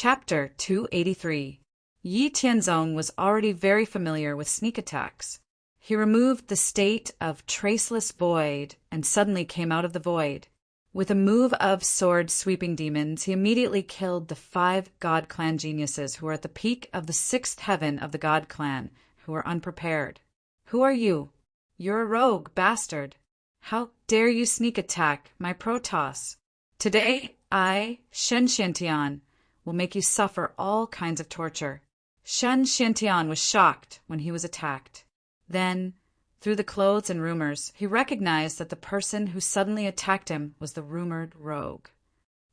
Chapter 283. Yi Tianzong was already very familiar with sneak attacks. He removed the state of traceless void and suddenly came out of the void. With a move of sword-sweeping demons, he immediately killed the 5 God Clan geniuses who were at the peak of the 6th heaven of the God Clan, who were unprepared. "Who are you?" "You're a rogue, bastard. How dare you sneak attack my Protoss? Today, I, Shen Xiantian, will make you suffer all kinds of torture." Shen Xiantian was shocked when he was attacked. Then, through the clothes and rumors, he recognized that the person who suddenly attacked him was the rumored rogue.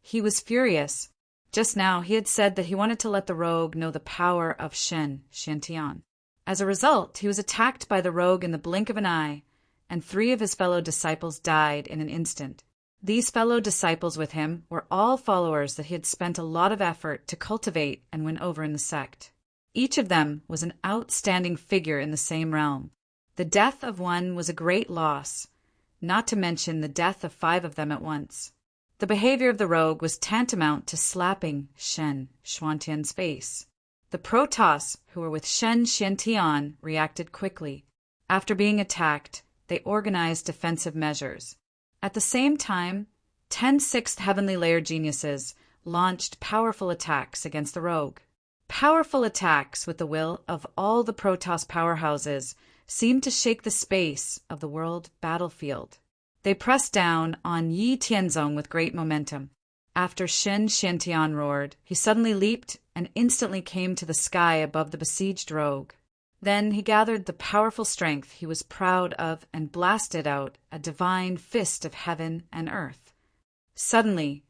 He was furious. Just now he had said that he wanted to let the rogue know the power of Shen Xiantian. As a result, he was attacked by the rogue in the blink of an eye, and 3 of his fellow disciples died in an instant. These fellow disciples with him were all followers that he had spent a lot of effort to cultivate and win over in the sect. Each of them was an outstanding figure in the same realm. The death of one was a great loss, not to mention the death of 5 of them at once. The behavior of the rogue was tantamount to slapping Shen Xuantian's face. The Protoss, who were with Shen Xiantian, reacted quickly. After being attacked, they organized defensive measures. At the same time, 10 6th Heavenly Layer geniuses launched powerful attacks against the rogue. Powerful attacks with the will of all the Protoss powerhouses seemed to shake the space of the world battlefield. They pressed down on Yi Tianzong with great momentum. After Shen Xiantian roared, he suddenly leaped and instantly came to the sky above the besieged rogue. Then he gathered the powerful strength he was proud of and blasted out a divine fist of heaven and earth. Suddenly,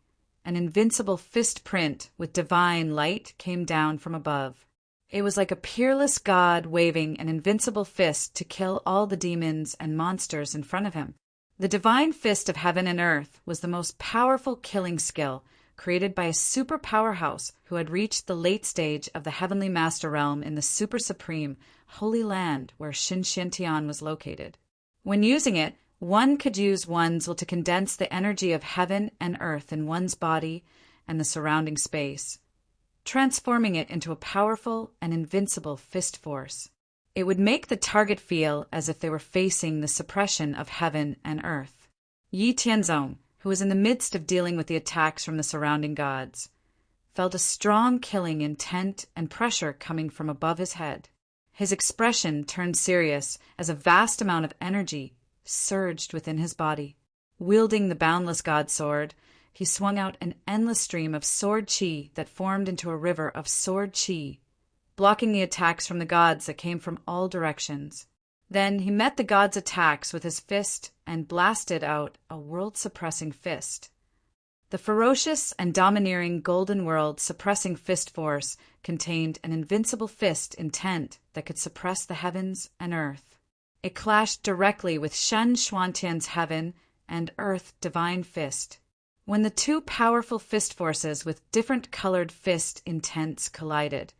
an invincible fist print with divine light came down from above. It was like a peerless god waving an invincible fist to kill all the demons and monsters in front of him. The divine fist of heaven and earth was the most powerful killing skill created by a super powerhouse who had reached the late stage of the Heavenly Master Realm in the super supreme Holy Land where Shen Xiantian was located. When using it, one could use one's will to condense the energy of heaven and earth in one's body and the surrounding space, transforming it into a powerful and invincible fist force. It would make the target feel as if they were facing the suppression of heaven and earth. Yi Tianzong, who was in the midst of dealing with the attacks from the surrounding gods, felt a strong killing intent and pressure coming from above his head. His expression turned serious as a vast amount of energy surged within his body. Wielding the boundless god sword, he swung out an endless stream of sword chi that formed into a river of sword chi, blocking the attacks from the gods that came from all directions. Then he met the gods' attacks with his fist and blasted out a world-suppressing fist. The ferocious and domineering golden world-suppressing fist force contained an invincible fist intent that could suppress the heavens and earth. It clashed directly with Shen Xuantian's heaven and earth divine fist. When the 2 powerful fist forces with different colored fist intents collided,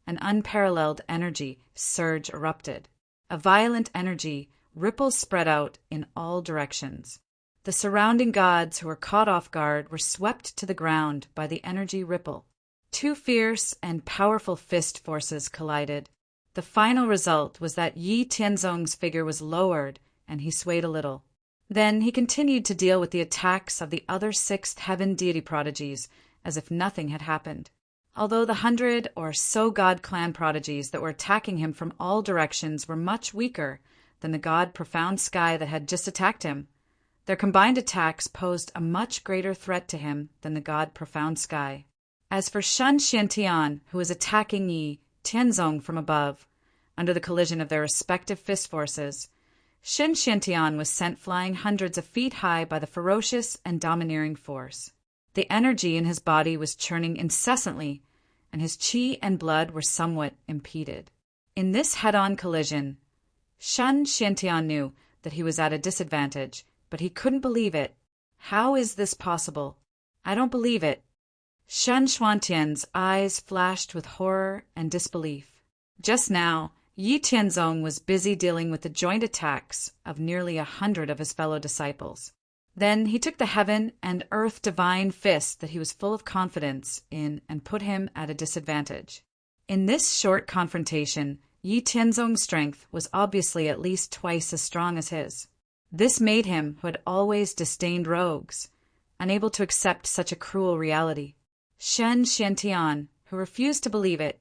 an unparalleled energy surge erupted. A violent energy ripple spread out in all directions. The surrounding gods who were caught off guard were swept to the ground by the energy ripple. 2 fierce and powerful fist forces collided. The final result was that Yi Tianzong's figure was lowered and he swayed a little. Then he continued to deal with the attacks of the other 6th heaven deity prodigies as if nothing had happened. Although the 100 or so god clan prodigies that were attacking him from all directions were much weaker than the god profound sky that had just attacked him, their combined attacks posed a much greater threat to him than the god profound sky. As for Shen Xiantian, who was attacking Yi Tianzong from above, under the collision of their respective fist forces, Shen Xiantian was sent flying hundreds of feet high by the ferocious and domineering force. The energy in his body was churning incessantly, and his chi and blood were somewhat impeded. In this head-on collision, Shen Xiantian knew that he was at a disadvantage, but he couldn't believe it. How is this possible? I don't believe it. Shen Xuantian's eyes flashed with horror and disbelief. Just now, Yi Tianzong was busy dealing with the joint attacks of nearly 100 of his fellow disciples. Then he took the heaven and earth divine fist that he was full of confidence in and put him at a disadvantage. In this short confrontation, Yi Tianzong's strength was obviously at least twice as strong as his. This made him, who had always disdained rogues, unable to accept such a cruel reality. Shen Xiantian, who refused to believe it,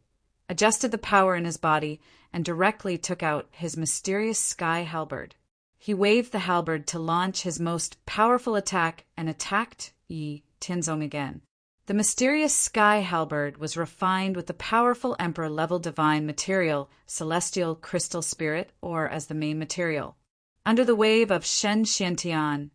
adjusted the power in his body and directly took out his mysterious sky halberd. He waved the halberd to launch his most powerful attack and attacked Yi Tianzong again. The mysterious sky halberd was refined with the powerful emperor-level divine material, celestial crystal spirit, or as the main material. Under the wave of Shen Xiantian,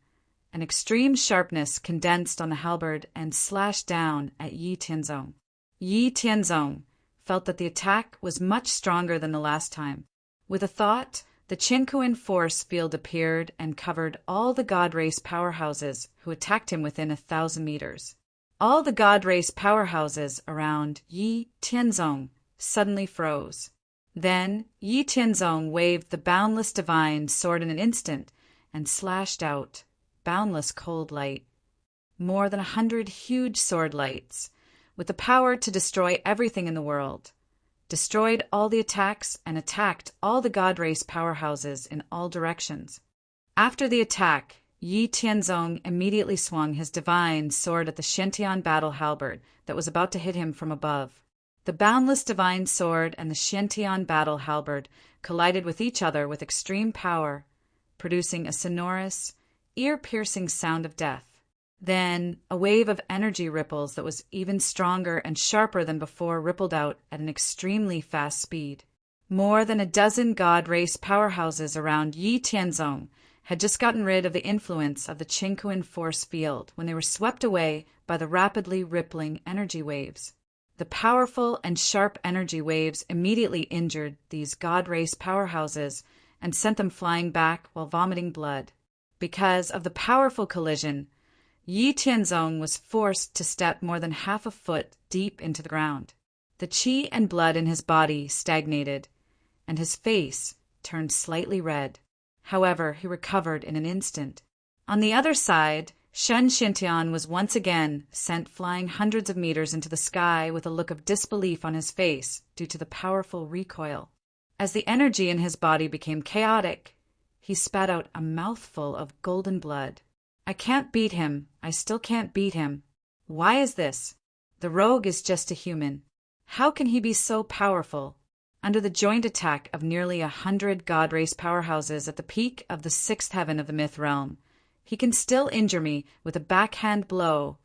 an extreme sharpness condensed on the halberd and slashed down at Yi Tianzong. Yi Tianzong felt that the attack was much stronger than the last time. With a thought, the Qinkuan force field appeared and covered all the God Race powerhouses who attacked him within 1,000 meters. All the God Race powerhouses around Yi Tianzong suddenly froze. Then Yi Tianzong waved the boundless divine sword in an instant and slashed out boundless cold light. More than 100 huge sword lights, with the power to destroy everything in the world, destroyed all the attacks and attacked all the God Race powerhouses in all directions. After the attack, Yi Tianzong immediately swung his divine sword at the Xiantian battle halberd that was about to hit him from above. The boundless divine sword and the Xiantian battle halberd collided with each other with extreme power, producing a sonorous, ear-piercing sound of death. Then a wave of energy ripples that was even stronger and sharper than before rippled out at an extremely fast speed. More than a dozen God Race powerhouses around Yi Tianzong had just gotten rid of the influence of the Qinkuan force field when they were swept away by the rapidly rippling energy waves. The powerful and sharp energy waves immediately injured these God Race powerhouses and sent them flying back while vomiting blood. Because of the powerful collision, Yi Tianzong was forced to step more than half a foot deep into the ground. The qi and blood in his body stagnated, and his face turned slightly red. However, he recovered in an instant. On the other side, Shen Xiantian was once again sent flying hundreds of meters into the sky with a look of disbelief on his face due to the powerful recoil. As the energy in his body became chaotic, he spat out a mouthful of golden blood. I can't beat him. I still can't beat him. Why is this? The rogue is just a human. How can he be so powerful? Under the joint attack of nearly 100 God Race powerhouses at the peak of the 6th heaven of the myth realm, he can still injure me with a backhand blow,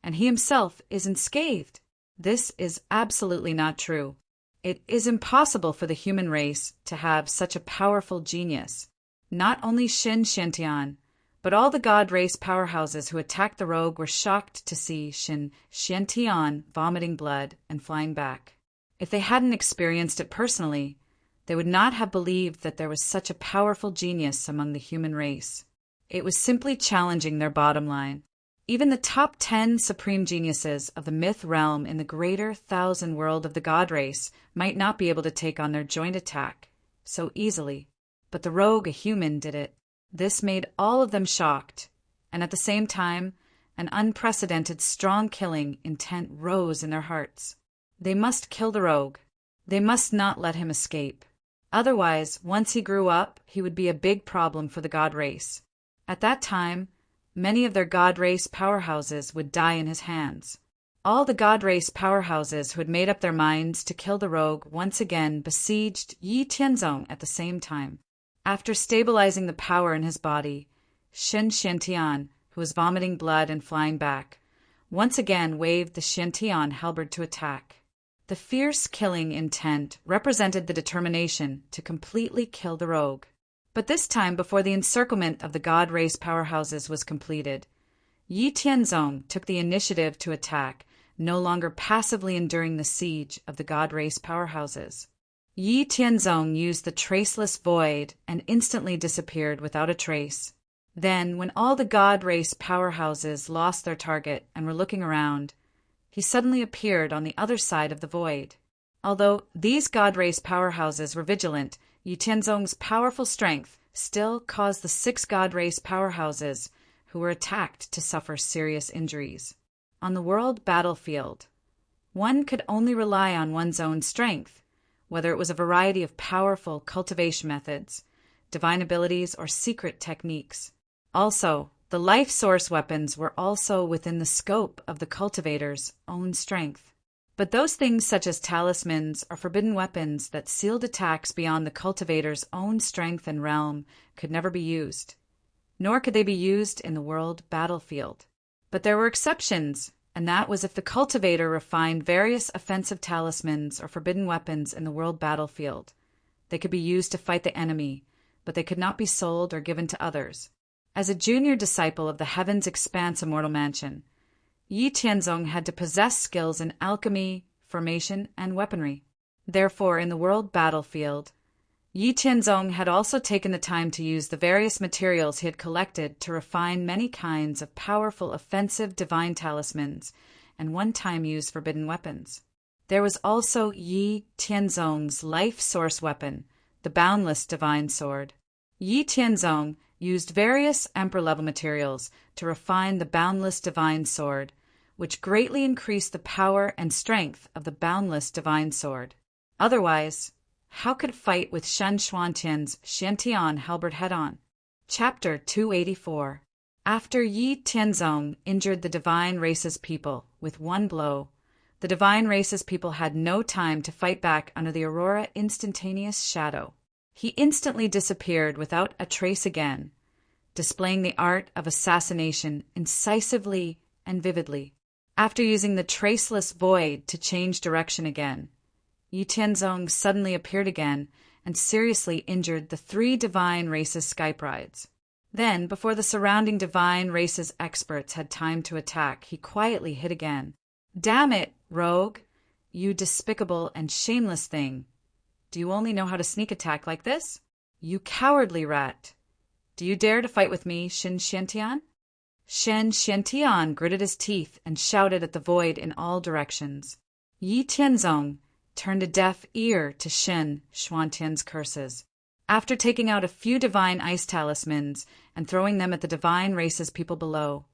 and he himself isn't scathed. This is absolutely not true. It is impossible for the human race to have such a powerful genius. Not only Shen Xiantian, but all the God Race powerhouses who attacked the rogue were shocked to see Shen Xiantian vomiting blood and flying back. If they hadn't experienced it personally, they would not have believed that there was such a powerful genius among the human race. It was simply challenging their bottom line. Even the top 10 supreme geniuses of the myth realm in the greater thousand world of the God Race might not be able to take on their joint attack so easily. But the rogue, a human, did it. This made all of them shocked, and at the same time, an unprecedented strong killing intent rose in their hearts. They must kill the rogue. They must not let him escape. Otherwise, once he grew up, he would be a big problem for the God Race. At that time, many of their God Race powerhouses would die in his hands. All the God Race powerhouses who had made up their minds to kill the rogue once again besieged Yi Tianzong at the same time. After stabilizing the power in his body, Shen Xiantian, who was vomiting blood and flying back, once again waved the Xiantian halberd to attack. The fierce killing intent represented the determination to completely kill the rogue. But this time, before the encirclement of the God Race powerhouses was completed, Yi Tianzong took the initiative to attack, no longer passively enduring the siege of the God Race powerhouses. Yi Tianzong used the traceless void and instantly disappeared without a trace. Then, when all the God Race powerhouses lost their target and were looking around, he suddenly appeared on the other side of the void. Although these God Race powerhouses were vigilant, Yi Tianzong's powerful strength still caused the 6 God Race powerhouses, who were attacked to suffer serious injuries. On the world battlefield, one could only rely on one's own strength, whether it was a variety of powerful cultivation methods, divine abilities, or secret techniques. Also, the life source weapons were also within the scope of the cultivator's own strength. But those things such as talismans or forbidden weapons that sealed attacks beyond the cultivator's own strength and realm could never be used, nor could they be used in the world battlefield. But there were exceptions, and that was if the cultivator refined various offensive talismans or forbidden weapons in the world battlefield. They could be used to fight the enemy, but they could not be sold or given to others. As a junior disciple of the Heaven's Expanse Immortal Mansion, Yi Tianzong had to possess skills in alchemy, formation, and weaponry. Therefore, in the world battlefield, Yi Tianzong had also taken the time to use the various materials he had collected to refine many kinds of powerful offensive divine talismans and one-time use forbidden weapons. There was also Yi Tianzong's life source weapon, the boundless divine sword. Yi Tianzong used various emperor-level materials to refine the boundless divine sword, which greatly increased the power and strength of the boundless divine sword. Otherwise, how could it fight with Shen Xuantian's Xiantian halberd head-on? Chapter 284. After Yi Tianzong injured the divine race's people with one blow, the divine race's people had no time to fight back under the Aurora instantaneous shadow. He instantly disappeared without a trace again, displaying the art of assassination incisively and vividly. After using the traceless void to change direction again, Yi Tianzong suddenly appeared again and seriously injured the three divine race's sky brides. Then, before the surrounding divine race's experts had time to attack, he quietly hit again. "Damn it, rogue! You despicable and shameless thing! Do you only know how to sneak attack like this? You cowardly rat! Do you dare to fight with me, Shen Xiantian?" Shen Xiantian gritted his teeth and shouted at the void in all directions. Yi Tianzong turned a deaf ear to Shen Xuantian's curses. After taking out a few divine ice talismans and throwing them at the divine race's people below,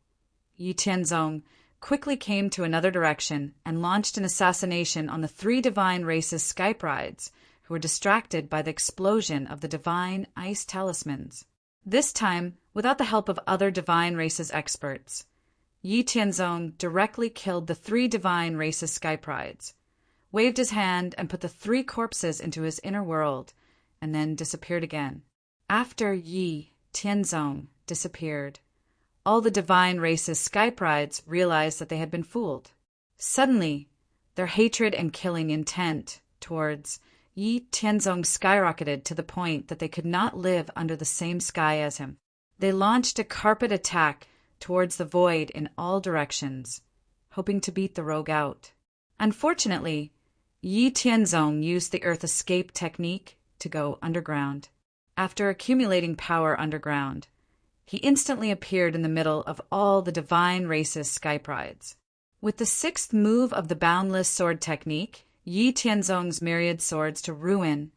Yi Tianzong quickly came to another direction and launched an assassination on the three divine race's sky brides, who were distracted by the explosion of the divine ice talismans. This time, without the help of other divine race's experts, Yi Tianzong directly killed the three divine race's sky brides, waved his hand and put the three corpses into his inner world, and then disappeared again. After Yi Tianzong disappeared, all the divine race's sky brides realized that they had been fooled. Suddenly, their hatred and killing intent towards Yi Tianzong skyrocketed to the point that they could not live under the same sky as him. They launched a carpet attack towards the void in all directions, hoping to beat the rogue out. Unfortunately, Yi Tianzong used the Earth Escape technique to go underground. After accumulating power underground, he instantly appeared in the middle of all the divine race's sky brides. With the sixth move of the boundless sword technique, Yi Tianzong's myriad swords to ruin,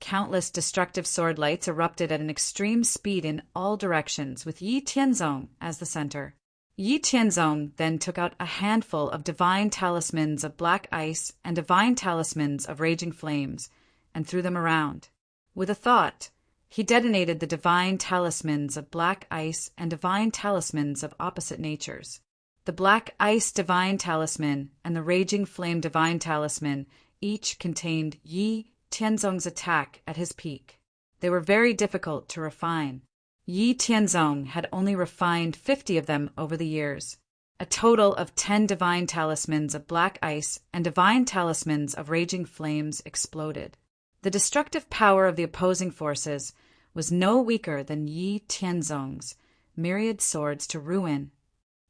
countless destructive sword lights erupted at an extreme speed in all directions, with Yi Tianzong as the center. Yi Tianzong then took out a handful of divine talismans of black ice and divine talismans of raging flames and threw them around. With a thought, he detonated the divine talismans of black ice and divine talismans of opposite natures. The black ice divine talisman and the raging flame divine talisman each contained Yi Tianzong's attack at his peak. They were very difficult to refine. Yi Tianzong had only refined 50 of them over the years. A total of 10 divine talismans of black ice and divine talismans of raging flames exploded. The destructive power of the opposing forces was no weaker than Yi Tianzong's myriad swords to ruin.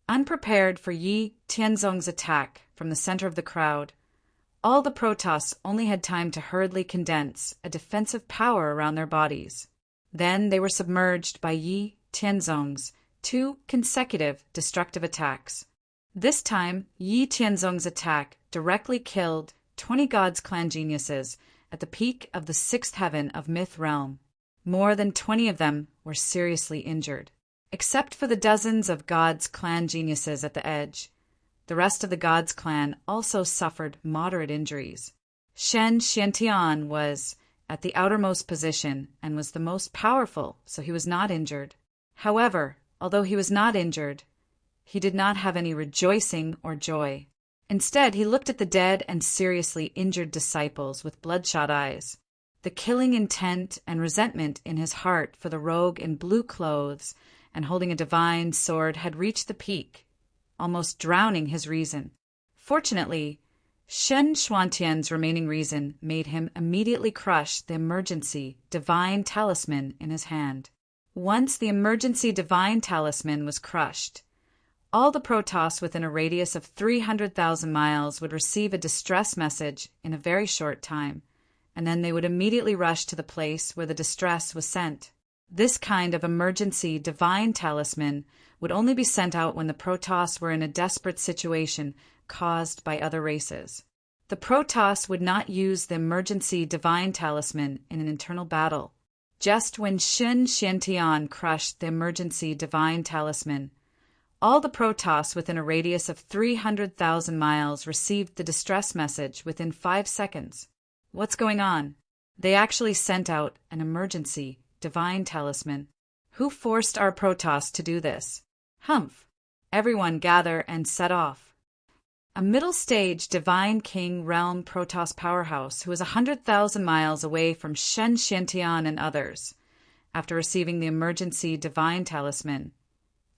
Unprepared for Yi Tianzong's attack from the center of the crowd, all the Protoss only had time to hurriedly condense a defensive power around their bodies. Then they were submerged by Yi Tianzong's 2 consecutive destructive attacks. This time, Yi Tianzong's attack directly killed 20 God's clan geniuses at the peak of the 6th heaven of Myth Realm. More than 20 of them were seriously injured. Except for the dozens of God's clan geniuses at the edge, the rest of the God's clan also suffered moderate injuries. Shen Xiantian was at the outermost position and was the most powerful, so he was not injured. However, although he was not injured, he did not have any rejoicing or joy. Instead, he looked at the dead and seriously injured disciples with bloodshot eyes. The killing intent and resentment in his heart for the rogue in blue clothes and holding a divine sword had reached the peak, almost drowning his reason. Fortunately, Shen Xuantian's remaining reason made him immediately crush the emergency divine talisman in his hand. Once the emergency divine talisman was crushed, all the Protoss within a radius of 300,000 miles would receive a distress message in a very short time, and then they would immediately rush to the place where the distress was sent. This kind of emergency divine talisman would only be sent out when the Protoss were in a desperate situation caused by other races. The Protoss would not use the emergency divine talisman in an internal battle. Just when Shen Xiantian crushed the emergency divine talisman, all the Protoss within a radius of 300,000 miles received the distress message within 5 seconds. What's going on? They actually sent out an emergency divine talisman. Who forced our Protoss to do this? Humph! Everyone gather and set off. A middle-stage divine king realm Protoss powerhouse who was 100,000 miles away from Shen Xiantian and others, after receiving the emergency divine talisman,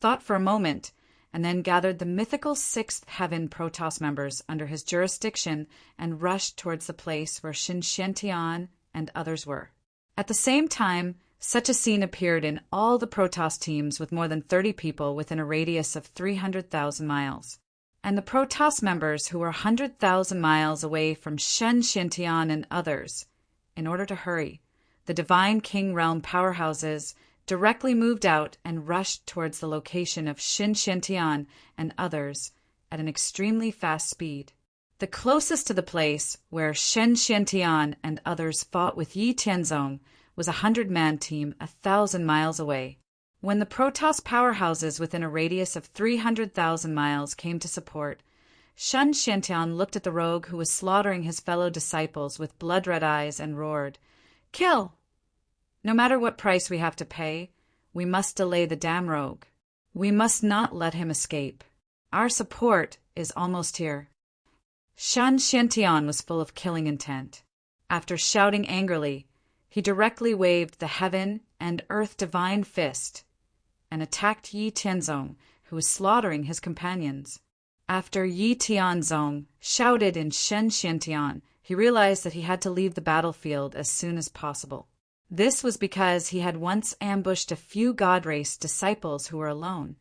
thought for a moment, and then gathered the mythical Sixth Heaven Protoss members under his jurisdiction and rushed towards the place where Shen Xiantian and others were. At the same time, such a scene appeared in all the Protoss teams with more than 30 people within a radius of 300,000 miles. And the Protoss members who were 100,000 miles away from Shen Xiantian and others, in order to hurry, the Divine King Realm powerhouses directly moved out and rushed towards the location of Shen Xiantian and others at an extremely fast speed. The closest to the place where Shen Xiantian and others fought with Yi Tianzong was a 100-man team 1,000 miles away. When the Protoss powerhouses within a radius of 300,000 miles came to support, Shen Xiantian looked at the rogue who was slaughtering his fellow disciples with blood-red eyes and roared, "Kill! No matter what price we have to pay, we must delay the damn rogue. We must not let him escape. Our support is almost here." Shen Xiantian was full of killing intent. After shouting angrily, he directly waved the heaven and earth divine fist and attacked Yi Tianzong, who was slaughtering his companions. After Yi Tianzong shouted in Shen Xiantian, he realized that he had to leave the battlefield as soon as possible. This was because he had once ambushed a few God Race disciples who were alone,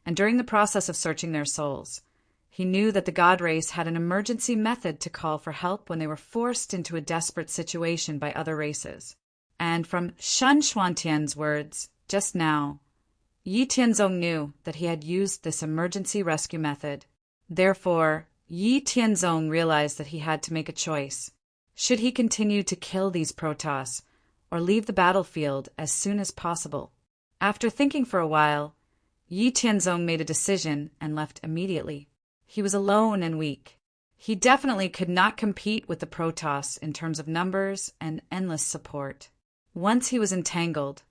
and during the process of searching their souls, he knew that the God Race had an emergency method to call for help when they were forced into a desperate situation by other races. And from Shen Xuantian's words just now, Yi Tianzong knew that he had used this emergency rescue method. Therefore, Yi Tianzong realized that he had to make a choice. Should he continue to kill these Protoss, or leave the battlefield as soon as possible? After thinking for a while, Yi Tianzong made a decision and left immediately. He was alone and weak. He definitely could not compete with the Protoss in terms of numbers and endless support. Once he was entangled,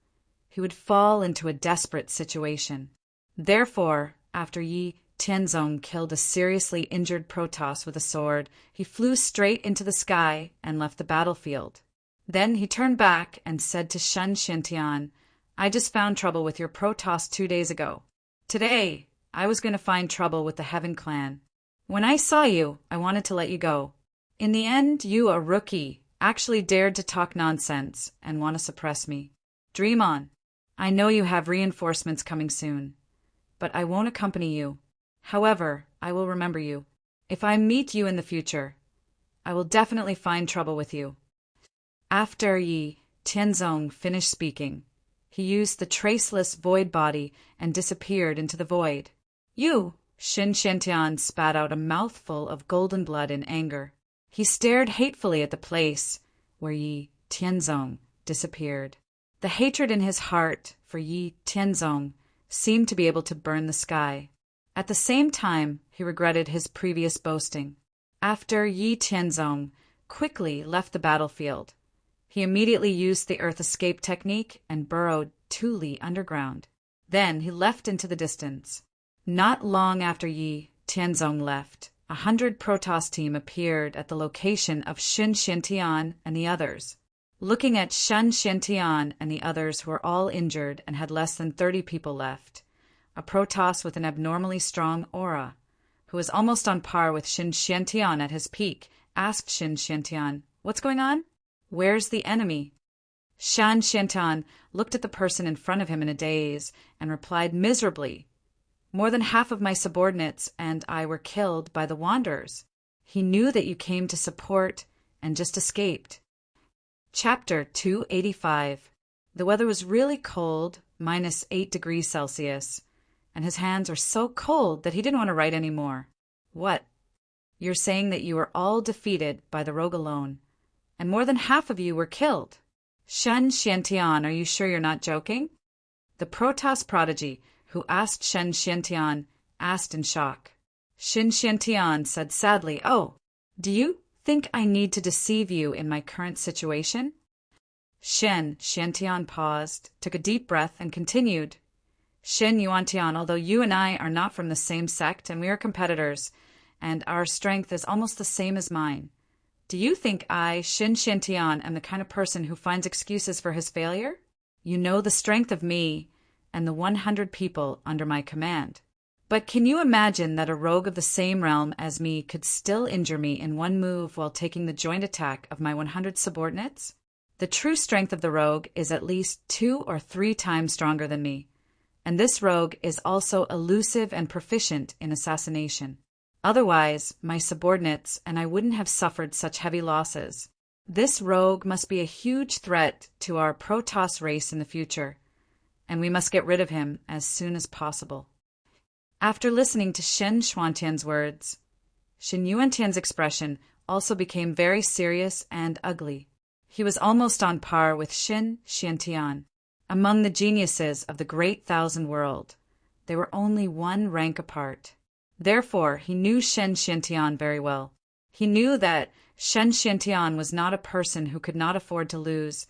he would fall into a desperate situation. Therefore, after Yi Tianzong killed a seriously injured Protoss with a sword, he flew straight into the sky and left the battlefield. Then he turned back and said to Shen Xiantian, "I just found trouble with your Protoss 2 days ago. Today, I was going to find trouble with the Heaven Clan. When I saw you, I wanted to let you go. In the end, you, a rookie, actually dared to talk nonsense and want to suppress me. Dream on. I know you have reinforcements coming soon, but I won't accompany you. However, I will remember you. If I meet you in the future, I will definitely find trouble with you." After Yi Tianzong finished speaking, he used the traceless void body and disappeared into the void. "You!" Shen Xiantian spat out a mouthful of golden blood in anger. He stared hatefully at the place where Yi Tianzong disappeared. The hatred in his heart for Yi Tianzong seemed to be able to burn the sky. At the same time, he regretted his previous boasting. After Yi Tianzong quickly left the battlefield, he immediately used the earth escape technique and burrowed 2 li underground. Then he left into the distance. Not long after Yi Tianzong left, 100 Protoss team appeared at the location of Shen Xiantian and the others. Looking at Shen Xiantian and the others who were all injured and had less than 30 people left, a Protoss with an abnormally strong aura, who was almost on par with Shen Xiantian at his peak, asked Shen Xiantian, "What's going on? Where's the enemy?" Shen Xiantian looked at the person in front of him in a daze and replied miserably, "More than half of my subordinates and I were killed by the Wanderers. He knew that you came to support and just escaped." Chapter 285. The weather was really cold, -8 degrees Celsius, and his hands were so cold that he didn't want to write any more. "What? You're saying that you were all defeated by the rogue alone, and more than half of you were killed? Shen Xiantian, are you sure you're not joking?" The Protoss prodigy who asked Shen Xiantian asked in shock. Shen Xiantian said sadly, "Oh, do you think I need to deceive you in my current situation?" Shen Xiantian paused, took a deep breath, and continued, "Shen Yuantian, although you and I are not from the same sect and we are competitors, and our strength is almost the same as mine, do you think I, Shen Xiantian, am the kind of person who finds excuses for his failure? You know the strength of me and the 100 people under my command. But can you imagine that a rogue of the same realm as me could still injure me in one move while taking the joint attack of my 100 subordinates? The true strength of the rogue is at least 2 or 3 times stronger than me, and this rogue is also elusive and proficient in assassination. Otherwise, my subordinates and I wouldn't have suffered such heavy losses. This rogue must be a huge threat to our Protoss race in the future, and we must get rid of him as soon as possible." After listening to Shen Xuantian's words, Shen Yuantian's expression also became very serious and ugly. He was almost on par with Shen Xiantian. Among the geniuses of the Great Thousand World, they were only 1 rank apart. Therefore, he knew Shen Xiantian very well. He knew that Shen Xiantian was not a person who could not afford to lose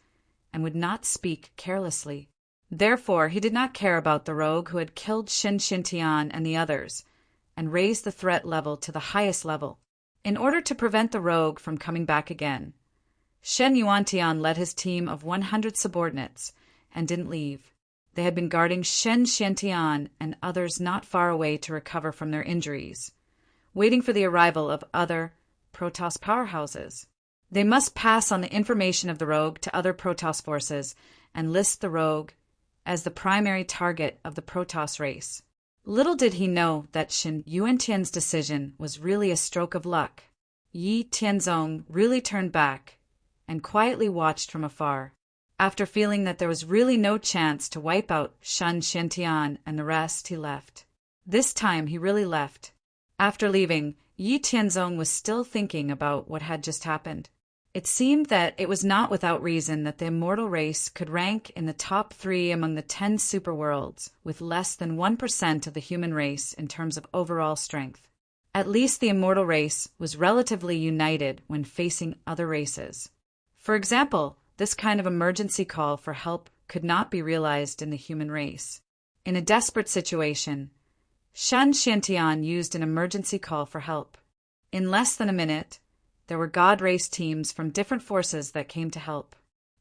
and would not speak carelessly. Therefore, he did not care about the rogue who had killed Shen Xiantian and the others, and raised the threat level to the highest level. In order to prevent the rogue from coming back again, Shen Yuantian led his team of 100 subordinates and didn't leave. They had been guarding Shen Xiantian and others not far away to recover from their injuries, waiting for the arrival of other Protoss powerhouses. They must pass on the information of the rogue to other Protoss forces and list the rogue as the primary target of the Protoss race. Little did he know that Shen Yuantian's decision was really a stroke of luck. Yi Tianzong really turned back and quietly watched from afar. After feeling that there was really no chance to wipe out Shen Xiantian and the rest, he left. This time he really left. After leaving, Yi Tianzong was still thinking about what had just happened. It seemed that it was not without reason that the immortal race could rank in the top 3 among the 10 superworlds, with less than 1% of the human race in terms of overall strength. At least the immortal race was relatively united when facing other races. For example, this kind of emergency call for help could not be realized in the human race. In a desperate situation, Shen Xiantian used an emergency call for help. In less than a minute, there were God race teams from different forces that came to help.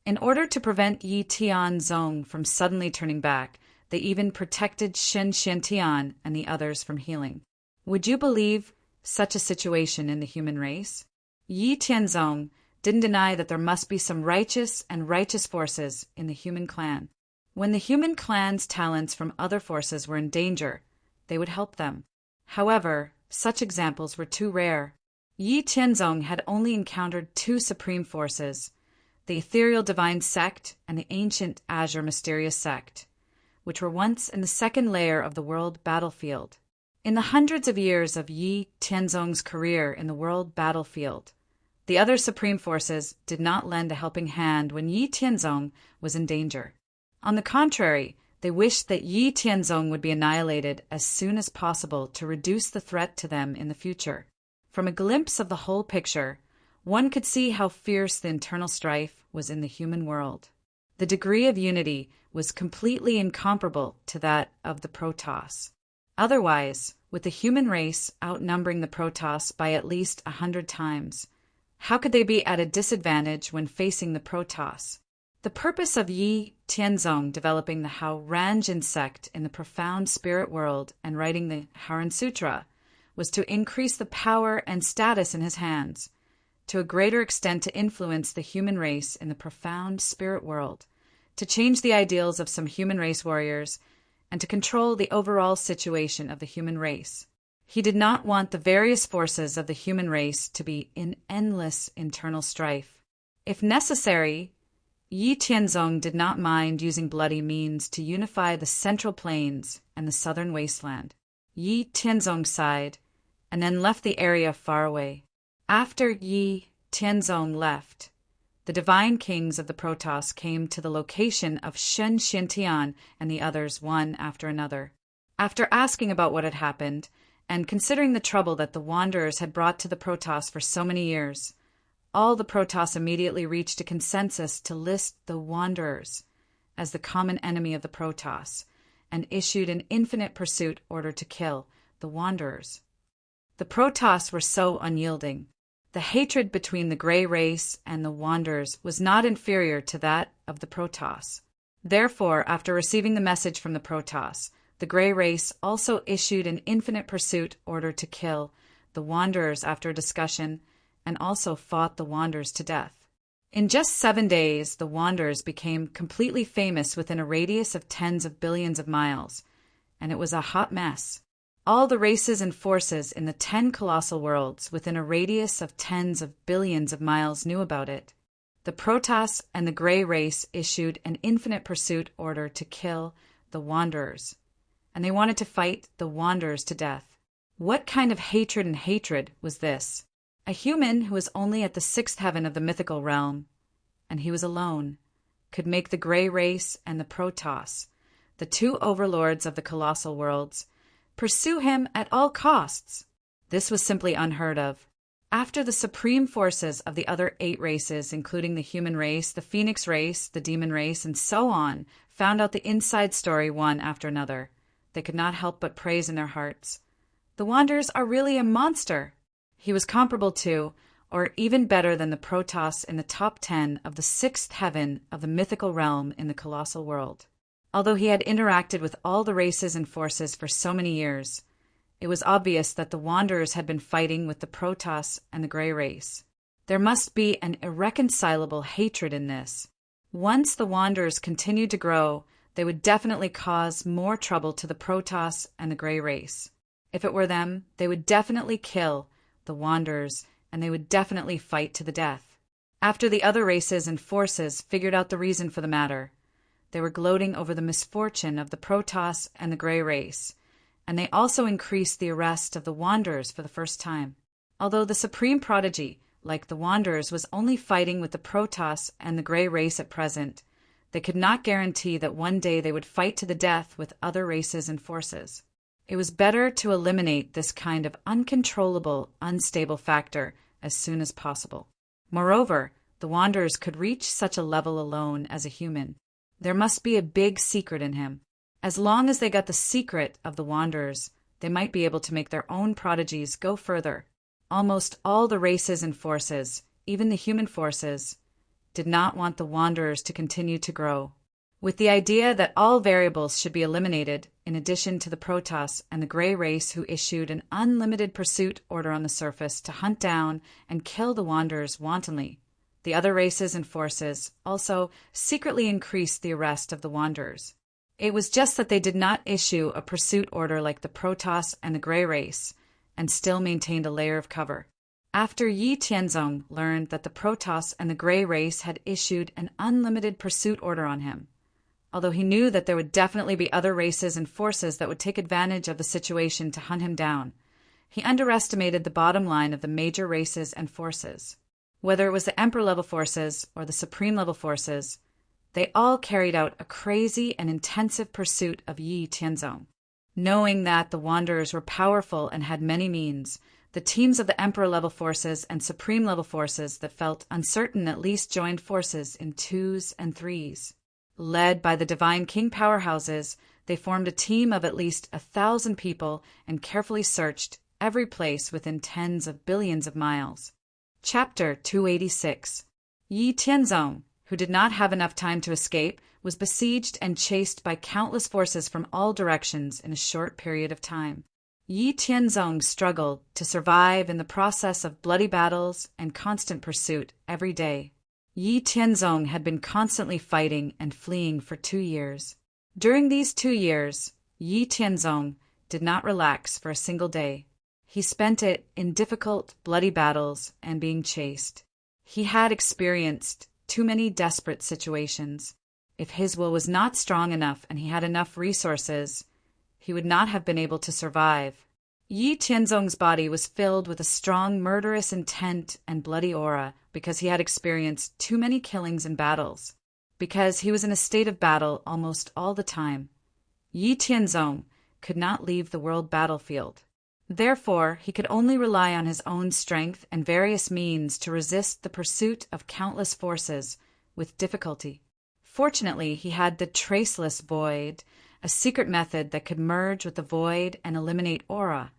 In order to prevent Yi Tianzong from suddenly turning back, they even protected Shen Xiantian and the others from healing. Would you believe such a situation in the human race? Yi Tianzong didn't deny that there must be some righteous forces in the human clan. When the human clan's talents from other forces were in danger, they would help them. However, such examples were too rare. Yi Tianzong had only encountered 2 supreme forces, the ethereal divine sect and the ancient azure mysterious sect, which were once in the second layer of the world battlefield. In the hundreds of years of Yi Tianzong's career in the world battlefield, the other supreme forces did not lend a helping hand when Yi Tianzong was in danger. On the contrary, They wished that Yi Tianzong would be annihilated as soon as possible to reduce the threat to them in the future. From a glimpse of the whole picture, one could see how fierce the internal strife was in the human world. The degree of unity was completely incomparable to that of the Protoss. Otherwise, with the human race outnumbering the Protoss by at least 100 times, how could they be at a disadvantage when facing the Protoss? The purpose of Yi Tianzong developing the Hao Ranjin sect in the profound spirit world and writing the Haran Sutra was to increase the power and status in his hands, to a greater extent to influence the human race in the profound spirit world, to change the ideals of some human race warriors, and to control the overall situation of the human race. He did not want the various forces of the human race to be in endless internal strife. If necessary, Yi Tianzong did not mind using bloody means to unify the Central Plains and the Southern Wasteland. Yi Tianzong sighed, and then left the area far away. After Yi Tianzong left, the divine kings of the Protoss came to the location of Shen Xiantian and the others one after another. After asking about what had happened, and considering the trouble that the Wanderers had brought to the Protoss for so many years, all the Protoss immediately reached a consensus to list the Wanderers as the common enemy of the Protoss, and issued an infinite pursuit order to kill the Wanderers. The Protoss were so unyielding. The hatred between the Grey race and the Wanderers was not inferior to that of the Protoss. Therefore, after receiving the message from the Protoss, the Grey race also issued an infinite pursuit order to kill the Wanderers after a discussion, and also fought the Wanderers to death. In just 7 days, the Wanderers became completely famous within a radius of tens of billions of miles, and it was a hot mess. All the races and forces in the 10 colossal worlds within a radius of tens of billions of miles knew about it. The Protoss and the Grey race issued an infinite pursuit order to kill the Wanderers, and they wanted to fight the Wanderers to death. What kind of hatred was this? A human who was only at the 6th heaven of the mythical realm, and he was alone, could make the Grey race and the Protoss, the 2 overlords of the colossal worlds, pursue him at all costs. This was simply unheard of. After the supreme forces of the other 8 races, including the human race, the phoenix race, the demon race, and so on, found out the inside story one after another, they could not help but praise in their hearts. The Wanderers are really a monster. He was comparable to, or even better than the Protoss in the top 10 of the 6th heaven of the mythical realm in the colossal world. Although he had interacted with all the races and forces for so many years, it was obvious that the Wanderers had been fighting with the Protoss and the Grey race. There must be an irreconcilable hatred in this. Once the Wanderers continued to grow, they would definitely cause more trouble to the Protoss and the Grey race. If it were them, they would definitely kill the Wanderers, and they would definitely fight to the death. After the other races and forces figured out the reason for the matter, they were gloating over the misfortune of the Protoss and the Grey race, and they also increased the arrest of the Wanderers for the first time. Although the supreme prodigy, like the Wanderers, was only fighting with the Protoss and the Grey race at present, they could not guarantee that one day they would fight to the death with other races and forces. It was better to eliminate this kind of uncontrollable, unstable factor as soon as possible. Moreover, the Wanderers could reach such a level alone as a human. There must be a big secret in him. As long as they got the secret of the Wanderers, they might be able to make their own prodigies go further. Almost all the races and forces, even the human forces, did not want the Wanderers to continue to grow. With the idea that all variables should be eliminated, in addition to the Protoss and the Grey race who issued an unlimited pursuit order on the surface to hunt down and kill the Wanderers wantonly, the other races and forces also secretly increased the arrest of the Wanderers. It was just that they did not issue a pursuit order like the Protoss and the Grey race, and still maintained a layer of cover. After Yi Tianzong learned that the Protoss and the Grey race had issued an unlimited pursuit order on him, although he knew that there would definitely be other races and forces that would take advantage of the situation to hunt him down, he underestimated the bottom line of the major races and forces. Whether it was the Emperor-level forces or the Supreme-level forces, They all carried out a crazy and intensive pursuit of Yi Tianzong. Knowing that the Wanderers were powerful and had many means, the teams of the Emperor-level forces and Supreme-level forces that felt uncertain at least joined forces in 2s and 3s. Led by the Divine King powerhouses, they formed a team of at least 1,000 people and carefully searched every place within tens of billions of miles. Chapter 286. Yi Tianzong, who did not have enough time to escape, was besieged and chased by countless forces from all directions in a short period of time. Yi Tianzong struggled to survive in the process of bloody battles and constant pursuit every day. Yi Tianzong had been constantly fighting and fleeing for 2 years. During these 2 years, Yi Tianzong did not relax for a single day. He spent it in difficult, bloody battles and being chased. He had experienced too many desperate situations. If his will was not strong enough and he had enough resources, he would not have been able to survive. Yi Tianzong's body was filled with a strong murderous intent and bloody aura because he had experienced too many killings and battles. Because he was in a state of battle almost all the time, Yi Tianzong could not leave the world battlefield. Therefore, he could only rely on his own strength and various means to resist the pursuit of countless forces with difficulty. Fortunately, he had the Traceless Void, a secret method that could merge with the void and eliminate aura,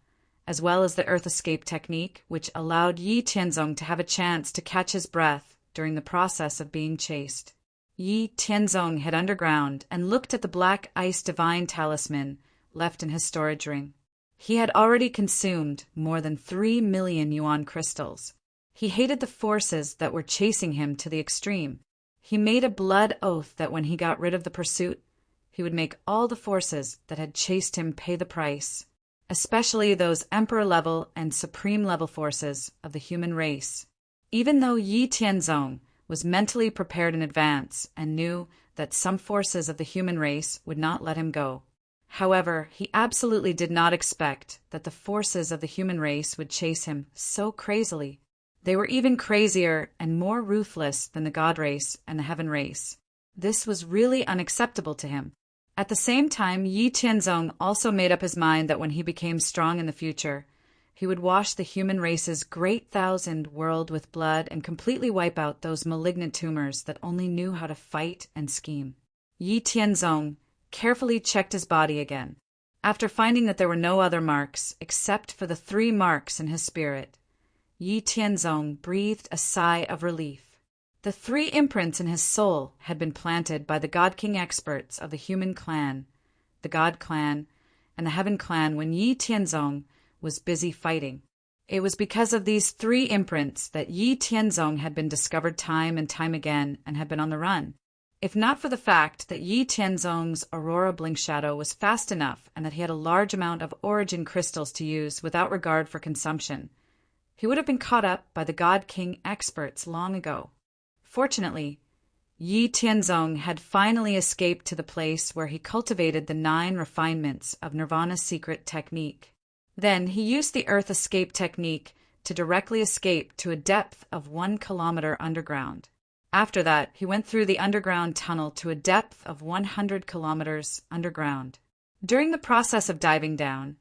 as well as the Earth Escape technique, which allowed Yi Tianzong to have a chance to catch his breath during the process of being chased. Yi Tianzong hid underground and looked at the black ice divine talisman left in his storage ring. He had already consumed more than 3 million yuan crystals. He hated the forces that were chasing him to the extreme. He made a blood oath that when he got rid of the pursuit, he would make all the forces that had chased him pay the price, especially those Emperor-level and Supreme-level forces of the human race. Even though Yi Tianzong was mentally prepared in advance and knew that some forces of the human race would not let him go. However, he absolutely did not expect that the forces of the human race would chase him so crazily. They were even crazier and more ruthless than the God race and the Heaven race. This was really unacceptable to him. At the same time, Yi Tianzong also made up his mind that when he became strong in the future, he would wash the human race's great 1,000 world with blood and completely wipe out those malignant tumors that only knew how to fight and scheme. Yi Tianzong carefully checked his body again. After finding that there were no other marks except for the 3 marks in his spirit, Yi Tianzong breathed a sigh of relief. The 3 imprints in his soul had been planted by the God King experts of the human clan, the God clan, and the Heaven clan when Yi Tianzong was busy fighting. It was because of these 3 imprints that Yi Tianzong had been discovered time and time again and had been on the run. If not for the fact that Yi Tianzong's Aurora Blink Shadow was fast enough and that he had a large amount of origin crystals to use without regard for consumption, he would have been caught up by the God King experts long ago. Fortunately, Yi Tianzong had finally escaped to the place where he cultivated the 9 refinements of Nirvana's secret technique. Then he used the Earth Escape technique to directly escape to a depth of 1 kilometer underground. After that, he went through the underground tunnel to a depth of 100 kilometers underground. During the process of diving down,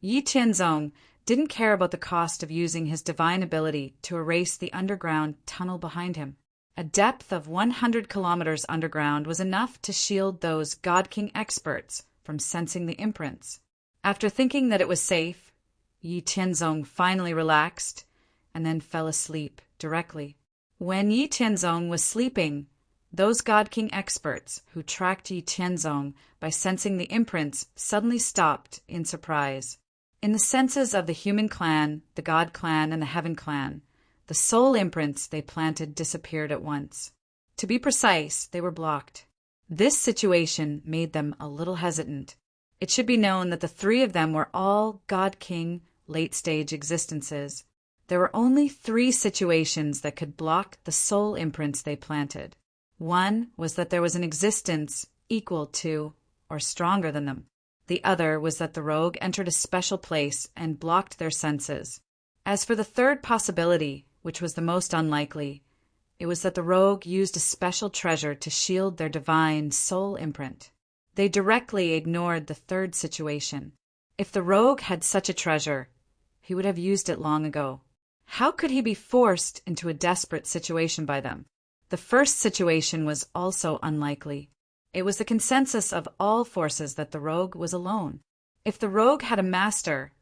Yi Tianzong didn't care about the cost of using his divine ability to erase the underground tunnel behind him. A depth of 100 kilometers underground was enough to shield those God King experts from sensing the imprints. After thinking that it was safe, Yi Tianzong finally relaxed and then fell asleep directly. When Yi Tianzong was sleeping, those God King experts who tracked Yi Tianzong by sensing the imprints suddenly stopped in surprise. In the senses of the human clan, the God clan, and the Heaven clan, the soul imprints they planted disappeared at once. To be precise, they were blocked. This situation made them a little hesitant. It should be known that the 3 of them were all God King late-stage existences. There were only 3 situations that could block the soul imprints they planted. One was that there was an existence equal to or stronger than them. The other was that the rogue entered a special place and blocked their senses. As for the 3rd possibility, which was the most unlikely, It was that the rogue used a special treasure to shield their divine soul imprint. They directly ignored the third situation. If the rogue had such a treasure, he would have used it long ago. How could he be forced into a desperate situation by them? The first situation was also unlikely. It was the consensus of all forces that the rogue was alone. If the rogue had a master,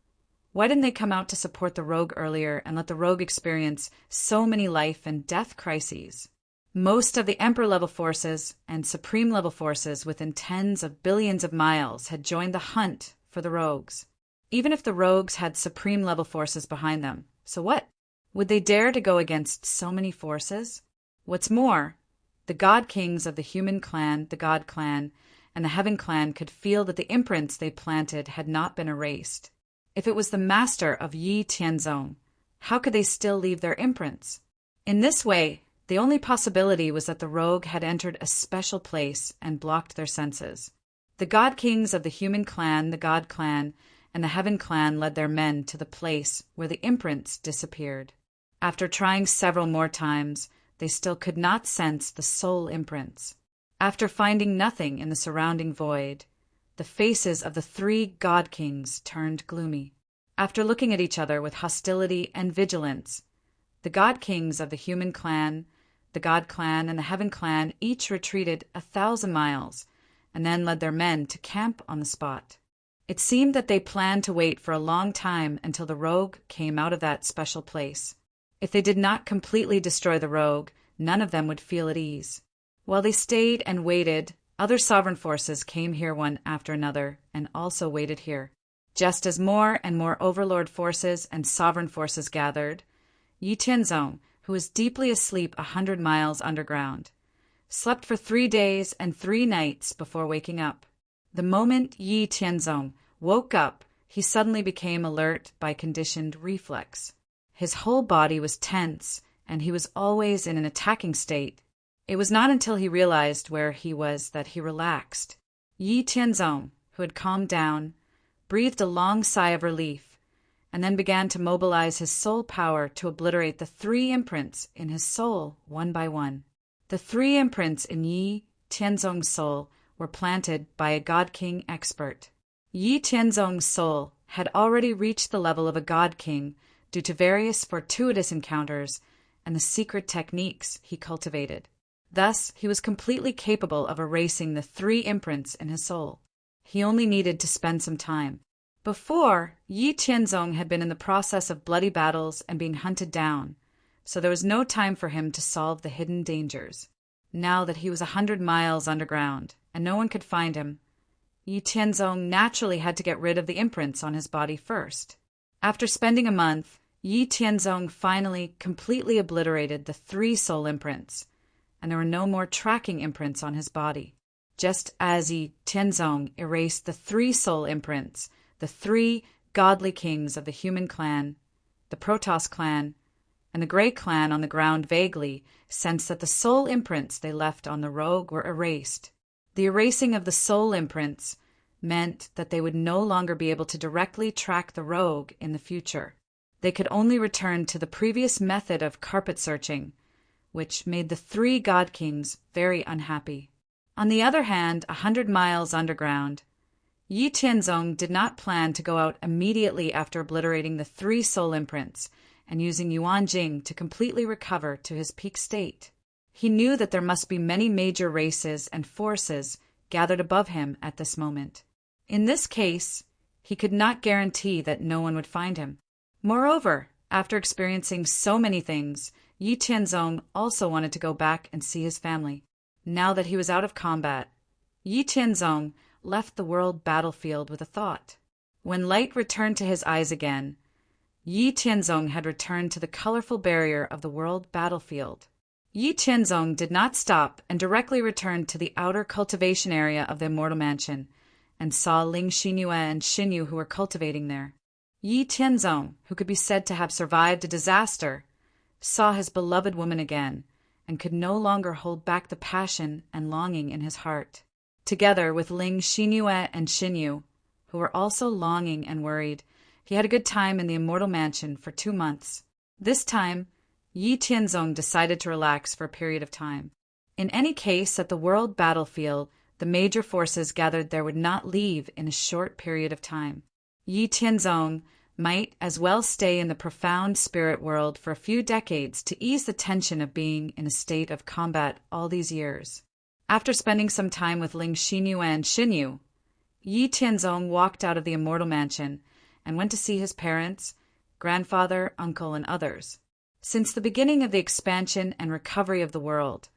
why didn't they come out to support the rogue earlier and let the rogue experience so many life and death crises? Most of the Emperor-level forces and Supreme-level forces within tens of billions of miles had joined the hunt for the rogues. Even if the rogues had Supreme-level forces behind them, so what? Would they dare to go against so many forces? What's more, the God Kings of the Human Clan, the God Clan, and the Heaven Clan could feel that the imprints they planted had not been erased. If it was the master of Yi Tianzong, how could they still leave their imprints? In this way, the only possibility was that the rogue had entered a special place and blocked their senses. The God Kings of the Human Clan, the God Clan, and the Heaven Clan led their men to the place where the imprints disappeared. After trying several more times, they still could not sense the soul imprints. After finding nothing in the surrounding void, the faces of the three God Kings turned gloomy. After looking at each other with hostility and vigilance, the God Kings of the Human Clan, the God Clan, and the Heaven Clan each retreated 1,000 miles and then led their men to camp on the spot. It seemed that they planned to wait for a long time until the rogue came out of that special place. If they did not completely destroy the rogue, none of them would feel at ease. While they stayed and waited, other sovereign forces came here one after another and also waited here. Just as more and more Overlord forces and sovereign forces gathered, Yi Tianzong, who was deeply asleep 100 miles underground, slept for 3 days and 3 nights before waking up. The moment Yi Tianzong woke up, he suddenly became alert by conditioned reflex. His whole body was tense, and he was always in an attacking state. It was not until he realized where he was that he relaxed. Yi Tianzong, who had calmed down, breathed a long sigh of relief, and then began to mobilize his soul power to obliterate the 3 imprints in his soul one by one. The 3 imprints in Yi Tianzong's soul were planted by a God King expert. Yi Tianzong's soul had already reached the level of a God King due to various fortuitous encounters and the secret techniques he cultivated. Thus, he was completely capable of erasing the 3 imprints in his soul. He only needed to spend some time. Before, Yi Tianzong had been in the process of bloody battles and being hunted down, so there was no time for him to solve the hidden dangers. Now that he was 100 miles underground and no one could find him, Yi Tianzong naturally had to get rid of the imprints on his body first. After spending a month, Yi Tianzong finally completely obliterated the 3 soul imprints, and there were no more tracking imprints on his body. Just as Yi Tianzong erased the 3 soul imprints, the 3 godly kings of the Human Clan, the Protoss Clan, and the Grey Clan on the ground vaguely sensed that the soul imprints they left on the rogue were erased. The erasing of the soul imprints meant that they would no longer be able to directly track the rogue in the future. They could only return to the previous method of carpet searching, which made the 3 God Kings very unhappy. On the other hand, 100 miles underground, Yi Tianzong did not plan to go out immediately after obliterating the 3 soul imprints and using Yuan Jing to completely recover to his peak state. He knew that there must be many major races and forces gathered above him at this moment. In this case, he could not guarantee that no one would find him. Moreover, after experiencing so many things, Yi Tianzong also wanted to go back and see his family. Now that he was out of combat, Yi Tianzong left the world battlefield with a thought. When light returned to his eyes again, Yi Tianzong had returned to the colorful barrier of the world battlefield. Yi Tianzong did not stop and directly returned to the outer cultivation area of the Immortal Mansion and saw Ling Xinyue and Xinyu who were cultivating there. Yi Tianzong, who could be said to have survived a disaster, saw his beloved woman again and could no longer hold back the passion and longing in his heart. Together with Ling Xinyue and Xinyu, who were also longing and worried, he had a good time in the Immortal Mansion for 2 months. This time, Yi Tianzong decided to relax for a period of time. In any case, at the world battlefield, the major forces gathered there would not leave in a short period of time. Yi Tianzong might as well stay in the profound spirit world for a few decades to ease the tension of being in a state of combat all these years. After spending some time with Ling Xinyu and Xinyu, Yi Tianzong walked out of the immortal mansion and went to see his parents, grandfather, uncle, and others. Since the beginning of the expansion and recovery of the world,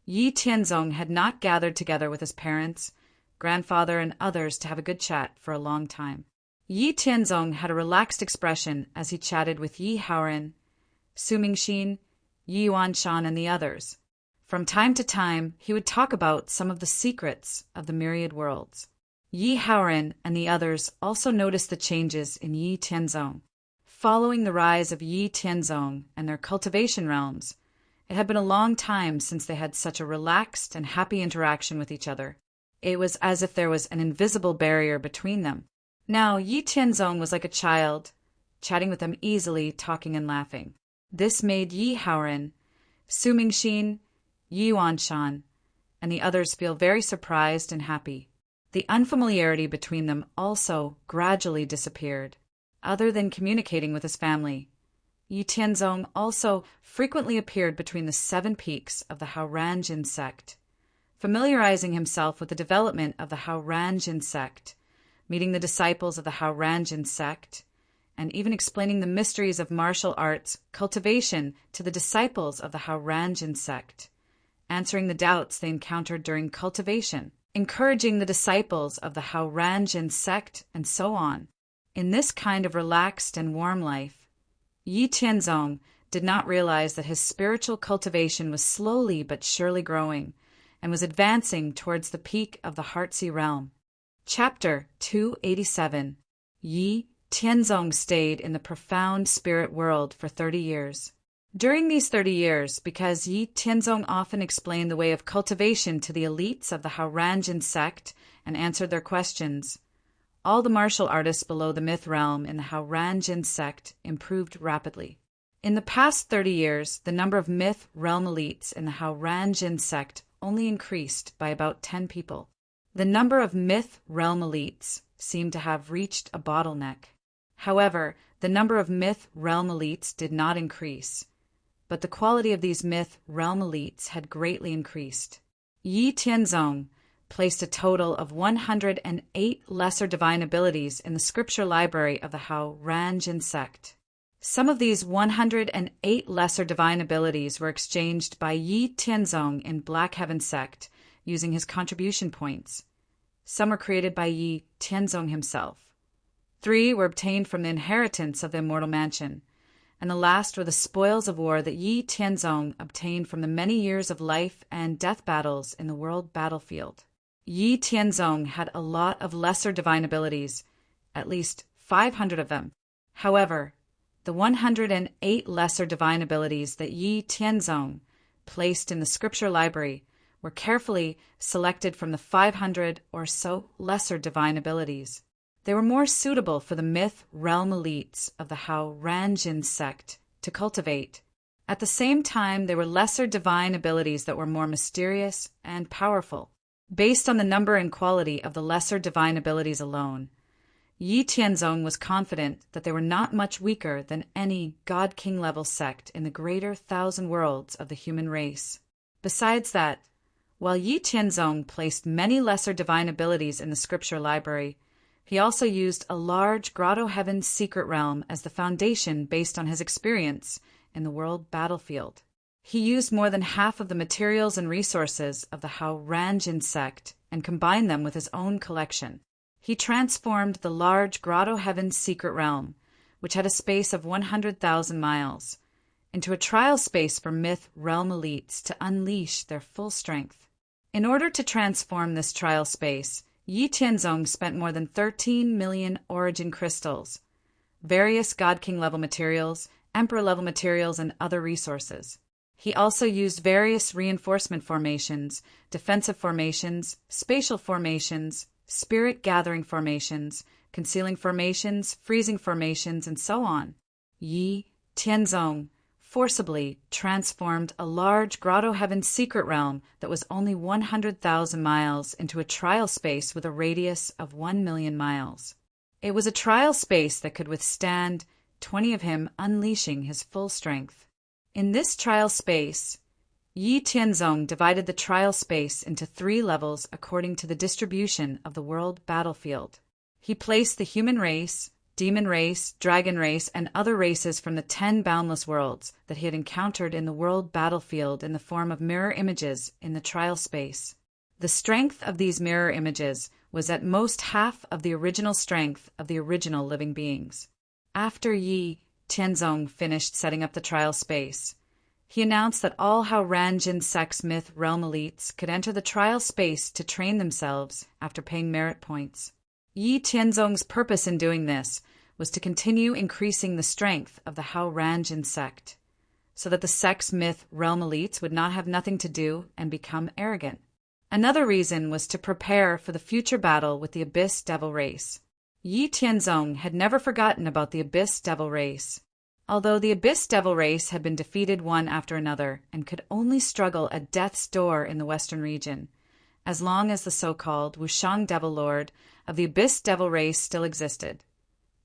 Yi Tianzong had not gathered together with his parents, grandfather, and others to have a good chat for a long time. Yi Tianzong had a relaxed expression as he chatted with Yi Haoren, Su Mingxin, Yi Yuanshan, and the others. From time to time, he would talk about some of the secrets of the myriad worlds. Yi Haoren and the others also noticed the changes in Yi Tianzong. Following the rise of Yi Tianzong and their cultivation realms, it had been a long time since they had such a relaxed and happy interaction with each other. It was as if there was an invisible barrier between them. Now, Yi Tianzong was like a child, chatting with them easily, talking and laughing. This made Yi Haoren, Su Mingxin, Yi Yuanshan, and the others feel very surprised and happy. The unfamiliarity between them also gradually disappeared. Other than communicating with his family, Yi Tianzong also frequently appeared between the 7 peaks of the Haoranjin sect, familiarizing himself with the development of the Haoranjin sect, meeting the disciples of the Haoranjin sect, and even explaining the mysteries of martial arts cultivation to the disciples of the Haoranjin sect, answering the doubts they encountered during cultivation, encouraging the disciples of the Haoranjin sect, and so on. In this kind of relaxed and warm life, Yi Tianzong did not realize that his spiritual cultivation was slowly but surely growing and was advancing towards the peak of the Heartsea realm. Chapter 287. Yi Tianzong stayed in the profound spirit world for 30 years. During these 30 years, because Yi Tianzong often explained the way of cultivation to the elites of the Haoranjin sect and answered their questions, all the martial artists below the myth realm in the Haoranjin sect improved rapidly. In the past 30 years, the number of myth realm elites in the Haoranjin sect only increased by about 10 people. The number of myth realm elites seemed to have reached a bottleneck. However, the number of myth realm elites did not increase, but the quality of these myth realm elites had greatly increased. Yi Tianzong placed a total of 108 lesser divine abilities in the scripture library of the Haoranjin sect. Some of these 108 lesser divine abilities were exchanged by Yi Tianzong in Black Heaven sect using his contribution points. Some were created by Yi Tianzong himself. 3 were obtained from the inheritance of the immortal mansion, and the last were the spoils of war that Yi Tianzong obtained from the many years of life and death battles in the world battlefield. Yi Tianzong had a lot of lesser divine abilities, at least 500 of them. However, the 108 lesser divine abilities that Yi Tianzong placed in the scripture library were carefully selected from the 500 or so lesser divine abilities. They were more suitable for the myth realm elites of the Haoranjin sect to cultivate. At the same time, there were lesser divine abilities that were more mysterious and powerful. Based on the number and quality of the lesser divine abilities alone, Yi Tianzong was confident that they were not much weaker than any God-King level sect in the greater 1,000 worlds of the human race. Besides that, while Yi Tianzong placed many lesser divine abilities in the scripture library, he also used a large Grotto Heaven secret realm as the foundation based on his experience in the world battlefield. He used more than half of the materials and resources of the Haoranjin sect and combined them with his own collection. He transformed the large Grotto Heaven secret realm, which had a space of 100,000 miles, into a trial space for myth realm elites to unleash their full strength. In order to transform this trial space, Yi Tianzong spent more than 13 million origin crystals, various God King level materials, Emperor level materials, and other resources. He also used various reinforcement formations, defensive formations, spatial formations, spirit gathering formations, concealing formations, freezing formations, and so on. Yi Tianzong forcibly transformed a large grotto heaven secret realm that was only 100,000 miles into a trial space with a radius of 1 million miles. It was a trial space that could withstand 20 of him unleashing his full strength. In this trial space, Yi Tianzong divided the trial space into 3 levels according to the distribution of the world battlefield. He placed the human race, demon race, dragon race, and other races from the 10 boundless worlds that he had encountered in the world battlefield in the form of mirror images in the trial space. The strength of these mirror images was at most half of the original strength of the original living beings. After Yi Tianzong finished setting up the trial space, he announced that all Hao-Ranjin sex myth realm elites could enter the trial space to train themselves after paying merit points. Yi Tianzong's purpose in doing this was to continue increasing the strength of the Hao-Ranjin sect, so that the sex myth realm elites would not have nothing to do and become arrogant. Another reason was to prepare for the future battle with the Abyss Devil race. Yi Tianzong had never forgotten about the Abyss Devil race. Although the Abyss Devil race had been defeated one after another and could only struggle at death's door in the western region, as long as the so-called Wushang Devil Lord of the Abyss Devil race still existed,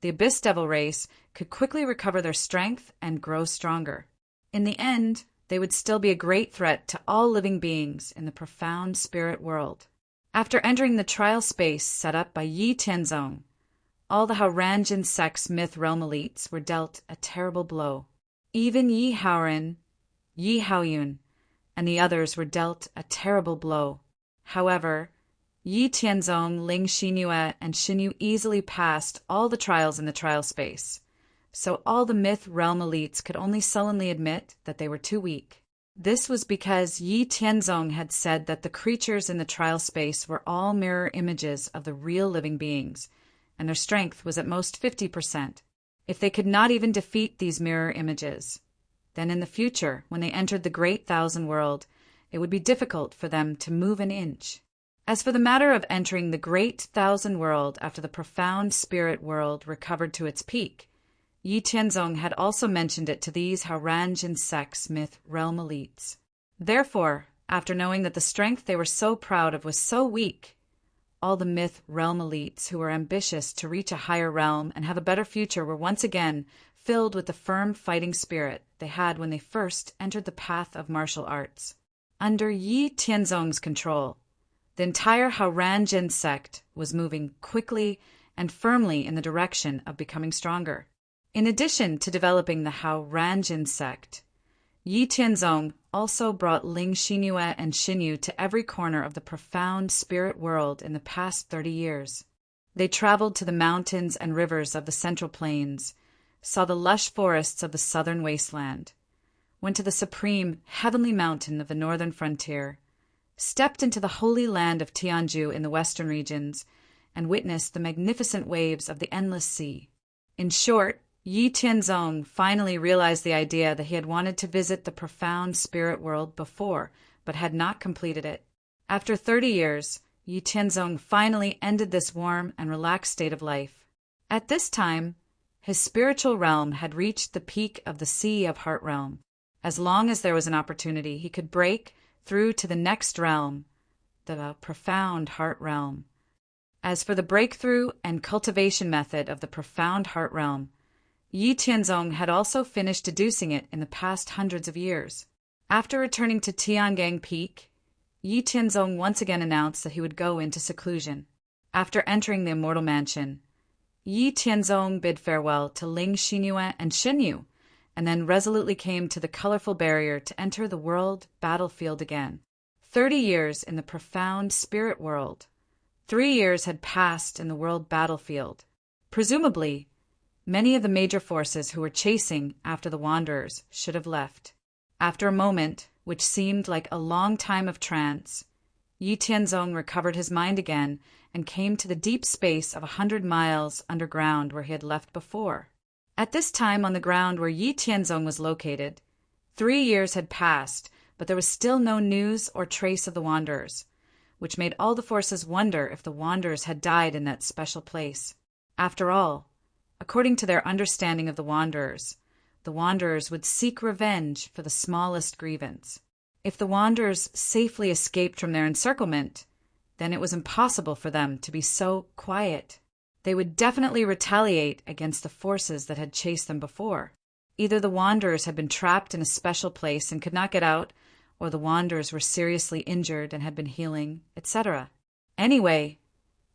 the Abyss Devil race could quickly recover their strength and grow stronger. In the end, they would still be a great threat to all living beings in the profound spirit world. After entering the trial space set up by Yi Tianzong, all the Hao-Ranjin sex myth realm elites were dealt a terrible blow. Even Yi Haoran, Yi Haoyun, and the others were dealt a terrible blow. However, Yi Tianzong, Ling Xinyue, and Xinyu easily passed all the trials in the trial space, so all the myth realm elites could only sullenly admit that they were too weak. This was because Yi Tianzong had said that the creatures in the trial space were all mirror images of the real living beings, and their strength was at most 50%. If they could not even defeat these mirror images, then in the future, when they entered the Great Thousand World, it would be difficult for them to move an inch. As for the matter of entering the Great Thousand World after the profound spirit world recovered to its peak, Yi Tianzong had also mentioned it to these Hao-Ranjin sex myth realm elites. Therefore, after knowing that the strength they were so proud of was so weak, all the myth realm elites who were ambitious to reach a higher realm and have a better future were once again filled with the firm fighting spirit they had when they first entered the path of martial arts. Under Yi Tianzong's control, the entire Hao-Ranjin sect was moving quickly and firmly in the direction of becoming stronger. In addition to developing the Hao-Ranjin sect, Yi Tianzong also brought Ling Xinyue and Xinyu to every corner of the profound spirit world in the past 30 years. They traveled to the mountains and rivers of the Central Plains, saw the lush forests of the southern wasteland, went to the supreme heavenly mountain of the northern frontier, stepped into the holy land of Tianju in the western regions, and witnessed the magnificent waves of the endless sea. In short, Yi Tianzong finally realized the idea that he had wanted to visit the profound spirit world before, but had not completed it. After 30 years, Yi Tianzong finally ended this warm and relaxed state of life. At this time, his spiritual realm had reached the peak of the Sea of Heart realm. As long as there was an opportunity, he could break through to the next realm, the profound heart realm. As for the breakthrough and cultivation method of the profound heart realm, Yi Tianzong had also finished deducing it in the past hundreds of years. After returning to Tiangang Peak, Yi Tianzong once again announced that he would go into seclusion. After entering the Immortal Mansion, Yi Tianzong bid farewell to Ling Xinyue and Xinyu, and then resolutely came to the colorful barrier to enter the world battlefield again. 30 years in the profound spirit world. 3 years had passed in the world battlefield. Presumably, many of the major forces who were chasing after the Wanderers should have left. After a moment, which seemed like a long time of trance, Yi Tianzong recovered his mind again and came to the deep space of 100 miles underground where he had left before. At this time on the ground where Yi Tianzong was located, 3 years had passed, but there was still no news or trace of the Wanderers, which made all the forces wonder if the Wanderers had died in that special place. After all, according to their understanding of the Wanderers, the Wanderers would seek revenge for the smallest grievance. If the Wanderers safely escaped from their encirclement, then it was impossible for them to be so quiet. They would definitely retaliate against the forces that had chased them before. Either the Wanderers had been trapped in a special place and could not get out, or the Wanderers were seriously injured and had been healing, etc. Anyway,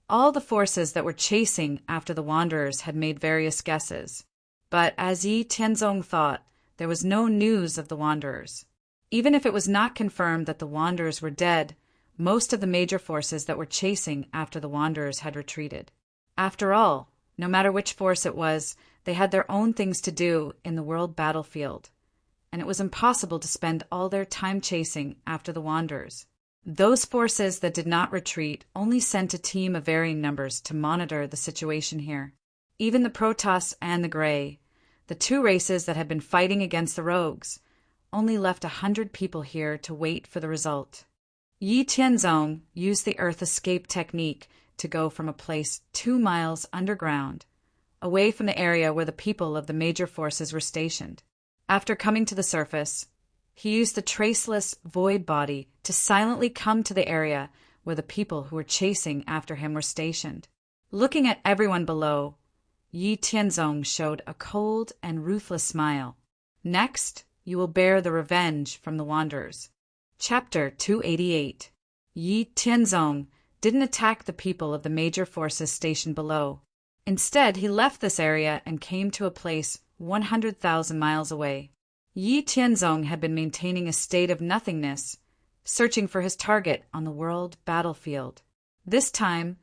all the forces that were chasing after the Wanderers had made various guesses. But as Yi Tianzong thought, there was no news of the Wanderers. Even if it was not confirmed that the Wanderers were dead, most of the major forces that were chasing after the Wanderers had retreated. After all, no matter which force it was, they had their own things to do in the world battlefield, and it was impossible to spend all their time chasing after the Wanderers. Those forces that did not retreat only sent a team of varying numbers to monitor the situation here. Even the Protoss and the Grey, the two races that had been fighting against the Rogues, only left 100 people here to wait for the result. Yi Tianzong used the Earth escape technique to go from a place 2 miles underground, away from the area where the people of the major forces were stationed. After coming to the surface, he used the traceless void body to silently come to the area where the people who were chasing after him were stationed. Looking at everyone below, Yi Tianzong showed a cold and ruthless smile. Next, you will bear the revenge from the Wanderers. Chapter 288. Yi Tianzong didn't attack the people of the major forces stationed below. Instead, he left this area and came to a place 100,000 miles away. Yi Tianzong had been maintaining a state of nothingness, searching for his target on the world battlefield. This time,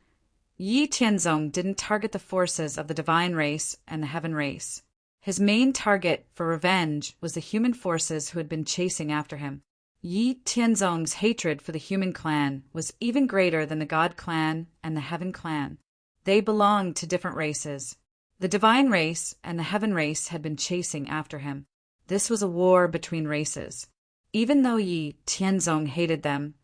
Yi Tianzong didn't target the forces of the divine race and the heaven race. His main target for revenge was the human forces who had been chasing after him. Yi Tianzong's hatred for the human clan was even greater than the God clan and the heaven clan. They belonged to different races. The divine race and the heaven race had been chasing after him. This was a war between races. Even though Yi Tianzong hated them,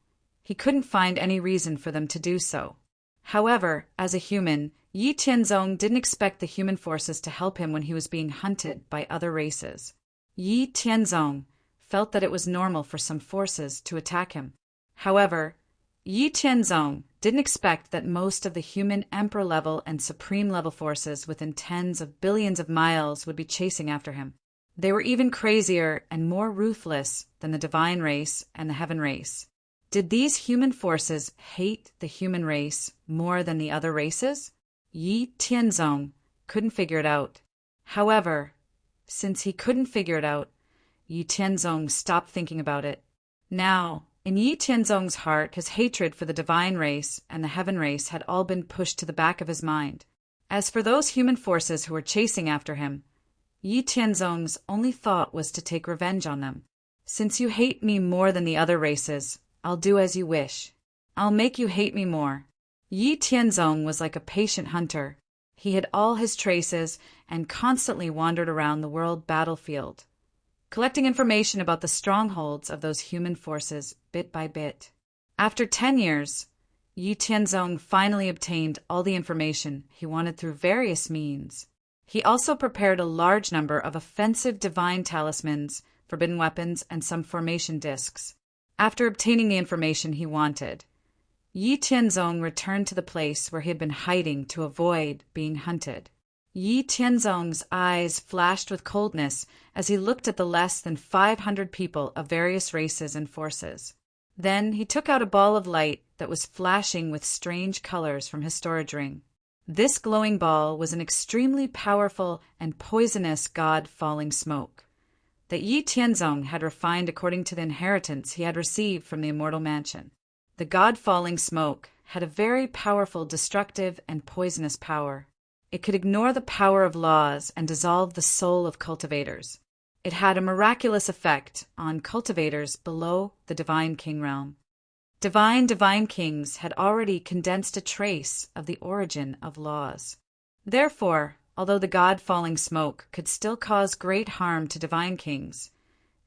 he couldn't find any reason for them to do so. However, as a human, Yi Tianzong didn't expect the human forces to help him when he was being hunted by other races. Yi Tianzong felt that it was normal for some forces to attack him. However, Yi Tianzong didn't expect that most of the human emperor-level and supreme-level forces within tens of billions of miles would be chasing after him. They were even crazier and more ruthless than the divine race and the heaven race. Did these human forces hate the human race more than the other races? Yi Tianzong couldn't figure it out. However, since he couldn't figure it out, Yi Tianzong stopped thinking about it. Now, in Yi Tianzong's heart, his hatred for the divine race and the heaven race had all been pushed to the back of his mind. As for those human forces who were chasing after him, Yi Tianzong's only thought was to take revenge on them. Since you hate me more than the other races, I'll do as you wish. I'll make you hate me more. Yi Tianzong was like a patient hunter. He hid all his traces and constantly wandered around the world battlefield, collecting information about the strongholds of those human forces bit by bit. After 10 years, Yi Tianzong finally obtained all the information he wanted through various means. He also prepared a large number of offensive divine talismans, forbidden weapons, and some formation discs. After obtaining the information he wanted, Yi Tianzong returned to the place where he had been hiding to avoid being hunted. Yi Tianzong's eyes flashed with coldness as he looked at the less than 500 people of various races and forces. Then he took out a ball of light that was flashing with strange colors from his storage ring. This glowing ball was an extremely powerful and poisonous god-falling smoke that Yi Tianzong had refined according to the inheritance he had received from the immortal mansion. The god-falling smoke had a very powerful destructive and poisonous power. It could ignore the power of laws and dissolve the soul of cultivators. It had a miraculous effect on cultivators below the divine king realm. Divine kings had already condensed a trace of the origin of laws. Therefore, although the god-falling smoke could still cause great harm to divine kings,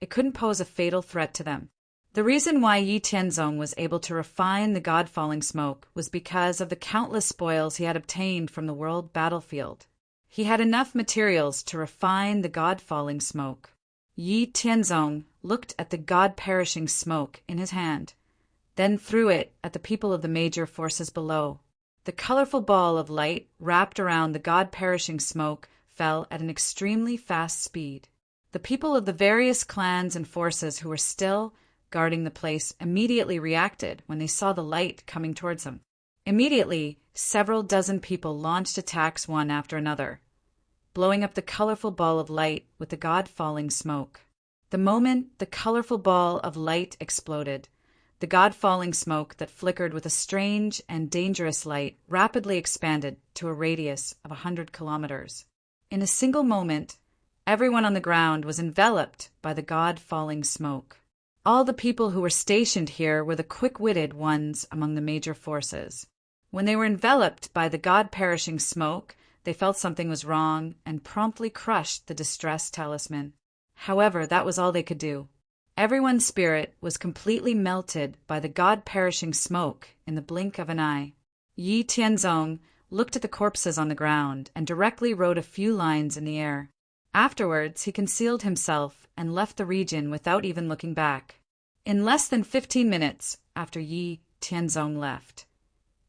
it couldn't pose a fatal threat to them. The reason why Yi Tianzong was able to refine the god-falling smoke was because of the countless spoils he had obtained from the world battlefield. He had enough materials to refine the god-falling smoke. Yi Tianzong looked at the god-perishing smoke in his hand, then threw it at the people of the major forces below. The colorful ball of light wrapped around the god-perishing smoke fell at an extremely fast speed. The people of the various clans and forces who were still guarding the place immediately reacted when they saw the light coming towards them. Immediately, several dozen people launched attacks one after another, blowing up the colorful ball of light with the god-falling smoke. The moment the colorful ball of light exploded, the god-falling smoke that flickered with a strange and dangerous light rapidly expanded to a radius of 100 kilometers. In a single moment, everyone on the ground was enveloped by the god-falling smoke. All the people who were stationed here were the quick-witted ones among the major forces. When they were enveloped by the god-perishing smoke, they felt something was wrong and promptly crushed the distressed talisman. However, that was all they could do. Everyone's spirit was completely melted by the god-perishing smoke in the blink of an eye. Yi Tianzong looked at the corpses on the ground and directly wrote a few lines in the air. Afterwards, he concealed himself and left the region without even looking back. In less than 15 minutes after Yi Tianzong left,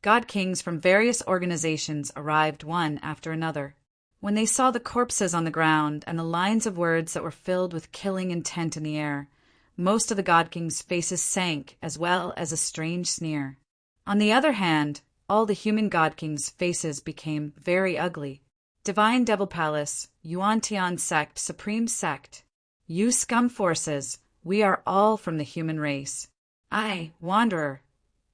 god kings from various organizations arrived one after another. When they saw the corpses on the ground and the lines of words that were filled with killing intent in the air, most of the god kings' faces sank as well as a strange sneer. On the other hand, all the human god kings' faces became very ugly. Divine Devil Palace, Yuan-Tian Sect, Supreme Sect. You scum forces, we are all from the human race. I, Wanderer,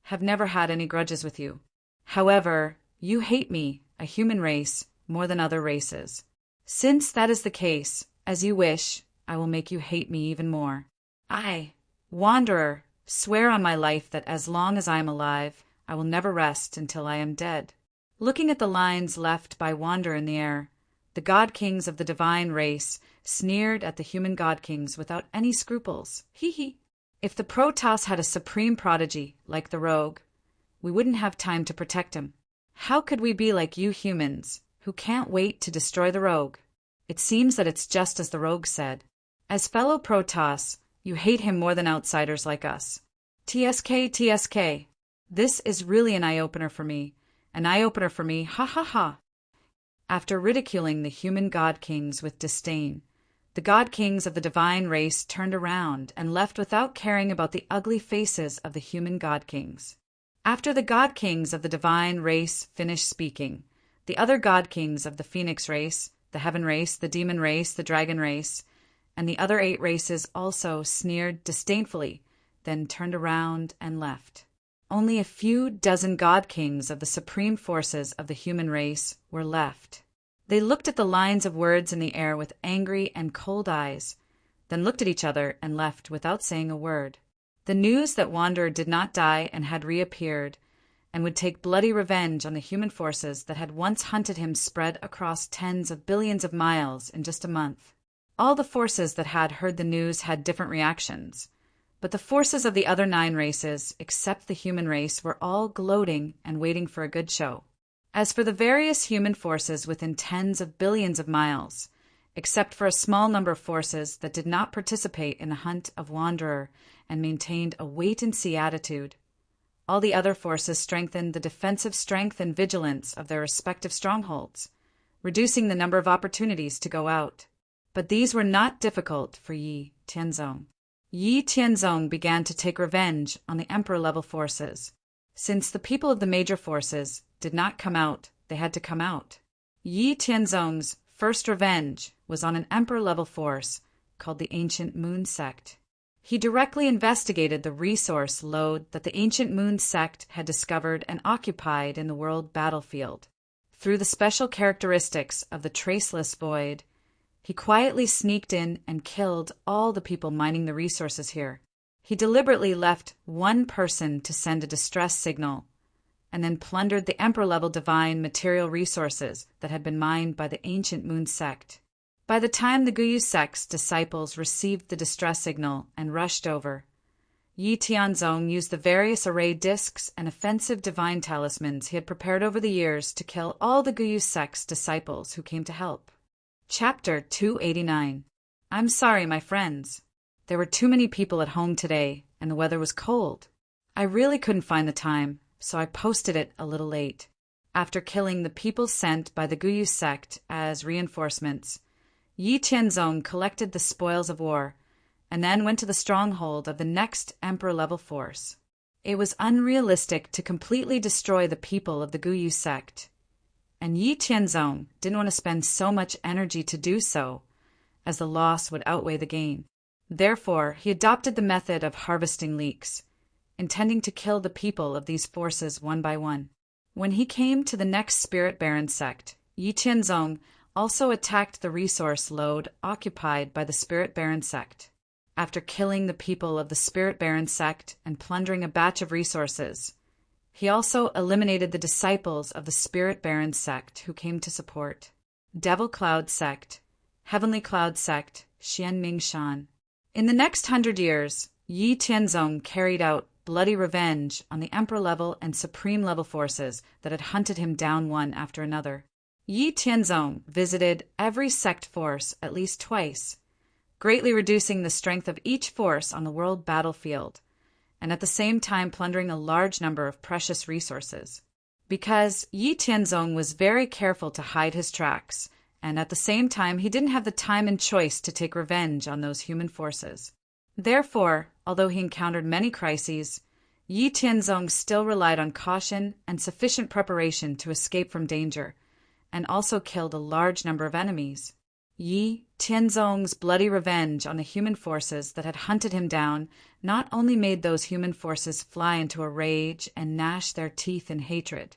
have never had any grudges with you. However, you hate me, a human race, more than other races. Since that is the case, as you wish, I will make you hate me even more. I, Wanderer, swear on my life that as long as I am alive, I will never rest until I am dead. Looking at the lines left by Wanderer in the air, the god kings of the divine race sneered at the human god kings without any scruples. Hee hee. If the Protoss had a supreme prodigy, like the rogue, we wouldn't have time to protect him. How could we be like you humans, who can't wait to destroy the rogue? It seems that it's just as the rogue said. As fellow Protoss, you hate him more than outsiders like us. TSK, TSK. This is really an eye-opener for me. An eye-opener for me, ha ha ha. After ridiculing the human god kings with disdain, the god kings of the divine race turned around and left without caring about the ugly faces of the human god kings. After the god kings of the divine race finished speaking, the other god kings of the phoenix race, the heaven race, the demon race, the dragon race, and the other 8 races also sneered disdainfully, then turned around and left. Only a few dozen god kings of the supreme forces of the human race were left. They looked at the lines of words in the air with angry and cold eyes, then looked at each other and left without saying a word. The news that Wanderer did not die and had reappeared, and would take bloody revenge on the human forces that had once hunted him spread across tens of billions of miles in just a month. All the forces that had heard the news had different reactions, but the forces of the other 9 races, except the human race, were all gloating and waiting for a good show. As for the various human forces within tens of billions of miles, except for a small number of forces that did not participate in the hunt of Wanderer and maintained a wait-and-see attitude, all the other forces strengthened the defensive strength and vigilance of their respective strongholds, reducing the number of opportunities to go out. But these were not difficult for Yi Tianzong. Yi Tianzong began to take revenge on the Emperor-level forces. Since the people of the major forces did not come out, they had to come out. Yi Tianzong's first revenge was on an Emperor-level force called the Ancient Moon Sect. He directly investigated the resource load that the Ancient Moon Sect had discovered and occupied in the world battlefield. Through the special characteristics of the traceless void, he quietly sneaked in and killed all the people mining the resources here. He deliberately left one person to send a distress signal, and then plundered the Emperor-level divine material resources that had been mined by the Ancient Moon Sect. By the time the Guyu Sect's disciples received the distress signal and rushed over, Yi Tianzong used the various array discs and offensive divine talismans he had prepared over the years to kill all the Guyu sect's disciples who came to help. Chapter 289. I'm sorry, my friends. There were too many people at home today, and the weather was cold. I really couldn't find the time, so I posted it a little late. After killing the people sent by the Guyu sect as reinforcements, Yi Tianzong collected the spoils of war, and then went to the stronghold of the next emperor-level force. It was unrealistic to completely destroy the people of the Guyu sect, and Yi Tianzong didn't want to spend so much energy to do so, as the loss would outweigh the gain. Therefore, he adopted the method of harvesting leeks, intending to kill the people of these forces one by one. When he came to the next Spirit Baron sect, Yi Tianzong also attacked the resource lode occupied by the Spirit Baron sect. After killing the people of the Spirit Baron sect and plundering a batch of resources, he also eliminated the disciples of the Spirit Baron sect who came to support. Devil Cloud sect, Heavenly Cloud sect, Xian Ming Shan. In the next 100 years, Yi Tianzong carried out bloody revenge on the Emperor-level and Supreme-level forces that had hunted him down one after another. Yi Tianzong visited every sect force at least twice, greatly reducing the strength of each force on the world battlefield, and at the same time plundering a large number of precious resources. Because Yi Tianzong was very careful to hide his tracks, and at the same time he didn't have the time and choice to take revenge on those human forces. Therefore, although he encountered many crises, Yi Tianzong still relied on caution and sufficient preparation to escape from danger, and also killed a large number of enemies. Yi Tianzong's bloody revenge on the human forces that had hunted him down not only made those human forces fly into a rage and gnash their teeth in hatred,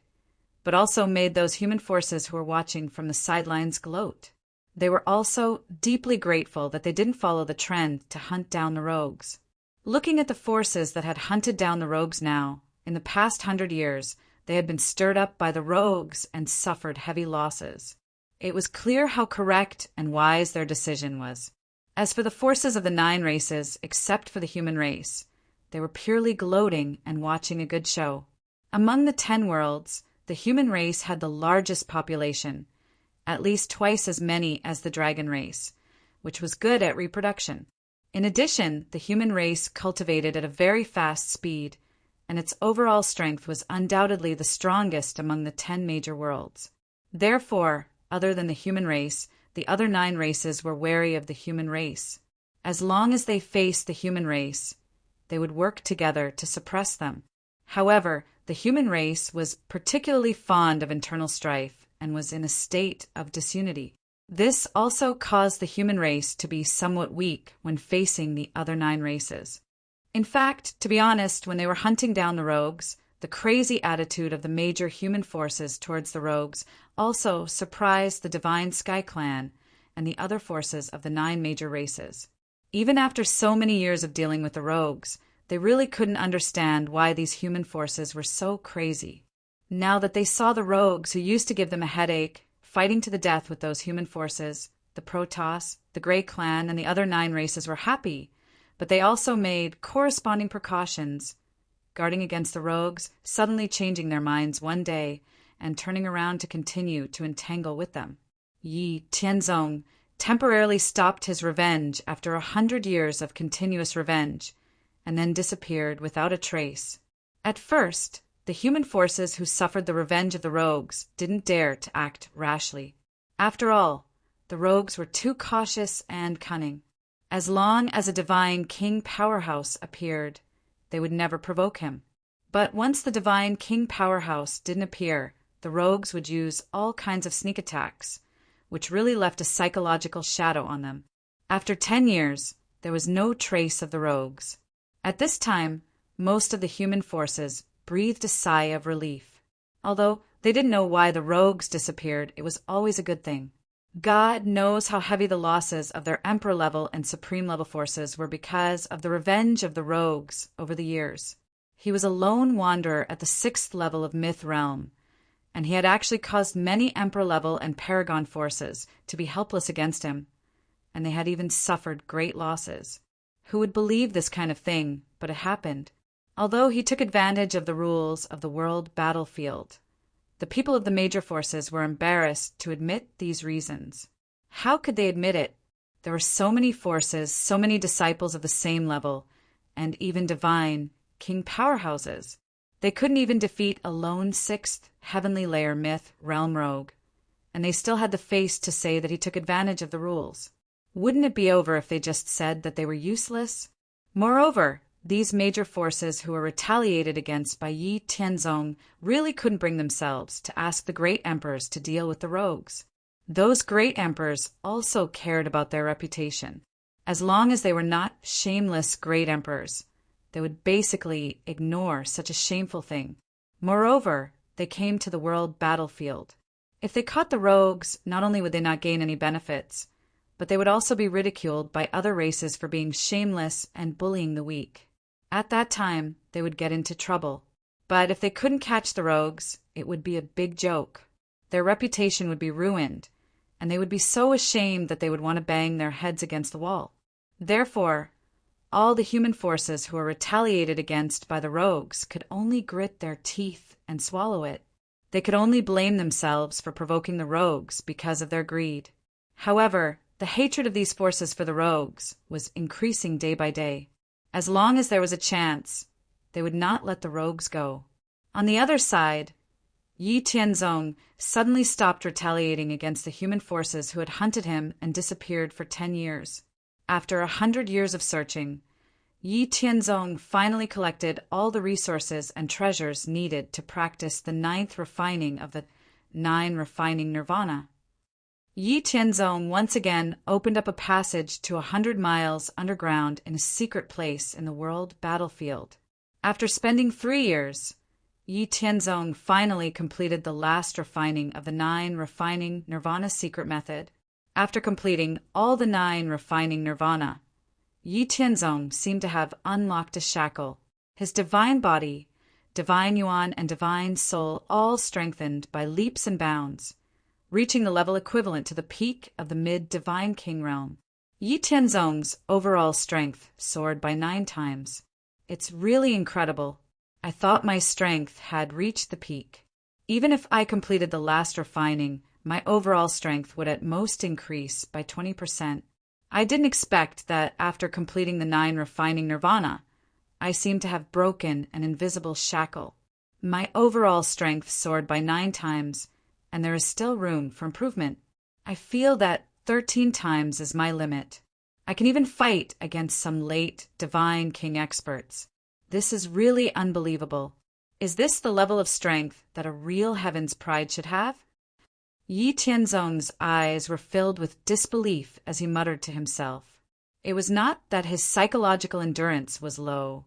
but also made those human forces who were watching from the sidelines gloat. They were also deeply grateful that they didn't follow the trend to hunt down the rogues. Looking at the forces that had hunted down the rogues now, in the past 100 years, they had been stirred up by the rogues and suffered heavy losses. It was clear how correct and wise their decision was. As for the forces of the 9 races, except for the human race, they were purely gloating and watching a good show. Among the 10 worlds, the human race had the largest population, at least twice as many as the dragon race, which was good at reproduction. In addition, the human race cultivated at a very fast speed, and its overall strength was undoubtedly the strongest among the 10 major worlds. Therefore, other than the human race, the other 9 races were wary of the human race. As long as they faced the human race, they would work together to suppress them. However, the human race was particularly fond of internal strife and was in a state of disunity. This also caused the human race to be somewhat weak when facing the other 9 races. In fact, to be honest, when they were hunting down the rogues, the crazy attitude of the major human forces towards the rogues also surprised the Divine Sky Clan and the other forces of the 9 major races. Even after so many years of dealing with the rogues, they really couldn't understand why these human forces were so crazy. Now that they saw the rogues who used to give them a headache, fighting to the death with those human forces, the Protoss, the Grey Clan, and the other 9 races were happy, but they also made corresponding precautions, guarding against the rogues suddenly changing their minds one day and turning around to continue to entangle with them. Yi Tianzong temporarily stopped his revenge after 100 years of continuous revenge, and then disappeared without a trace. At first, the human forces who suffered the revenge of the rogues didn't dare to act rashly. After all, the rogues were too cautious and cunning. As long as a divine king powerhouse appeared, they would never provoke him. But once the divine king powerhouse didn't appear, the rogues would use all kinds of sneak attacks, which really left a psychological shadow on them. After 10 years, there was no trace of the rogues. At this time, most of the human forces breathed a sigh of relief. Although they didn't know why the rogues disappeared, it was always a good thing. God knows how heavy the losses of their Emperor-level and Supreme-level forces were because of the revenge of the rogues over the years. He was a lone wanderer at the 6th level of Myth Realm, and he had actually caused many Emperor-level and Paragon forces to be helpless against him, and they had even suffered great losses. Who would believe this kind of thing? But it happened. Although he took advantage of the rules of the world battlefield, the people of the major forces were embarrassed to admit these reasons. How could they admit it? There were so many forces, so many disciples of the same level, and even divine king powerhouses. They couldn't even defeat a lone sixth heavenly layer myth realm rogue, and they still had the face to say that he took advantage of the rules. Wouldn't it be over if they just said that they were useless? Moreover, these major forces who were retaliated against by Yi Tianzong really couldn't bring themselves to ask the great emperors to deal with the rogues. Those great emperors also cared about their reputation. As long as they were not shameless great emperors, they would basically ignore such a shameful thing. Moreover, they came to the world battlefield. If they caught the rogues, not only would they not gain any benefits, but they would also be ridiculed by other races for being shameless and bullying the weak. At that time, they would get into trouble. But if they couldn't catch the rogues, it would be a big joke. Their reputation would be ruined, and they would be so ashamed that they would want to bang their heads against the wall. Therefore, all the human forces who were retaliated against by the rogues could only grit their teeth and swallow it. They could only blame themselves for provoking the rogues because of their greed. However, the hatred of these forces for the rogues was increasing day by day. As long as there was a chance, they would not let the rogues go. On the other side, Yi Tianzong suddenly stopped retaliating against the human forces who had hunted him and disappeared for 10 years. After 100 years of searching, Yi Tianzong finally collected all the resources and treasures needed to practice the 9th refining of the 9 refining nirvana. Yi Tianzong once again opened up a passage to 100 miles underground in a secret place in the world battlefield. After spending 3 years, Yi Tianzong finally completed the last refining of the 9 refining nirvana secret method. After completing all the 9 refining nirvana, Yi Tianzong seemed to have unlocked a shackle. His divine body, divine yuan, and divine soul all strengthened by leaps and bounds, reaching the level equivalent to the peak of the mid-divine king realm. Yi Tianzong's overall strength soared by 9 times. It's really incredible. I thought my strength had reached the peak. Even if I completed the last refining, my overall strength would at most increase by 20%. I didn't expect that after completing the 9 refining nirvana, I seemed to have broken an invisible shackle. My overall strength soared by 9 times, and there is still room for improvement. I feel that 13 times is my limit. I can even fight against some late divine king experts. This is really unbelievable. Is this the level of strength that a real heaven's pride should have? Yi Tianzong's eyes were filled with disbelief as he muttered to himself. It was not that his psychological endurance was low,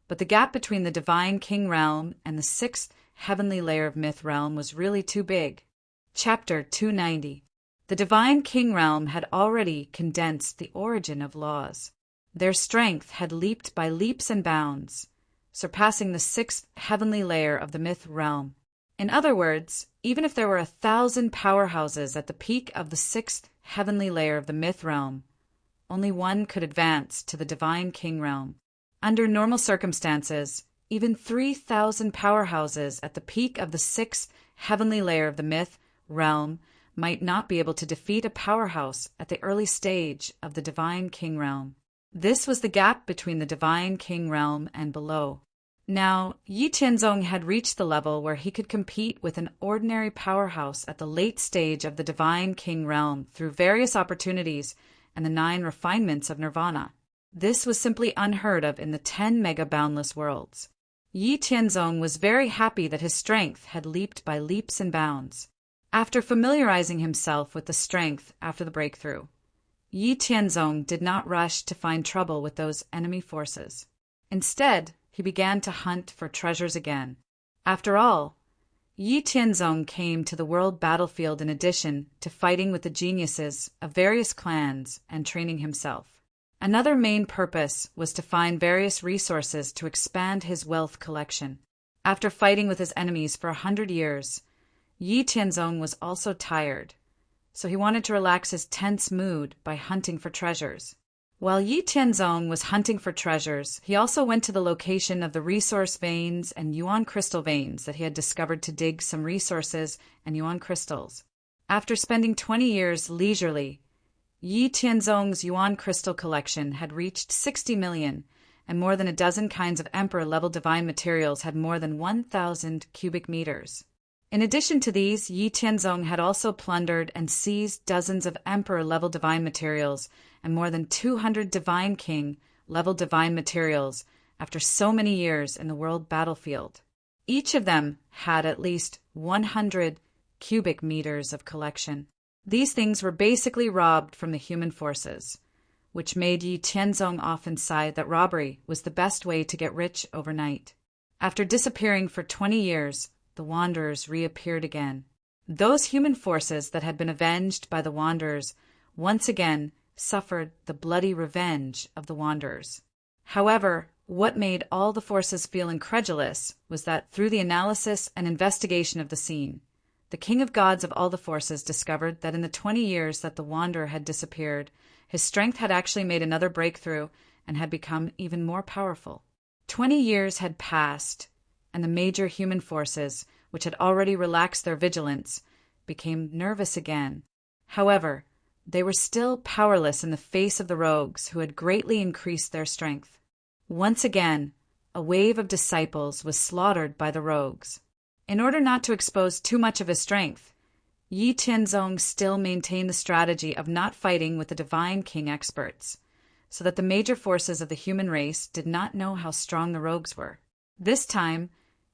but the gap between the divine king realm and the 6th heavenly layer of myth realm was really too big. Chapter 290. The divine king realm had already condensed the origin of laws. Their strength had leaped by leaps and bounds, surpassing the 6th heavenly layer of the myth realm. In other words, even if there were 1,000 powerhouses at the peak of the 6th heavenly layer of the myth realm, only one could advance to the divine king realm. Under normal circumstances, even 3,000 powerhouses at the peak of the 6th heavenly layer of the myth realm might not be able to defeat a powerhouse at the early stage of the divine king realm. This was the gap between the divine king realm and below. Now, Yi Tianzong had reached the level where he could compete with an ordinary powerhouse at the late stage of the divine king realm through various opportunities and the 9 refinements of nirvana. This was simply unheard of in the 10 mega-boundless worlds. Yi Tianzong was very happy that his strength had leaped by leaps and bounds. After familiarizing himself with the strength after the breakthrough, Yi Tianzong did not rush to find trouble with those enemy forces. Instead, he began to hunt for treasures again. After all, Yi Tianzong came to the world battlefield in addition to fighting with the geniuses of various clans and training himself. Another main purpose was to find various resources to expand his wealth collection. After fighting with his enemies for 100 years, Yi Tianzong was also tired, so he wanted to relax his tense mood by hunting for treasures. While Yi Tianzong was hunting for treasures, he also went to the location of the resource veins and yuan crystal veins that he had discovered to dig some resources and yuan crystals. After spending 20 years leisurely, Yi Tianzong's yuan crystal collection had reached 60 million, and more than a dozen kinds of emperor-level divine materials had more than 1,000 cubic meters. In addition to these, Yi Tianzong had also plundered and seized dozens of emperor-level divine materials and more than 200 divine king-level divine materials after so many years in the world battlefield. Each of them had at least 100 cubic meters of collection. These things were basically robbed from the human forces, which made Yi Tianzong often sigh that robbery was the best way to get rich overnight. After disappearing for 20 years, the Wanderers reappeared again. Those human forces that had been avenged by the Wanderers once again suffered the bloody revenge of the Wanderers. However, what made all the forces feel incredulous was that through the analysis and investigation of the scene, the King of Gods of all the forces discovered that in the 20 years that the Wanderer had disappeared, his strength had actually made another breakthrough and had become even more powerful. 20 years had passed, and the major human forces, which had already relaxed their vigilance, became nervous again. However, they were still powerless in the face of the rogues who had greatly increased their strength. Once again, a wave of disciples was slaughtered by the rogues. In order not to expose too much of his strength, Yi Tianzong still maintained the strategy of not fighting with the divine king experts, so that the major forces of the human race did not know how strong the rogues were. This time,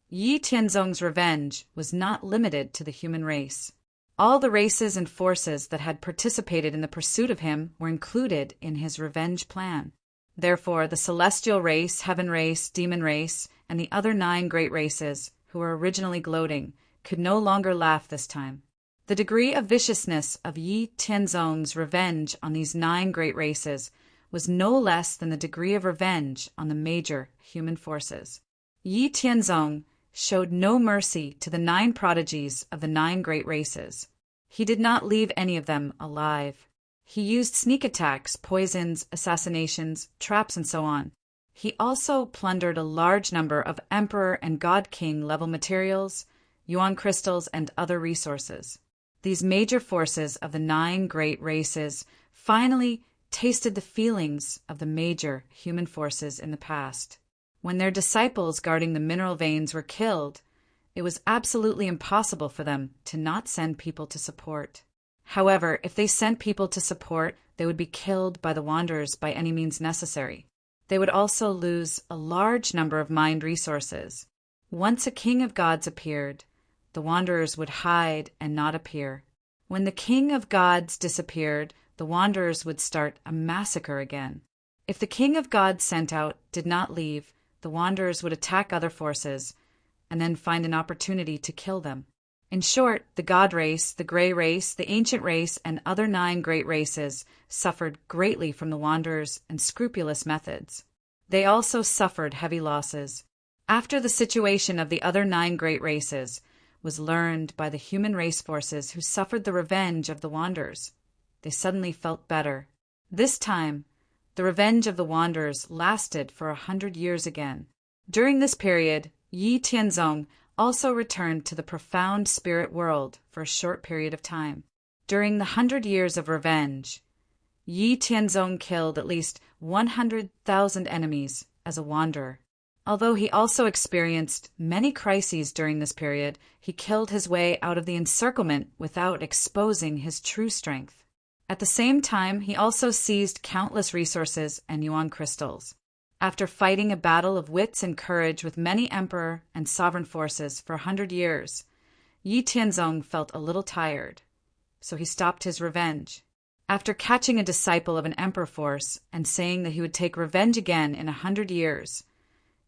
Yi Tianzong's revenge was not limited to the human race. All the races and forces that had participated in the pursuit of him were included in his revenge plan. Therefore, the celestial race, heaven race, demon race, and the other 9 great races, who were originally gloating, could no longer laugh this time. The degree of viciousness of Yi Tianzong's revenge on these 9 great races was no less than the degree of revenge on the major human forces. Yi Tianzong showed no mercy to the 9 prodigies of the 9 great races. He did not leave any of them alive. He used sneak attacks, poisons, assassinations, traps, and so on. He also plundered a large number of Emperor and God King level materials, yuan crystals, and other resources. These major forces of the 9 great races finally tasted the feelings of the major human forces in the past. When their disciples guarding the mineral veins were killed, it was absolutely impossible for them to not send people to support. However, if they sent people to support, they would be killed by the Wanderers by any means necessary. They would also lose a large number of mind resources. Once a king of gods appeared, the Wanderers would hide and not appear. When the king of gods disappeared, the Wanderers would start a massacre again. If the king of gods sent out did not leave, the Wanderers would attack other forces and then find an opportunity to kill them. In short, the God race, the Grey race, the Ancient race, and other 9 great races suffered greatly from the Wanderers' unscrupulous methods. They also suffered heavy losses. After the situation of the other 9 great races was learned by the human race forces who suffered the revenge of the Wanderers, they suddenly felt better. This time, the revenge of the Wanderers lasted for 100 years again. During this period, Yi Tianzong also returned to the profound spirit world for a short period of time. During the 100 years of revenge, Yi Tianzong killed at least 100,000 enemies as a wanderer. Although he also experienced many crises during this period, he killed his way out of the encirclement without exposing his true strength. At the same time, he also seized countless resources and yuan crystals. After fighting a battle of wits and courage with many emperor and sovereign forces for 100 years, Yi Tianzong felt a little tired, so he stopped his revenge. After catching a disciple of an emperor force and saying that he would take revenge again in 100 years,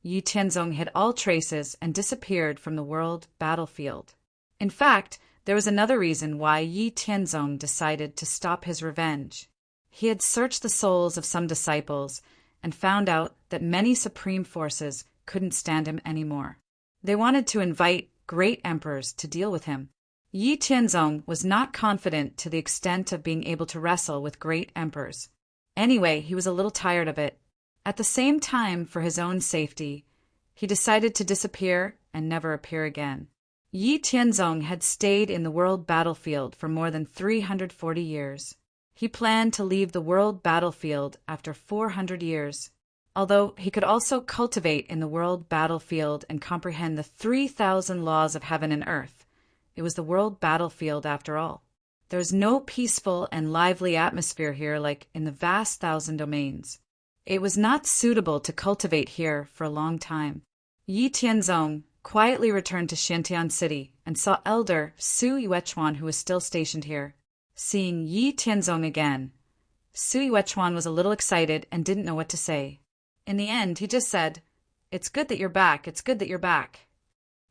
Yi Tianzong hid all traces and disappeared from the world battlefield. In fact, there was another reason why Yi Tianzong decided to stop his revenge. He had searched the souls of some disciples and found out that many supreme forces couldn't stand him anymore. They wanted to invite great emperors to deal with him. Yi Tianzong was not confident to the extent of being able to wrestle with great emperors. Anyway, he was a little tired of it. At the same time, for his own safety, he decided to disappear and never appear again. Yi Tianzong had stayed in the world battlefield for more than 340 years. He planned to leave the world battlefield after 400 years. Although he could also cultivate in the world battlefield and comprehend the 3,000 laws of heaven and earth, it was the world battlefield after all. There is no peaceful and lively atmosphere here like in the vast thousand domains. It was not suitable to cultivate here for a long time. Yi Tianzong quietly returned to Xiantian City and saw elder Su Yuechuan, who was still stationed here. Seeing Yi Tianzong again, Su Yuechuan was a little excited and didn't know what to say. In the end, he just said, "It's good that you're back, it's good that you're back."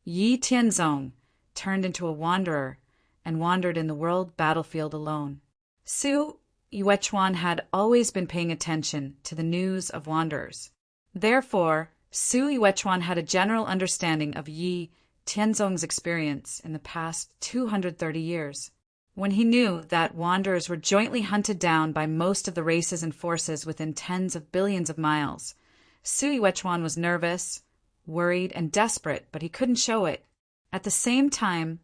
Yi Tianzong turned into a wanderer and wandered in the world battlefield alone. Su Yuechuan had always been paying attention to the news of wanderers. Therefore, Su Yuechuan had a general understanding of Yi Tianzong's experience in the past 230 years. When he knew that wanderers were jointly hunted down by most of the races and forces within tens of billions of miles, Su Yuechuan was nervous, worried, and desperate, but he couldn't show it. At the same time,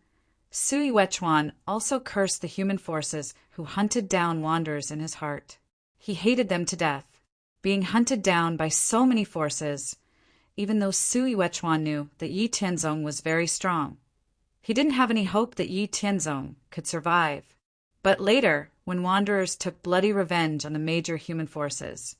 Su Yuechuan also cursed the human forces who hunted down wanderers in his heart. He hated them to death, being hunted down by so many forces, even though Su Yuechuan knew that Yi Tianzong was very strong. He didn't have any hope that Yi Tianzong could survive. But later, when wanderers took bloody revenge on the major human forces,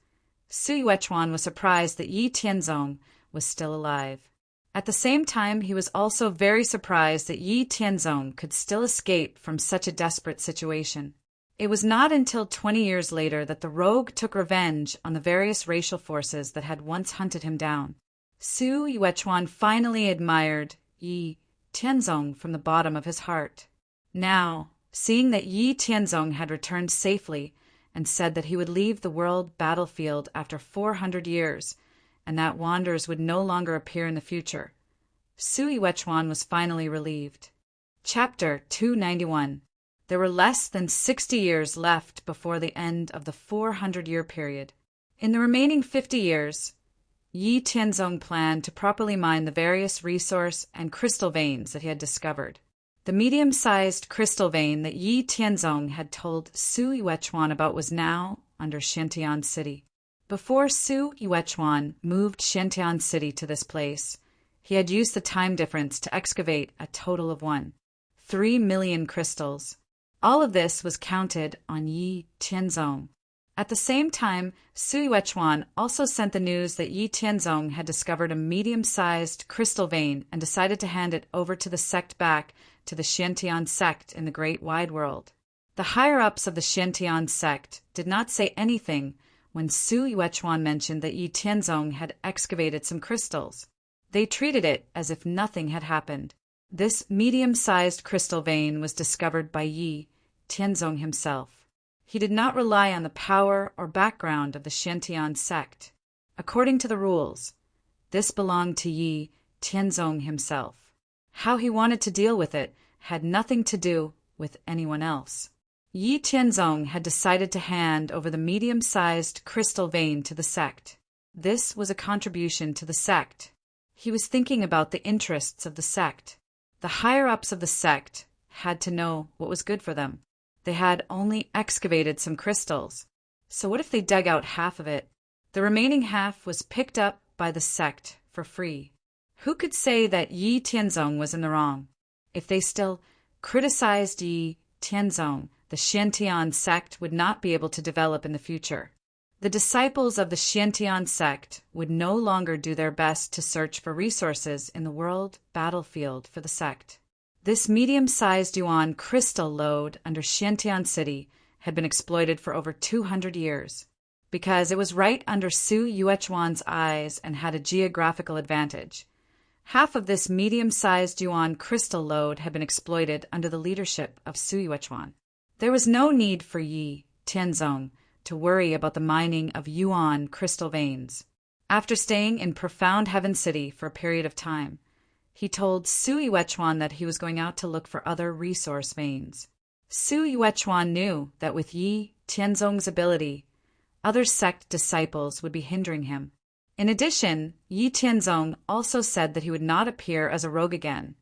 Su Yuechuan was surprised that Yi Tianzong was still alive. At the same time, he was also very surprised that Yi Tianzong could still escape from such a desperate situation. It was not until 20 years later that the rogue took revenge on the various racial forces that had once hunted him down. Su Yuechuan finally admired Yi Tianzong from the bottom of his heart. Now, seeing that Yi Tianzong had returned safely and said that he would leave the world battlefield after 400 years and that wanderers would no longer appear in the future, Su Yuechuan was finally relieved. Chapter 291. There were less than 60 years left before the end of the 400-year period. In the remaining 50 years, Yi Tianzong planned to properly mine the various resource and crystal veins that he had discovered. The medium-sized crystal vein that Yi Tianzong had told Su Yuechuan about was now under Xiantian City. Before Su Yuechuan moved Xiantian City to this place, he had used the time difference to excavate a total of 3 million crystals. All of this was counted on Yi Tianzong. At the same time, Su Yuechuan also sent the news that Yi Tianzong had discovered a medium-sized crystal vein and decided to hand it over to the sect back to the Xiantian sect in the Great Wide World. The higher-ups of the Xiantian sect did not say anything when Su Yuechuan mentioned that Yi Tianzong had excavated some crystals. They treated it as if nothing had happened. This medium-sized crystal vein was discovered by Yi Tianzong himself. He did not rely on the power or background of the Xiantian sect. According to the rules, this belonged to Yi Tianzong himself. How he wanted to deal with it had nothing to do with anyone else. Yi Tianzong had decided to hand over the medium-sized crystal vein to the sect. This was a contribution to the sect. He was thinking about the interests of the sect. The higher-ups of the sect had to know what was good for them. They had only excavated some crystals. So what if they dug out half of it? The remaining half was picked up by the sect for free. Who could say that Yi Tianzong was in the wrong? If they still criticized Yi Tianzong, the Xiantian sect would not be able to develop in the future. The disciples of the Xiantian sect would no longer do their best to search for resources in the world battlefield for the sect. This medium-sized yuan crystal lode under Xiantian City had been exploited for over 200 years. Because it was right under Su Yuechuan's eyes and had a geographical advantage. Half of this medium-sized yuan crystal lode had been exploited under the leadership of Su Yuechuan. There was no need for Yi Tianzong to worry about the mining of yuan crystal veins. After staying in profound Heaven City for a period of time, he told Su Yuechuan that he was going out to look for other resource veins. Su Yuechuan knew that with Yi Tianzong's ability, other sect disciples would be hindering him. In addition, Yi Tianzong also said that he would not appear as a rogue again.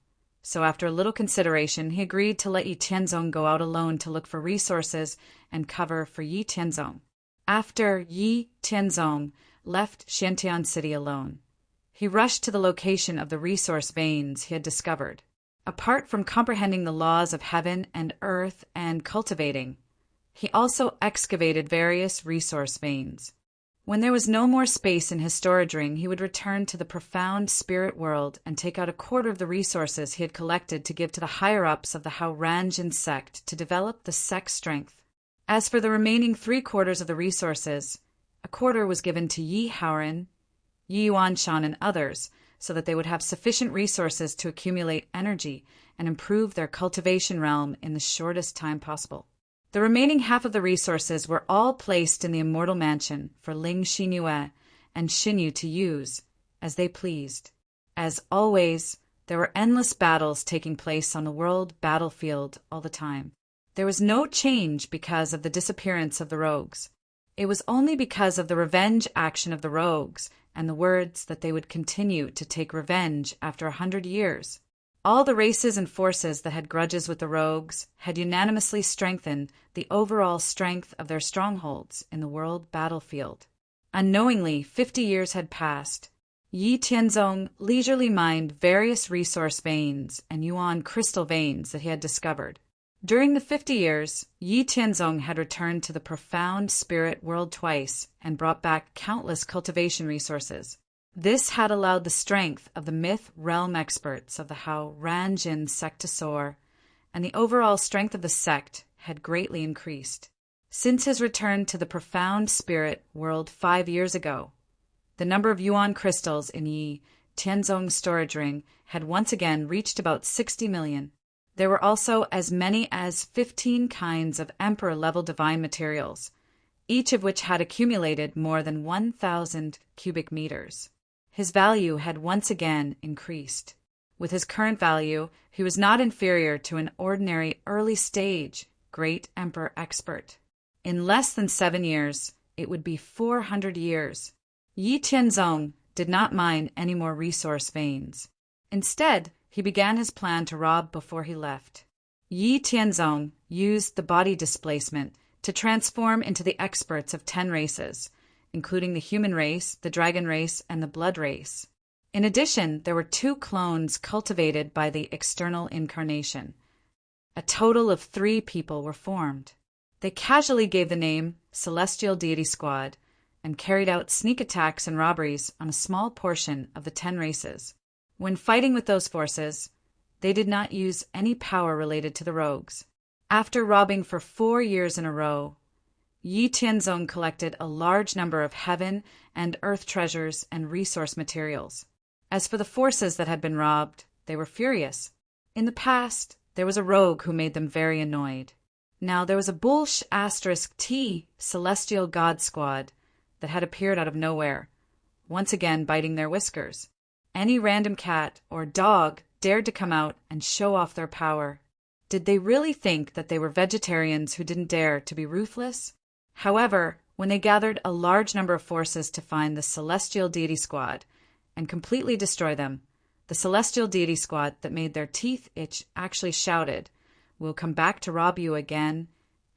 So after a little consideration, he agreed to let Yi Tianzong go out alone to look for resources and cover for Yi Tianzong. After Yi Tianzong left Shantian City alone, he rushed to the location of the resource veins he had discovered. Apart from comprehending the laws of heaven and earth and cultivating, he also excavated various resource veins. When there was no more space in his storage ring, he would return to the profound spirit world and take out a quarter of the resources he had collected to give to the higher-ups of the Hao-Ranjin sect to develop the sect's strength. As for the remaining 3/4 of the resources, a quarter was given to Yi Haoran, Yi Yuanshan, and others, so that they would have sufficient resources to accumulate energy and improve their cultivation realm in the shortest time possible. The remaining half of the resources were all placed in the immortal mansion for Ling Xinyue and Xinyu to use as they pleased. As always, there were endless battles taking place on the world battlefield all the time. There was no change because of the disappearance of the rogues. It was only because of the revenge action of the rogues and the words that they would continue to take revenge after 100 years. All the races and forces that had grudges with the rogues had unanimously strengthened the overall strength of their strongholds in the world battlefield. Unknowingly, 50 years had passed. Yi Tianzong leisurely mined various resource veins and yuan crystal veins that he had discovered. During the 50 years, Yi Tianzong had returned to the profound spirit world twice and brought back countless cultivation resources. This had allowed the strength of the myth realm experts of the Hao-Ranjin sect to soar, and the overall strength of the sect had greatly increased. Since his return to the profound spirit world 5 years ago, the number of yuan crystals in Yi Tianzong's storage ring had once again reached about 60 million. There were also as many as 15 kinds of emperor-level divine materials, each of which had accumulated more than 1,000 cubic meters. His value had once again increased. With his current value, he was not inferior to an ordinary early-stage great emperor expert. In less than 7 years, it would be 400 years. Yi Tianzong did not mine any more resource veins. Instead, he began his plan to rob before he left. Yi Tianzong used the body displacement to transform into the experts of 10 races, including the human race, the dragon race, and the blood race. In addition, there were 2 clones cultivated by the external incarnation. A total of 3 people were formed. They casually gave the name Celestial Deity Squad and carried out sneak attacks and robberies on a small portion of the 10 races. When fighting with those forces, they did not use any power related to the rogues. After robbing for 4 years in a row, Yi Tianzong collected a large number of heaven and earth treasures and resource materials. As for the forces that had been robbed, they were furious. In the past, there was a rogue who made them very annoyed. Now there was a *T Celestial God Squad that had appeared out of nowhere, once again biting their whiskers. Any random cat or dog dared to come out and show off their power. Did they really think that they were vegetarians who didn't dare to be ruthless? However, when they gathered a large number of forces to find the Celestial Deity Squad and completely destroy them, the Celestial Deity Squad that made their teeth itch actually shouted, "We'll come back to rob you again,"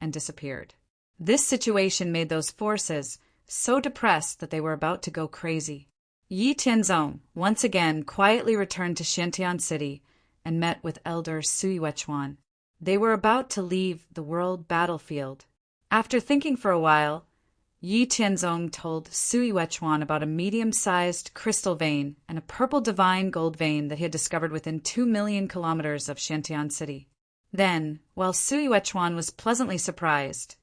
and disappeared. This situation made those forces so depressed that they were about to go crazy. Yi Tianzong once again quietly returned to Shantian City and met with Elder Sui Wechuan. They were about to leave the world battlefield. After thinking for a while, Yi Tianzong told Sui Wechuan about a medium-sized crystal vein and a purple divine gold vein that he had discovered within 2 million kilometers of Shantian City. Then, while Sui Wechuan was pleasantly surprised,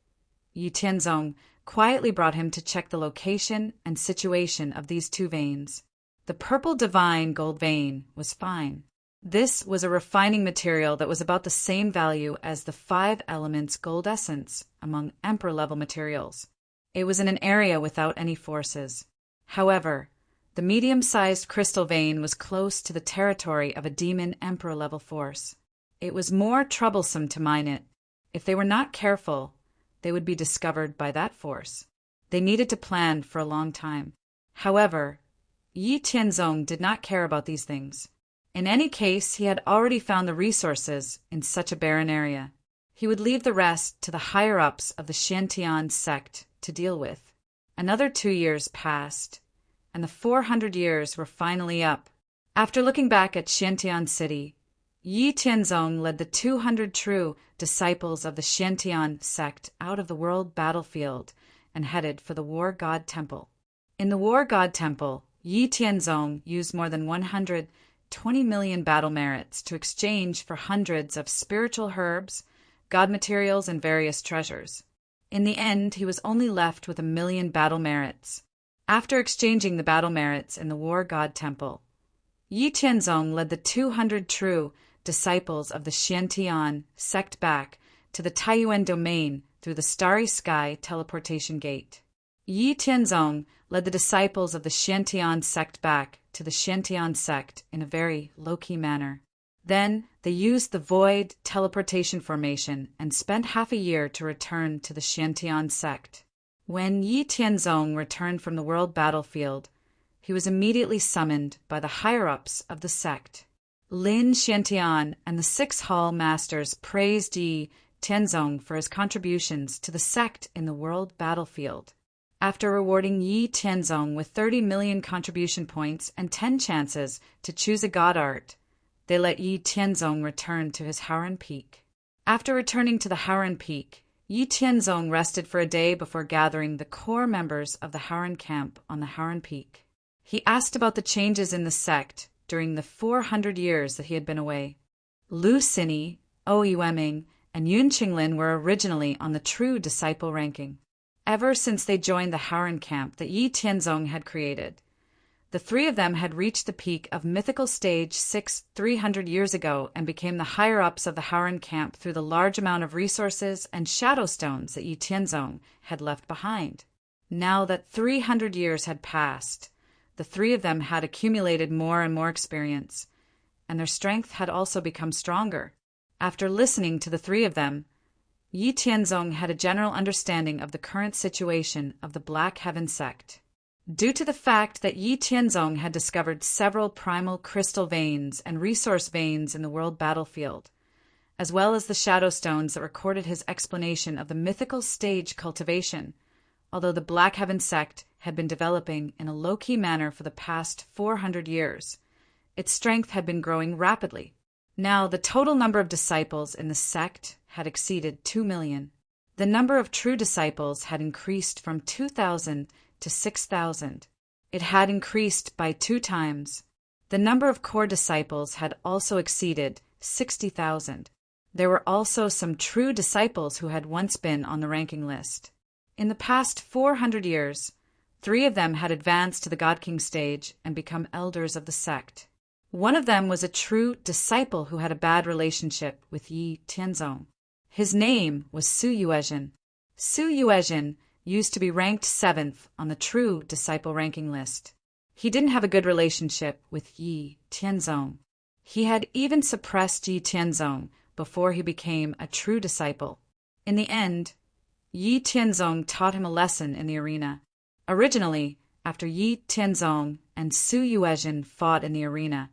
Yi Tianzong quietly brought him to check the location and situation of these 2 veins. The purple divine gold vein was fine. This was a refining material that was about the same value as the 5 elements gold essence among emperor-level materials. It was in an area without any forces. However, the medium-sized crystal vein was close to the territory of a demon emperor-level force. It was more troublesome to mine it. If they were not careful, they would be discovered by that force. They needed to plan for a long time. However, Yi Tianzong did not care about these things. In any case, he had already found the resources in such a barren area. He would leave the rest to the higher-ups of the Xiantian sect to deal with. Another 2 years passed, and the 400 years were finally up. After looking back at Xiantian City, Yi Tianzong led the 200 true disciples of the Xiantian sect out of the world battlefield and headed for the War God Temple. In the War God Temple, Yi Tianzong used more than 120 million battle merits to exchange for hundreds of spiritual herbs, god materials, and various treasures. In the end, he was only left with 1 million battle merits. After exchanging the battle merits in the War God Temple, Yi Tianzong led the 200 true disciples of the Xiantian sect back to the Taiyuan domain through the Starry Sky teleportation gate. Yi Tianzong led the disciples of the Xiantian sect back to the Xiantian sect in a very low-key manner. Then they used the Void teleportation formation and spent half a year to return to the Xiantian sect. When Yi Tianzong returned from the world battlefield, he was immediately summoned by the higher-ups of the sect. Lin Xiantian and the 6 Hall Masters praised Yi Tianzong for his contributions to the sect in the world battlefield. After rewarding Yi Tianzong with 30 million contribution points and 10 chances to choose a god art, they let Yi Tianzong return to his Haoran Peak. After returning to the Haoran Peak, Yi Tianzong rested for a day before gathering the core members of the Haoran camp on the Haoran Peak. He asked about the changes in the sect during the 400 years that he had been away. Lu Xini, Oyi Weming, and Yun Qinglin were originally on the true disciple ranking. Ever since they joined the Haoran camp that Yi Tianzong had created, the 3 of them had reached the peak of mythical stage 6 300 years ago and became the higher-ups of the Haoran camp through the large amount of resources and shadow stones that Yi Tianzong had left behind. Now that 300 years had passed, the 3 of them had accumulated more and more experience, and their strength had also become stronger. After listening to the 3 of them, Yi Tianzong had a general understanding of the current situation of the Black Heaven sect. Due to the fact that Yi Tianzong had discovered several primal crystal veins and resource veins in the world battlefield, as well as the shadow stones that recorded his explanation of the mythical stage cultivation, although the Black Heaven sect had been developing in a low-key manner for the past 400 years, its strength had been growing rapidly. Now, the total number of disciples in the sect had exceeded 2 million. The number of true disciples had increased from 2,000 to 6,000. It had increased by 2 times. The number of core disciples had also exceeded 60,000. There were also some true disciples who had once been on the ranking list. In the past 400 years, 3 of them had advanced to the God King stage and become elders of the sect. One of them was a true disciple who had a bad relationship with Yi Tianzong. His name was Su Yuezhen. Su Yuezhen used to be ranked 7th on the true disciple ranking list. He didn't have a good relationship with Yi Tianzong. He had even suppressed Yi Tianzong before he became a true disciple. In the end, Yi Tianzong taught him a lesson in the arena. Originally, after Yi Tianzong and Su Yuezhen fought in the arena,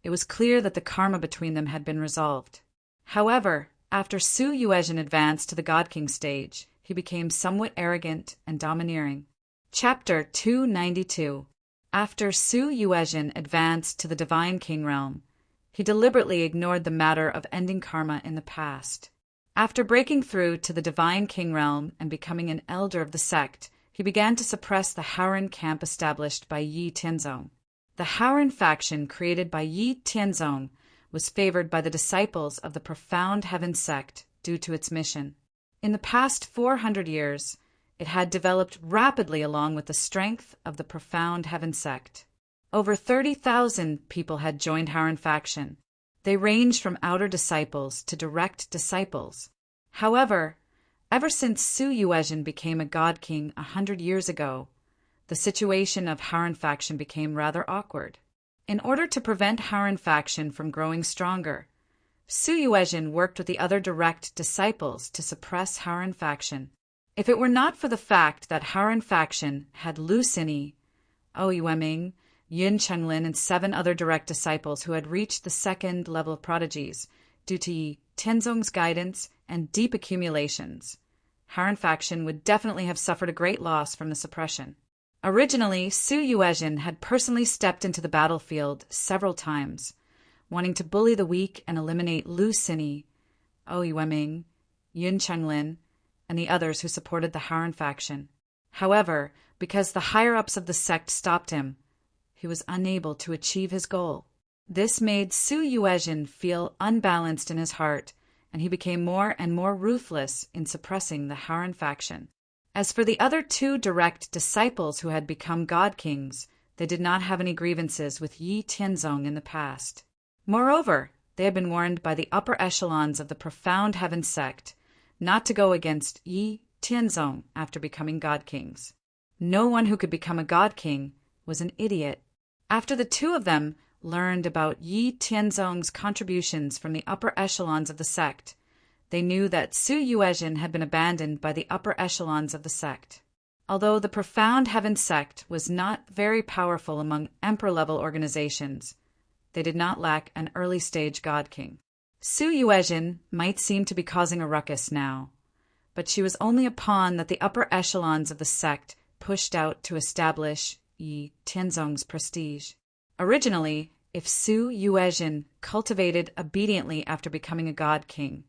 it was clear that the karma between them had been resolved. However, after Su Yuezhen advanced to the God King stage, he became somewhat arrogant and domineering. Chapter 292. After Su Yuezhen advanced to the Divine King realm, he deliberately ignored the matter of ending karma in the past. After breaking through to the Divine King realm and becoming an elder of the sect, he began to suppress the Haoran camp established by Yi Tianzong. The Haoran faction created by Yi Tianzong was favored by the disciples of the Profound Heaven sect due to its mission. In the past 400 years, it had developed rapidly along with the strength of the Profound Heaven sect. Over 30,000 people had joined Haoran faction. They ranged from outer disciples to direct disciples. However, ever since Su Yuezhen became a God King 100 years ago, the situation of Haoran faction became rather awkward. In order to prevent Haoran faction from growing stronger, Su Yuezhen worked with the other direct disciples to suppress Haoran faction. If it were not for the fact that Haran faction had Lu Xini, Ouyueming, Yun Chenglin, and 7 other direct disciples who had reached the second level of prodigies due to Yi Tianzong's guidance and deep accumulations, Haran faction would definitely have suffered a great loss from the suppression. Originally, Su Yuezhen had personally stepped into the battlefield several times, wanting to bully the weak and eliminate Lu Xini, Ouyueming, Yun Chenglin, and the others who supported the Haran faction. However, because the higher-ups of the sect stopped him, he was unable to achieve his goal. This made Su Yuezhen feel unbalanced in his heart, and he became more and more ruthless in suppressing the Haran faction. As for the other 2 direct disciples who had become god kings, they did not have any grievances with Yi Tianzong in the past. Moreover, they had been warned by the upper echelons of the Profound Heaven sect not to go against Yi Tianzong after becoming god kings. No one who could become a god king was an idiot. After the 2 of them learned about Yi Tianzong's contributions from the upper echelons of the sect, they knew that Su Yuezhen had been abandoned by the upper echelons of the sect. Although the Profound Heaven sect was not very powerful among emperor-level organizations, they did not lack an early-stage god king. Su Yuezhen might seem to be causing a ruckus now, but she was only a pawn that the upper echelons of the sect pushed out to establish Yi Tianzong's prestige. Originally, if Su Yuezhen cultivated obediently after becoming a god king,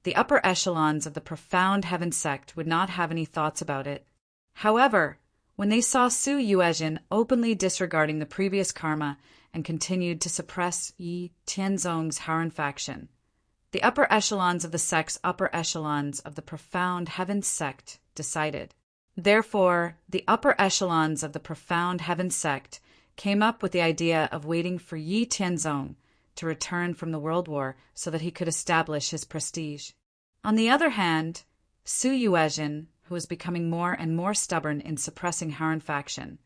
the upper echelons of the Profound Heaven sect would not have any thoughts about it. However, when they saw Su Yuezhen openly disregarding the previous karma and continued to suppress Yi Tianzong's Haran faction, the upper echelons of the sect's upper echelons of the Profound Heaven sect decided. Therefore, the upper echelons of the Profound Heaven sect came up with the idea of waiting for Yi Tianzong to return from the World War so that he could establish his prestige. On the other hand, Su Yuezhen, who was becoming more and more stubborn in suppressing Haran faction,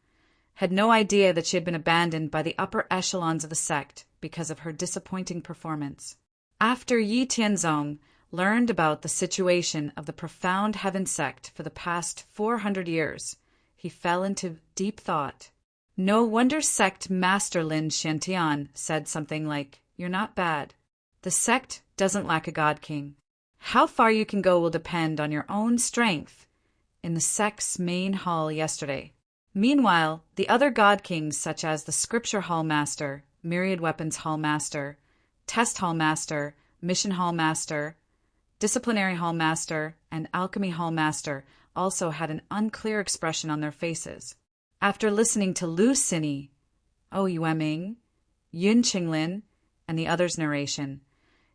had no idea that she had been abandoned by the upper echelons of the sect because of her disappointing performance. After Yi Tianzong learned about the situation of the Profound Heaven sect for the past 400 years, he fell into deep thought. No wonder sect master Lin Shantian said something like, "You're not bad. The sect doesn't lack a god king. How far you can go will depend on your own strength," in the sect's main hall yesterday. Meanwhile, the other god kings such as the Scripture Hall Master, Myriad Weapons Hall Master, Test Hall Master, Mission Hall Master, Disciplinary Hall Master, and Alchemy Hall Master also had an unclear expression on their faces. After listening to Lu Xini, Ouyueming, Yun Chenglin, and the others' narration,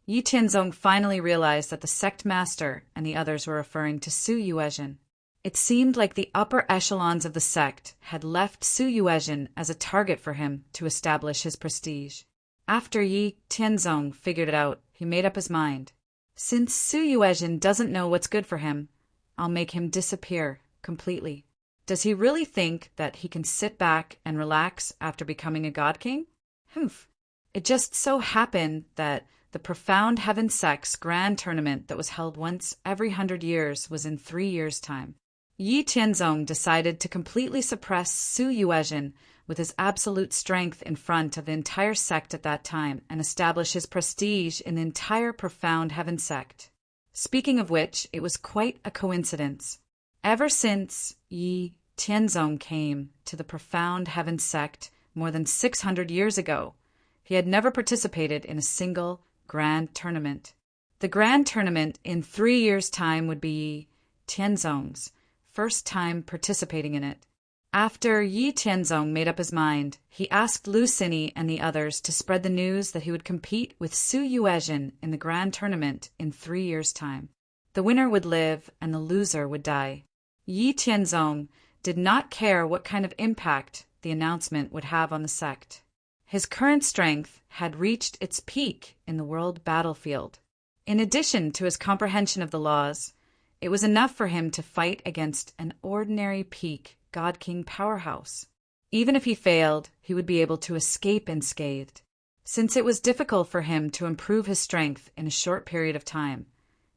Yi Tianzong finally realized that the sect master and the others were referring to Su Yuezhen. It seemed like the upper echelons of the sect had left Su Yuezhen as a target for him to establish his prestige. After Yi Tianzong figured it out, he made up his mind. Since Su Yuezhen doesn't know what's good for him, I'll make him disappear completely. Does he really think that he can sit back and relax after becoming a god king? Humph. It just so happened that the Profound Heaven sect's grand tournament that was held once every 100 years was in 3 years' time. Yi Tianzong decided to completely suppress Su Yuezhen with his absolute strength in front of the entire sect at that time and establish his prestige in the entire Profound Heaven sect. Speaking of which, it was quite a coincidence. Ever since Yi Tianzong came to the Profound Heaven sect more than 600 years ago, he had never participated in a single grand tournament. The grand tournament in 3 years' time would be Yi Tianzong's first time participating in it. After Yi Tianzong made up his mind, he asked Lu Xini and the others to spread the news that he would compete with Su Yuezhen in the grand tournament in 3 years' time. The winner would live and the loser would die. Yi Tianzong did not care what kind of impact the announcement would have on the sect. His current strength had reached its peak in the world battlefield. In addition to his comprehension of the laws, it was enough for him to fight against an ordinary peak God King powerhouse. Even if he failed, he would be able to escape unscathed. Since it was difficult for him to improve his strength in a short period of time,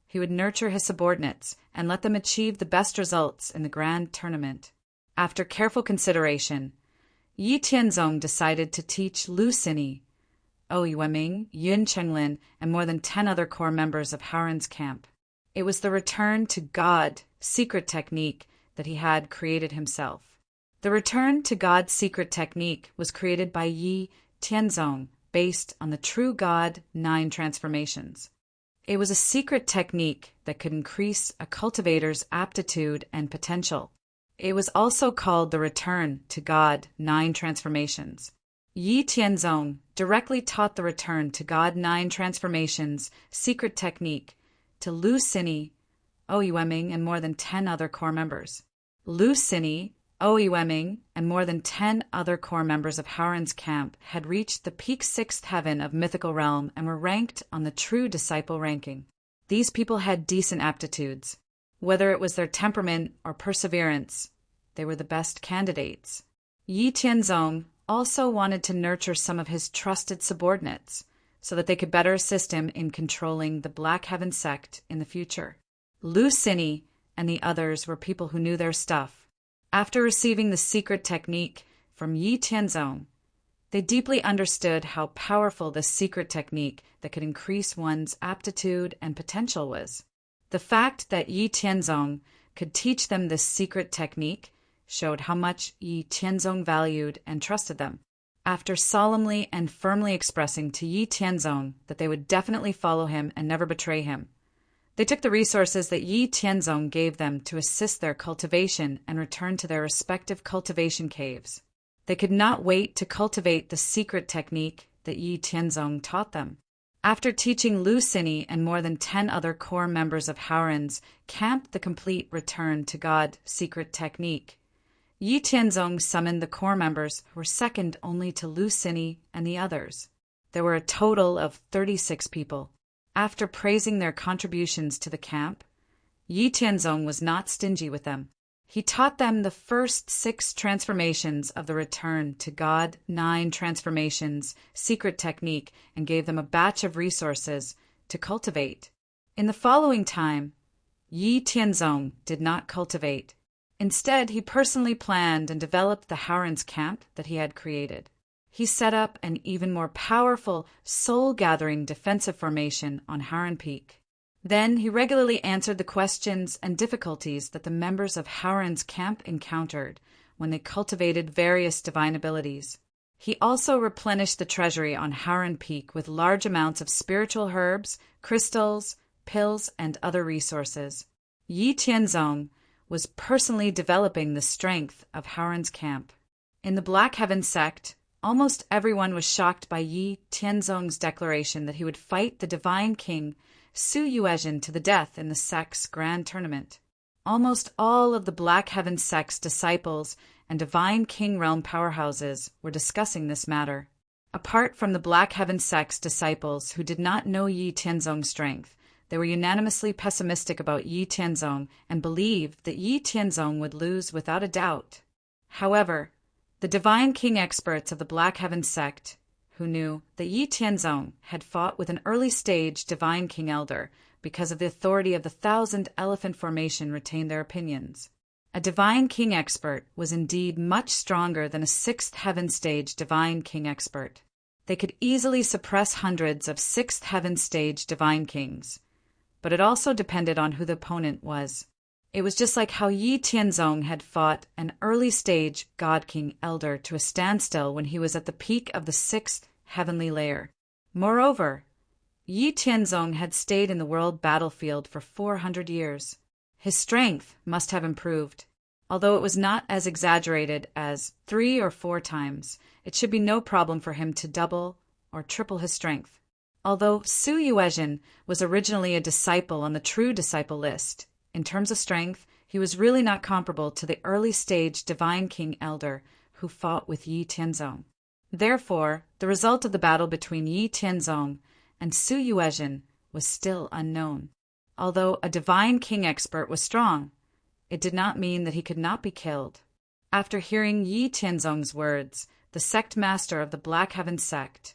he he would nurture his subordinates and let them achieve the best results in the grand tournament. After careful consideration, Yi Tianzong decided to teach Lu Xini, Oyi Wenming, Yun Chenglin, and more than 10 other core members of Haoran's camp. It was the return to God secret technique that he had created himself. The return to God secret technique was created by Yi Tianzong based on the true God 9 transformations. It was a secret technique that could increase a cultivator's aptitude and potential. It was also called the return to God 9 transformations. Yi Tianzong directly taught the return to God 9 transformations secret technique to Lu Xini, Oyi Wenming, and more than 10 other core members. Lu Xini, Oyi Wenming, and more than 10 other core members of Haoran's camp had reached the peak 6th heaven of mythical realm and were ranked on the true disciple ranking. These people had decent aptitudes. Whether it was their temperament or perseverance, they were the best candidates. Yi Tianzong also wanted to nurture some of his trusted subordinates so that they could better assist him in controlling the Black Heaven sect in the future. Lu Xini and the others were people who knew their stuff. After receiving the secret technique from Yi Tianzong, they deeply understood how powerful this secret technique that could increase one's aptitude and potential was. The fact that Yi Tianzong could teach them this secret technique showed how much Yi Tianzong valued and trusted them. After solemnly and firmly expressing to Yi Tianzong that they would definitely follow him and never betray him, they took the resources that Yi Tianzong gave them to assist their cultivation and return to their respective cultivation caves. They could not wait to cultivate the secret technique that Yi Tianzong taught them. After teaching Lu Xini and more than 10 other core members of Haoran's camp the complete return to God secret technique, Yi Tianzong summoned the core members who were second only to Lu Xini and the others. There were a total of 36 people. After praising their contributions to the camp, Yi Tianzong was not stingy with them. He taught them the first 6 transformations of the return to God 9 transformations secret technique and gave them a batch of resources to cultivate. In the following time, Yi Tianzong did not cultivate. Instead, he personally planned and developed the Haoran's camp that he had created. He set up an even more powerful, soul-gathering defensive formation on Haoran Peak. Then he regularly answered the questions and difficulties that the members of Haoran's camp encountered when they cultivated various divine abilities. He also replenished the treasury on Haoran Peak with large amounts of spiritual herbs, crystals, pills, and other resources. Yi Tianzong was personally developing the strength of Haoran's camp. In the Black Heaven sect, almost everyone was shocked by Yi Tianzong's declaration that he would fight the Divine King Su Yuezhen to the death in the sect's grand tournament. Almost all of the Black Heaven sect's disciples and Divine King realm powerhouses were discussing this matter. Apart from the Black Heaven sect's disciples who did not know Yi Tianzong's strength, they were unanimously pessimistic about Yi Tianzong and believed that Yi Tianzong would lose without a doubt. However, the Divine King experts of the Black Heaven sect, who knew that Yi Tianzong had fought with an early-stage Divine King Elder because of the authority of the 1,000 Elephant Formation, retained their opinions. A Divine King expert was indeed much stronger than a 6th Heaven stage Divine King expert. They could easily suppress hundreds of 6th Heaven stage Divine Kings, but it also depended on who the opponent was. It was just like how Yi Tianzong had fought an early-stage God King Elder to a standstill when he was at the peak of the 6th heavenly layer. Moreover, Yi Tianzong had stayed in the world battlefield for 400 years. His strength must have improved. Although it was not as exaggerated as 3 or 4 times, it should be no problem for him to double or triple his strength. Although Su Yuezhen was originally a disciple on the true disciple list, in terms of strength, he was really not comparable to the early-stage Divine King Elder who fought with Yi Tianzong. Therefore, the result of the battle between Yi Tianzong and Su Yuezhen was still unknown. Although a Divine King expert was strong, it did not mean that he could not be killed. After hearing Yi Tianzong's words, the sect master of the Black Heaven sect,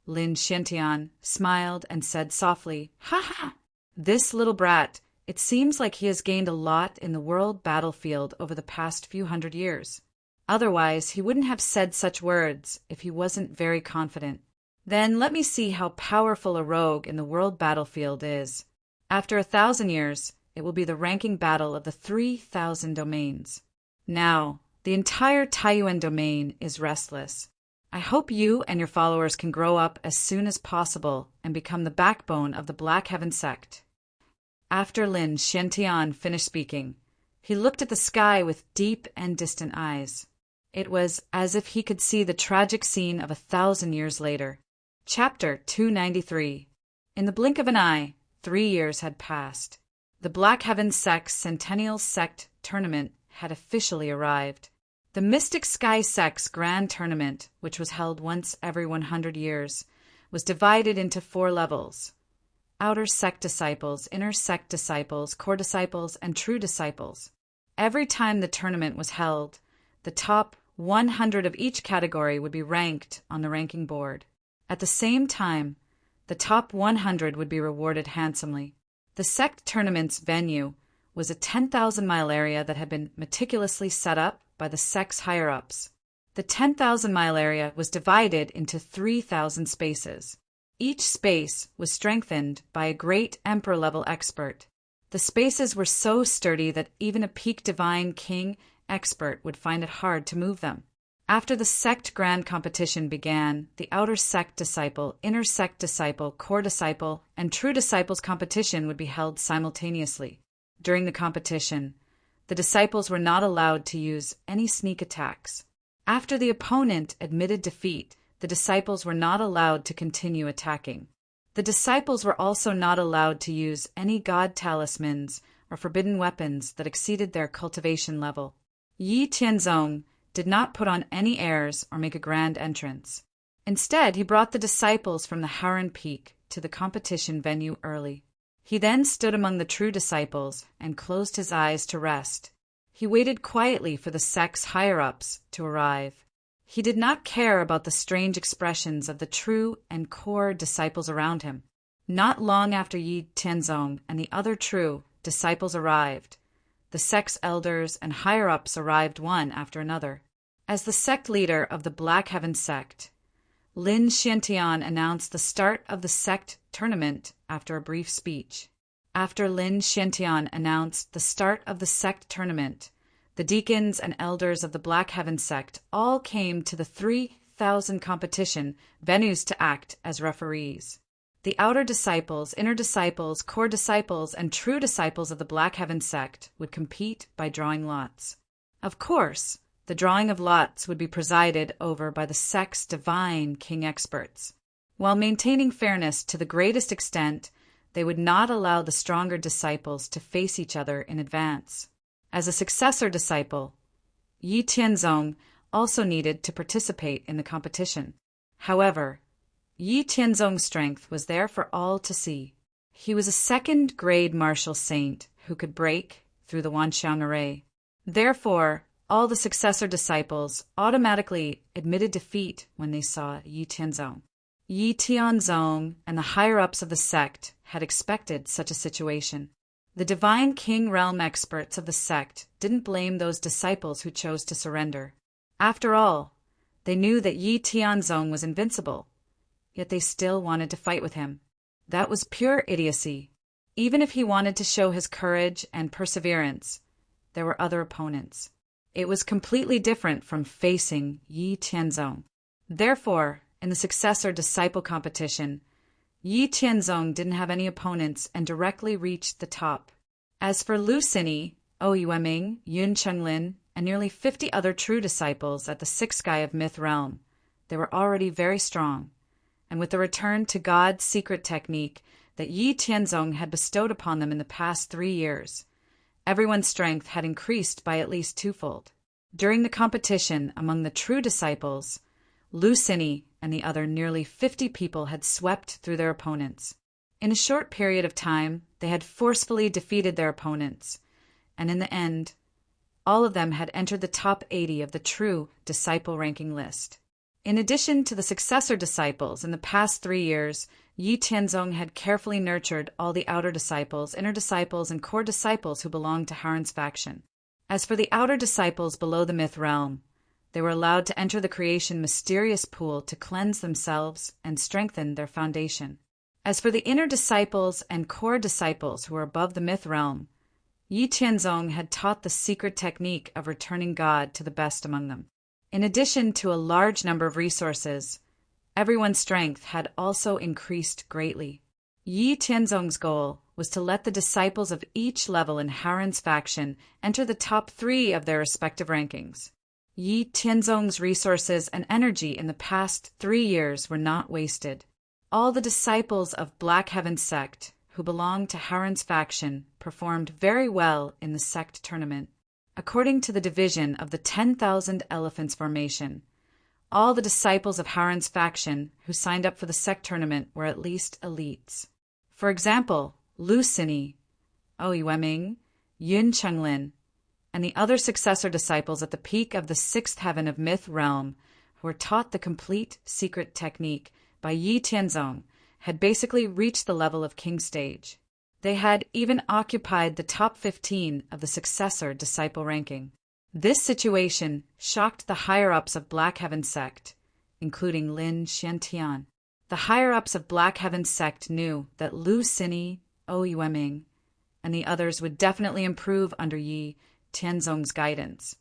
Lin Xiantian, smiled and said softly, "Ha ha! This little brat, it seems like he has gained a lot in the world battlefield over the past few hundred years. Otherwise, he wouldn't have said such words if he wasn't very confident. Then let me see how powerful a rogue in the world battlefield is. After 1,000 years, it will be the ranking battle of the 3,000 domains. Now, the entire Taiyuan domain is restless. I hope you and your followers can grow up as soon as possible and become the backbone of the Black Heaven sect. After Lin Xiantian finished speaking, he looked at the sky with deep and distant eyes. It was as if he could see the tragic scene of 1,000 years later. Chapter 293. In the blink of an eye, 3 years had passed. The Black Heaven sect's Centennial Sect Tournament had officially arrived. The Mystic Sky Sect's Grand Tournament, which was held once every 100 years, was divided into 4 levels: Outer Sect Disciples, Inner Sect Disciples, Core Disciples, and True Disciples. Every time the tournament was held, the top 100 of each category would be ranked on the ranking board. At the same time, the top 100 would be rewarded handsomely. The sect tournament's venue was a 10,000-mile area that had been meticulously set up by the sect's higher-ups. The 10,000-mile area was divided into 3,000 spaces. Each space was strengthened by a great emperor-level expert. The spaces were so sturdy that even a peak divine king expert would find it hard to move them. After the sect grand competition began, the Outer Sect Disciple, Inner Sect Disciple, Core Disciple, and True Disciples competition would be held simultaneously. During the competition, the disciples were not allowed to use any sneak attacks. After the opponent admitted defeat, the disciples were not allowed to continue attacking. The disciples were also not allowed to use any god talismans or forbidden weapons that exceeded their cultivation level. Yi Tianzong did not put on any airs or make a grand entrance. Instead, he brought the disciples from the Haran Peak to the competition venue early. He then stood among the true disciples and closed his eyes to rest. He waited quietly for the sect's higher-ups to arrive. He did not care about the strange expressions of the true and core disciples around him. Not long after Yi Tianzong and the other true disciples arrived, the sect's elders and higher-ups arrived one after another. As the sect leader of the Black Heaven sect, Lin Xiantian announced the start of the sect tournament after a brief speech. After Lin Xiantian announced the start of the sect tournament, the deacons and elders of the Black Heaven sect all came to the 3,000 competition venues to act as referees. The outer disciples, inner disciples, core disciples, and true disciples of the Black Heaven sect would compete by drawing lots. Of course, the drawing of lots would be presided over by the sect's divine king experts. While maintaining fairness to the greatest extent, they would not allow the stronger disciples to face each other in advance. As a successor disciple, Yi Tianzong also needed to participate in the competition. However, Yi Tianzong's strength was there for all to see. He was a second-grade martial saint who could break through the Wanxiang array. Therefore, all the successor disciples automatically admitted defeat when they saw Yi Tianzong. Yi Tianzong and the higher-ups of the sect had expected such a situation. The divine king realm experts of the sect didn't blame those disciples who chose to surrender. After all, they knew that Yi Tianzong was invincible, yet they still wanted to fight with him. That was pure idiocy. Even if he wanted to show his courage and perseverance, there were other opponents. It was completely different from facing Yi Tianzong. Therefore, in the successor disciple competition, Yi Tianzong didn't have any opponents and directly reached the top. As for Lu Xini, Oyi Wenming, Yun Chenglin, and nearly 50 other true disciples at the Sixth Sky of Myth realm, they were already very strong, and with the return to God's secret technique that Yi Tianzong had bestowed upon them in the past 3 years, everyone's strength had increased by at least twofold. During the competition among the true disciples, Lu Xini and the other nearly 50 people had swept through their opponents. In a short period of time, they had forcefully defeated their opponents, and in the end, all of them had entered the top 80 of the true disciple ranking list. In addition to the successor disciples, in the past 3 years, Yi Tianzong had carefully nurtured all the outer disciples, inner disciples, and core disciples who belonged to Haran's faction. As for the outer disciples below the myth realm, they were allowed to enter the creation mysterious pool to cleanse themselves and strengthen their foundation. As for the inner disciples and core disciples who were above the myth realm, Yi Tianzong had taught the secret technique of returning God to the best among them. In addition to a large number of resources, everyone's strength had also increased greatly. Yi Tianzong's goal was to let the disciples of each level in Haran's faction enter the top 3 of their respective rankings. Yi Tianzong's resources and energy in the past 3 years were not wasted. All the disciples of Black Heaven sect who belonged to Haran's faction performed very well in the sect tournament. According to the division of the 10,000 Elephants formation, all the disciples of Haran's faction who signed up for the sect tournament were at least elites. For example, Lu Xini, Oui Weming, Yun Chenglin, and the other successor disciples at the peak of the 6th heaven of myth realm who were taught the complete secret technique by Yi Tianzong had basically reached the level of king stage. They had even occupied the top 15 of the successor disciple ranking. This situation shocked the higher-ups of Black Heaven sect, including Lin Xiantian. The higher-ups of Black Heaven sect knew that Lu Xini, Oui Weming, and the others would definitely improve under Yi Tianzong's guidance,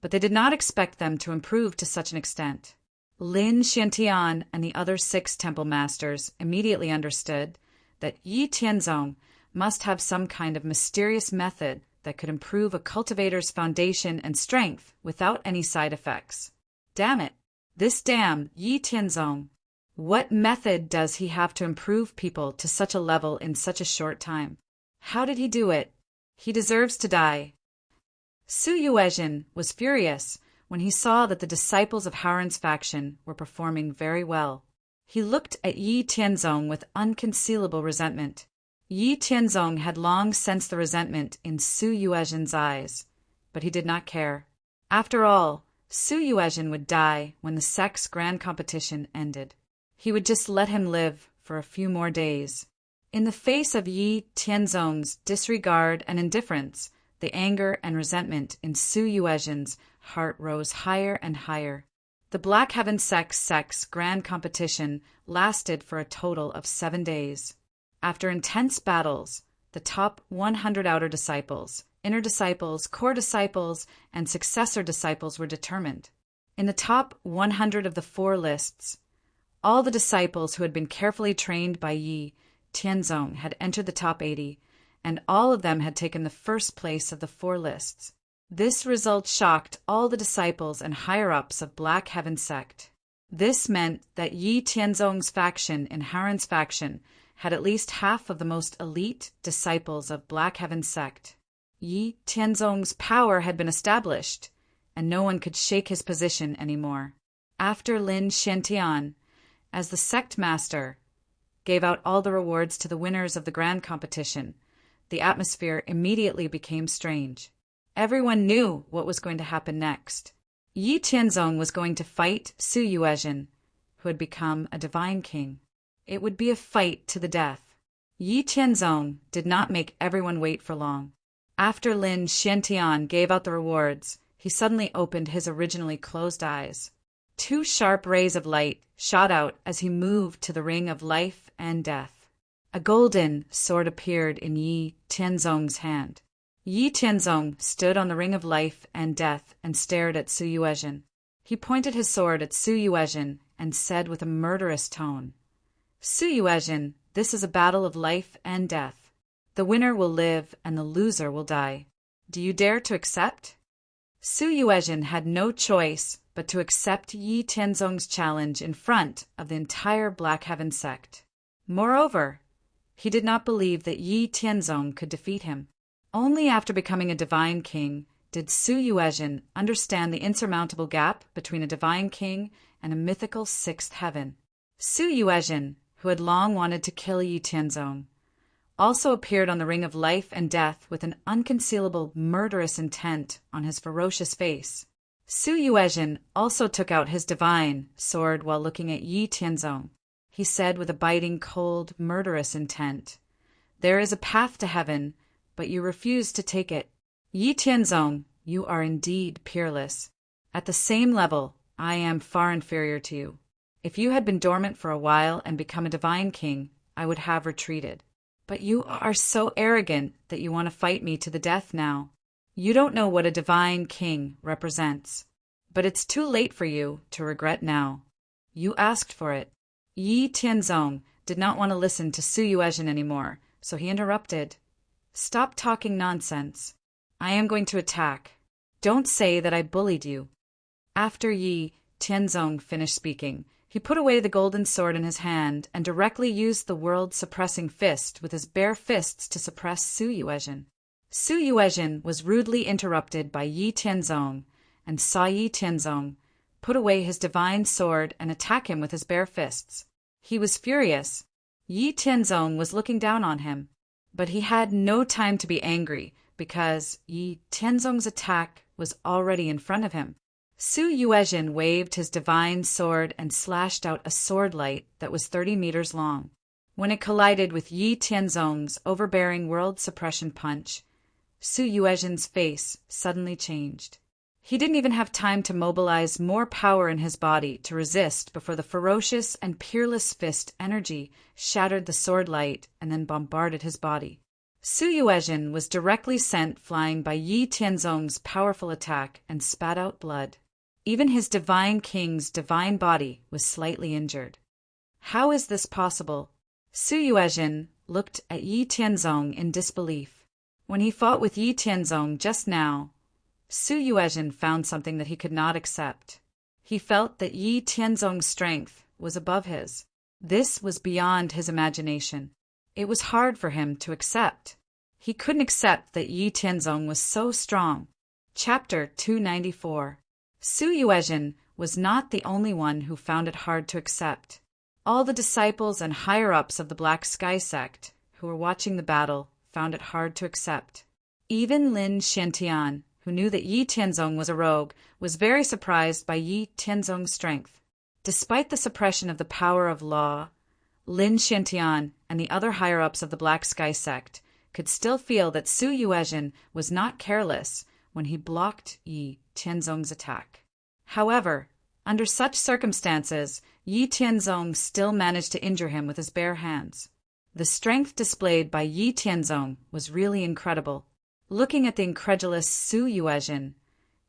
but they did not expect them to improve to such an extent. Lin Xiantian and the other 6 temple masters immediately understood that Yi Tianzong must have some kind of mysterious method that could improve a cultivator's foundation and strength without any side effects. Damn it! This damn Yi Tianzong! What method does he have to improve people to such a level in such a short time? How did he do it? He deserves to die. Su Yuezhen was furious when he saw that the disciples of Haran's faction were performing very well. He looked at Yi Tianzong with unconcealable resentment. Yi Tianzong had long sensed the resentment in Su Yuezhen's eyes, but he did not care. After all, Su Yuezhen would die when the sect's grand competition ended. He would just let him live for a few more days. In the face of Yi Tianzong's disregard and indifference, the anger and resentment in Su Yuezhen's heart rose higher and higher. The Black Heaven sect's grand competition lasted for a total of 7 days. After intense battles, the top 100 outer disciples, inner disciples, core disciples, and successor disciples were determined. In the top 100 of the 4 lists, all the disciples who had been carefully trained by Yi Tianzong had entered the top 80, and all of them had taken the first place of the 4 lists. This result shocked all the disciples and higher-ups of Black Heaven sect. This meant that Yi Tianzong's faction and Haran's faction had at least half of the most elite disciples of Black Heaven sect. Yi Tianzong's power had been established, and no one could shake his position anymore. After Lin Xiantian, as the sect master, gave out all the rewards to the winners of the grand competition, the atmosphere immediately became strange. Everyone knew what was going to happen next. Yi Tianzong was going to fight Su Yuezhen, who had become a divine king. It would be a fight to the death. Yi Tianzong did not make everyone wait for long. After Lin Xiantian gave out the rewards, he suddenly opened his originally closed eyes. 2 sharp rays of light shot out as he moved to the ring of life and death. A golden sword appeared in Yi Tianzong's hand. Yi Tianzong stood on the ring of life and death and stared at Su Yuezhen. He pointed his sword at Su Yuezhen and said with a murderous tone, "Su Yuezhen, this is a battle of life and death. The winner will live and the loser will die. Do you dare to accept?" Su Yuezhen had no choice but to accept Yi Tianzong's challenge in front of the entire Black Heaven sect. Moreover, he did not believe that Yi Tianzong could defeat him. Only after becoming a divine king did Su Yuezhen understand the insurmountable gap between a divine king and a mythical 6th heaven. Su Yuezhen, who had long wanted to kill Yi Tianzong, also appeared on the ring of life and death with an unconcealable murderous intent on his ferocious face. Su Yuezhen also took out his divine sword while looking at Yi Tianzong. He said with a biting, cold, murderous intent, "There is a path to heaven, but you refuse to take it. Yi Tianzong, you are indeed peerless. At the same level, I am far inferior to you. If you had been dormant for a while and become a divine king, I would have retreated. But you are so arrogant that you want to fight me to the death now. You don't know what a divine king represents. But it's too late for you to regret now. You asked for it." Yi Tianzong did not want to listen to Su Yuezhen anymore, so he interrupted. "Stop talking nonsense. I am going to attack. Don't say that I bullied you." After Yi Tianzong finished speaking, he put away the golden sword in his hand and directly used the world-suppressing fist with his bare fists to suppress Su Yuezhen. Su Yuezhen was rudely interrupted by Yi Tianzong and saw Yi Tianzong put away his divine sword and attack him with his bare fists. He was furious. Yi Tianzong was looking down on him, but he had no time to be angry because Yi Tianzong's attack was already in front of him. Su Yuezhen waved his divine sword and slashed out a sword light that was 30 meters long. When it collided with Yi Tianzong's overbearing world suppression punch, Su Yuezhen's face suddenly changed. He didn't even have time to mobilize more power in his body to resist before the ferocious and peerless fist energy shattered the sword light and then bombarded his body. Su Yuezhen was directly sent flying by Yi Tianzong's powerful attack and spat out blood. Even his divine king's divine body was slightly injured. How is this possible? Su Yuezhen looked at Yi Tianzong in disbelief. When he fought with Yi Tianzong just now, Su Yuezhen found something that he could not accept. He felt that Yi Tianzong's strength was above his. This was beyond his imagination. It was hard for him to accept. He couldn't accept that Yi Tianzong was so strong. Chapter 294. Su Yuezhen was not the only one who found it hard to accept. All the disciples and higher-ups of the Black Sky sect who were watching the battle found it hard to accept. Even Lin Xiantian, who knew that Yi Tianzong was a rogue, was very surprised by Yi Tianzong's strength. Despite the suppression of the power of law, Lin Xiantian and the other higher-ups of the Black Sky sect could still feel that Su Yuezhen was not careless when he blocked Yi Tianzong's attack. However, under such circumstances, Yi Tianzong still managed to injure him with his bare hands. The strength displayed by Yi Tianzong was really incredible. Looking at the incredulous Su Yuezhen,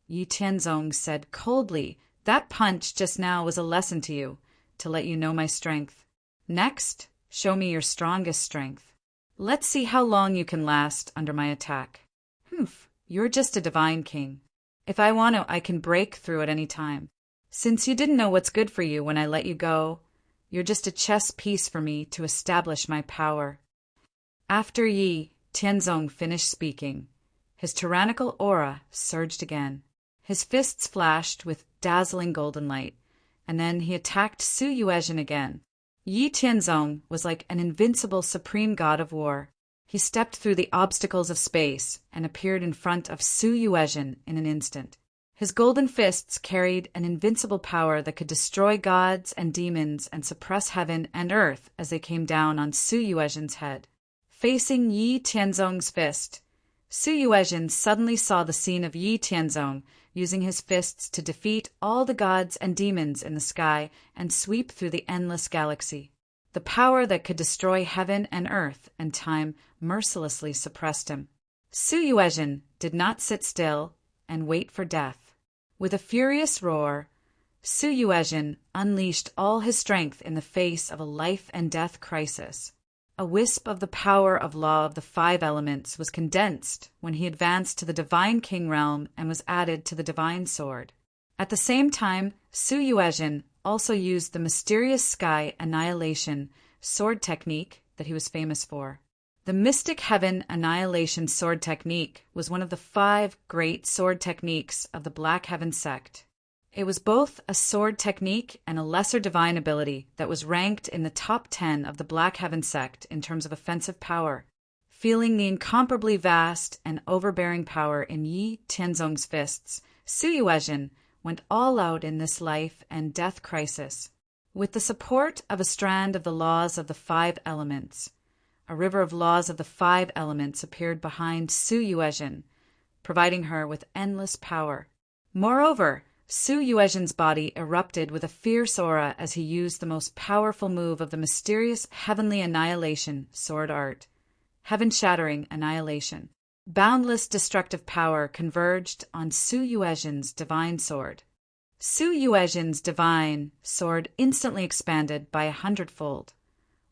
Yi Tianzong said coldly, "That punch just now was a lesson to you, to let you know my strength. Next, show me your strongest strength. Let's see how long you can last under my attack." "Humph, you're just a divine king. If I want to, I can break through at any time. Since you didn't know what's good for you when I let you go, you're just a chess piece for me to establish my power." After Yi Tianzong finished speaking, his tyrannical aura surged again. His fists flashed with dazzling golden light, and then he attacked Su Yuezhen again. Yi Tianzong was like an invincible supreme god of war. He stepped through the obstacles of space and appeared in front of Su Yuezhen in an instant. His golden fists carried an invincible power that could destroy gods and demons and suppress heaven and earth as they came down on Su Yuezhen's head. Facing Yi Tianzong's fist, Su Yuezhen suddenly saw the scene of Yi Tianzong using his fists to defeat all the gods and demons in the sky and sweep through the endless galaxy. The power that could destroy heaven and earth and time mercilessly suppressed him. Su Yuezhen did not sit still and wait for death. With a furious roar, Su Yuezhen unleashed all his strength in the face of a life-and-death crisis. A wisp of the power of law of the 5 elements was condensed when he advanced to the Divine King realm and was added to the Divine Sword. At the same time, Su Yuezhen also used the mysterious sky annihilation sword technique that he was famous for. The Mystic Heaven Annihilation Sword Technique was one of the 5 great sword techniques of the Black Heaven sect. It was both a sword technique and a lesser divine ability that was ranked in the top 10 of the Black Heaven sect in terms of offensive power. Feeling the incomparably vast and overbearing power in Yi Tianzong's fists, Su Yuezhen went all out in this life and death crisis. With the support of a strand of the laws of the 5 elements, a river of laws of the 5 elements appeared behind Su Yuezhen, providing her with endless power. Moreover, Su Yuezhen's body erupted with a fierce aura as he used the most powerful move of the mysterious heavenly annihilation sword art, heaven-shattering annihilation. Boundless destructive power converged on Su Yuezhen's divine sword. Su Yuezhen's divine sword instantly expanded by 100-fold,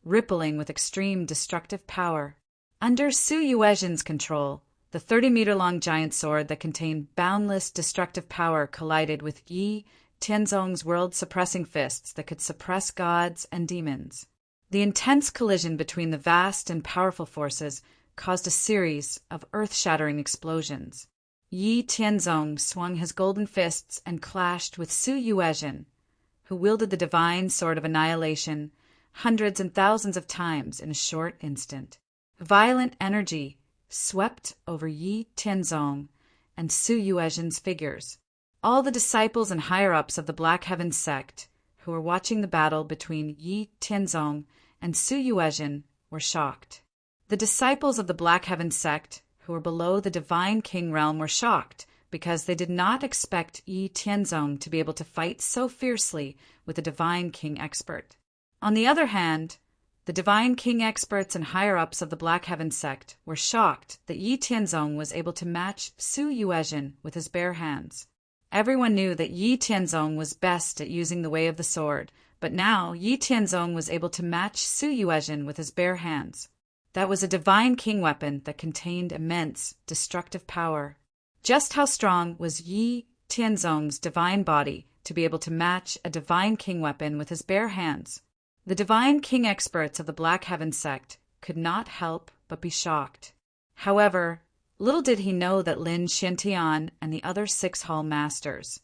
rippling with extreme destructive power. Under Su Yuezhen's control, the 30-meter-long giant sword that contained boundless destructive power collided with Yi Tianzong's world-suppressing fists that could suppress gods and demons. The intense collision between the vast and powerful forces caused a series of earth-shattering explosions. Yi Tianzong swung his golden fists and clashed with Su Yuezhen, who wielded the divine sword of annihilation hundreds and thousands of times in a short instant. Violent energy swept over Yi Tianzong and Su Yuezhen's figures. All the disciples and higher-ups of the Black Heaven sect who were watching the battle between Yi Tianzong and Su Yuezhen were shocked. The disciples of the Black Heaven sect who were below the Divine King realm were shocked because they did not expect Yi Tianzong to be able to fight so fiercely with a Divine King expert. On the other hand, the Divine King experts and higher-ups of the Black Heaven sect were shocked that Yi Tianzong was able to match Su Yuezhen with his bare hands. Everyone knew that Yi Tianzong was best at using the way of the sword, but now Yi Tianzong was able to match Su Yuezhen with his bare hands. That was a Divine King weapon that contained immense destructive power. Just how strong was Yi Tianzong's divine body to be able to match a Divine King weapon with his bare hands? The Divine King experts of the Black Heaven sect could not help but be shocked. However, little did he know that Lin Xiantian and the other 6 Hall Masters,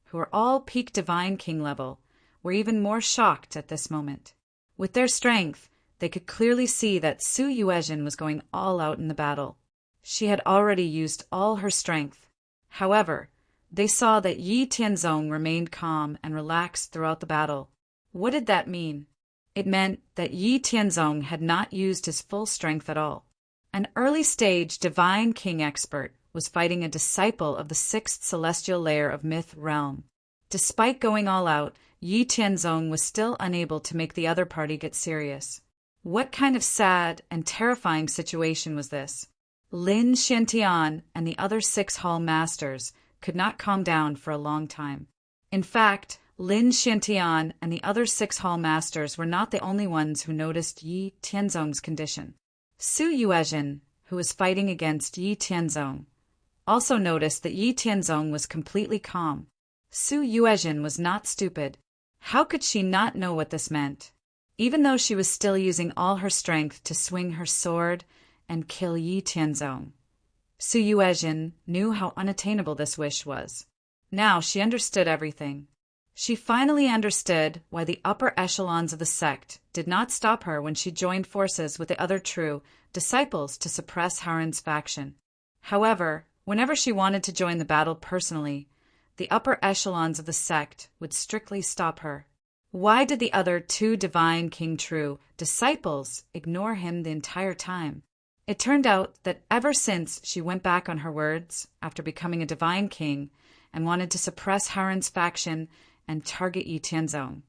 who were all peak Divine King level, were even more shocked at this moment. With their strength, they could clearly see that Su Yuezhen was going all out in the battle. She had already used all her strength. However, they saw that Yi Tianzong remained calm and relaxed throughout the battle. What did that mean? It meant that Yi Tianzong had not used his full strength at all. An early-stage Divine King expert was fighting a disciple of the 6th celestial layer of Myth Realm. Despite going all out, Yi Tianzong was still unable to make the other party get serious. What kind of sad and terrifying situation was this? Lin Xiantian and the other 6 Hall Masters could not calm down for a long time. In fact, Lin Xiantian and the other 6 Hall Masters were not the only ones who noticed Yi Tianzong's condition. Su Yuezhen, who was fighting against Yi Tianzong, also noticed that Yi Tianzong was completely calm. Su Yuezhen was not stupid. How could she not know what this meant? Even though she was still using all her strength to swing her sword and kill Yi Tianzong, Su Yuezhen knew how unattainable this wish was. Now she understood everything. She finally understood why the upper echelons of the sect did not stop her when she joined forces with the other true disciples to suppress Haren's faction. However, whenever she wanted to join the battle personally, the upper echelons of the sect would strictly stop her. Why did the other 2 Divine King True disciples ignore him the entire time? It turned out that ever since she went back on her words after becoming a Divine King and wanted to suppress Haren's faction and target Yi Tianzong,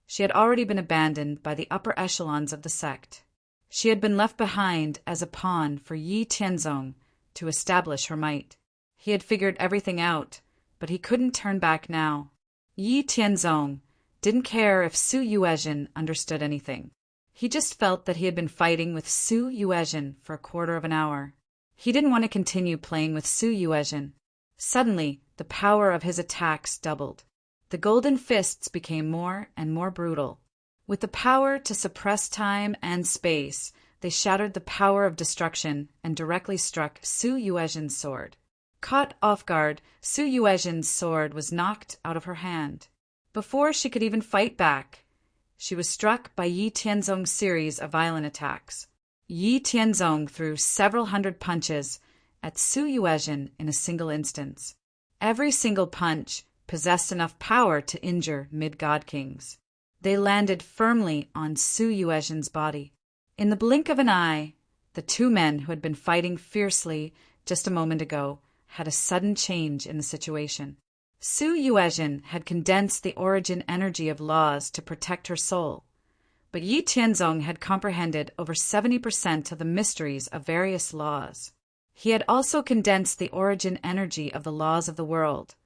she had already been abandoned by the upper echelons of the sect. She had been left behind as a pawn for Yi Tianzong to establish her might. He had figured everything out, but he couldn't turn back now. Yi Tianzong didn't care if Su Yuezhen understood anything. He just felt that he had been fighting with Su Yuezhen for a quarter of an hour. He didn't want to continue playing with Su Yuezhen. Suddenly, the power of his attacks doubled. The golden fists became more and more brutal. With the power to suppress time and space, they shattered the power of destruction and directly struck Su Yuezhen's sword. Caught off guard, Su Yuezhen's sword was knocked out of her hand. Before she could even fight back, she was struck by Yi Tianzong's series of violent attacks. Yi Tianzong threw several hundred punches at Su Yuezhen in a single instance. Every single punch possessed enough power to injure mid-god kings. They landed firmly on Su Yuezhin's body. In the blink of an eye, the two men who had been fighting fiercely just a moment ago had a sudden change in the situation. Su Yuezhin had condensed the origin energy of laws to protect her soul, but Yi Tianzong had comprehended over 70% of the mysteries of various laws. He had also condensed the origin energy of the laws of the world,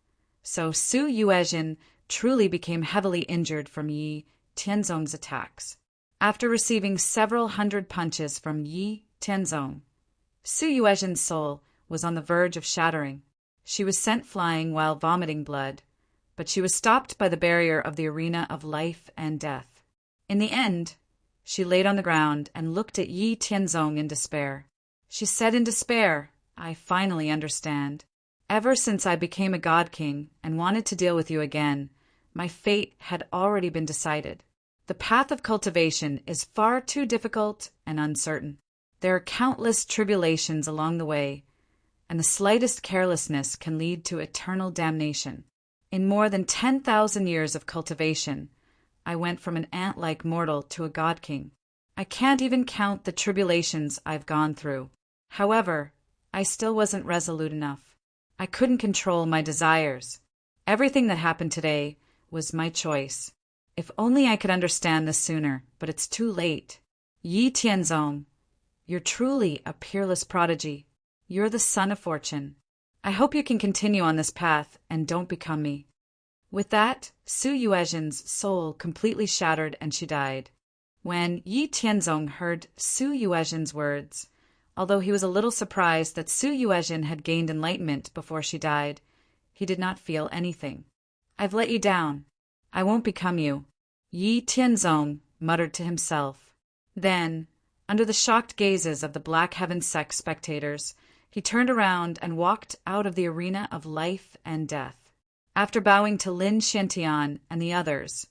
so Su Yuezhin truly became heavily injured from Yi Tianzong's attacks. After receiving several hundred punches from Yi Tianzong, Su Yuezhin's soul was on the verge of shattering. She was sent flying while vomiting blood, but she was stopped by the barrier of the arena of life and death. In the end, she laid on the ground and looked at Yi Tianzong in despair. She said in despair, "I finally understand. Ever since I became a god king and wanted to deal with you again, my fate had already been decided. The path of cultivation is far too difficult and uncertain. There are countless tribulations along the way, and the slightest carelessness can lead to eternal damnation. In more than 10,000 years of cultivation, I went from an ant-like mortal to a god king. I can't even count the tribulations I've gone through. However, I still wasn't resolute enough. I couldn't control my desires. Everything that happened today was my choice. If only I could understand this sooner, but it's too late. Yi Tianzong, you're truly a peerless prodigy. You're the son of fortune. I hope you can continue on this path and don't become me." With that, Su Yuezhin's soul completely shattered and she died. When Yi Tianzong heard Su Yuezhin's words, although he was a little surprised that Su Yuezhin had gained enlightenment before she died, he did not feel anything. "I've let you down. I won't become you," Yi Tianzong muttered to himself. Then, under the shocked gazes of the Black Heaven sect spectators, he turned around and walked out of the arena of life and death. After bowing to Lin Xiantian and the others,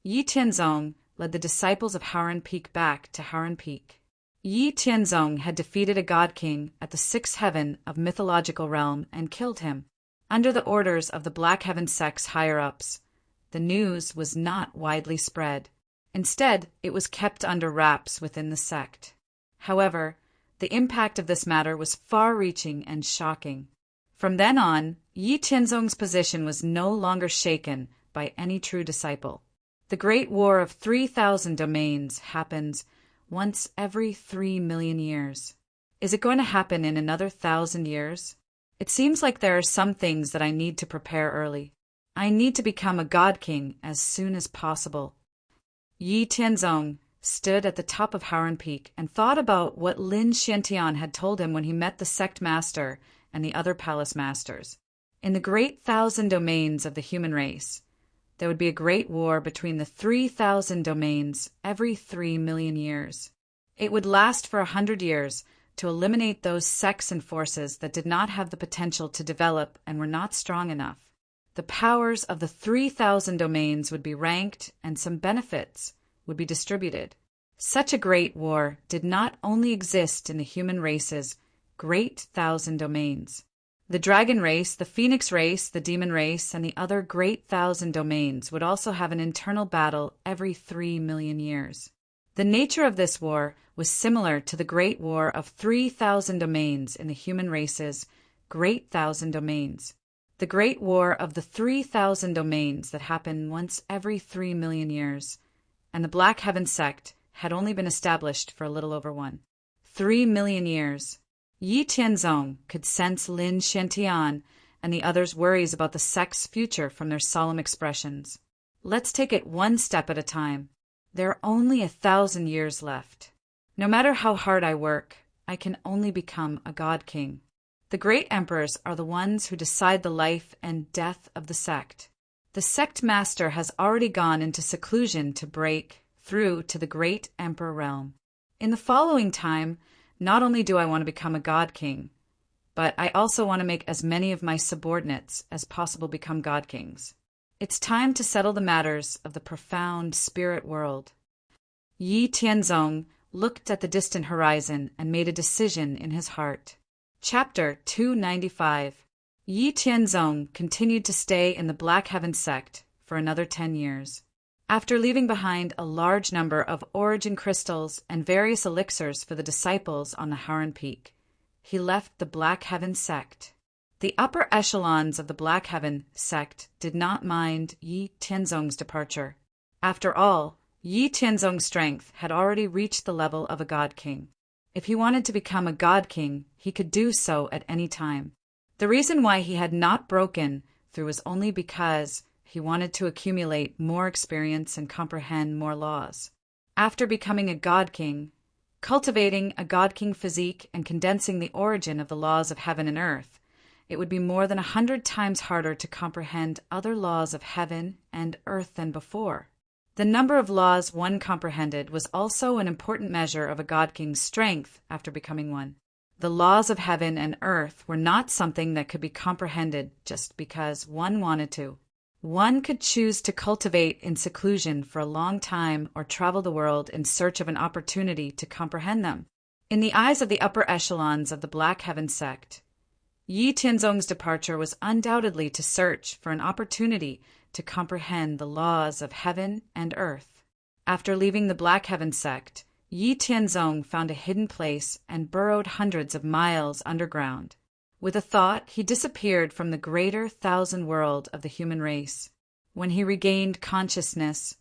Yi Tianzong led the disciples of Haran Peak back to Haran Peak. Yi Tianzong had defeated a god king at the sixth heaven of mythological realm and killed him. Under the orders of the Black Heaven sect's higher-ups, the news was not widely spread. Instead, it was kept under wraps within the sect. However, the impact of this matter was far-reaching and shocking. From then on, Yi Tianzong's position was no longer shaken by any true disciple. The Great War of 3,000 domains happens once every 3 million years. Is it going to happen in another 1,000 years? It seems like there are some things that I need to prepare early. I need to become a god king as soon as possible. Yi Tianzong stood at the top of Haran Peak and thought about what Lin Xiantian had told him when he met the sect master and the other palace masters. In the great 1,000 domains of the human race, there would be a great war between the 3,000 domains every 3 million years. It would last for 100 years to eliminate those sects and forces that did not have the potential to develop and were not strong enough. The powers of the 3,000 domains would be ranked and some benefits would be distributed. Such a great war did not only exist in the human race's great 1,000 domains. The dragon race, the phoenix race, the demon race, and the other great 1,000 domains would also have an internal battle every 3 million years. The nature of this war was similar to the great war of 3,000 domains in the human race's great 1,000 domains. The great war of the 3,000 domains that happened once every 3 million years, and the Black Heaven sect had only been established for a little over 3 million years. Yi Tianzong could sense Lin Xiantian and the others' worries about the sect's future from their solemn expressions. Let's take it one step at a time. There are only 1,000 years left. No matter how hard I work, I can only become a god king. The great emperors are the ones who decide the life and death of the sect. The sect master has already gone into seclusion to break through to the great emperor realm. In the following time, not only do I want to become a god king, but I also want to make as many of my subordinates as possible become god kings. It's time to settle the matters of the profound spirit world. Yi Tianzong looked at the distant horizon and made a decision in his heart. Chapter 295. Yi Tianzong continued to stay in the Black Heaven sect for another 10 years. After leaving behind a large number of origin crystals and various elixirs for the disciples on the Howran Peak, he left the Black Heaven sect. The upper echelons of the Black Heaven sect did not mind Yi Tianzong's departure. After all, Yi Tianzong's strength had already reached the level of a god king. If he wanted to become a god king, he could do so at any time. The reason why he had not broken through was only because he wanted to accumulate more experience and comprehend more laws. After becoming a god king, cultivating a god king physique and condensing the origin of the laws of heaven and earth, it would be more than 100 times harder to comprehend other laws of heaven and earth than before. The number of laws one comprehended was also an important measure of a god king's strength after becoming one. The laws of heaven and earth were not something that could be comprehended just because one wanted to. One could choose to cultivate in seclusion for a long time or travel the world in search of an opportunity to comprehend them. In the eyes of the upper echelons of the Black Heaven sect, Yi Tianzong's departure was undoubtedly to search for an opportunity to comprehend the laws of heaven and earth. After leaving the Black Heaven sect, Yi Tianzong found a hidden place and burrowed hundreds of miles underground. With a thought, he disappeared from the greater thousand world of the human race. When he regained consciousness,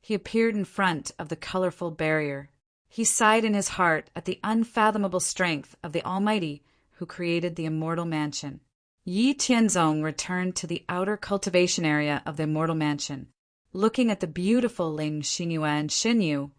he appeared in front of the colorful barrier. He sighed in his heart at the unfathomable strength of the Almighty who created the immortal mansion. Yi Tianzong returned to the outer cultivation area of the immortal mansion. Looking at the beautiful Ling Xinyue and Xinyu,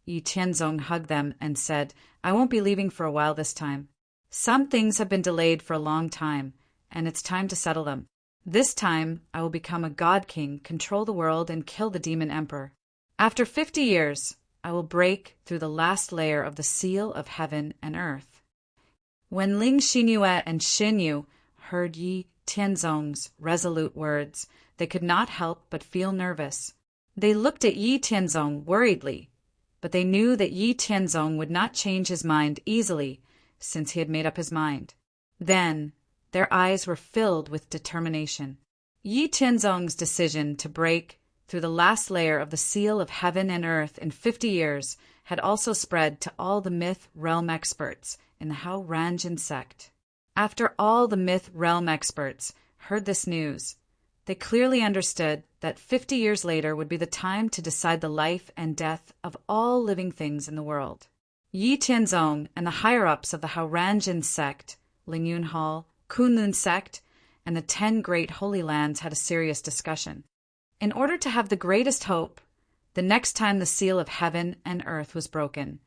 Yi Tianzong hugged them and said, "I won't be leaving for a while this time. Some things have been delayed for a long time, and it's time to settle them. This time, I will become a god king, control the world, and kill the demon emperor. After 50 years, I will break through the last layer of the seal of heaven and earth." When Ling Xinyue and Xinyu heard Yi Tianzong's resolute words, they could not help but feel nervous. They looked at Yi Tianzong worriedly, but they knew that Yi Tianzong would not change his mind easily, since he had made up his mind. Then, their eyes were filled with determination. Yi Tianzong's decision to break through the last layer of the seal of heaven and earth in 50 years had also spread to all the myth realm experts in the Hao Ranjin sect. After all the myth realm experts heard this news, they clearly understood that 50 years later would be the time to decide the life and death of all living things in the world. Yi Tianzong and the higher-ups of the Hao Ranjin sect, Lingyun Hall, Kunlun sect, and the 10 great holy lands had a serious discussion. In order to have the greatest hope, the next time the seal of heaven and earth was broken,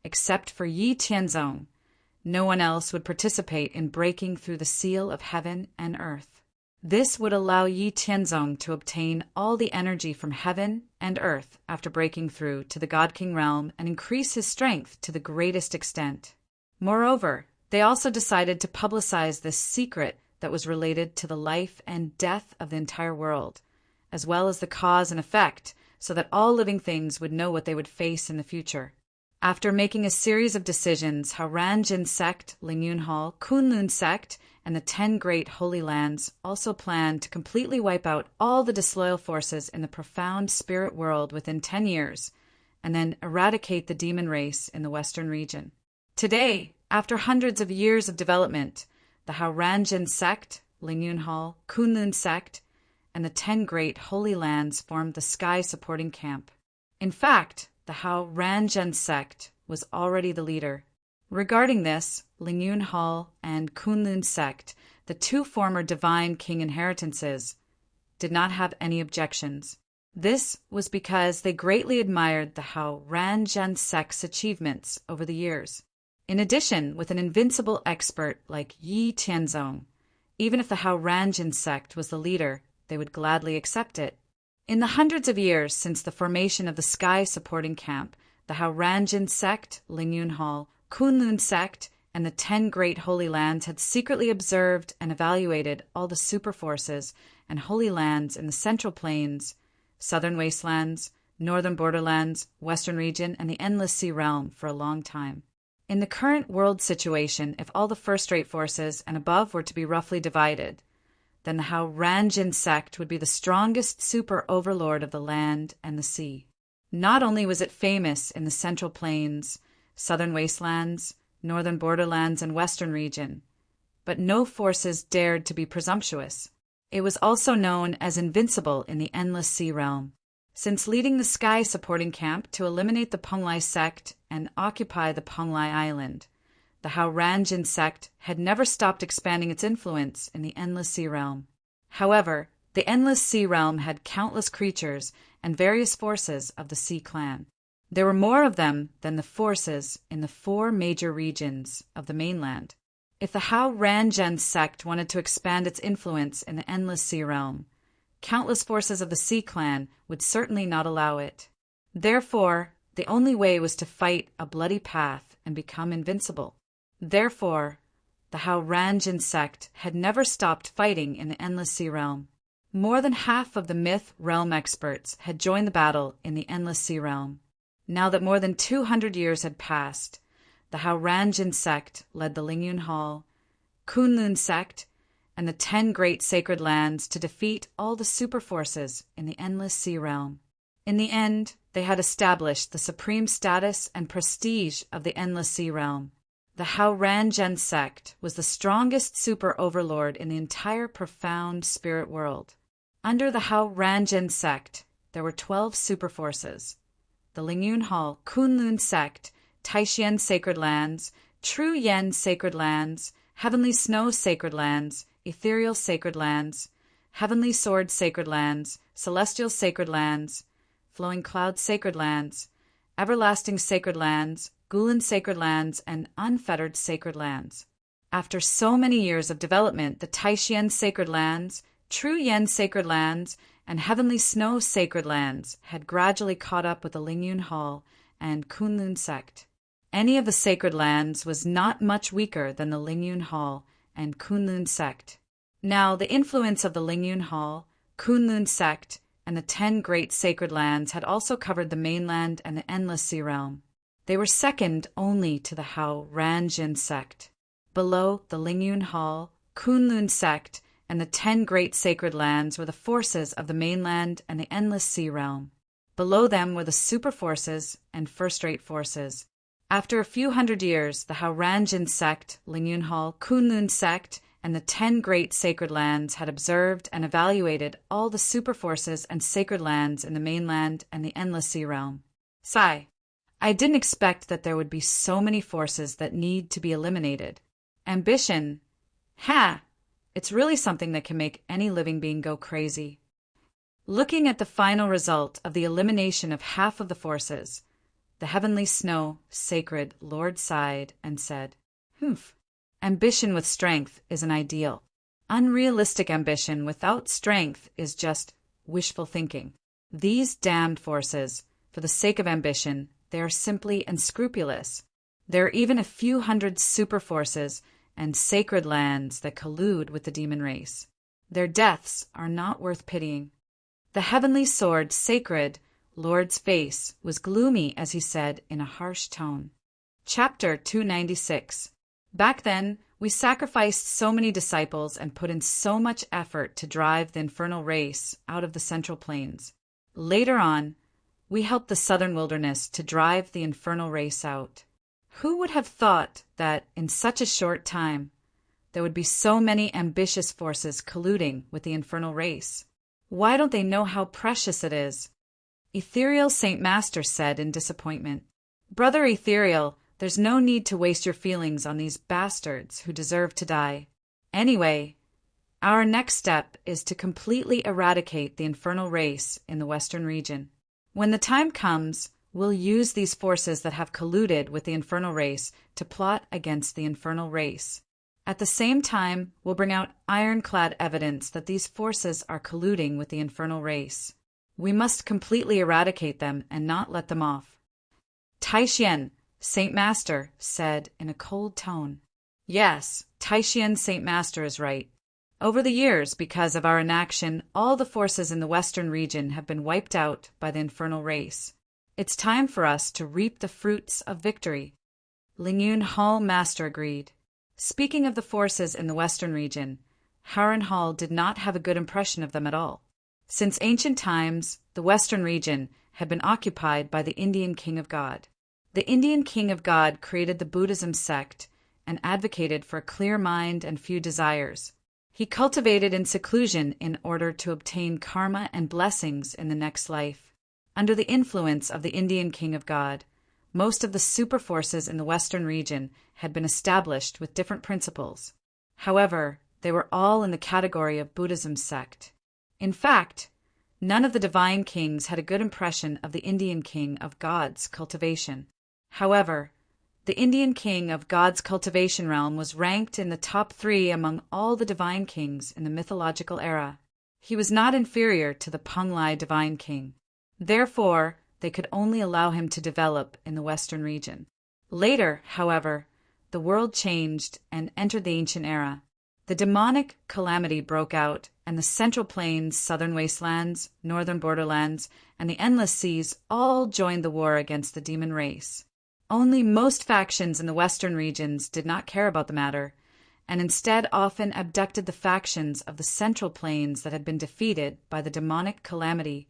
except for Yi Tianzong, no one else would participate in breaking through the seal of heaven and earth. This would allow Yi Tianzong to obtain all the energy from heaven and earth after breaking through to the God King realm and increase his strength to the greatest extent. Moreover, they also decided to publicize this secret that was related to the life and death of the entire world, as well as the cause and effect, so that all living things would know what they would face in the future. After making a series of decisions, Hao Ranjin sect, Lingyun Hall, Kunlun sect, and the 10 great holy lands also planned to completely wipe out all the disloyal forces in the profound spirit world within 10 years, and then eradicate the demon race in the western region. Today, after hundreds of years of development, the Hao Ranjin sect, Lingyun Hall, Kunlun sect, and the 10 great holy lands formed the sky-supporting camp. In fact, the Hao Ranjin sect was already the leader. Regarding this, Lingyun Hall and Kunlun sect, the 2 former divine king inheritances, did not have any objections. This was because they greatly admired the Hao Ranjin sect's achievements over the years. In addition, with an invincible expert like Yi Tianzong, even if the Hao Ranjin sect was the leader, they would gladly accept it. In the hundreds of years since the formation of the sky-supporting camp, the Hao Ranjin sect, Lingyun Hall, Kunlun sect, and the 10 great holy lands had secretly observed and evaluated all the superforces and holy lands in the Central Plains, Southern Wastelands, Northern Borderlands, Western Region, and the Endless Sea Realm for a long time. In the current world situation, if all the first-rate forces and above were to be roughly divided, then the Hao Ranjin sect would be the strongest super overlord of the land and the sea. Not only was it famous in the Central Plains, Southern Wastelands, Northern Borderlands, and Western region, but no forces dared to be presumptuous. It was also known as invincible in the Endless Sea realm. Since leading the Sky Supporting Camp to eliminate the Penglai sect and occupy the Penglai Island, the Hao Ranjin sect had never stopped expanding its influence in the Endless Sea realm. However, the Endless Sea realm had countless creatures and various forces of the Sea Clan. There were more of them than the forces in the 4 major regions of the mainland. If the Hao Ranjin sect wanted to expand its influence in the Endless Sea realm, countless forces of the Sea Clan would certainly not allow it. Therefore, the only way was to fight a bloody path and become invincible. Therefore, the Hao Ranjin sect had never stopped fighting in the Endless Sea realm. More than half of the Myth realm experts had joined the battle in the Endless Sea realm. Now that more than 200 years had passed, the Hao Ranjin sect led the Lingyun Hall, Kunlun sect, and the 10 great sacred lands to defeat all the super forces in the Endless Sea realm. In the end, they had established the supreme status and prestige of the Endless Sea realm. The Hao Ranjin sect was the strongest super overlord in the entire profound spirit world. Under the Hao Ranjin sect, there were 12 super forces: the Lingyun Hall, Kunlun sect, Taishian Sacred Lands, True Yen Sacred Lands, Heavenly Snow Sacred Lands, Ethereal Sacred Lands, Heavenly Sword Sacred Lands, Celestial Sacred Lands, Flowing Cloud Sacred Lands, Everlasting Sacred Lands, Gulen Sacred Lands, and Unfettered Sacred Lands. After so many years of development, the Taishian Sacred Lands, True Yen Sacred Lands, and Heavenly Snow Sacred Lands had gradually caught up with the Lingyun Hall and Kunlun sect. Any of the sacred lands was not much weaker than the Lingyun Hall and Kunlun sect. Now, the influence of the Lingyun Hall, Kunlun sect, and the 10 great sacred lands had also covered the mainland and the Endless Sea realm. They were second only to the Hao Ranjin sect. Below the Lingyun Hall, Kunlun sect, and the 10 great sacred lands were the forces of the mainland and the Endless Sea realm. Below them were the super forces and first-rate forces. After a few hundred years, the Hao Ranjin sect, Lingyun Hall, Kunlun sect, and the 10 great sacred lands had observed and evaluated all the super forces and sacred lands in the mainland and the Endless Sea realm. Sigh. I didn't expect that there would be so many forces that need to be eliminated. Ambition. Ha! It's really something that can make any living being go crazy. Looking at the final result of the elimination of half of the forces, the Heavenly Snow Sacred Lord sighed and said, "Humph. Ambition with strength is an ideal. Unrealistic ambition without strength is just wishful thinking. These damned forces, for the sake of ambition, they are simply unscrupulous. There are even a few hundred super forces and sacred lands that collude with the demon race. Their deaths are not worth pitying." The Heavenly Sword Sacred Lord's face was gloomy as he said in a harsh tone. Chapter 296. Back then, we sacrificed so many disciples and put in so much effort to drive the infernal race out of the Central Plains. Later on, we helped the Southern Wilderness to drive the infernal race out. Who would have thought that, in such a short time, there would be so many ambitious forces colluding with the infernal race? Why don't they know how precious it is? Ethereal Saint Master said in disappointment, "Brother Ethereal, there's no need to waste your feelings on these bastards who deserve to die. Anyway, our next step is to completely eradicate the infernal race in the Western region. When the time comes, we'll use these forces that have colluded with the infernal race to plot against the infernal race. At the same time, we'll bring out ironclad evidence that these forces are colluding with the infernal race. We must completely eradicate them and not let them off." Taishian, Saint Master, said in a cold tone. "Yes, Taishian Saint Master is right. Over the years, because of our inaction, all the forces in the Western region have been wiped out by the infernal race. It's time for us to reap the fruits of victory." Lingyun Hall Master agreed. Speaking of the forces in the Western region, Harrenhal did not have a good impression of them at all. Since ancient times, the Western region had been occupied by the Indian King of God. The Indian King of God created the Buddhism sect and advocated for a clear mind and few desires. He cultivated in seclusion in order to obtain karma and blessings in the next life. Under the influence of the Indian King of God, most of the super forces in the Western region had been established with different principles. However, they were all in the category of Buddhism sect. In fact, none of the divine kings had a good impression of the Indian King of God's cultivation. However, the Indian King of God's cultivation realm was ranked in the top 3 among all the divine kings in the mythological era. He was not inferior to the Panglai divine king. Therefore, they could only allow him to develop in the Western region. Later, however, the world changed and entered the ancient era. The demonic calamity broke out, and the Central Plains, Southern Wastelands, Northern Borderlands, and the Endless Seas all joined the war against the demon race. Only most factions in the Western regions did not care about the matter, and instead often abducted the factions of the Central Plains that had been defeated by the demonic calamity,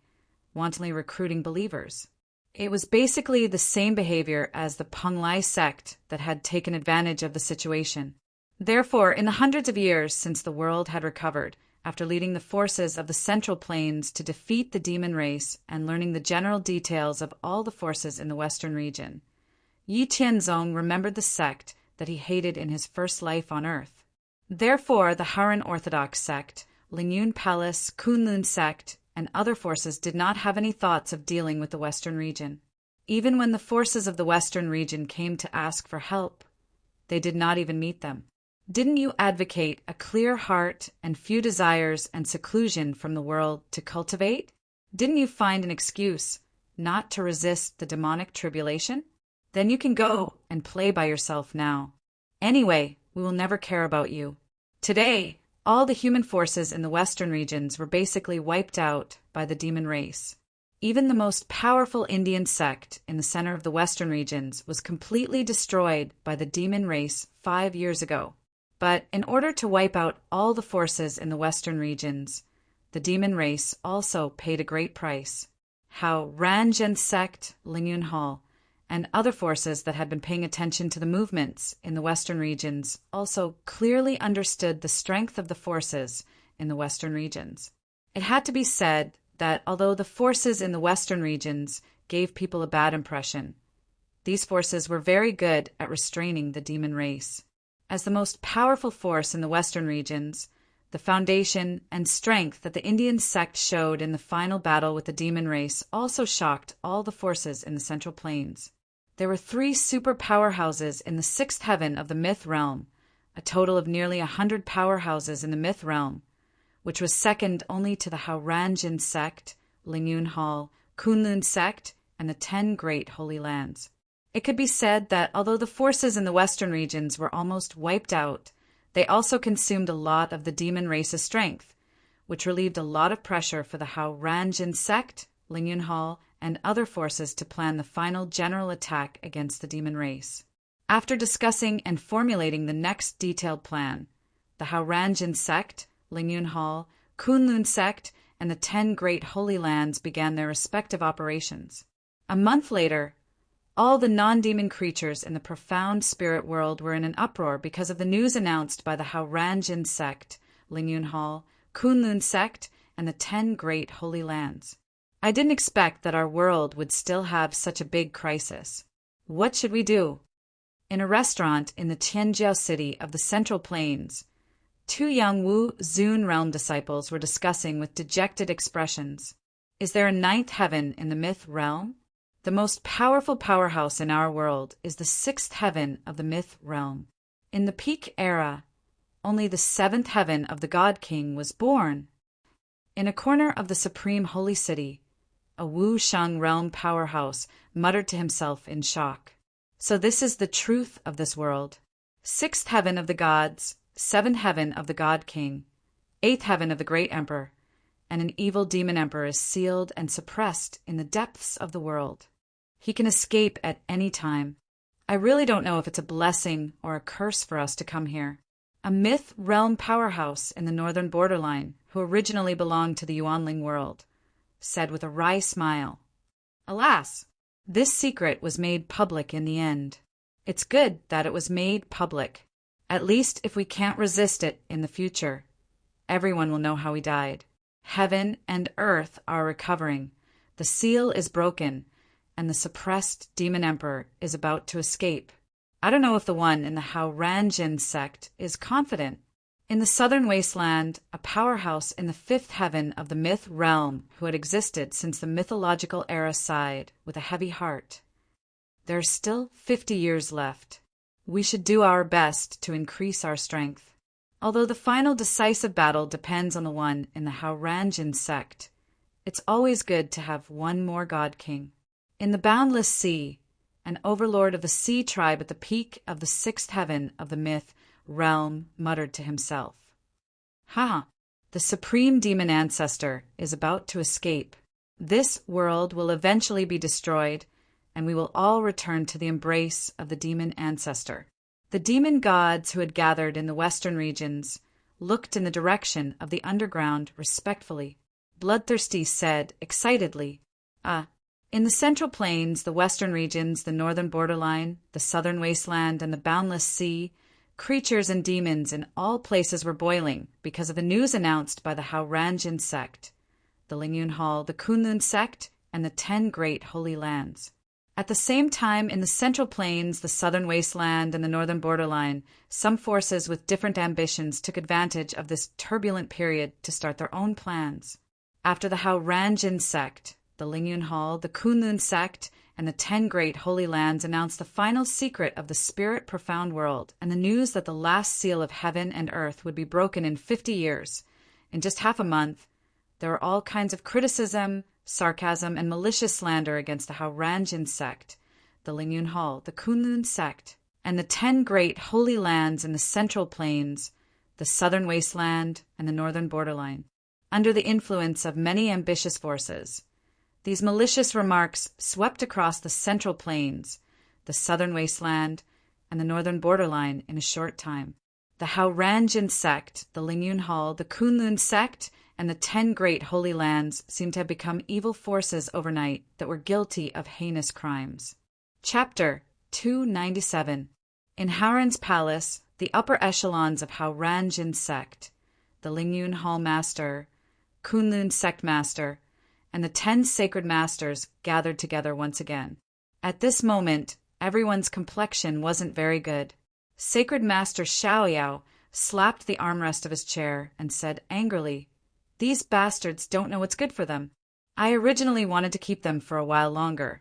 wantonly recruiting believers. It was basically the same behavior as the Panglai sect that had taken advantage of the situation. Therefore, in the hundreds of years since the world had recovered, after leading the forces of the Central Plains to defeat the demon race and learning the general details of all the forces in the Western region, Yi Tianzong remembered the sect that he hated in his first life on Earth. Therefore, the Harran Orthodox sect, Lingyun Palace, Kunlun sect, and other forces did not have any thoughts of dealing with the Western region. Even when the forces of the Western region came to ask for help, they did not even meet them. Didn't you advocate a clear heart and few desires and seclusion from the world to cultivate? Didn't you find an excuse not to resist the demonic tribulation? Then you can go and play by yourself now. Anyway, we will never care about you. Today, all the human forces in the Western regions were basically wiped out by the demon race. Even the most powerful Indian sect in the center of the Western regions was completely destroyed by the demon race 5 years ago. But in order to wipe out all the forces in the Western regions, the demon race also paid a great price. How Ranjan sect, Lingyun Hall, and other forces that had been paying attention to the movements in the Western regions also clearly understood the strength of the forces in the Western regions. It had to be said that although the forces in the Western regions gave people a bad impression, these forces were very good at restraining the demon race. As the most powerful force in the Western regions, the foundation and strength that the Indian sect showed in the final battle with the demon race also shocked all the forces in the Central Plains. There were 3 super powerhouses in the 6th heaven of the myth realm, a total of nearly 100 powerhouses in the myth realm, which was second only to the Hauranjin sect, Lingyun Hall, Kunlun sect, and the 10 great holy lands. It could be said that although the forces in the Western regions were almost wiped out, they also consumed a lot of the demon race's strength, which relieved a lot of pressure for the Hauranjin sect, Lingyun Hall, and other forces to plan the final general attack against the demon race. After discussing and formulating the next detailed plan, the Hauranjin sect, Lingyun Hall, Kunlun sect, and the 10 great holy lands began their respective operations. A month later, all the non-demon creatures in the profound spirit world were in an uproar because of the news announced by the Hauranjin sect, Lingyun Hall, Kunlun sect, and the 10 great holy lands. I didn't expect that our world would still have such a big crisis. What should we do? In a restaurant in the Tianjiao city of the Central Plains, 2 young Wu Zun realm disciples were discussing with dejected expressions. Is there a 9th heaven in the myth realm? The most powerful powerhouse in our world is the 6th heaven of the myth realm. In the peak era, only the 7th heaven of the God King was born. In a corner of the supreme holy city, a Wu Shang realm powerhouse muttered to himself in shock. So this is the truth of this world. 6th heaven of the gods, 7th heaven of the God King, 8th heaven of the great emperor, and an evil demon emperor is sealed and suppressed in the depths of the world. He can escape at any time. I really don't know if it's a blessing or a curse for us to come here. a myth realm powerhouse in the northern borderline who originally belonged to the Yuanling world, said with a wry smile. Alas, this secret was made public in the end. It's good that it was made public. At least if we can't resist it in the future, everyone will know how he died. Heaven and earth are recovering. The seal is broken, and the suppressed demon emperor is about to escape. I don't know if the one in the Hauranjin sect is confident. In the southern wasteland, a powerhouse in the fifth heaven of the myth realm who had existed since the mythological era sighed with a heavy heart. There are still 50 years left. We should do our best to increase our strength. Although the final decisive battle depends on the one in the Hauranjin sect, it's always good to have one more God King. In the boundless sea, an overlord of the sea tribe at the peak of the sixth heaven of the myth realm muttered to himself. The supreme demon ancestor is about to escape. This world will eventually be destroyed, and we will all return to the embrace of the demon ancestor. The demon gods who had gathered in the western regions looked in the direction of the underground respectfully. Bloodthirsty said excitedly, in the central plains, the western regions, the northern borderline, the southern wasteland, and the boundless sea, creatures and demons in all places were boiling because of the news announced by the Hauranjin sect, the Lingyun Hall, the Kunlun sect, and the 10 great holy lands. At the same time, in the central plains, the southern wasteland, and the northern borderline, some forces with different ambitions took advantage of this turbulent period to start their own plans. After the Hauranjin sect, the Lingyun Hall, the Kunlun sect, and the 10 great holy lands announced the final secret of the spirit profound world and the news that the last seal of heaven and earth would be broken in 50 years. In just half a month, there were all kinds of criticism, sarcasm, and malicious slander against the Hauranjin sect, the Lingyun Hall, the Kunlun sect, and the 10 great holy lands in the central plains, the southern wasteland, and the northern borderline. Under the influence of many ambitious forces, these malicious remarks swept across the central plains, the southern wasteland, and the northern borderline in a short time. The Hauranjin sect, the Lingyun Hall, the Kunlun sect, and the 10 great holy lands seemed to have become evil forces overnight that were guilty of heinous crimes. Chapter 297. In Hauran's palace, the upper echelons of Hauranjin sect, the Lingyun Hall master, Kunlun sect master, and the 10 sacred masters gathered together once again. At this moment, everyone's complexion wasn't very good. Sacred Master Xiaoyao slapped the armrest of his chair and said angrily, "These bastards don't know what's good for them. I originally wanted to keep them for a while longer,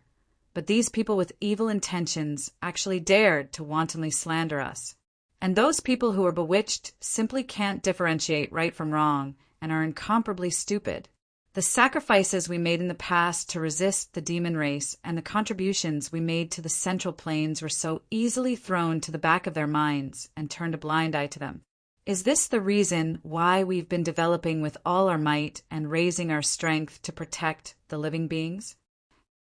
but these people with evil intentions actually dared to wantonly slander us. And those people who are bewitched simply can't differentiate right from wrong and are incomparably stupid. The sacrifices we made in the past to resist the demon race and the contributions we made to the central plains were so easily thrown to the back of their minds and turned a blind eye to them. Is this the reason why we've been developing with all our might and raising our strength to protect the living beings?"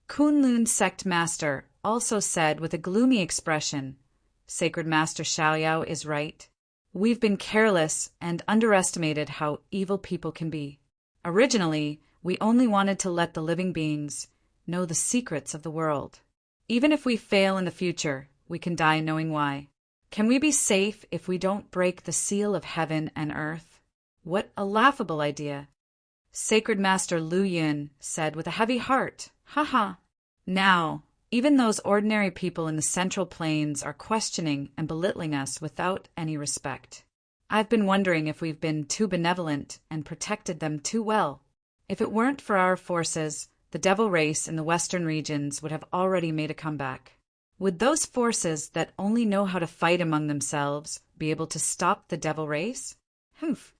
Kunlun sect master also said with a gloomy expression, "Sacred Master Xiaoyao is right. We've been careless and underestimated how evil people can be. Originally, we only wanted to let the living beings know the secrets of the world. Even if we fail in the future, we can die knowing why. Can we be safe if we don't break the seal of heaven and earth? What a laughable idea." Sacred Master Lu Yun said with a heavy heart, Now, even those ordinary people in the central plains are questioning and belittling us without any respect. I've been wondering if we've been too benevolent and protected them too well. If it weren't for our forces, the devil race in the western regions would have already made a comeback. Would those forces that only know how to fight among themselves be able to stop the devil race? Humph.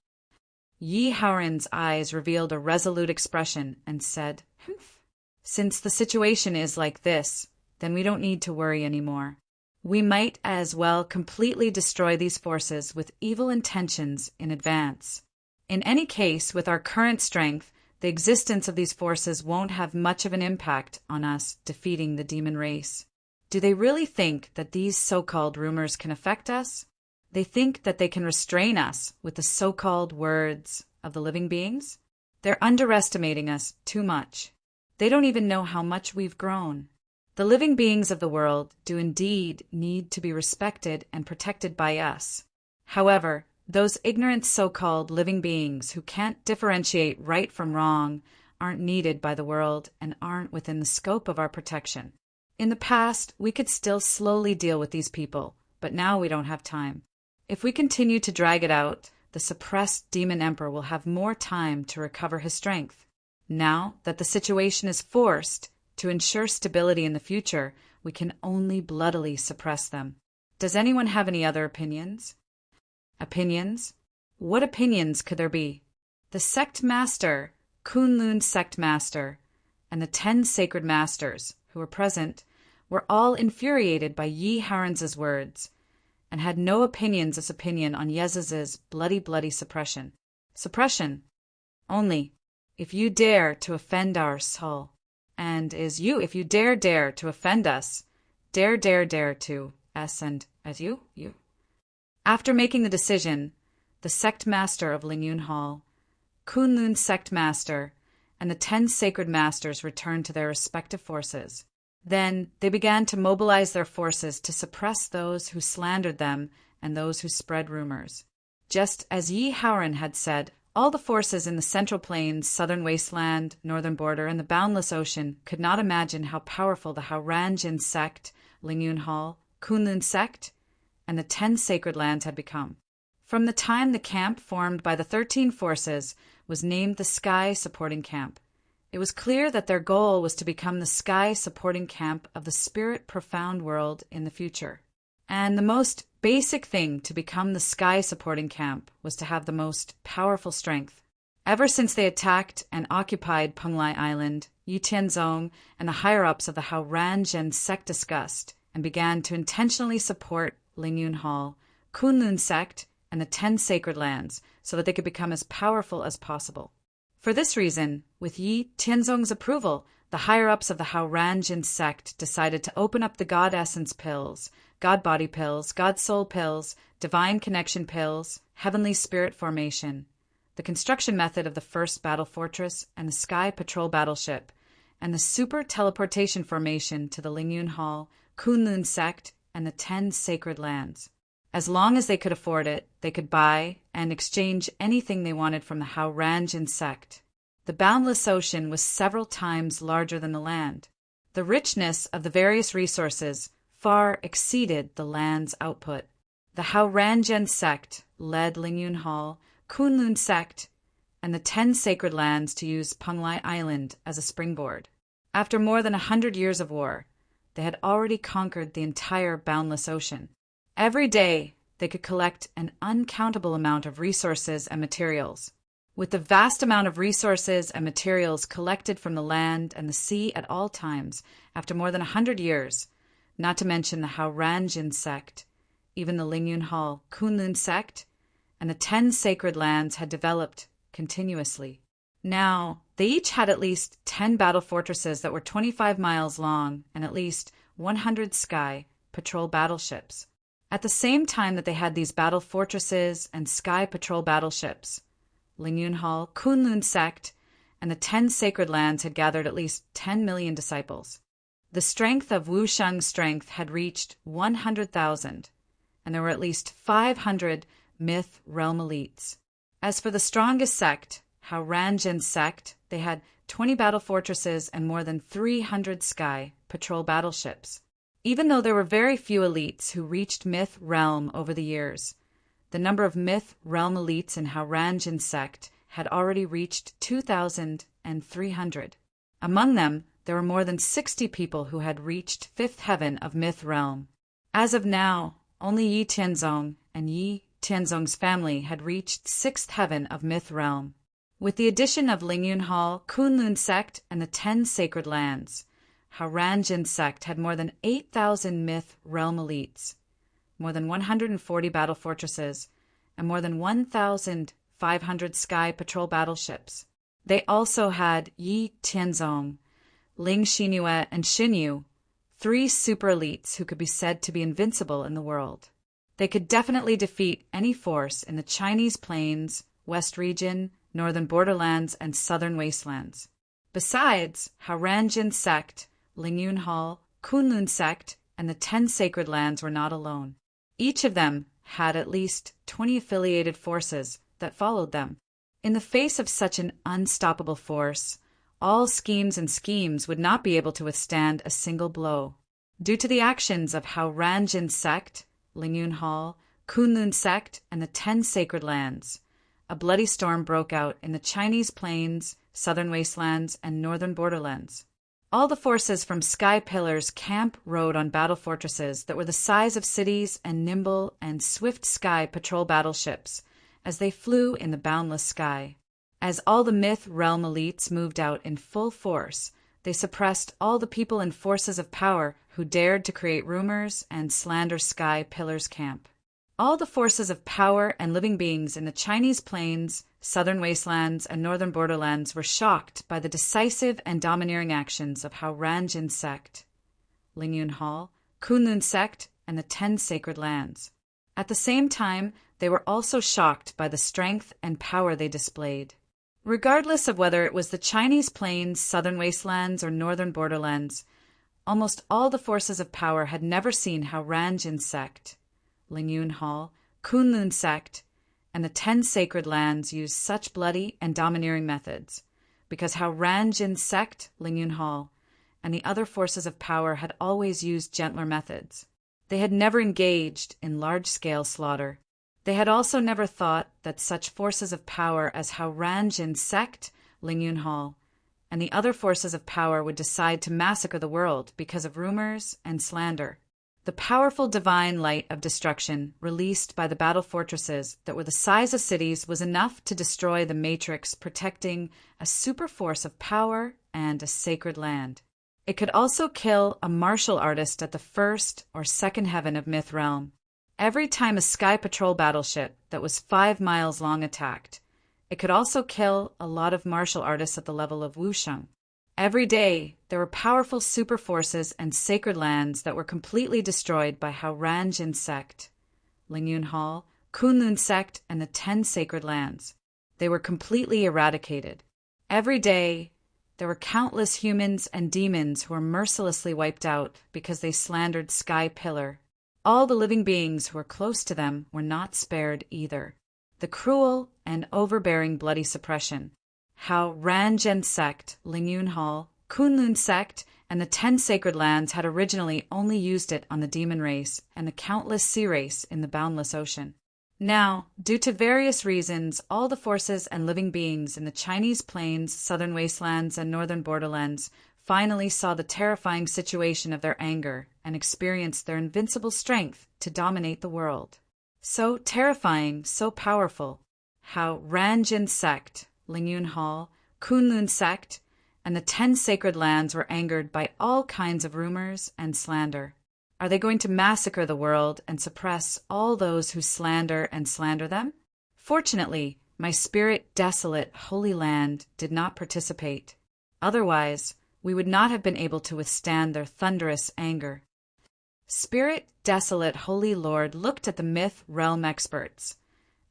Yi Haoran's eyes revealed a resolute expression and said, "Humph. Since the situation is like this, then we don't need to worry anymore. We might as well completely destroy these forces with evil intentions in advance. In any case, with our current strength, the existence of these forces won't have much of an impact on us defeating the demon race. Do they really think that these so-called rumors can affect us? They think that they can restrain us with the so-called words of the living beings. They're underestimating us too much. They don't even know how much we've grown. The living beings of the world do indeed need to be respected and protected by us. However, those ignorant so-called living beings who can't differentiate right from wrong aren't needed by the world and aren't within the scope of our protection. In the past, we could still slowly deal with these people, but now we don't have time. If we continue to drag it out, the suppressed demon emperor will have more time to recover his strength. Now that the situation is forced, to ensure stability in the future, we can only bloodily suppress them. Does anyone have any other opinions? Opinions? What opinions could there be? The sect master, Kunlun sect master, and the 10 sacred masters who were present were all infuriated by Yi Haran's words and had no opinion on Yez's bloody suppression. Suppression? Only if you dare to offend our soul. And if you dare to offend us, dare to us and as you. After making the decision, the sect master of Lingyun Hall, Kunlun sect master, and the 10 sacred masters returned to their respective forces. Then they began to mobilize their forces to suppress those who slandered them and those who spread rumors. Just as Yi Haoran had said, all the forces in the Central Plains, Southern Wasteland, Northern Border, and the Boundless Ocean could not imagine how powerful the Haoranjin sect, Lingyun Hall, Kunlun sect, and the 10 sacred lands had become. From the time the camp formed by the 13 forces was named the Sky Supporting Camp, it was clear that their goal was to become the Sky Supporting Camp of the Spirit Profound World in the future. And the most basic thing to become the Sky Supporting Camp was to have the most powerful strength. Ever since they attacked and occupied Penglai Island, Yi Tianzong and the higher-ups of the Haoranjin sect discussed and began to intentionally support Lingyun Hall, Kunlun sect, and the 10 sacred lands so that they could become as powerful as possible. For this reason, with Yi Tianzong's approval, the higher-ups of the Haoranjin sect decided to open up the God Essence pills, God Body pills, God Soul pills, Divine Connection pills, Heavenly Spirit Formation, the construction method of the first battle fortress and the Sky Patrol battleship, and the Super Teleportation Formation to the Lingyun Hall, Kunlun sect, and the 10 sacred lands. As long as they could afford it, they could buy and exchange anything they wanted from the Haoranjin sect. The boundless ocean was several times larger than the land. The richness of the various resources far exceeded the land's output. The Haoranjin sect led Lingyun Hall, Kunlun sect, and the 10 sacred lands to use Penglai Island as a springboard. After more than 100 years of war, they had already conquered the entire boundless ocean. Every day, they could collect an uncountable amount of resources and materials. With the vast amount of resources and materials collected from the land and the sea at all times, after more than 100 years, not to mention the Haoranjin sect, even the Lingyun Hall, Kunlun sect, and the 10 sacred lands had developed continuously. Now, they each had at least 10 battle fortresses that were 25 miles long and at least 100 Sky Patrol battleships. At the same time that they had these battle fortresses and Sky Patrol battleships, Lingyun Hall, Kunlun sect, and the 10 sacred lands had gathered at least 10 million disciples. The strength of Wushang's strength had reached 100,000, and there were at least 500 myth realm elites. As for the strongest sect, Haoranjin sect, they had 20 battle fortresses and more than 300 Sky Patrol battleships. Even though there were very few elites who reached myth realm over the years, the number of myth realm elites in Haoranjin sect had already reached 2,300. Among them, there were more than 60 people who had reached 5th heaven of myth realm. As of now, only Yi Tianzong and Yi Tianzong's family had reached 6th heaven of myth realm. With the addition of Lingyun Hall, Kunlun sect, and the 10 sacred lands, Haoranjin sect had more than 8,000 myth realm elites, more than 140 battle fortresses, and more than 1,500 Sky Patrol battleships. They also had Yi Tianzong, Ling Xinyue, and Xinyu, 3 super elites who could be said to be invincible in the world. They could definitely defeat any force in the Chinese plains, West region, northern borderlands, and southern wastelands. Besides, Haoranjin sect, Lingyun Hall, Kunlun sect, and the 10 sacred lands were not alone. Each of them had at least 20 affiliated forces that followed them. In the face of such an unstoppable force, all schemes would not be able to withstand a single blow. Due to the actions of Haoranjin sect, Lingyun Hall, Kunlun sect, and the 10 sacred lands, a bloody storm broke out in the Chinese plains, southern wastelands, and northern borderlands. All the forces from Sky Pillar's camp rode on battle fortresses that were the size of cities and nimble and swift sky patrol battleships as they flew in the boundless sky. As all the myth realm elites moved out in full force, they suppressed all the people and forces of power who dared to create rumors and slander Sky Pillar's camp. All the forces of power and living beings in the Chinese plains, southern wastelands, and northern borderlands were shocked by the decisive and domineering actions of Haoranjin sect, Lingyun Hall, Kunlun sect, and the 10 sacred lands. At the same time, they were also shocked by the strength and power they displayed. Regardless of whether it was the Chinese plains, southern wastelands, or northern borderlands, almost all the forces of power had never seen Haoranjin sect, Lingyun Hall, Kunlun sect, and the 10 sacred lands use such bloody and domineering methods, because Haoranjin sect, Lingyun Hall, and the other forces of power had always used gentler methods. They had never engaged in large-scale slaughter. They had also never thought that such forces of power as Haoranjin sect, Lingyun Hall, and the other forces of power would decide to massacre the world because of rumors and slander. The powerful divine light of destruction released by the battle fortresses that were the size of cities was enough to destroy the matrix protecting a super force of power and a sacred land. It could also kill a martial artist at the first or second heaven of Myth Realm. Every time a Sky Patrol battleship that was 5 miles long attacked, it could also kill a lot of martial artists at the level of Wusheng. Every day, there were powerful super forces and sacred lands that were completely destroyed by Haoranjin sect, Lingyun Hall, Kunlun sect, and the 10 sacred lands. They were completely eradicated. Every day, there were countless humans and demons who were mercilessly wiped out because they slandered Sky Pillar. All the living beings who were close to them were not spared either. The cruel and overbearing bloody suppression, Haoranjin sect, Lingyun Hall, Kunlun sect, and the 10 sacred lands had originally only used it on the demon race and the countless sea race in the boundless ocean. Now, due to various reasons, all the forces and living beings in the Chinese plains, southern wastelands, and northern borderlands finally saw the terrifying situation of their anger and experienced their invincible strength to dominate the world. So terrifying, so powerful, Haoranjin sect, Lingyun Hall, Kunlun sect, and the 10 sacred lands were angered by all kinds of rumors and slander. Are they going to massacre the world and suppress all those who slander and slander them? Fortunately, my spirit desolate holy land did not participate. Otherwise, we would not have been able to withstand their thunderous anger. Spirit desolate holy lord looked at the myth realm experts,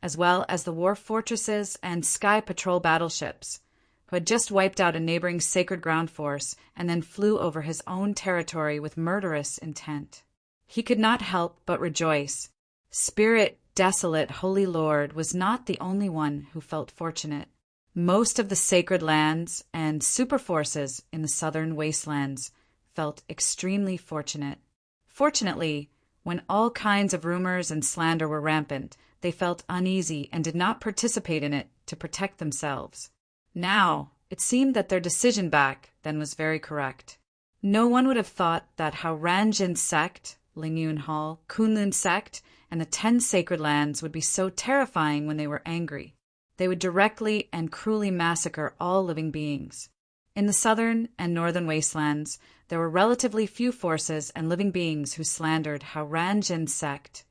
as well as the war fortresses and Sky Patrol battleships, who had just wiped out a neighboring sacred ground force and then flew over his own territory with murderous intent. He could not help but rejoice. Spirit desolate holy lord was not the only one who felt fortunate. Most of the sacred lands and super forces in the southern wastelands felt extremely fortunate. Fortunately, when all kinds of rumors and slander were rampant, they felt uneasy and did not participate in it to protect themselves. Now, it seemed that their decision back then was very correct. No one would have thought that Haoranjin sect, Lingyun Hall, Kunlun sect, and the 10 sacred lands would be so terrifying when they were angry. They would directly and cruelly massacre all living beings. In the southern and northern wastelands, there were relatively few forces and living beings who slandered Haoranjin sect,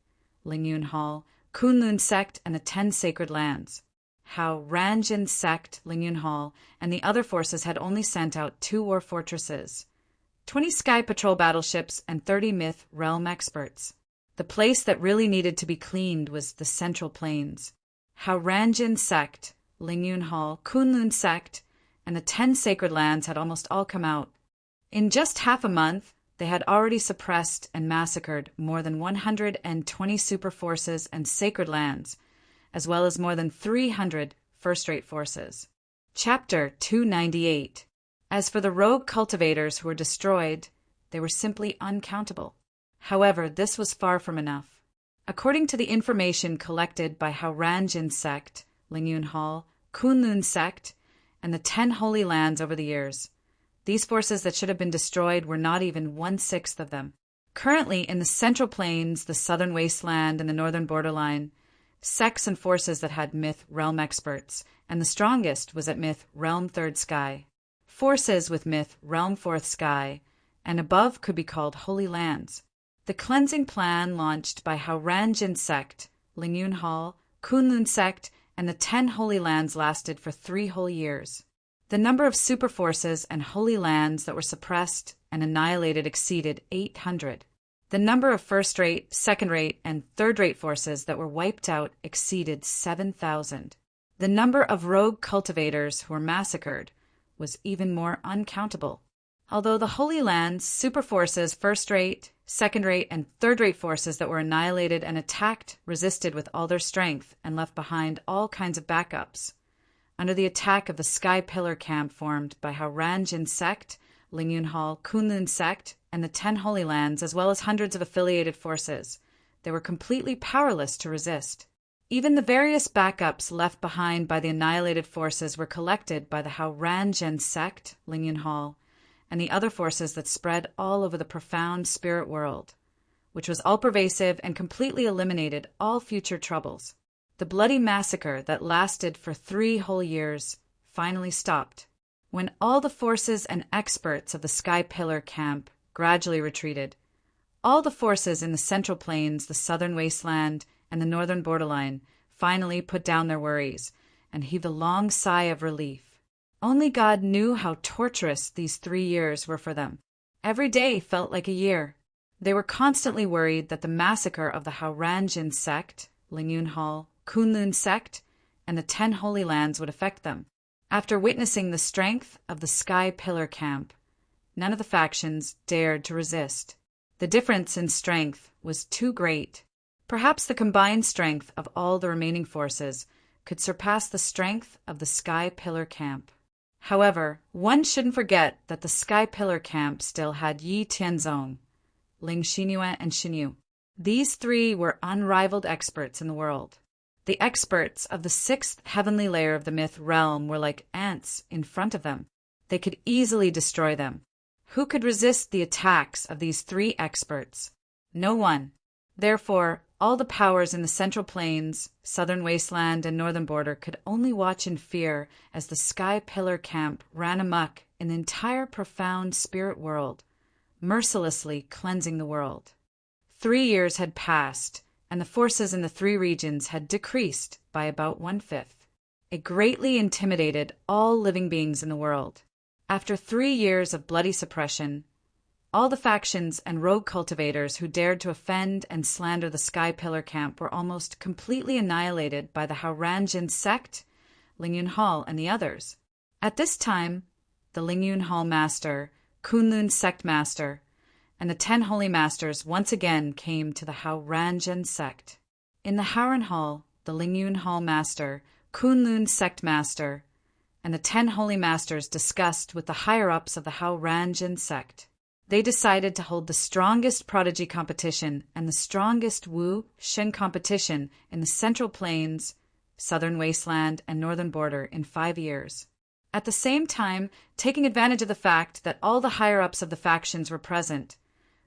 Lingyun Hall, Kunlun sect, and the 10 sacred lands. Haoranjin sect, Lingyun Hall, and the other forces had only sent out 2 war fortresses, 20 Sky Patrol battleships, and 30 myth realm experts. The place that really needed to be cleaned was the Central Plains. Hauranjin sect, Lingyun Hall, Kunlun sect, and the 10 sacred lands had almost all come out. In just half a month, they had already suppressed and massacred more than 120 super forces and sacred lands, as well as more than 300 first-rate forces. Chapter 298. As for the rogue cultivators who were destroyed, they were simply uncountable. However, this was far from enough. According to the information collected by Hauranjin sect, Lingyun Hall, Kunlun sect, and the 10 holy lands over the years, these forces that should have been destroyed were not even 1/6 of them. Currently, in the Central Plains, the Southern Wasteland, and the Northern Borderline, sects and forces that had myth realm experts, and the strongest was at myth realm 3rd sky. Forces with myth realm 4th sky, and above could be called holy lands. The cleansing plan launched by Hauranjin sect, Lingyun Hall, Kunlun sect, and the 10 holy lands lasted for 3 whole years. The number of super forces and holy lands that were suppressed and annihilated exceeded 800. The number of first-rate, second-rate, and third-rate forces that were wiped out exceeded 7,000. The number of rogue cultivators who were massacred was even more uncountable. Although the Holy Lands, super forces, first-rate, second-rate, and third-rate forces that were annihilated and attacked resisted with all their strength and left behind all kinds of backups. Under the attack of the Sky Pillar camp formed by Hauranjin sect, Lingyun Hall, Kunlun sect, and the 10 Holy Lands, as well as hundreds of affiliated forces, they were completely powerless to resist. Even the various backups left behind by the annihilated forces were collected by the Hauranjin sect, Lingyun Hall, and the other forces that spread all over the profound spirit world, which was all-pervasive and completely eliminated all future troubles. The bloody massacre that lasted for 3 whole years finally stopped, when all the forces and experts of the Sky Pillar camp gradually retreated. All the forces in the Central Plains, the Southern Wasteland, and the Northern Borderline finally put down their worries and heaved a long sigh of relief. Only God knew how torturous these 3 years were for them. Every day felt like a year. They were constantly worried that the massacre of the Hauranjin sect, Lingyun Hall, Kunlun sect, and the 10 Holy Lands would affect them. After witnessing the strength of the Sky Pillar camp, none of the factions dared to resist. The difference in strength was too great. Perhaps the combined strength of all the remaining forces could surpass the strength of the Sky Pillar camp. However, one shouldn't forget that the Sky Pillar camp still had Yi Tianzong, Ling Xinyue, and Xinyu. These 3 were unrivaled experts in the world. The experts of the 6th heavenly layer of the myth realm were like ants in front of them. They could easily destroy them. Who could resist the attacks of these 3 experts? No one. Therefore, all the powers in the Central Plains, Southern Wasteland, and Northern Border could only watch in fear as the Sky Pillar camp ran amok in the entire profound spirit world, mercilessly cleansing the world. 3 years had passed, and the forces in the 3 regions had decreased by about 1/5. It greatly intimidated all living beings in the world. After 3 years of bloody suppression, all the factions and rogue cultivators who dared to offend and slander the Sky Pillar camp were almost completely annihilated by the Hauranjin sect, Lingyun Hall, and the others. At this time, the Lingyun Hall master, Kunlun sect master, and the 10 holy masters once again came to the Hauranjin sect. In the Hauran Hall, the Lingyun Hall master, Kunlun sect master, and the 10 holy masters discussed with the higher-ups of the Hauranjin sect. They decided to hold the strongest prodigy competition and the strongest Wu Shen competition in the Central Plains, Southern Wasteland, and Northern Border in 5 years. At the same time, taking advantage of the fact that all the higher-ups of the factions were present,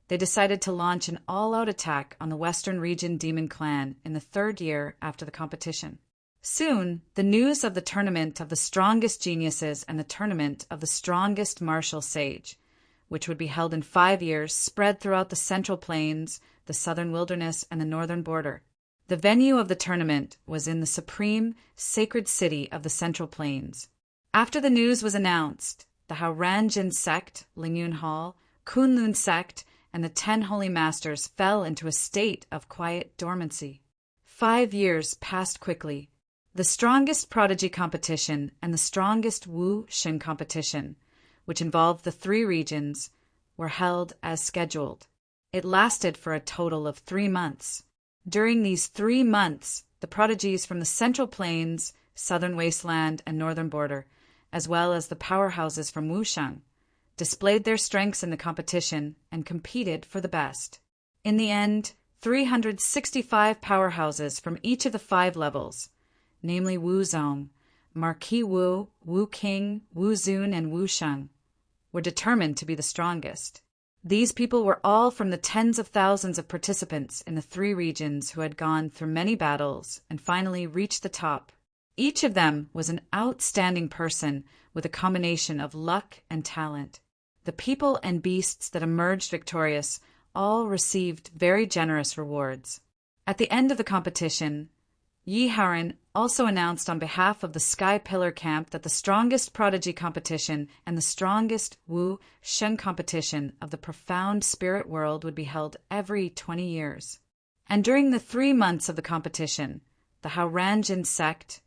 they decided to launch an all-out attack on the Western Region Demon Clan in the 3rd year after the competition. Soon, the news of the tournament of the strongest geniuses and the tournament of the strongest martial sage, which would be held in 5 years, spread throughout the Central Plains, the Southern Wilderness, and the Northern Border. The venue of the tournament was in the supreme, sacred city of the Central Plains. After the news was announced, the Hauranjin sect, Lingyun Hall, Kunlun sect, and the 10 holy masters fell into a state of quiet dormancy. 5 years passed quickly. The strongest prodigy competition and the strongest Wu Shen competition, which involved the 3 regions, were held as scheduled. It lasted for a total of 3 months. During these 3 months, the prodigies from the Central Plains, Southern Wasteland, and Northern Border, as well as the powerhouses from Wushang, displayed their strengths in the competition and competed for the best. In the end, 365 powerhouses from each of the 5 levels, namely Wuzong, Marquis Wu, Wu King, Wu Zun, and Wu Sheng, were determined to be the strongest. These people were all from the tens of thousands of participants in the 3 regions who had gone through many battles and finally reached the top. Each of them was an outstanding person with a combination of luck and talent. The people and beasts that emerged victorious all received very generous rewards. At the end of the competition, Yi Haoren also announced on behalf of the Sky Pillar Camp that the strongest prodigy competition and the strongest Wu Shen competition of the profound spirit world would be held every 20 years. And during the 3 months of the competition, the Haoranjin sect,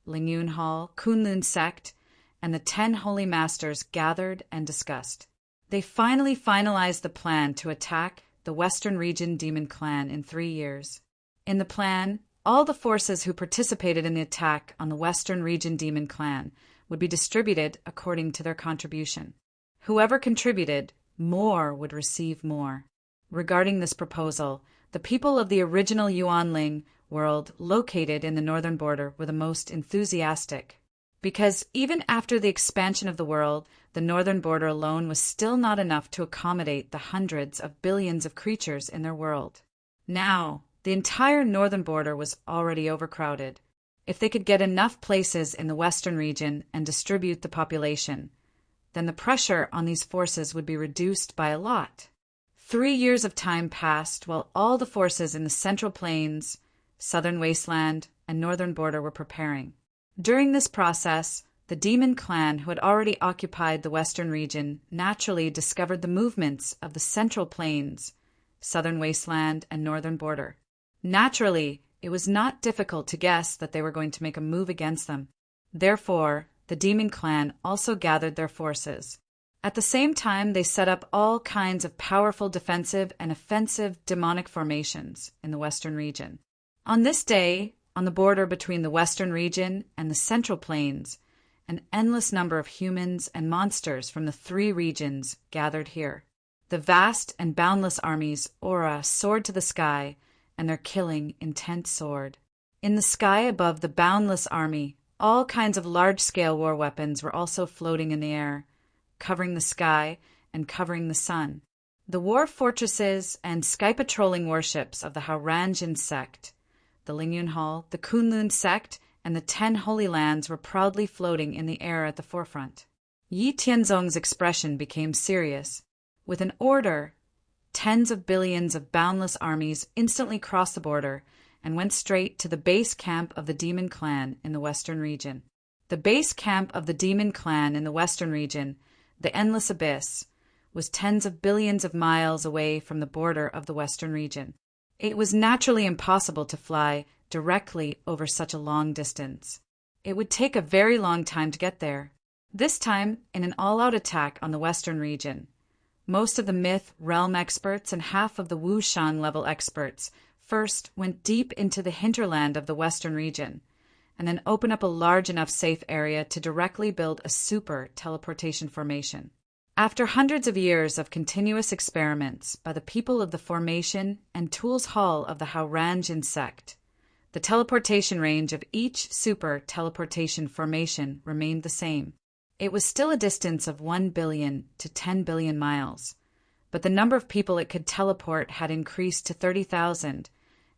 Lingyun Hall, Kunlun sect, and the 10 holy masters gathered and discussed. They finally finalized the plan to attack the Western Region Demon Clan in 3 years. In the plan, all the forces who participated in the attack on the Western Region Demon Clan would be distributed according to their contribution. Whoever contributed more would receive more. Regarding this proposal, the people of the original Yuanling world located in the northern border were the most enthusiastic, because even after the expansion of the world, the northern border alone was still not enough to accommodate the hundreds of billions of creatures in their world. Now, the entire northern border was already overcrowded. If they could get enough places in the western region and distribute the population, then the pressure on these forces would be reduced by a lot. 3 years of time passed while all the forces in the Central Plains, Southern Wasteland, and Northern Border were preparing. During this process, the Demon Clan, who had already occupied the Western region, naturally discovered the movements of the Central Plains, Southern Wasteland, and Northern Border. Naturally, it was not difficult to guess that they were going to make a move against them. Therefore, the Demon Clan also gathered their forces. At the same time, they set up all kinds of powerful defensive and offensive demonic formations in the Western region. On this day, on the border between the Western region and the Central Plains, an endless number of humans and monsters from the 3 regions gathered here. The vast and boundless armies Aura soared to the sky, and their killing intent soared. In the sky above the boundless army, all kinds of large-scale war weapons were also floating in the air, covering the sky and covering the sun. The war fortresses and sky-patrolling warships of the Haoranjin sect, the Lingyun Hall, the Kunlun sect, and the 10 Holy Lands were proudly floating in the air at the forefront. Yi Tianzong's expression became serious. With an order, tens of billions of boundless armies instantly crossed the border and went straight to the base camp of the Demon Clan in the Western region. The base camp of the Demon Clan in the Western region, the Endless Abyss, was tens of billions of miles away from the border of the Western region. It was naturally impossible to fly directly over such a long distance. It would take a very long time to get there. This time, in an all-out attack on the Western region, most of the myth realm experts and half of the Wushang level experts first went deep into the hinterland of the Western region, and then opened up a large enough safe area to directly build a super teleportation formation. After hundreds of years of continuous experiments by the people of the Formation and Tools Hall of the Haoranjin sect, the teleportation range of each super teleportation formation remained the same. It was still a distance of 1 billion to 10 billion miles, but the number of people it could teleport had increased to 30,000,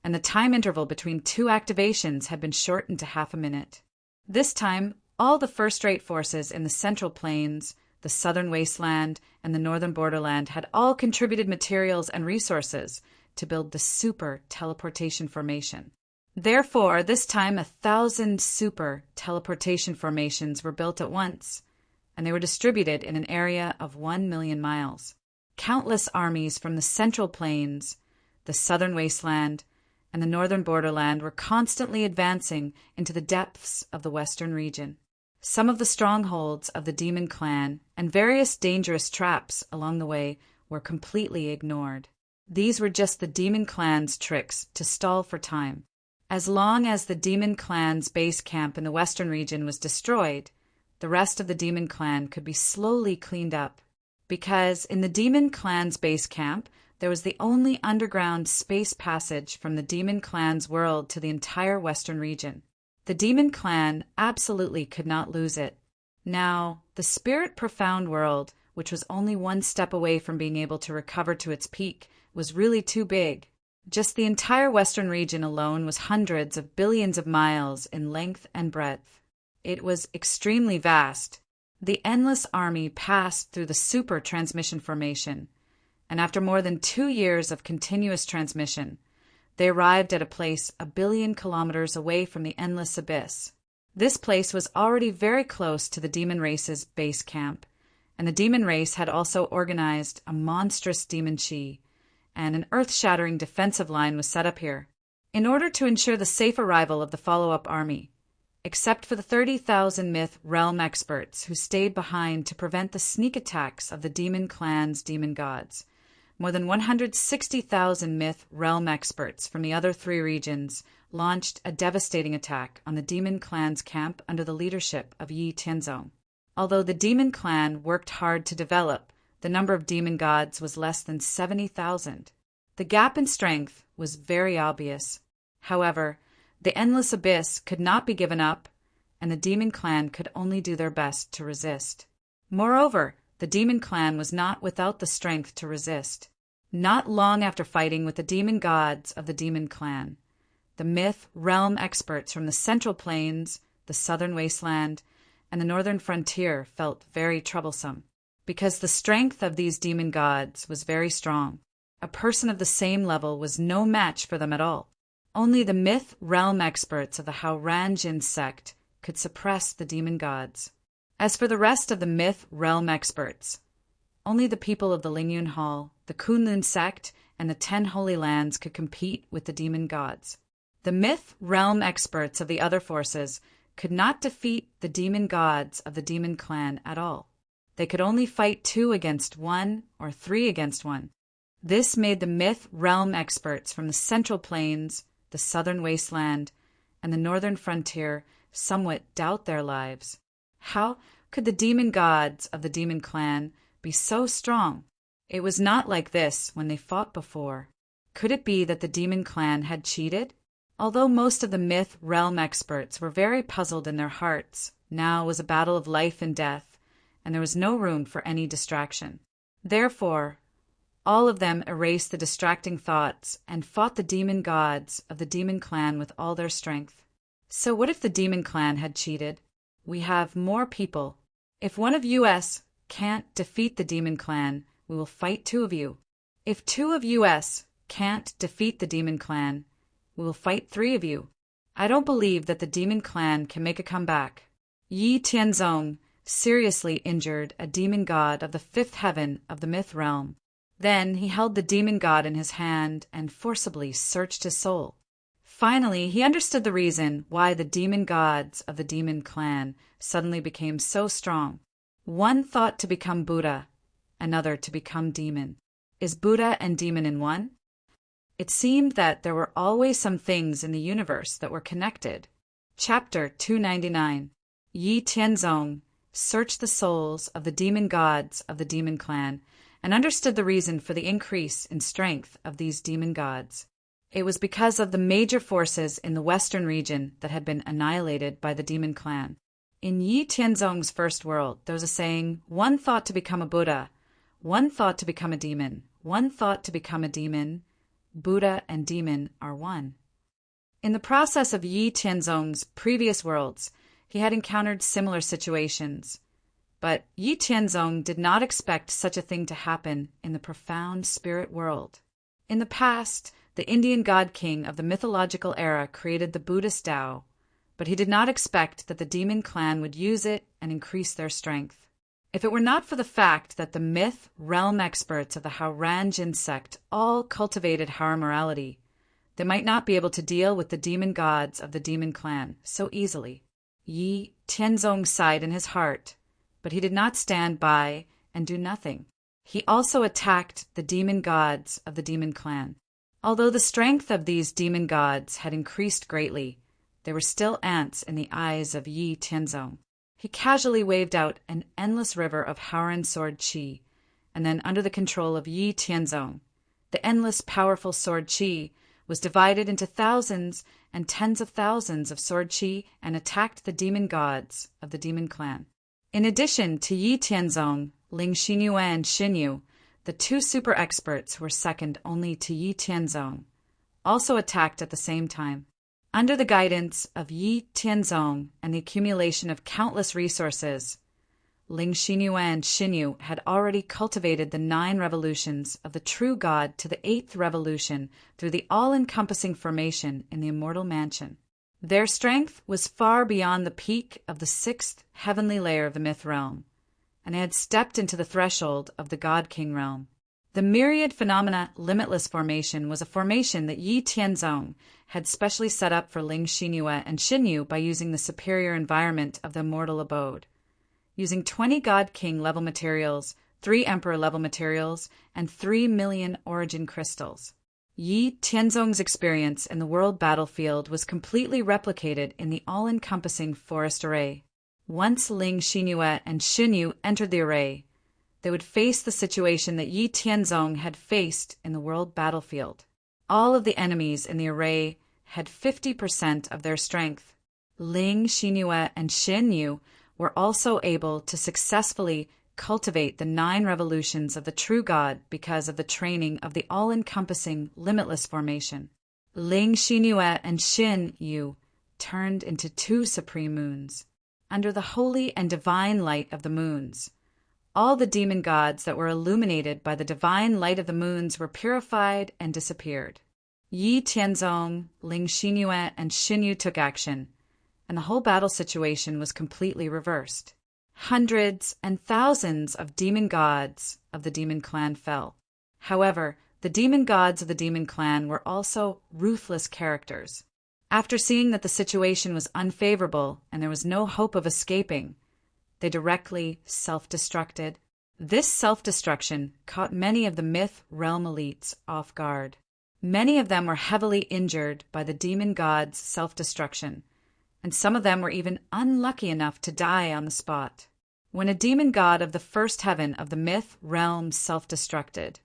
and the time interval between 2 activations had been shortened to half a minute. This time, all the first-rate forces in the Central Plains, the Southern Wasteland, and the Northern Borderland had all contributed materials and resources to build the super teleportation formation. Therefore, this time 1,000 super teleportation formations were built at once, and they were distributed in an area of 1 million miles. Countless armies from the Central Plains, the Southern Wasteland, and the Northern Borderland were constantly advancing into the depths of the Western region. Some of the strongholds of the Demon Clan and various dangerous traps along the way were completely ignored. These were just the Demon Clan's tricks to stall for time. As long as the Demon Clan's base camp in the Western region was destroyed, the rest of the Demon Clan could be slowly cleaned up. Because in the Demon Clan's base camp, there was the only underground space passage from the Demon Clan's world to the entire Western region. The Demon Clan absolutely could not lose it. Now, the Spirit Profound world, which was only one step away from being able to recover to its peak, was really too big. Just the entire Western region alone was hundreds of billions of miles in length and breadth. It was extremely vast. The Endless Army passed through the Super Transmission Formation, and after more than 2 years of continuous transmission, they arrived at a place 1 billion kilometers away from the Endless Abyss. This place was already very close to the Demon Race's base camp, and the Demon Race had also organized a monstrous demon chi, and an earth-shattering defensive line was set up here, in order to ensure the safe arrival of the follow-up army, except for the 30,000 myth realm experts who stayed behind to prevent the sneak attacks of the Demon Clan's demon gods. More than 160,000 myth realm experts from the other 3 regions launched a devastating attack on the Demon Clan's camp under the leadership of Yi Tianzong. Although the Demon Clan worked hard to develop, the number of demon gods was less than 70,000. The gap in strength was very obvious. However, the Endless Abyss could not be given up, and the Demon Clan could only do their best to resist. Moreover, the Demon Clan was not without the strength to resist. Not long after fighting with the demon gods of the Demon Clan, the myth realm experts from the Central Plains, the Southern Wasteland, and the Northern Frontier felt very troublesome, because the strength of these demon gods was very strong. A person of the same level was no match for them at all. Only the myth realm experts of the Hauranjin sect could suppress the demon gods. As for the rest of the myth realm experts, only the people of the Lingyun Hall, the Kunlun sect, and the 10 Holy Lands could compete with the demon gods. The myth realm experts of the other forces could not defeat the demon gods of the Demon Clan at all. They could only fight 2 against 1 or 3 against 1. This made the myth realm experts from the Central Plains, the Southern Wasteland, and the Northern Frontier somewhat doubt their lives. How could the demon gods of the Demon Clan be so strong? It was not like this when they fought before. Could it be that the Demon Clan had cheated? Although most of the myth realm experts were very puzzled in their hearts, now was a battle of life and death, and there was no room for any distraction. Therefore, all of them erased the distracting thoughts and fought the demon gods of the Demon Clan with all their strength. So what if the Demon Clan had cheated? We have more people. If one of us can't defeat the Demon Clan, we will fight 2 of you. If 2 of us can't defeat the Demon Clan, we will fight 3 of you. I don't believe that the Demon Clan can make a comeback. Yi Tianzong seriously injured a demon god of the 5th heaven of the myth realm. Then he held the demon god in his hand and forcibly searched his soul. Finally, he understood the reason why the demon gods of the Demon Clan suddenly became so strong. One thought to become Buddha, another to become demon. Is Buddha and demon in one? It seemed that there were always some things in the universe that were connected. Chapter 299. Yi Tianzong searched the souls of the demon gods of the Demon Clan and understood the reason for the increase in strength of these demon gods. It was because of the major forces in the Western region that had been annihilated by the Demon Clan. In Yi Tianzong's first world, there was a saying, 1 thought to become a Buddha, 1 thought to become a demon, 1 thought to become a demon. Buddha and demon are one. In the process of Yi Tianzong's previous worlds, he had encountered similar situations. But Yi Tianzong did not expect such a thing to happen in the profound spirit world. In the past, the Indian god king of the mythological era created the Buddhist Tao, but he did not expect that the Demon Clan would use it and increase their strength. If it were not for the fact that the myth realm experts of the Haurangian sect all cultivated Haur morality, they might not be able to deal with the demon gods of the demon clan so easily. Yi Tianzong sighed in his heart, but he did not stand by and do nothing. He also attacked the demon gods of the demon clan. Although the strength of these demon gods had increased greatly, they were still ants in the eyes of Yi Tianzong. He casually waved out an endless river of Hauran sword qi, and then under the control of Yi Tianzong, the endless powerful sword qi was divided into thousands and tens of thousands of sword qi and attacked the demon gods of the demon clan. In addition to Yi Tianzong, Ling Xinyue and Xinyu, the two super experts who were second only to Yi Tianzong, also attacked at the same time. Under the guidance of Yi Tianzong and the accumulation of countless resources, Ling Xinyue and Xinyu had already cultivated the 9 revolutions of the true God to the 8th revolution through the all-encompassing formation in the immortal mansion. Their strength was far beyond the peak of the 6th heavenly layer of the myth realm, and they had stepped into the threshold of the God King realm. The myriad phenomena limitless formation was a formation that Yi Tianzong had specially set up for Ling Xinyue and Xinyu by using the superior environment of the immortal abode. Using 20 God King level materials, 3 Emperor level materials, and 3 million origin crystals. Yi Tianzong's experience in the world battlefield was completely replicated in the all-encompassing forest array. Once Ling Xinyue and Xinyu entered the array, they would face the situation that Yi Tianzong had faced in the world battlefield. All of the enemies in the array had 50% of their strength. Ling Xinyue and Xinyu were also able to successfully cultivate the 9 revolutions of the true God because of the training of the all-encompassing limitless formation. Ling Xinyue and Xinyu turned into 2 supreme moons. Under the holy and divine light of the moons, all the demon gods that were illuminated by the divine light of the moons were purified and disappeared. Yi Tianzong, Ling Xinyue, and Xinyu took action, and the whole battle situation was completely reversed. Hundreds and thousands of demon gods of the demon clan fell. However, the demon gods of the demon clan were also ruthless characters. After seeing that the situation was unfavorable and there was no hope of escaping, they directly self-destructed. This self-destruction caught many of the myth realm elites off guard. Many of them were heavily injured by the demon god's self-destruction, and some of them were even unlucky enough to die on the spot. When a demon god of the first heaven of the myth realm self-destructed,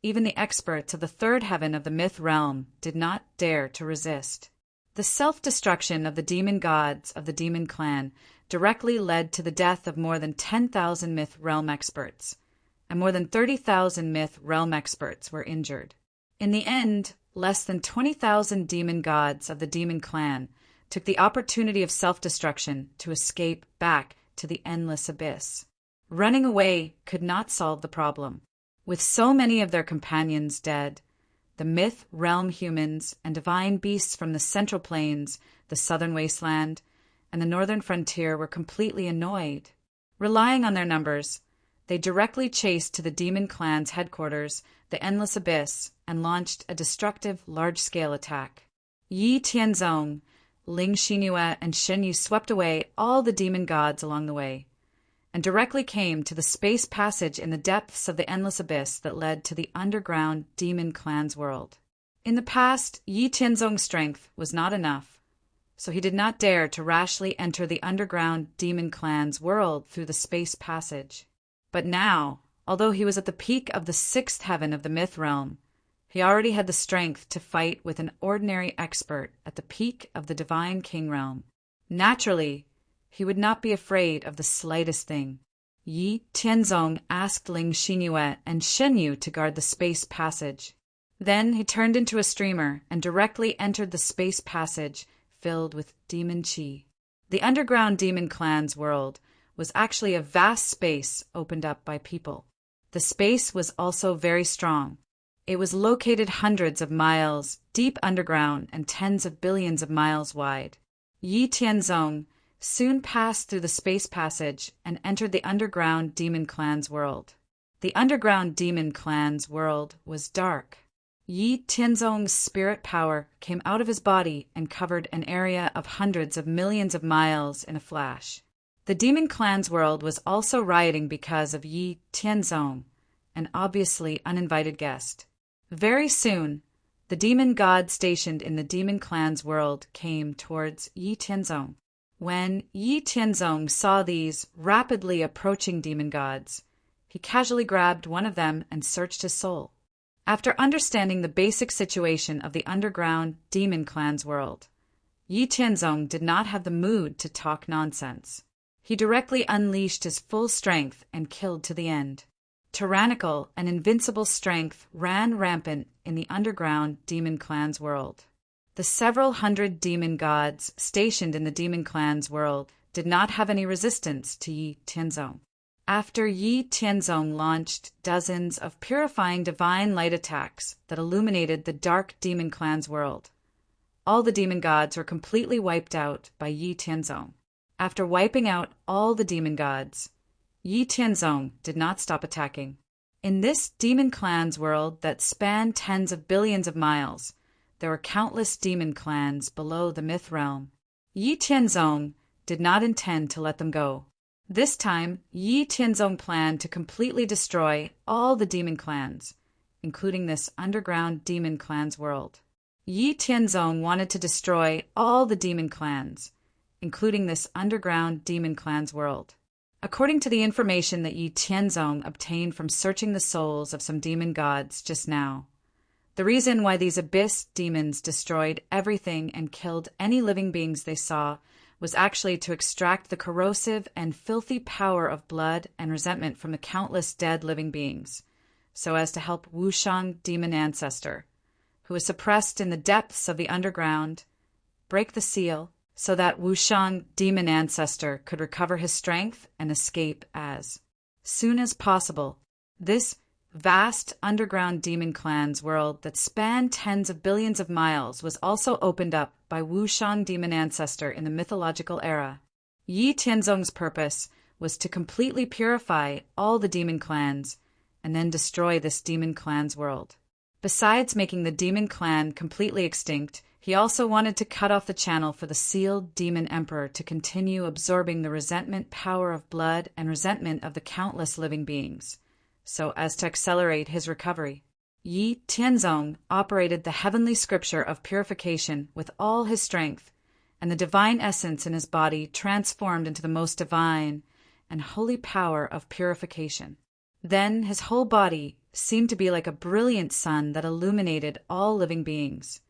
even the experts of the third heaven of the myth realm did not dare to resist. The self-destruction of the demon gods of the demon clan directly led to the death of more than 10,000 myth realm experts, and more than 30,000 myth realm experts were injured. In the end, less than 20,000 demon gods of the demon clan took the opportunity of self-destruction to escape back to the endless abyss. Running away could not solve the problem. With so many of their companions dead, the myth realm humans and divine beasts from the central plains, the southern wasteland, and the northern frontier were completely annoyed. Relying on their numbers, they directly chased to the demon clan's headquarters, the endless abyss, and launched a destructive large-scale attack. Yi Tianzong, Ling Xinyue, and Xinyu swept away all the demon gods along the way, and directly came to the space passage in the depths of the endless abyss that led to the underground demon clan's world. In the past, Yi Tianzong's strength was not enough, so he did not dare to rashly enter the underground demon clan's world through the space passage. But now, although he was at the peak of the 6th heaven of the myth realm, he already had the strength to fight with an ordinary expert at the peak of the divine king realm. Naturally, he would not be afraid of the slightest thing. Yi Tianzong asked Ling Xinyue and Xinyu to guard the space passage. Then he turned into a streamer and directly entered the space passage filled with demon qi. The underground demon clan's world was actually a vast space opened up by people. The space was also very strong. It was located hundreds of miles deep underground and tens of billions of miles wide. Yi Tianzong soon passed through the space passage and entered the underground demon clan's world. The underground demon clan's world was dark. Yi Tianzong's spirit power came out of his body and covered an area of hundreds of millions of miles in a flash. The demon clan's world was also rioting because of Yi Tianzong, an obviously uninvited guest. Very soon, the demon god stationed in the demon clan's world came towards Yi Tianzong. When Yi Tianzong saw these rapidly approaching demon gods, he casually grabbed one of them and searched his soul. After understanding the basic situation of the underground demon clan's world, Yi Tianzong did not have the mood to talk nonsense. He directly unleashed his full strength and killed to the end. Tyrannical and invincible strength ran rampant in the underground demon clan's world. The several hundred demon gods stationed in the demon clan's world did not have any resistance to Yi Tianzong. After Yi Tianzong launched dozens of purifying divine light attacks that illuminated the dark demon clan's world, all the demon gods were completely wiped out by Yi Tianzong. After wiping out all the demon gods, Yi Tianzong did not stop attacking. In this demon clan's world that spanned tens of billions of miles, there were countless demon clans below the myth realm. Yi Tianzong did not intend to let them go. This time, Yi Tianzong planned to completely destroy all the demon clans, including this underground demon clan's world. Yi Tianzong wanted to destroy all the demon clans, including this underground demon clan's world. According to the information that Yi Tianzong obtained from searching the souls of some demon gods just now, the reason why these abyss demons destroyed everything and killed any living beings they saw was actually to extract the corrosive and filthy power of blood and resentment from the countless dead living beings, so as to help Wushang demon ancestor, who was suppressed in the depths of the underground, break the seal so that Wushang demon ancestor could recover his strength and escape as soon as possible. This vast underground demon clan's world that spanned tens of billions of miles was also opened up by Wushang demon ancestor in the mythological era. Yi Tianzong's purpose was to completely purify all the demon clans and then destroy this demon clan's world. Besides making the demon clan completely extinct, he also wanted to cut off the channel for the sealed demon emperor to continue absorbing the resentment power of blood and resentment of the countless living beings, so as to accelerate his recovery. Yi Tianzong operated the heavenly scripture of purification with all his strength, and the divine essence in his body transformed into the most divine and holy power of purification. Then his whole body seemed to be like a brilliant sun that illuminated all living beings,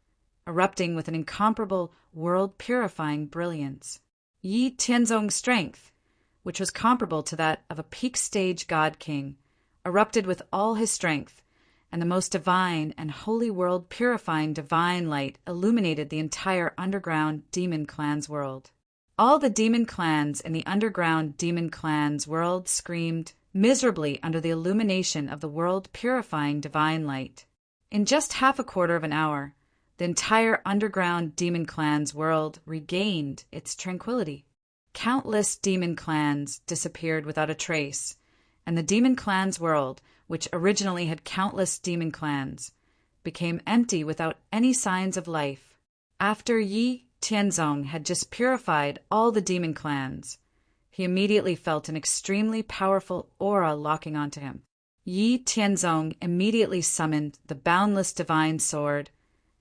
erupting with an incomparable world-purifying brilliance. Yi Tianzong's strength, which was comparable to that of a peak-stage god-king, erupted with all his strength, and the most divine and holy world-purifying divine light illuminated the entire underground demon clan's world. All the demon clans in the underground demon clan's world screamed miserably under the illumination of the world-purifying divine light. In just half a quarter of an hour, the entire underground demon clan's world regained its tranquility. Countless demon clans disappeared without a trace, and the demon clan's world, which originally had countless demon clans, became empty without any signs of life. After Yi Tianzong had just purified all the demon clans, he immediately felt an extremely powerful aura locking onto him. Yi Tianzong immediately summoned the boundless divine sword,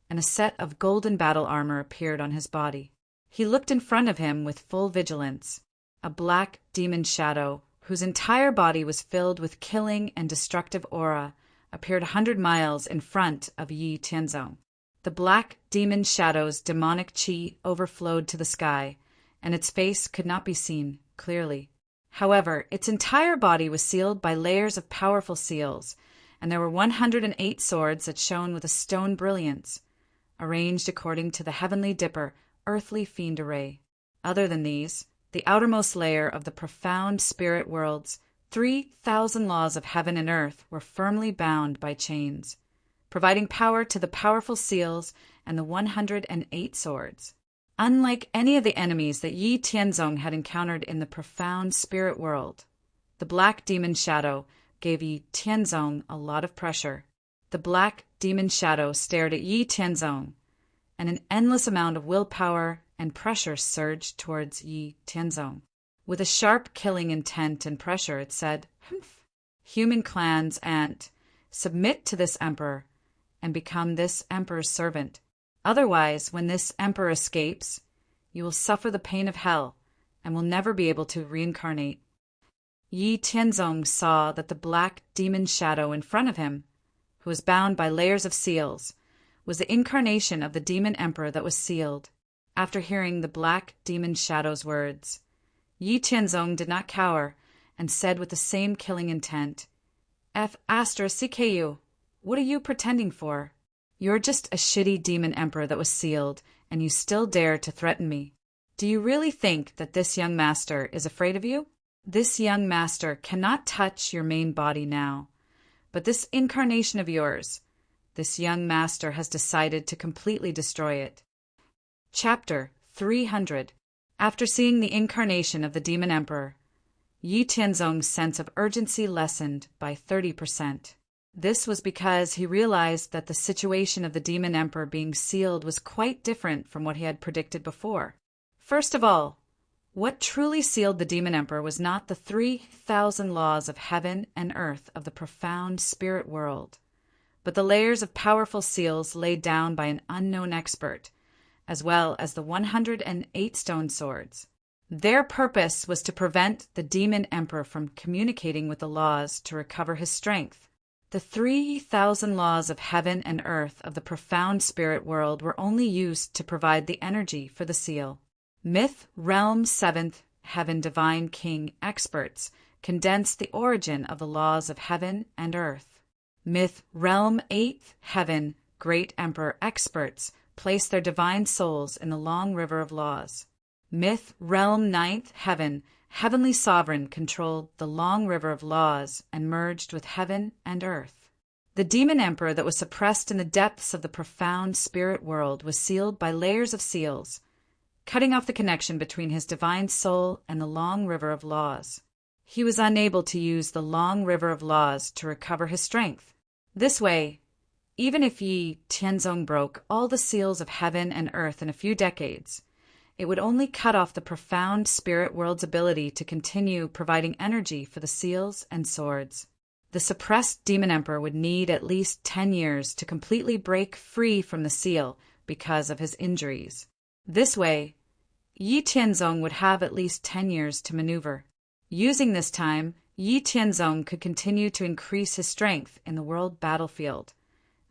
and a set of golden battle armor appeared on his body. He looked in front of him with full vigilance. A black demon shadow, whose entire body was filled with killing and destructive aura, appeared 100 miles in front of Yi Tianzong. The black demon shadow's demonic qi overflowed to the sky, and its face could not be seen clearly. However, its entire body was sealed by layers of powerful seals, and there were 108 swords that shone with a stone brilliance, arranged according to the heavenly dipper, earthly fiend array. Other than these, the outermost layer of the profound spirit world's 3,000 laws of heaven and earth were firmly bound by chains, providing power to the powerful seals and the 108 swords. Unlike any of the enemies that Yi Tianzong had encountered in the profound spirit world, the black demon shadow gave Yi Tianzong a lot of pressure. The black demon shadow stared at Yi Tianzong, and an endless amount of willpower and pressure surged towards Yi Tianzong. With a sharp killing intent and pressure, it said, "Humph. Human clans and submit to this emperor and become this emperor's servant. Otherwise, when this emperor escapes, you will suffer the pain of hell and will never be able to reincarnate." Yi Tianzong saw that the black demon shadow in front of him, who was bound by layers of seals, was the incarnation of the demon emperor that was sealed. After hearing the black demon shadow's words, Yi Tianzong did not cower and said with the same killing intent, "F Astra CKU, what are you pretending for? You're just a shitty demon emperor that was sealed, and you still dare to threaten me. Do you really think that this young master is afraid of you? This young master cannot touch your main body now, but this incarnation of yours, this young master has decided to completely destroy it." Chapter 300. After seeing the incarnation of the demon emperor, Yi Tianzong's sense of urgency lessened by 30%. This was because he realized that the situation of the demon emperor being sealed was quite different from what he had predicted before. First of all, what truly sealed the demon emperor was not the 3,000 laws of heaven and earth of the profound spirit world, but the layers of powerful seals laid down by an unknown expert, as well as the 108 stone swords. Their purpose was to prevent the demon emperor from communicating with the laws to recover his strength. The 3,000 laws of heaven and earth of the profound spirit world were only used to provide the energy for the seal. Myth, Realm, 7th Heaven Divine King experts condensed the origin of the laws of heaven and earth. Myth, Realm, 8th Heaven Great Emperor experts placed their divine souls in the long river of laws. Myth, Realm, 9th Heaven Heavenly Sovereign controlled the long river of laws and merged with heaven and earth. The demon emperor that was suppressed in the depths of the profound spirit world was sealed by layers of seals, cutting off the connection between his divine soul and the long river of laws. He was unable to use the long river of laws to recover his strength. This way, even if Yi Tianzong broke all the seals of heaven and earth in a few decades, it would only cut off the profound spirit world's ability to continue providing energy for the seals and swords. The suppressed demon emperor would need at least 10 years to completely break free from the seal because of his injuries. This way, Yi Tianzong would have at least 10 years to maneuver. Using this time, Yi Tianzong could continue to increase his strength in the world battlefield,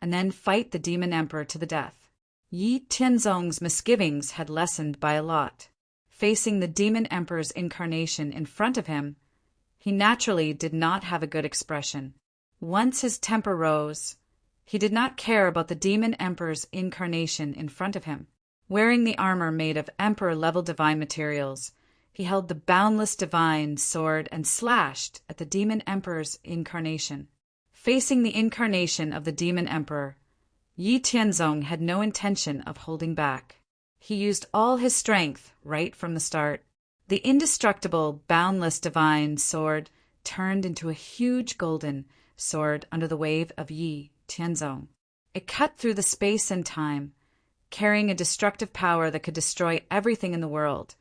and then fight the demon emperor to the death. Yi Tianzong's misgivings had lessened by a lot. Facing the demon emperor's incarnation in front of him, he naturally did not have a good expression. Once his temper rose, he did not care about the demon emperor's incarnation in front of him. Wearing the armor made of emperor-level divine materials, he held the boundless divine sword and slashed at the demon emperor's incarnation. Facing the incarnation of the demon emperor, Yi Tianzong had no intention of holding back. He used all his strength right from the start. The indestructible, boundless divine sword turned into a huge golden sword under the wave of Yi Tianzong. It cut through the space and time, carrying a destructive power that could destroy everything in the world,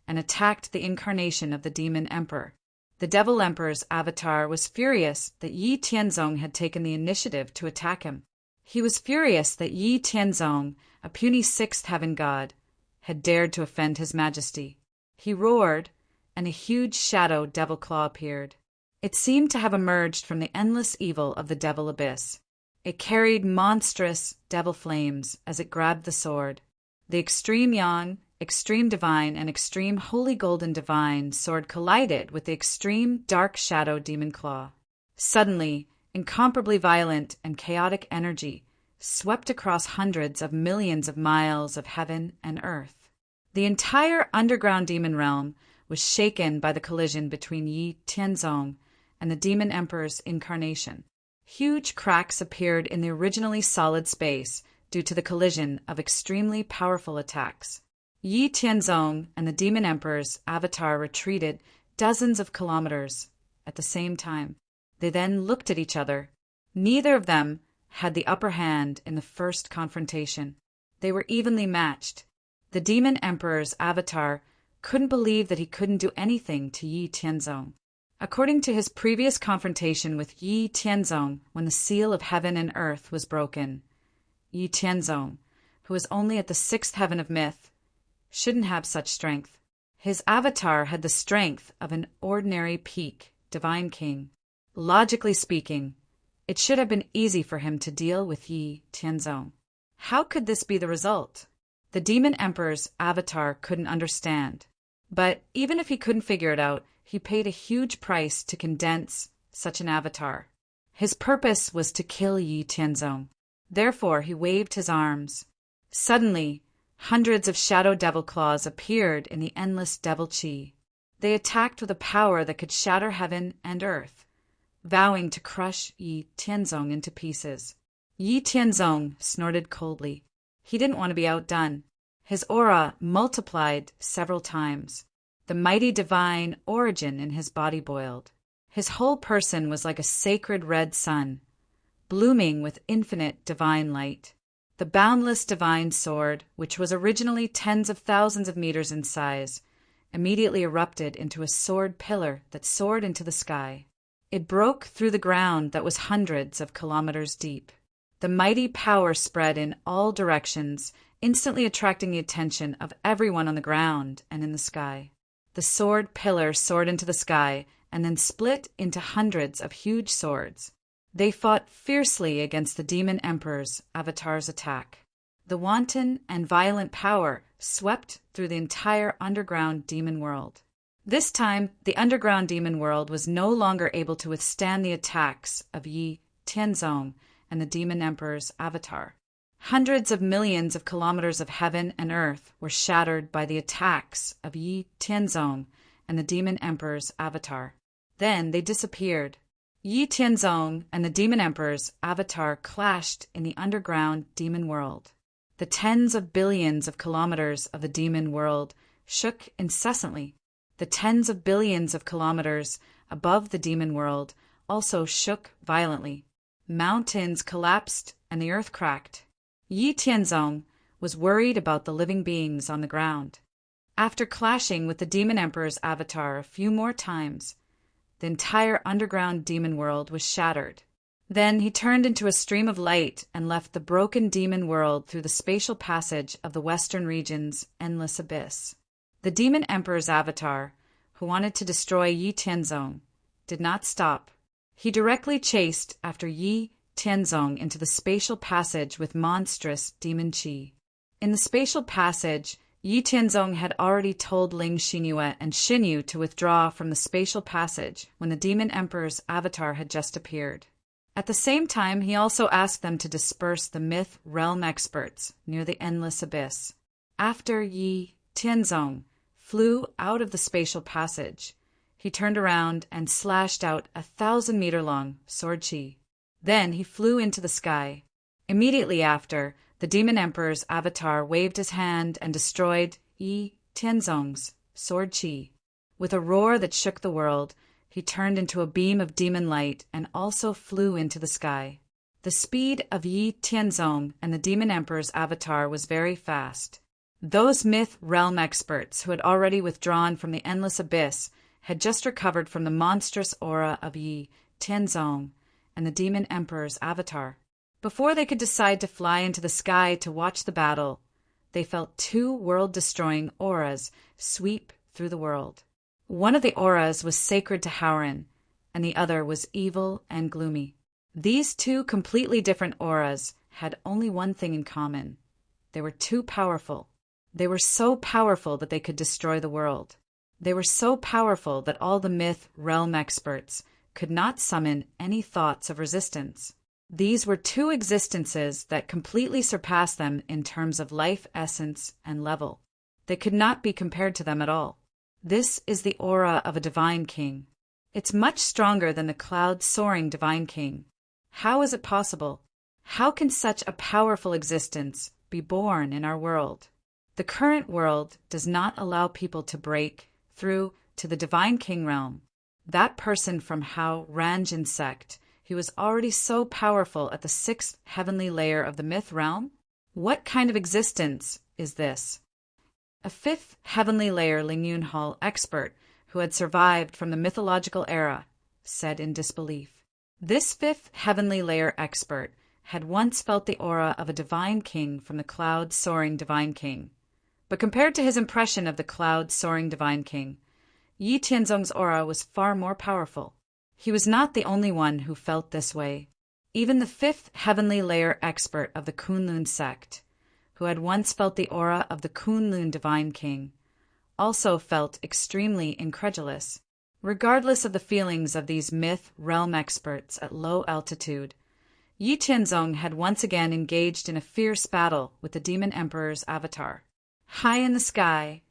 and attacked the incarnation of the demon emperor. The devil emperor's avatar was furious that Yi Tianzong had taken the initiative to attack him. He was furious that Yi Tianzong, a puny 6th heaven god, had dared to offend his majesty. He roared, and a huge shadow devil claw appeared. It seemed to have emerged from the endless evil of the devil abyss. It carried monstrous devil flames as it grabbed the sword. The extreme yang, extreme divine, and extreme holy golden divine sword collided with the extreme dark shadow demon claw. Suddenly, incomparably violent and chaotic energy swept across hundreds of millions of miles of heaven and earth. The entire underground demon realm was shaken by the collision between Yi Tianzong and the demon emperor's incarnation. Huge cracks appeared in the originally solid space due to the collision of extremely powerful attacks. Yi Tianzong and the Demon Emperor's avatar retreated dozens of kilometers at the same time. They then looked at each other. Neither of them had the upper hand in the first confrontation. They were evenly matched. The Demon Emperor's avatar couldn't believe that he couldn't do anything to Yi Tianzong. According to his previous confrontation with Yi Tianzong when the seal of heaven and earth was broken, Yi Tianzong, who was only at the sixth heaven of myth, shouldn't have such strength. His avatar had the strength of an ordinary peak, divine king. Logically speaking, it should have been easy for him to deal with Yi Tianzong. How could this be the result? The Demon Emperor's avatar couldn't understand. But even if he couldn't figure it out, he paid a huge price to condense such an avatar. His purpose was to kill Yi Tianzong. Therefore, he waved his arms. Suddenly, hundreds of shadow devil claws appeared in the endless devil chi. They attacked with a power that could shatter heaven and earth, vowing to crush Yi Tianzong into pieces. Yi Tianzong snorted coldly. He didn't want to be outdone. His aura multiplied several times. The mighty divine origin in his body boiled. His whole person was like a sacred red sun, blooming with infinite divine light. The boundless divine sword, which was originally tens of thousands of meters in size, immediately erupted into a sword pillar that soared into the sky. It broke through the ground that was hundreds of kilometers deep. The mighty power spread in all directions, instantly attracting the attention of everyone on the ground and in the sky. The sword pillar soared into the sky and then split into hundreds of huge swords. They fought fiercely against the Demon Emperor's avatar's attack. The wanton and violent power swept through the entire underground demon world. This time, the underground demon world was no longer able to withstand the attacks of Yi Tianzong and the Demon Emperor's avatar. Hundreds of millions of kilometers of heaven and earth were shattered by the attacks of Yi Tianzong and the Demon Emperor's avatar. Then they disappeared. Yi Tianzong and the Demon Emperor's avatar clashed in the underground demon world. The tens of billions of kilometers of the demon world shook incessantly. The tens of billions of kilometers above the demon world also shook violently. Mountains collapsed and the earth cracked. Yi Tianzong was worried about the living beings on the ground. After clashing with the Demon Emperor's avatar a few more times, the entire underground demon world was shattered. Then he turned into a stream of light and left the broken demon world through the spatial passage of the western region's endless abyss. The Demon Emperor's avatar, who wanted to destroy Yi Tianzong, did not stop. He directly chased after Yi Tianzong into the spatial passage with monstrous demon qi. In the spatial passage, Yi Tianzong had already told Ling Xinyue and Xinyu to withdraw from the spatial passage when the Demon Emperor's avatar had just appeared. At the same time, he also asked them to disperse the myth realm experts near the endless abyss. After Yi Tianzong flew out of the spatial passage, he turned around and slashed out a 1,000-meter-long sword qi. Then he flew into the sky. Immediately after, the Demon Emperor's avatar waved his hand and destroyed Yi Tianzong's sword qi. With a roar that shook the world, he turned into a beam of demon light and also flew into the sky. The speed of Yi Tianzong and the Demon Emperor's avatar was very fast. Those myth realm experts who had already withdrawn from the endless abyss had just recovered from the monstrous aura of Yi Tianzong and the Demon Emperor's avatar. Before they could decide to fly into the sky to watch the battle, they felt two world-destroying auras sweep through the world. One of the auras was sacred to Howren, and the other was evil and gloomy. These two completely different auras had only one thing in common. They were too powerful. They were so powerful that they could destroy the world. They were so powerful that all the myth realm experts could not summon any thoughts of resistance. These were two existences that completely surpassed them in terms of life essence and level. They could not be compared to them at all. This is the aura of a divine king. It's much stronger than the cloud-soaring divine king. How is it possible? How can such a powerful existence be born in our world? The current world does not allow people to break through to the Divine King realm. That person from Hao Ranjin sect, who was already so powerful at the 6th heavenly layer of the myth realm? What kind of existence is this? A 5th heavenly layer Lingyun Hall expert who had survived from the mythological era said in disbelief. This 5th heavenly layer expert had once felt the aura of a divine king from the cloud-soaring divine king. But compared to his impression of the cloud-soaring divine king, Yi Tianzong's aura was far more powerful. He was not the only one who felt this way. Even the 5th heavenly layer expert of the Kunlun sect, who had once felt the aura of the Kunlun divine king, also felt extremely incredulous. Regardless of the feelings of these myth realm experts at low altitude, Yi Tianzong had once again engaged in a fierce battle with the Demon Emperor's avatar. High in the sky,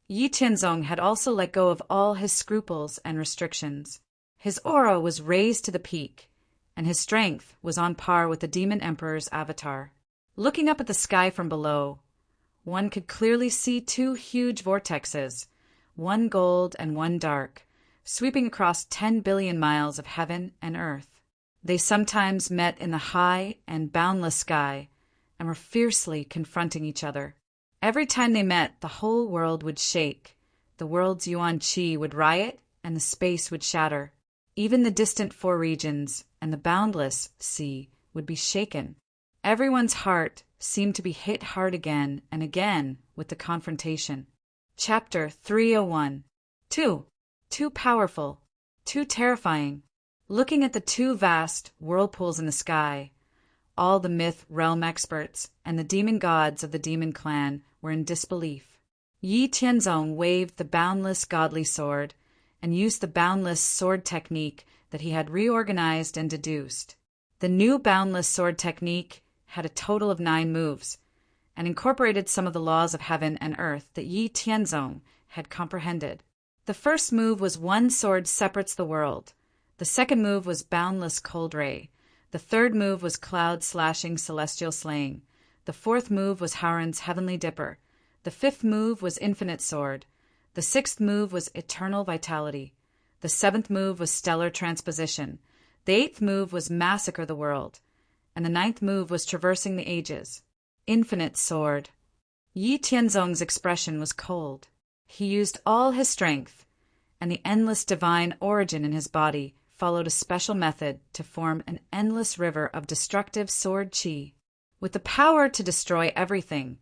Yi Tianzong had also let go of all his scruples and restrictions. His aura was raised to the peak, and his strength was on par with the Demon Emperor's avatar. Looking up at the sky from below, one could clearly see 2 huge vortexes, one gold and one dark, sweeping across 10 billion miles of heaven and earth. They sometimes met in the high and boundless sky and were fiercely confronting each other. Every time they met, the whole world would shake, the world's yuan qi would riot, and the space would shatter. Even the distant 4 regions and the boundless sea would be shaken. Everyone's heart seemed to be hit hard again and again with the confrontation. Chapter 301. Too powerful, too terrifying. Looking at the 2 vast whirlpools in the sky, all the myth realm experts and the demon gods of the demon clan were in disbelief. Yi Tianzong waved the boundless godly sword and used the boundless sword technique that he had reorganized and deduced. The new boundless sword technique had a total of 9 moves and incorporated some of the laws of heaven and earth that Yi Tianzong had comprehended. The first move was one sword separates the world. The second move was boundless cold ray. The third move was cloud slashing celestial slaying. The fourth move was Howren's heavenly dipper. The fifth move was infinite sword. The sixth move was eternal vitality. The seventh move was stellar transposition. The eighth move was massacre the world. And the ninth move was traversing the ages. Infinite sword. Yi Tianzong's expression was cold. He used all his strength, and the endless divine origin in his body followed a special method to form an endless river of destructive sword qi. With the power to destroy everything,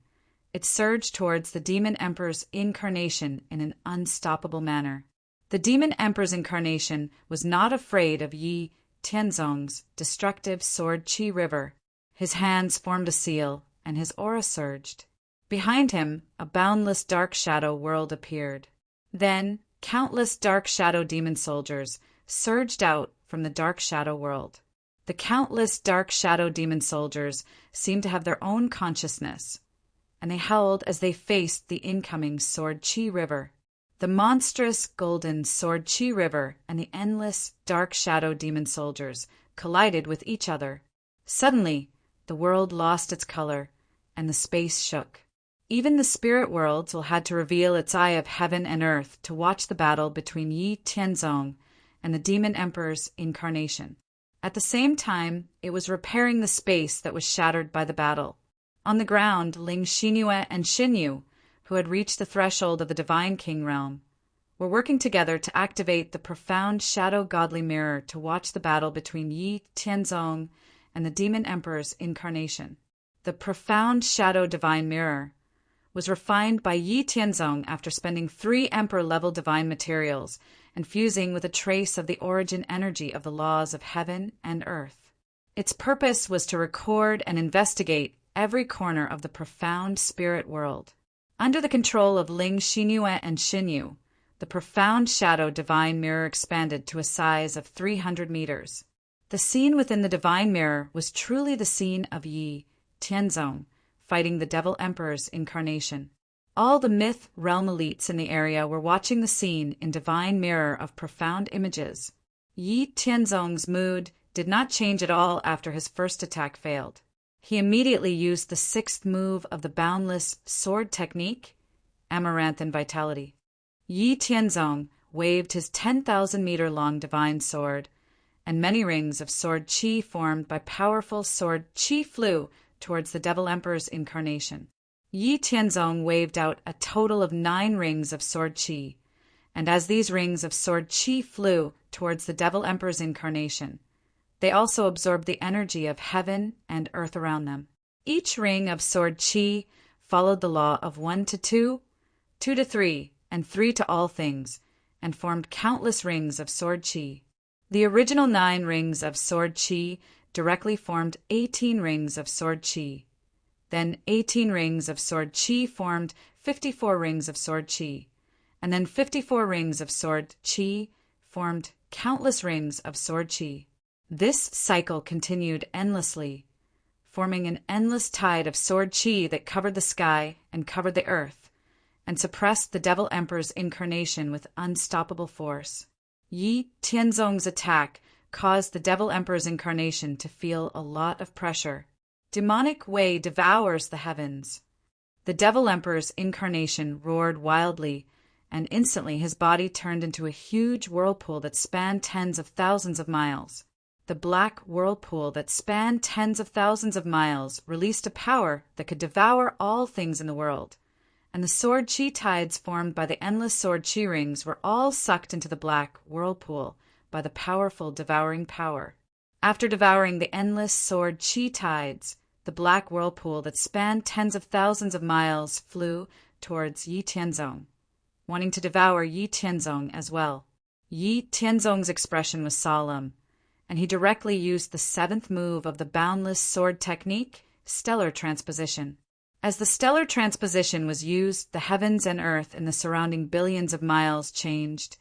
it surged towards the Demon Emperor's incarnation in an unstoppable manner. The Demon Emperor's incarnation was not afraid of Yi Tianzong's destructive sword qi river. His hands formed a seal, and his aura surged. Behind him, a boundless dark shadow world appeared. Then, countless dark shadow demon soldiers surged out from the dark shadow world. The countless dark shadow demon soldiers seemed to have their own consciousness, and they howled as they faced the incoming sword qi river. The monstrous golden sword qi river and the endless dark shadow demon soldiers collided with each other. Suddenly, the world lost its color, and the space shook. Even the spirit worlds had to reveal its eye of heaven and earth to watch the battle between Yi Tianzong and the Demon Emperor's incarnation. At the same time, it was repairing the space that was shattered by the battle. On the ground, Ling Xinyue and Xinyu, who had reached the threshold of the Divine King realm, were working together to activate the profound shadow godly mirror to watch the battle between Yi Tianzong and the Demon Emperor's incarnation. The profound shadow divine mirror was refined by Yi Tianzong after spending 3 emperor-level divine materials and fusing with a trace of the origin energy of the laws of heaven and earth. Its purpose was to record and investigate every corner of the profound spirit world. Under the control of Ling Xinyue and Xinyu, the profound shadow divine mirror expanded to a size of 300 meters. The scene within the divine mirror was truly the scene of Yi Tianzong fighting the Devil Emperor's incarnation. All the myth realm elites in the area were watching the scene in divine mirror of profound images. Yi Tianzong's mood did not change at all after his first attack failed. He immediately used the sixth move of the boundless sword technique, Amaranthine Vitality. Yi Tianzong waved his 10,000-meter-long divine sword, and many rings of sword qi formed by powerful sword qi flew towards the Devil Emperor's incarnation. Yi Tianzong waved out a total of 9 rings of sword qi, and as these rings of sword qi flew towards the Devil Emperor's incarnation, they also absorbed the energy of heaven and earth around them. Each ring of sword qi followed the law of 1 to 2, 2 to 3, and 3 to all things, and formed countless rings of sword qi. The original 9 rings of sword qi directly formed 18 rings of sword qi. Then 18 rings of sword qi formed 54 rings of sword qi, and then 54 rings of sword qi formed countless rings of sword qi. This cycle continued endlessly, forming an endless tide of sword qi that covered the sky and covered the earth, and suppressed the Devil Emperor's incarnation with unstoppable force. Yi Tianzong's attack caused the Devil Emperor's incarnation to feel a lot of pressure. Demonic Wei devours the heavens. The Devil Emperor's incarnation roared wildly, and instantly his body turned into a huge whirlpool that spanned tens of thousands of miles. The black whirlpool that spanned tens of thousands of miles released a power that could devour all things in the world, and the sword qi tides formed by the endless sword qi rings were all sucked into the black whirlpool by the powerful devouring power. After devouring the endless sword qi tides, the black whirlpool that spanned tens of thousands of miles flew towards Yi Tianzong, wanting to devour Yi Tianzong as well. Yi Tianzong's expression was solemn, and he directly used the 7th move of the boundless sword technique, Stellar Transposition. As the stellar transposition was used, the heavens and earth in the surrounding billions of miles changed,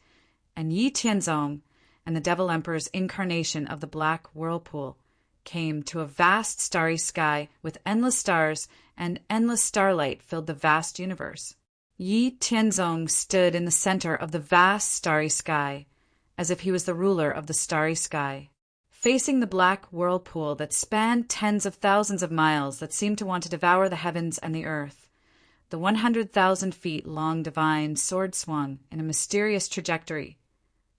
and Yi Tianzong and the Devil Emperor's incarnation of the black whirlpool came to a vast starry sky with endless stars, and endless starlight filled the vast universe. Yi Tianzong stood in the center of the vast starry sky, as if he was the ruler of the starry sky, facing the black whirlpool that spanned tens of thousands of miles that seemed to want to devour the heavens and the earth. The 100,000 feet long divine sword swung in a mysterious trajectory,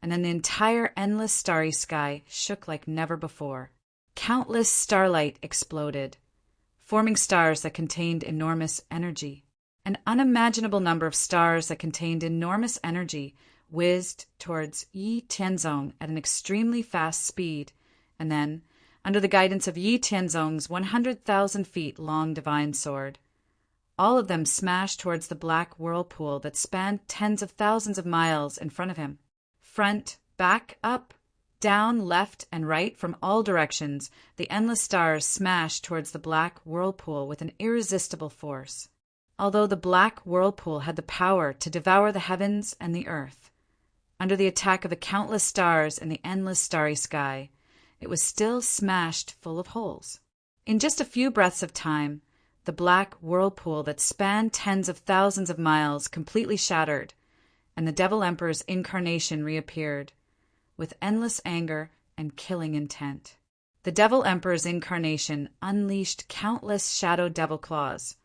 and then the entire endless starry sky shook like never before. Countless starlight exploded, forming stars that contained enormous energy. An unimaginable number of stars that contained enormous energy whizzed towards Yi Tianzong at an extremely fast speed, and then, under the guidance of Yi Tianzong's 100,000 feet long divine sword, all of them smashed towards the black whirlpool that spanned tens of thousands of miles in front of him. Front, back, up, down, left, and right, from all directions, the endless stars smashed towards the black whirlpool with an irresistible force. Although the black whirlpool had the power to devour the heavens and the earth, under the attack of the countless stars in the endless starry sky, it was still smashed full of holes. In just a few breaths of time, the black whirlpool that spanned tens of thousands of miles completely shattered, and the Devil Emperor's incarnation reappeared, with endless anger and killing intent. The Devil Emperor's incarnation unleashed countless shadow devil claws,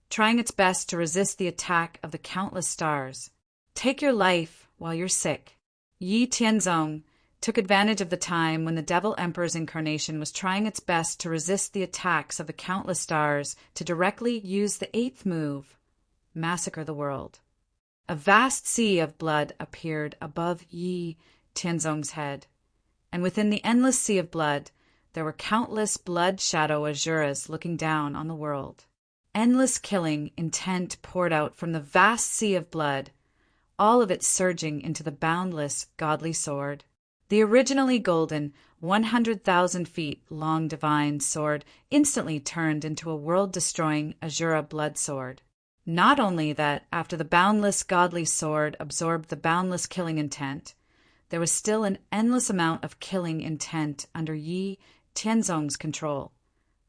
trying its best to resist the attack of the countless stars. Take your life while you're sick. Yi Tianzong took advantage of the time when the Devil Emperor's incarnation was trying its best to resist the attacks of the countless stars to directly use the 8th move, Massacre the World. A vast sea of blood appeared above Yi Tianzong's head, and within the endless sea of blood, there were countless blood shadow asuras looking down on the world. Endless killing intent poured out from the vast sea of blood, all of it surging into the boundless godly sword. The originally golden 100,000 feet long divine sword instantly turned into a world-destroying Azura blood sword. Not only that, after the boundless godly sword absorbed the boundless killing intent, there was still an endless amount of killing intent under Yi Tianzong's control,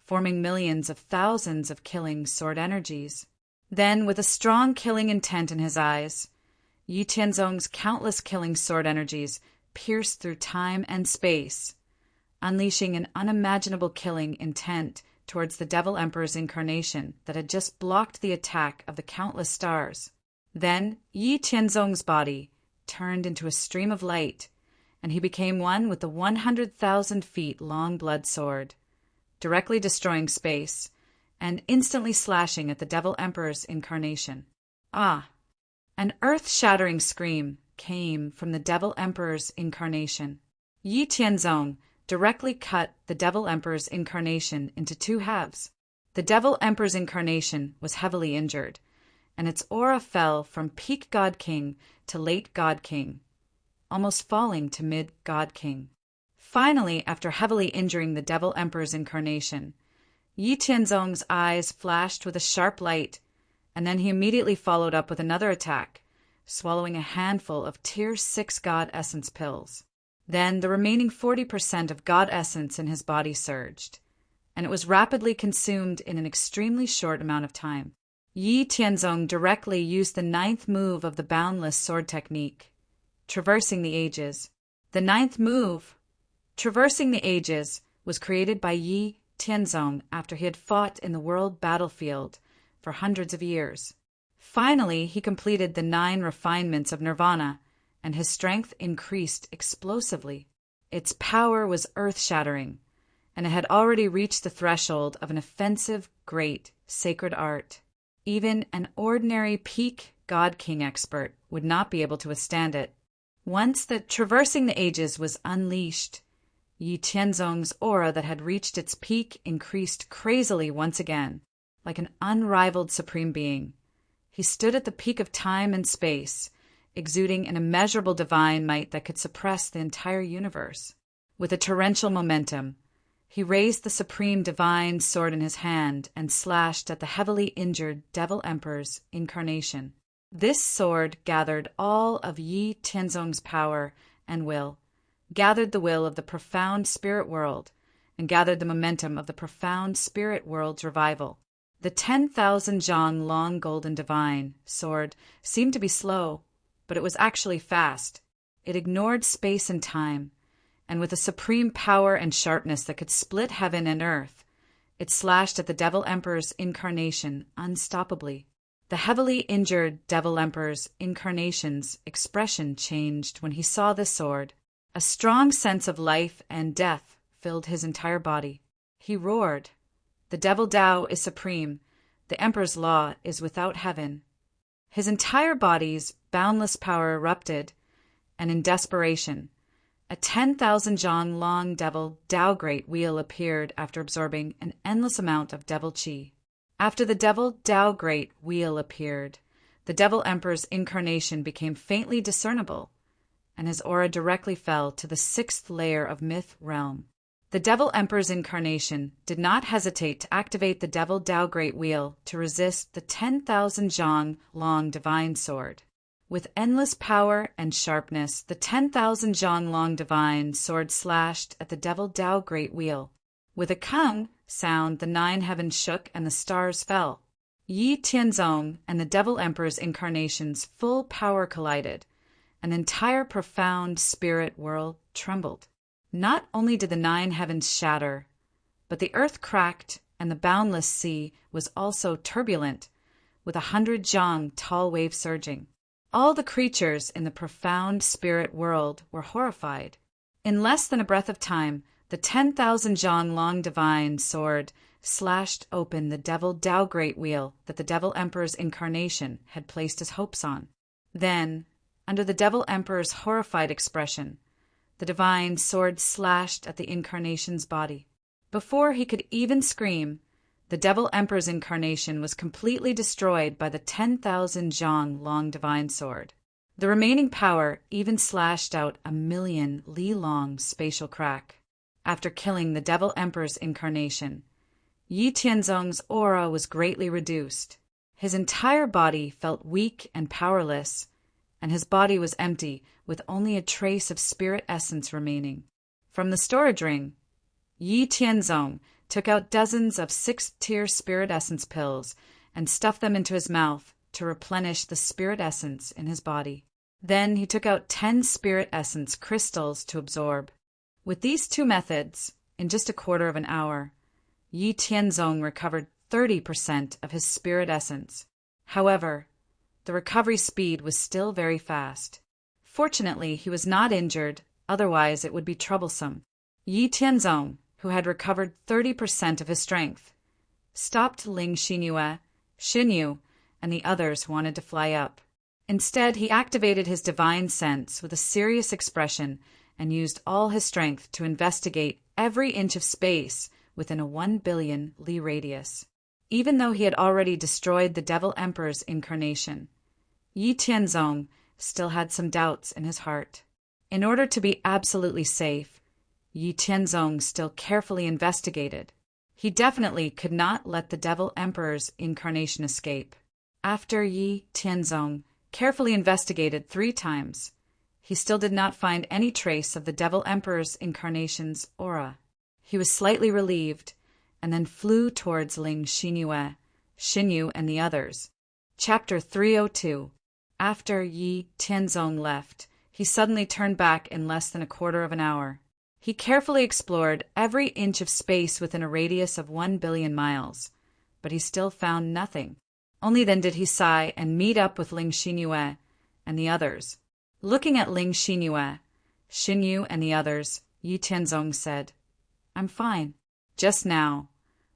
forming millions of thousands of killing sword energies. Then, with a strong killing intent in his eyes, Yi Tianzong's countless killing sword energies pierced through time and space, unleashing an unimaginable killing intent towards the Devil Emperor's incarnation that had just blocked the attack of the countless stars. Then Yi Tianzong's body turned into a stream of light, and he became one with the 100,000 feet long blood sword, directly destroying space and instantly slashing at the Devil Emperor's incarnation. Ah! An earth-shattering scream came from the Devil Emperor's incarnation. Yi Tianzong directly cut the Devil Emperor's incarnation into two halves. The Devil Emperor's incarnation was heavily injured, and its aura fell from peak God King to late God King, almost falling to mid God King. Finally, after heavily injuring the Devil Emperor's incarnation, Yi Tianzong's eyes flashed with a sharp light, and then he immediately followed up with another attack, swallowing a handful of Tier 6 God Essence pills. Then the remaining 40% of God Essence in his body surged, and it was rapidly consumed in an extremely short amount of time. Yi Tianzong directly used the 9th move of the Boundless Sword Technique, Traversing the Ages. The 9th move, Traversing the Ages, was created by Yi Tianzong after he had fought in the world battlefield for hundreds of years. Finally, he completed the 9 refinements of Nirvana, and his strength increased explosively. Its power was earth-shattering, and it had already reached the threshold of an offensive, great, sacred art. Even an ordinary peak God King expert would not be able to withstand it. Once the Traversing the Ages was unleashed, Yi Tianzong's aura that had reached its peak increased crazily once again, like an unrivaled supreme being. He stood at the peak of time and space, exuding an immeasurable divine might that could suppress the entire universe. With a torrential momentum, he raised the supreme divine sword in his hand and slashed at the heavily injured Devil Emperor's incarnation. This sword gathered all of Yi Tianzong's power and will, gathered the will of the profound spirit world, and gathered the momentum of the profound spirit world's revival. The 10,000 zhang long golden divine sword seemed to be slow, but it was actually fast. It ignored space and time, and with a supreme power and sharpness that could split heaven and earth, it slashed at the Devil Emperor's incarnation unstoppably. The heavily injured Devil Emperor's incarnation's expression changed when he saw this sword. A strong sense of life and death filled his entire body. He roared, "The Devil Tao is supreme. The Emperor's law is without heaven." His entire body's boundless power erupted, and in desperation, a 10,000 zhang long Devil Tao Great Wheel appeared after absorbing an endless amount of Devil Qi. After the Devil Tao Great Wheel appeared, the Devil Emperor's incarnation became faintly discernible, and his aura directly fell to the 6th layer of Myth Realm. The Devil Emperor's incarnation did not hesitate to activate the Devil Tao Great Wheel to resist the 10,000 zhang long divine sword. With endless power and sharpness, the 10,000 zhang long divine sword slashed at the Devil Tao Great Wheel. With a kung sound, the 9 heavens shook and the stars fell. Yi Tianzong and the Devil Emperor's incarnation's full power collided. An entire profound spirit world trembled. Not only did the 9 heavens shatter, but the earth cracked and the boundless sea was also turbulent, with 100 zhang tall waves surging. All the creatures in the profound spirit world were horrified. In less than a breath of time, the 10,000 zhang long divine sword slashed open the Devil Tao Great Wheel that the Devil Emperor's incarnation had placed his hopes on. Then, under the Devil Emperor's horrified expression, the divine sword slashed at the incarnation's body. Before he could even scream, the Devil Emperor's incarnation was completely destroyed by the 10,000 zhang long divine sword. The remaining power even slashed out a 1,000,000 li-long spatial crack. After killing the Devil Emperor's incarnation, Yi Tianzong's aura was greatly reduced. His entire body felt weak and powerless, and his body was empty with only a trace of spirit essence remaining. From the storage ring, Yi Tianzong took out dozens of 6-tier spirit essence pills and stuffed them into his mouth to replenish the spirit essence in his body. Then he took out 10 spirit essence crystals to absorb. With these 2 methods, in just a quarter of an hour, Yi Tianzong recovered 30% of his spirit essence. However, the recovery speed was still very fast. Fortunately, he was not injured, otherwise it would be troublesome. Yi Tianzong, who had recovered 30% of his strength, stopped Ling Xinyu, and the others who wanted to fly up. Instead, he activated his divine sense with a serious expression and used all his strength to investigate every inch of space within a 1 billion li radius. Even though he had already destroyed the Devil Emperor's incarnation, Yi Tianzong still had some doubts in his heart. In order to be absolutely safe, Yi Tianzong still carefully investigated. He definitely could not let the Devil Emperor's incarnation escape. After Yi Tianzong carefully investigated 3 times, he still did not find any trace of the Devil Emperor's incarnation's aura. He was slightly relieved, and then flew towards Ling Xinyu and the others. Chapter 302. After Yi Tianzong left, he suddenly turned back in less than a quarter of an hour. He carefully explored every inch of space within a radius of 1 billion miles, but he still found nothing. Only then did he sigh and meet up with Ling Xinyu and the others. Looking at Ling Xinyu and the others, Yi Tianzong said, "I'm fine. Just now,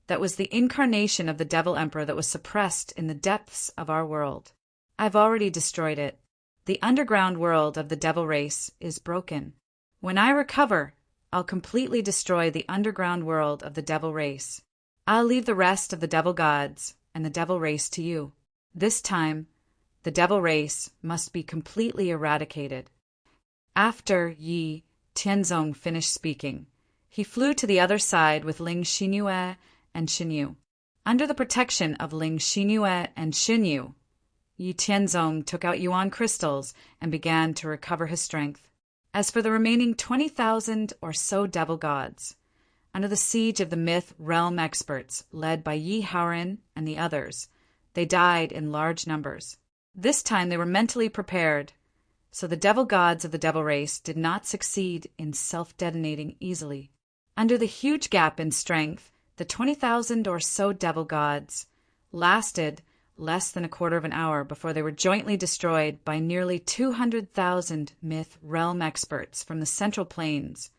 that was the incarnation of the Devil Emperor that was suppressed in the depths of our world. I've already destroyed it. The underground world of the Devil race is broken. When I recover, I'll completely destroy the underground world of the Devil race. I'll leave the rest of the Devil gods and the Devil race to you. This time, the Devil race must be completely eradicated." After Yi Tianzong finished speaking, he flew to the other side with Ling Xinyu and Xinyu. Under the protection of Ling Xinyu and Xinyu, Yi Tianzong took out yuan crystals and began to recover his strength. As for the remaining 20,000 or so devil gods, under the siege of the myth realm experts led by Yi Haoren and the others, they died in large numbers. This time they were mentally prepared, so the devil gods of the devil race did not succeed in self-detonating easily. Under the huge gap in strength, the 20,000 or so devil gods lasted less than a quarter of an hour before they were jointly destroyed by nearly 200,000 myth realm experts from the Central Plains,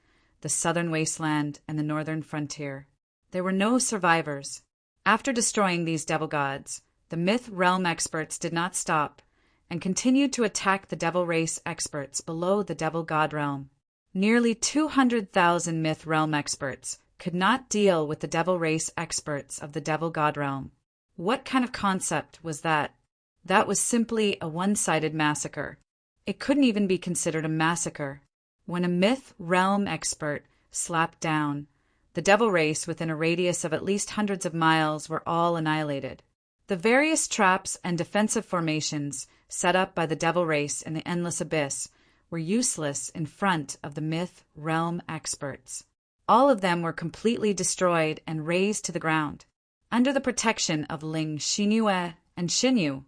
the Southern Wasteland, and the Northern Frontier. There were no survivors. After destroying these devil gods, the myth realm experts did not stop and continued to attack the devil race experts below the devil god realm. Nearly 200,000 myth realm experts could not deal with the devil race experts of the devil god realm. What kind of concept was that? That was simply a one-sided massacre. It couldn't even be considered a massacre. When a myth realm expert slapped down, the devil race within a radius of at least hundreds of miles were all annihilated. The various traps and defensive formations set up by the devil race in the endless abyss were useless in front of the myth realm experts. All of them were completely destroyed and razed to the ground. Under the protection of Ling Xinyu and Xinyu,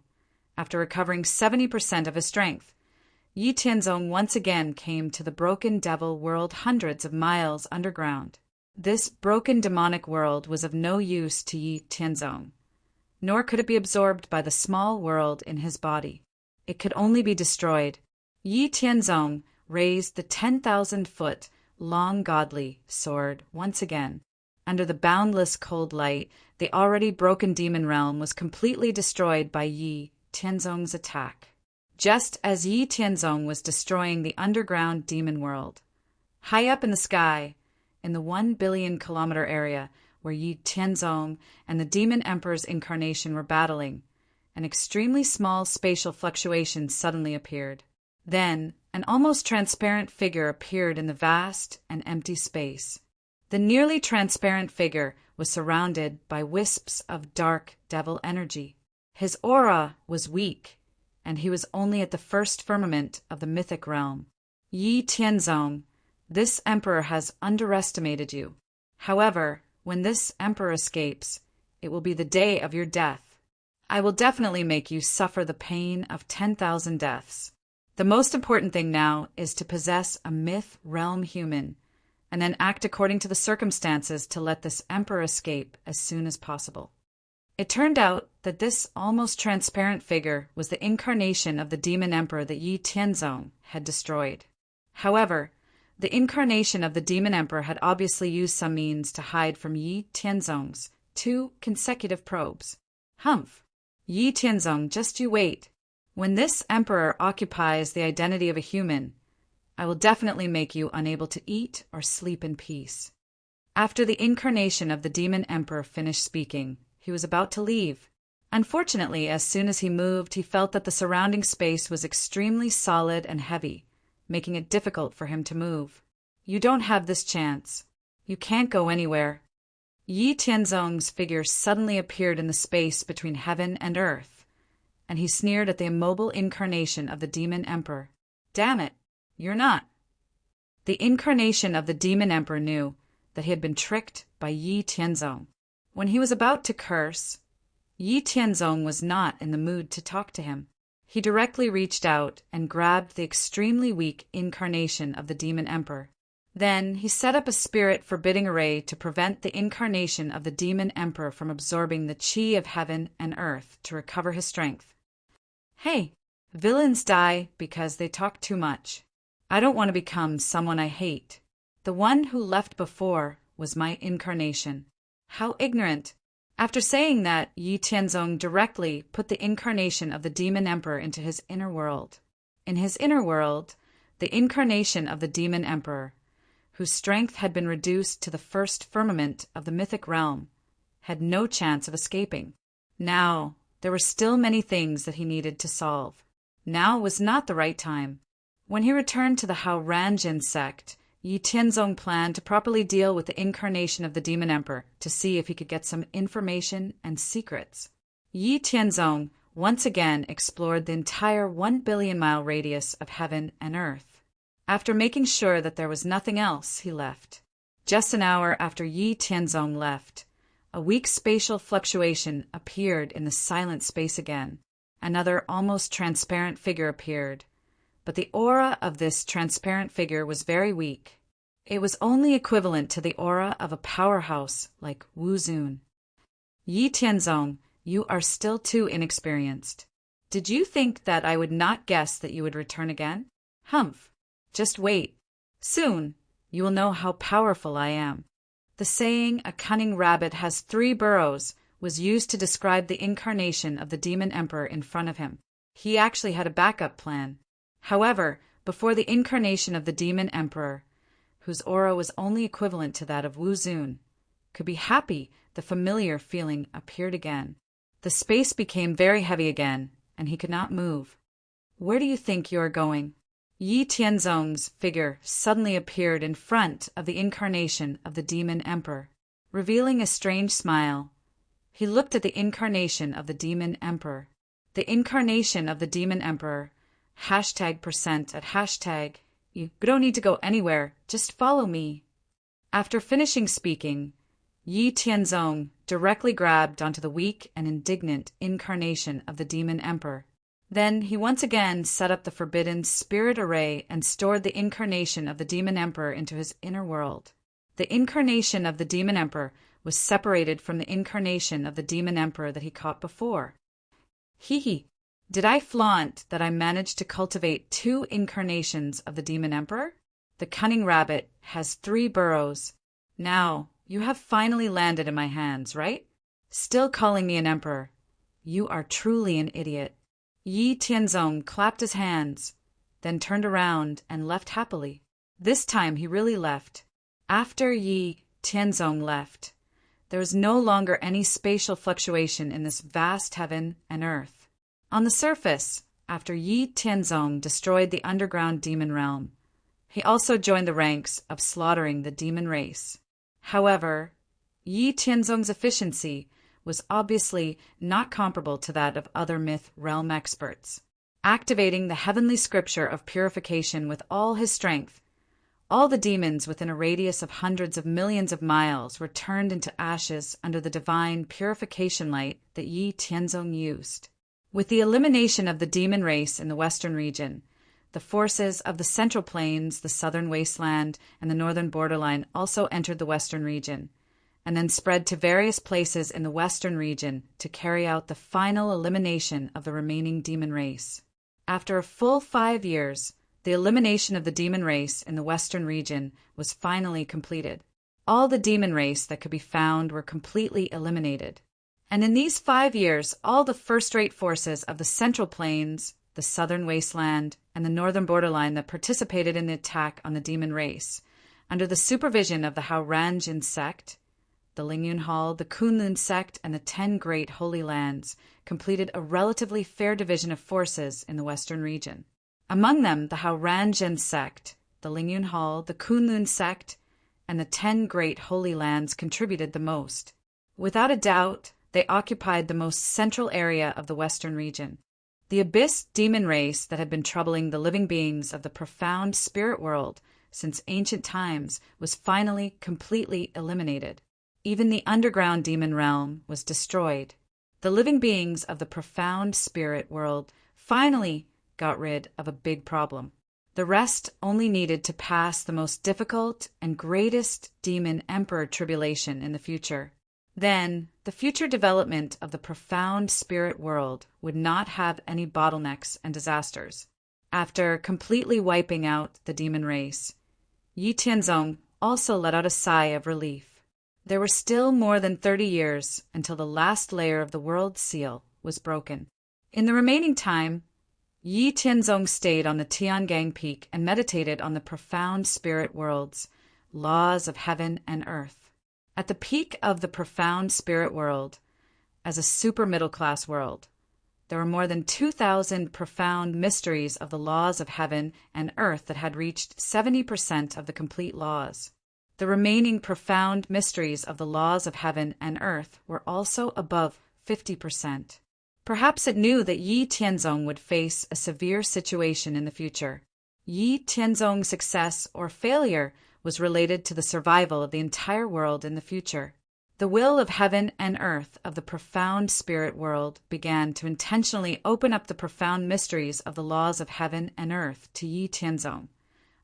after recovering 70% of his strength, Yi Tianzong once again came to the broken devil world hundreds of miles underground. This broken demonic world was of no use to Yi Tianzong, nor could it be absorbed by the small world in his body. It could only be destroyed. Yi Tianzong raised the 10,000-foot long godly sword once again. Under the boundless cold light, the already broken demon realm was completely destroyed by Yi Tianzong's attack. Just as Yi Tianzong was destroying the underground demon world, high up in the sky, in the 1 billion kilometer area where Yi Tianzong and the demon emperor's incarnation were battling, an extremely small spatial fluctuation suddenly appeared. Then, an almost transparent figure appeared in the vast and empty space. The nearly transparent figure was surrounded by wisps of dark devil energy. His aura was weak, and he was only at the first firmament of the mythic realm. Yi Tianzong, this emperor has underestimated you. However, when this emperor escapes, it will be the day of your death. I will definitely make you suffer the pain of 10,000 deaths. The most important thing now is to possess a myth realm human, and then act according to the circumstances to let this emperor escape as soon as possible. It turned out that this almost transparent figure was the incarnation of the demon emperor that Yi Tianzong had destroyed. However, the incarnation of the demon emperor had obviously used some means to hide from Yi Tianzong's 2 consecutive probes. Humph! Yi Tianzong, just you wait. When this emperor occupies the identity of a human, I will definitely make you unable to eat or sleep in peace. After the incarnation of the demon emperor finished speaking, he was about to leave. Unfortunately, as soon as he moved, he felt that the surrounding space was extremely solid and heavy, making it difficult for him to move. You don't have this chance. You can't go anywhere. Yi Tianzong's figure suddenly appeared in the space between heaven and earth, and he sneered at the immobile incarnation of the demon emperor. Damn it, you're not. The incarnation of the demon emperor knew that he had been tricked by Yi Tianzong. When he was about to curse, Yi Tianzong was not in the mood to talk to him. He directly reached out and grabbed the extremely weak incarnation of the demon emperor. Then he set up a spirit forbidding array to prevent the incarnation of the demon emperor from absorbing the qi of heaven and earth to recover his strength. Hey, villains die because they talk too much. I don't want to become someone I hate. The one who left before was my incarnation. How ignorant! After saying that, Yi Tianzong directly put the incarnation of the demon emperor into his inner world. In his inner world, the incarnation of the demon emperor, whose strength had been reduced to the first firmament of the mythic realm, had no chance of escaping. Now, there were still many things that he needed to solve. Now was not the right time. When he returned to the Hao Ranjin sect, Yi Tianzong planned to properly deal with the incarnation of the demon emperor to see if he could get some information and secrets. Yi Tianzong once again explored the entire 1 billion-mile radius of heaven and earth. After making sure that there was nothing else, he left. Just an hour after Yi Tianzong left, a weak spatial fluctuation appeared in the silent space again. Another almost transparent figure appeared. But the aura of this transparent figure was very weak. It was only equivalent to the aura of a powerhouse like Wu Zun. Yi Tianzong, you are still too inexperienced. Did you think that I would not guess that you would return again? Humph! Just wait. Soon you will know how powerful I am. The saying, "a cunning rabbit has 3 burrows," was used to describe the incarnation of the demon emperor in front of him. He actually had a backup plan. However, before the incarnation of the demon emperor, whose aura was only equivalent to that of Wu Zun, could be happy, the familiar feeling appeared again. The space became very heavy again, and he could not move. Where do you think you are going? Yi Tianzong's figure suddenly appeared in front of the incarnation of the demon emperor. Revealing a strange smile, he looked at the incarnation of the demon emperor. The incarnation of the demon emperor, #% at hashtag, you don't need to go anywhere, just follow me. After finishing speaking, Yi Tianzong directly grabbed onto the weak and indignant incarnation of the demon emperor. Then he once again set up the forbidden spirit array and stored the incarnation of the demon emperor into his inner world. The incarnation of the demon emperor was separated from the incarnation of the demon emperor that he caught before. Hee. Did I flaunt that I managed to cultivate 2 incarnations of the demon emperor? The cunning rabbit has 3 burrows. Now, you have finally landed in my hands, right? Still calling me an emperor. You are truly an idiot. Yi Tianzong clapped his hands, then turned around and left happily. This time he really left. After Yi Tianzong left, there was no longer any spatial fluctuation in this vast heaven and earth. On the surface, after Yi Tianzong destroyed the underground demon realm, he also joined the ranks of slaughtering the demon race. However, Yi Tianzong's efficiency was obviously not comparable to that of other myth realm experts. Activating the heavenly scripture of purification with all his strength, all the demons within a radius of hundreds of millions of miles were turned into ashes under the divine purification light that Yi Tianzong used. With the elimination of the demon race in the western region, The forces of the Central Plains, the Southern Wasteland, and the Northern Borderline also entered the Western region, and then spread to various places in the Western region to carry out the final elimination of the remaining demon race. After a full 5 years, the elimination of the demon race in the Western region was finally completed. All the demon race that could be found were completely eliminated. And in these 5 years, all the first-rate forces of the Central Plains, the Southern Wasteland, and the Northern Borderline that participated in the attack on the demon race, under the supervision of the Haurangian sect, the Lingyun Hall, the Kunlun sect, and the 10 Great Holy Lands, completed a relatively fair division of forces in the Western region. Among them, the Haurangian sect, the Lingyun Hall, the Kunlun sect, and the 10 Great Holy Lands contributed the most. Without a doubt, they occupied the most central area of the Western region. The abyss demon race that had been troubling the living beings of the profound spirit world since ancient times was finally completely eliminated. Even the underground demon realm was destroyed. The living beings of the profound spirit world finally got rid of a big problem. The rest only needed to pass the most difficult and greatest demon emperor tribulation in the future. Then, the future development of the profound spirit world would not have any bottlenecks and disasters. After completely wiping out the demon race, Yi Tianzong also let out a sigh of relief. There were still more than 30 years until the last layer of the world seal was broken. In the remaining time, Yi Tianzong stayed on the Tiangang Peak and meditated on the profound spirit world's laws of heaven and earth. At the peak of the profound spirit world, as a super middle-class world, there were more than 2,000 profound mysteries of the laws of heaven and earth that had reached 70% of the complete laws. The remaining profound mysteries of the laws of heaven and earth were also above 50%. Perhaps it knew that Yi Tianzong would face a severe situation in the future. Yi Tianzong's success or failure was related to the survival of the entire world in the future. The will of heaven and earth of the profound spirit world began to intentionally open up the profound mysteries of the laws of heaven and earth to Yi Tianzong,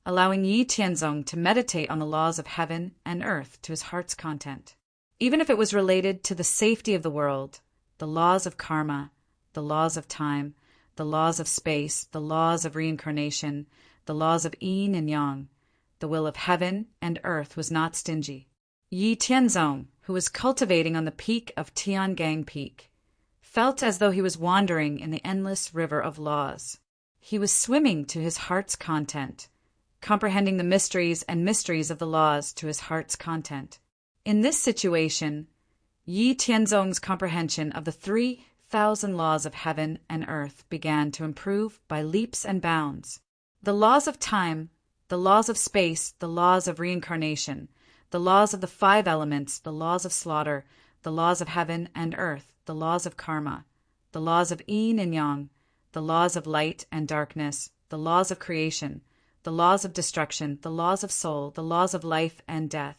allowing Yi Tianzong to meditate on the laws of heaven and earth to his heart's content. Even if it was related to the safety of the world, the laws of karma, the laws of time, the laws of space, the laws of reincarnation, the laws of yin and yang, the will of heaven and earth was not stingy. Yi Tianzong, who was cultivating on the peak of Tiangang Peak, felt as though he was wandering in the endless river of laws. He was swimming to his heart's content, comprehending the mysteries of the laws to his heart's content. In this situation, Yi Tianzong's comprehension of the 3,000 laws of heaven and earth began to improve by leaps and bounds. The laws of time, the laws of space, the laws of reincarnation, the laws of the 5 elements, the laws of slaughter, the laws of heaven and earth, the laws of karma, the laws of yin and yang, the laws of light and darkness, the laws of creation, the laws of destruction, the laws of soul, the laws of life and death,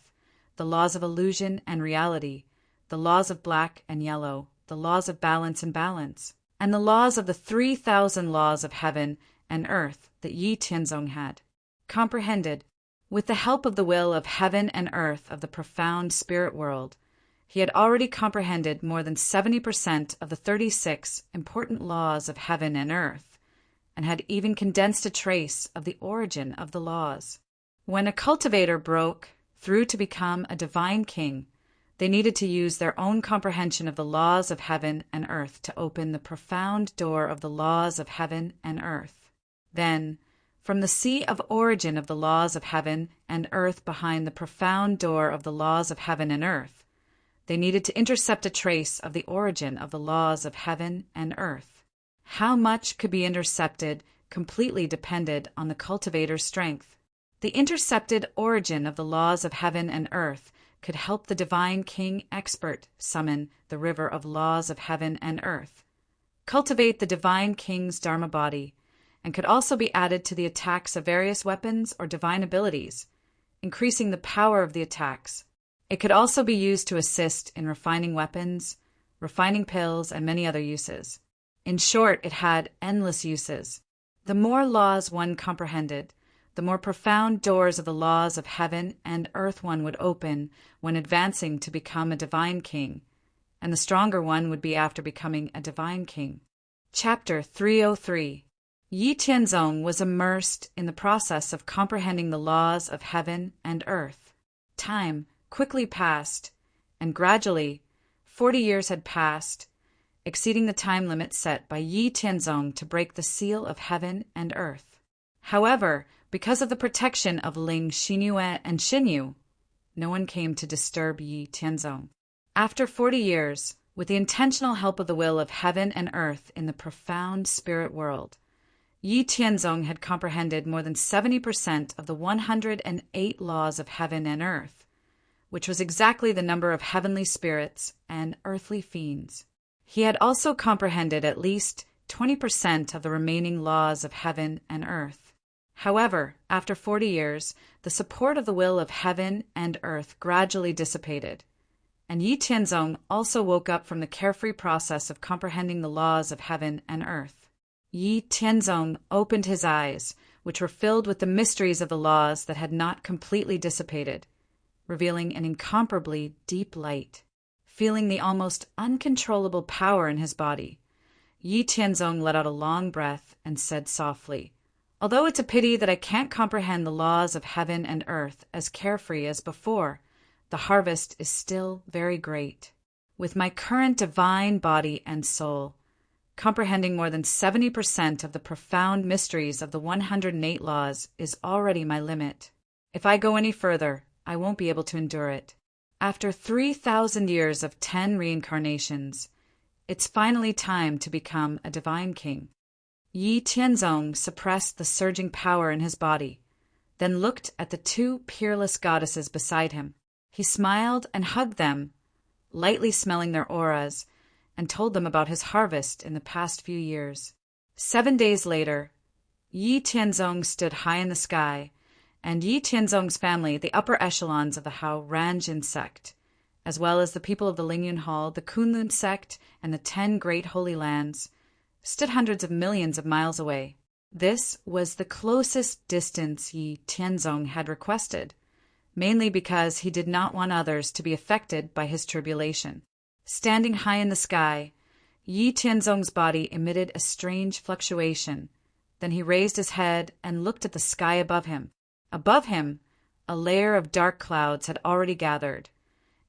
the laws of illusion and reality, the laws of black and yellow, the laws of balance and balance, and the laws of the 3,000 laws of heaven and earth that Yi Tianzong had comprehended. With the help of the will of heaven and earth of the profound spirit world, he had already comprehended more than 70% of the 36 important laws of heaven and earth, and had even condensed a trace of the origin of the laws. When a cultivator broke through to become a divine king, they needed to use their own comprehension of the laws of heaven and earth to open the profound door of the laws of heaven and earth. Then, from the sea of origin of the laws of heaven and earth behind the profound door of the laws of heaven and earth, they needed to intercept a trace of the origin of the laws of heaven and earth. How much could be intercepted completely depended on the cultivator's strength. The intercepted origin of the laws of heaven and earth could help the divine king expert summon the river of laws of heaven and earth, cultivate the divine king's dharma body, and could also be added to the attacks of various weapons or divine abilities, increasing the power of the attacks. It could also be used to assist in refining weapons, refining pills, and many other uses. In short, it had endless uses. The more laws one comprehended, the more profound doors of the laws of heaven and earth one would open when advancing to become a divine king, and the stronger one would be after becoming a divine king. Chapter 303. Yi Tianzong was immersed in the process of comprehending the laws of heaven and earth. Time quickly passed, and gradually 40 years had passed, exceeding the time limit set by Yi Tianzong to break the seal of heaven and earth. However, because of the protection of Ling Xinyue and Xinyu, no one came to disturb Yi Tianzong. After 40 years, with the intentional help of the will of heaven and earth in the profound spirit world, Yi Tianzong had comprehended more than 70% of the 108 laws of heaven and earth, which was exactly the number of heavenly spirits and earthly fiends. He had also comprehended at least 20% of the remaining laws of heaven and earth. However, after 40 years, the support of the will of heaven and earth gradually dissipated, and Yi Tianzong also woke up from the carefree process of comprehending the laws of heaven and earth. Yi Tianzong opened his eyes, which were filled with the mysteries of the laws that had not completely dissipated, revealing an incomparably deep light. Feeling the almost uncontrollable power in his body, Yi Tianzong let out a long breath and said softly, "Although it's a pity that I can't comprehend the laws of heaven and earth as carefree as before, the harvest is still very great. With my current divine body and soul, comprehending more than 70% of the profound mysteries of the 108 laws is already my limit. If I go any further, I won't be able to endure it. After 3,000 years of 10 reincarnations, it's finally time to become a divine king." Yi Tianzong suppressed the surging power in his body, then looked at the two peerless goddesses beside him. He smiled and hugged them, lightly smelling their auras, and told them about his harvest in the past few years. 7 days later, Yi Tianzong stood high in the sky, and Yi Tianzong's family, the upper echelons of the Hao Ranjin sect, as well as the people of the Lingyun Hall, the Kunlun sect, and the 10 great holy lands, stood hundreds of millions of miles away. This was the closest distance Yi Tianzong had requested, mainly because he did not want others to be affected by his tribulation. Standing high in the sky, Yi Tianzong's body emitted a strange fluctuation. Then he raised his head and looked at the sky above him. Above him, a layer of dark clouds had already gathered,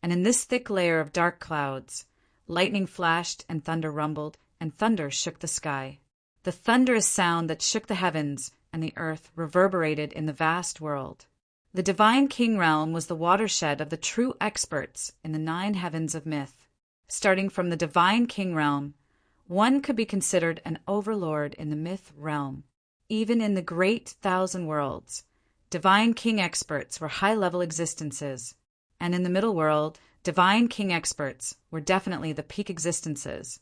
and in this thick layer of dark clouds, lightning flashed and thunder rumbled, and thunder shook the sky. The thunderous sound that shook the heavens and the earth reverberated in the vast world. The divine king realm was the watershed of the true experts in the 9 heavens of myth. Starting from the divine king realm, one could be considered an overlord in the myth realm. Even in the great 1,000 worlds, divine king experts were high-level existences, and in the middle world, divine king experts were definitely the peak existences.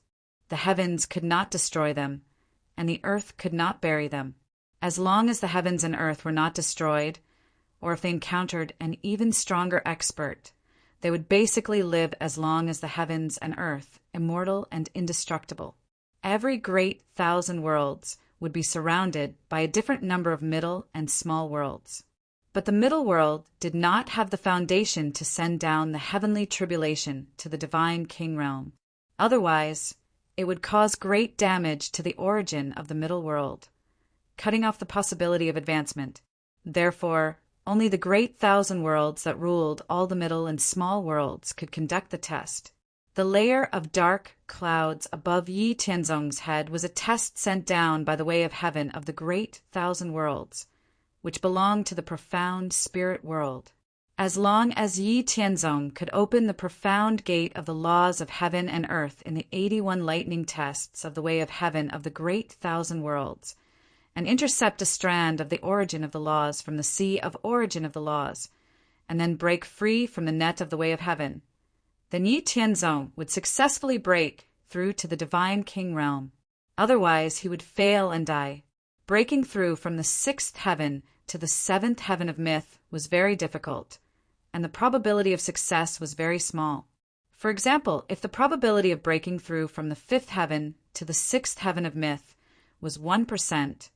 The heavens could not destroy them, and the earth could not bury them. As long as the heavens and earth were not destroyed, or if they encountered an even stronger expert, they would basically live as long as the heavens and earth, immortal and indestructible. Every great 1,000 worlds would be surrounded by a different number of middle and small worlds. But the middle world did not have the foundation to send down the heavenly tribulation to the divine king realm. Otherwise, it would cause great damage to the origin of the middle world, cutting off the possibility of advancement. Therefore, only the great 1,000 worlds that ruled all the middle and small worlds could conduct the test. The layer of dark clouds above Yi Tianzong's head was a test sent down by the way of heaven of the great 1,000 worlds, which belonged to the profound spirit world. As long as Yi Tianzong could open the profound gate of the laws of heaven and earth in the 81 lightning tests of the way of heaven of the great 1,000 worlds, and intercept a strand of the origin of the laws from the sea of origin of the laws, and then break free from the net of the way of heaven, then Yi Tianzong would successfully break through to the divine king realm. Otherwise, he would fail and die. Breaking through from the 6th heaven to the 7th heaven of myth was very difficult, and the probability of success was very small. For example, if the probability of breaking through from the 5th heaven to the 6th heaven of myth was 1%,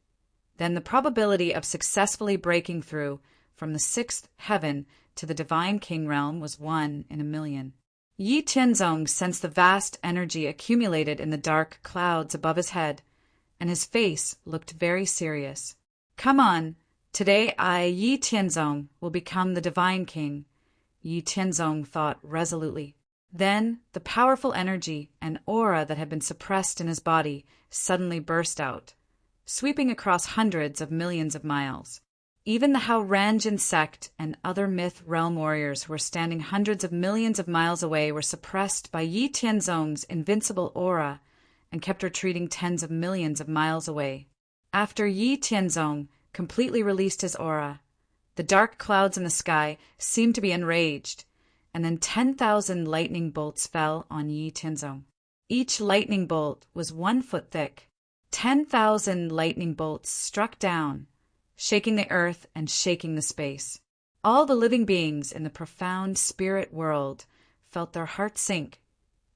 then the probability of successfully breaking through from the sixth heaven to the divine king realm was 1 in a million. Yi Tianzong sensed the vast energy accumulated in the dark clouds above his head, and his face looked very serious. Come on, today I, Yi Tianzong, will become the divine king, Yi Tianzong thought resolutely. Then the powerful energy and aura that had been suppressed in his body suddenly burst out, sweeping across hundreds of millions of miles. Even the Hao-Ranjin sect and other myth realm warriors who were standing hundreds of millions of miles away were suppressed by Yi Tianzong's invincible aura and kept retreating tens of millions of miles away. After Yi Tianzong completely released his aura, the dark clouds in the sky seemed to be enraged, and then 10,000 lightning bolts fell on Yi Tianzong. Each lightning bolt was 1 foot thick. 10,000 lightning bolts struck down, shaking the earth and shaking the space. All the living beings in the profound spirit world felt their hearts sink,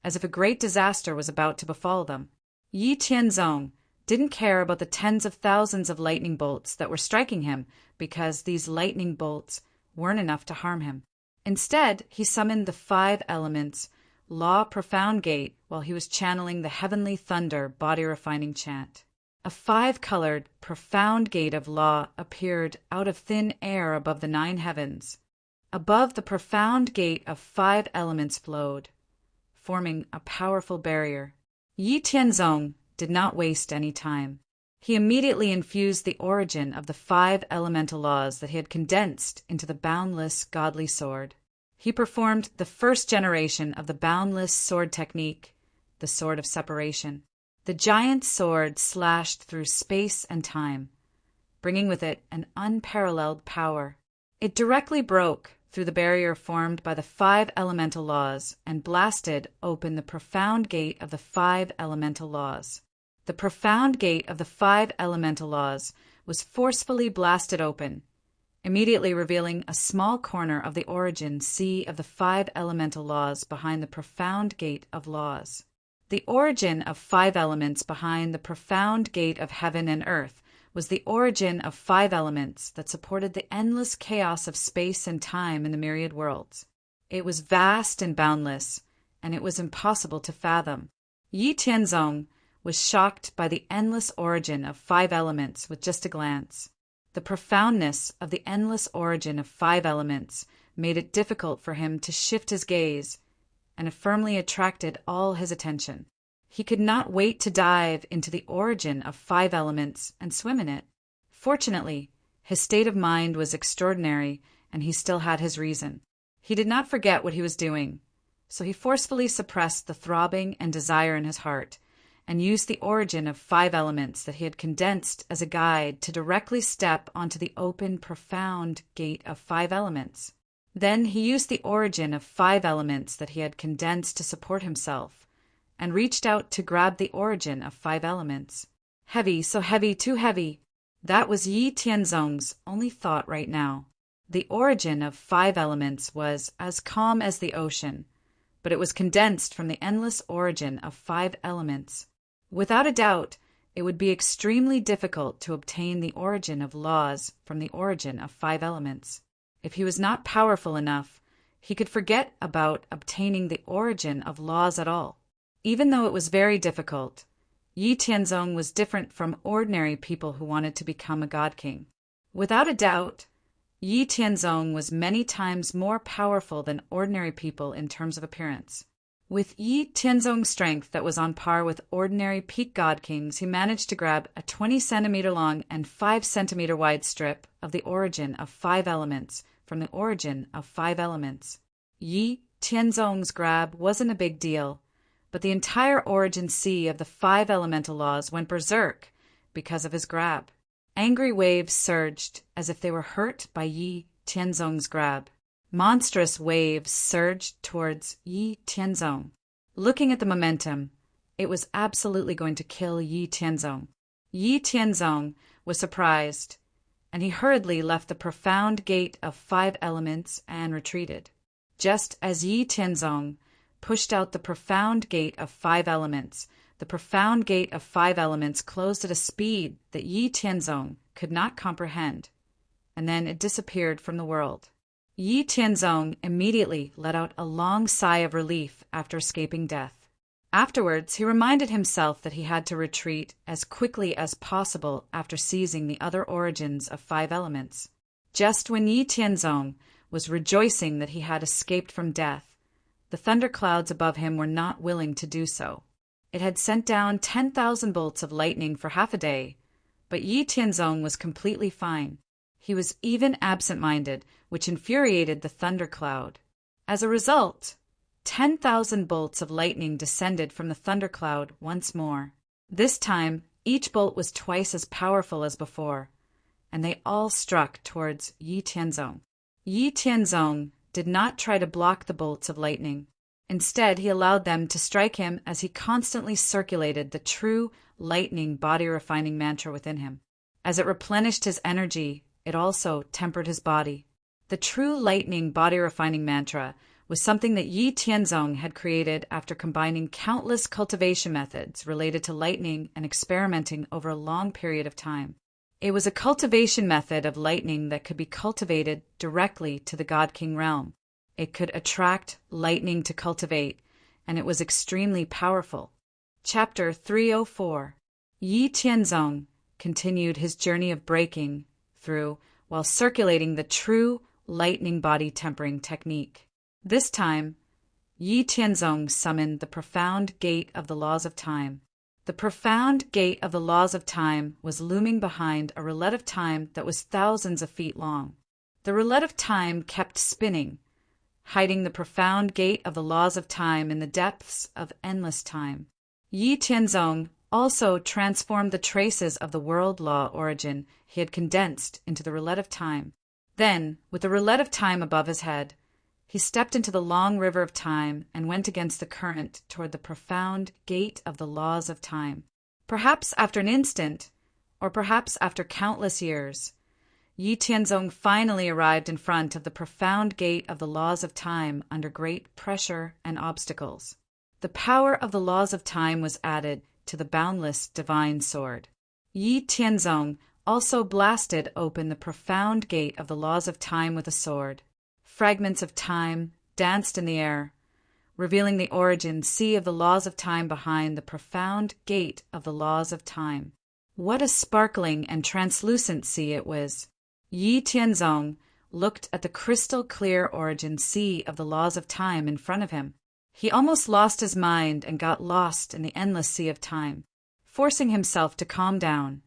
as if a great disaster was about to befall them. Yi Tianzong didn't care about the tens of thousands of lightning bolts that were striking him, because these lightning bolts weren't enough to harm him. Instead, he summoned the 5 elements Law Profound Gate while he was channeling the Heavenly Thunder body-refining chant. A 5-colored, profound gate of law appeared out of thin air above the 9 heavens. Above the profound gate of 5 elements flowed, forming a powerful barrier. Yi Tianzong did not waste any time. He immediately infused the origin of the 5 elemental laws that he had condensed into the boundless godly sword. He performed the first generation of the boundless sword technique, the Sword of Separation. The giant sword slashed through space and time, bringing with it an unparalleled power. It directly broke through the barrier formed by the 5 elemental laws and blasted open the profound gate of the 5 elemental laws. The profound gate of the 5 elemental laws was forcefully blasted open, immediately revealing a small corner of the origin sea of the 5 elemental laws behind the profound gate of laws. The origin of 5 elements behind the profound gate of heaven and earth was the origin of 5 elements that supported the endless chaos of space and time in the myriad worlds. It was vast and boundless, and it was impossible to fathom. Yi Tianzong was shocked by the endless origin of 5 elements with just a glance. The profoundness of the endless origin of 5 elements made it difficult for him to shift his gaze, and it firmly attracted all his attention. He could not wait to dive into the origin of 5 elements and swim in it. Fortunately, his state of mind was extraordinary, and he still had his reason. He did not forget what he was doing, so he forcefully suppressed the throbbing and desire in his heart, and used the origin of 5 elements that he had condensed as a guide to directly step onto the open, profound gate of 5 elements. Then he used the origin of 5 elements that he had condensed to support himself, and reached out to grab the origin of 5 elements. Heavy, so heavy, too heavy. That was Yi Tianzong's only thought right now. The origin of 5 elements was as calm as the ocean, but it was condensed from the endless origin of 5 elements. Without a doubt, it would be extremely difficult to obtain the origin of laws from the origin of 5 elements. If he was not powerful enough, he could forget about obtaining the origin of laws at all. Even though it was very difficult, Yi Tianzong was different from ordinary people who wanted to become a god king. Without a doubt, Yi Tianzong was many times more powerful than ordinary people in terms of appearance. With Yi Tianzong's strength that was on par with ordinary peak god kings, he managed to grab a 20-centimeter long and 5-centimeter wide strip of the origin of 5 elements from the origin of 5 elements. Yi Tianzong's grab wasn't a big deal, but the entire origin sea of the 5 elemental laws went berserk because of his grab. Angry waves surged as if they were hurt by Yi Tianzong's grab. Monstrous waves surged towards Yi Tianzong. Looking at the momentum, it was absolutely going to kill Yi Tianzong. Yi Tianzong was surprised, and he hurriedly left the profound gate of 5 elements and retreated. Just as Yi Tianzong pushed out the profound gate of 5 elements, the profound gate of 5 elements closed at a speed that Yi Tianzong could not comprehend, and then it disappeared from the world. Yi Tianzong immediately let out a long sigh of relief after escaping death. Afterwards, he reminded himself that he had to retreat as quickly as possible after seizing the other origins of 5 elements. Just when Yi Tianzong was rejoicing that he had escaped from death, the thunderclouds above him were not willing to do so. It had sent down 10,000 bolts of lightning for half a day, but Yi Tianzong was completely fine. He was even absent-minded, which infuriated the thundercloud. As a result, 10,000 bolts of lightning descended from the thundercloud once more. This time, each bolt was twice as powerful as before, and they all struck towards Yi Tianzong. Yi Tianzong did not try to block the bolts of lightning. Instead, he allowed them to strike him as he constantly circulated the true lightning body-refining mantra within him. As it replenished his energy, it also tempered his body. The true lightning body-refining mantra was something that Yi Tianzong had created after combining countless cultivation methods related to lightning and experimenting over a long period of time. It was a cultivation method of lightning that could be cultivated directly to the God King realm. It could attract lightning to cultivate, and it was extremely powerful. Chapter 304. Yi Tianzong continued his journey of breaking through while circulating the true lightning body tempering technique. This time, Yi Tianzong summoned the profound gate of the laws of time. The profound gate of the laws of time was looming behind a roulette of time that was thousands of feet long. The roulette of time kept spinning, hiding the profound gate of the laws of time in the depths of endless time. Yi Tianzong also transformed the traces of the world law origin he had condensed into the roulette of time. Then, with the roulette of time above his head, he stepped into the long river of time and went against the current toward the profound gate of the laws of time. Perhaps after an instant, or perhaps after countless years, Yi Tianzong finally arrived in front of the profound gate of the laws of time under great pressure and obstacles. The power of the laws of time was added to the boundless divine sword. Yi Tianzong also blasted open the profound gate of the laws of time with a sword. Fragments of time danced in the air, revealing the origin sea of the laws of time behind the profound gate of the laws of time. What a sparkling and translucent sea it was! Yi Tianzong looked at the crystal-clear origin sea of the laws of time in front of him. He almost lost his mind and got lost in the endless sea of time. Forcing himself to calm down,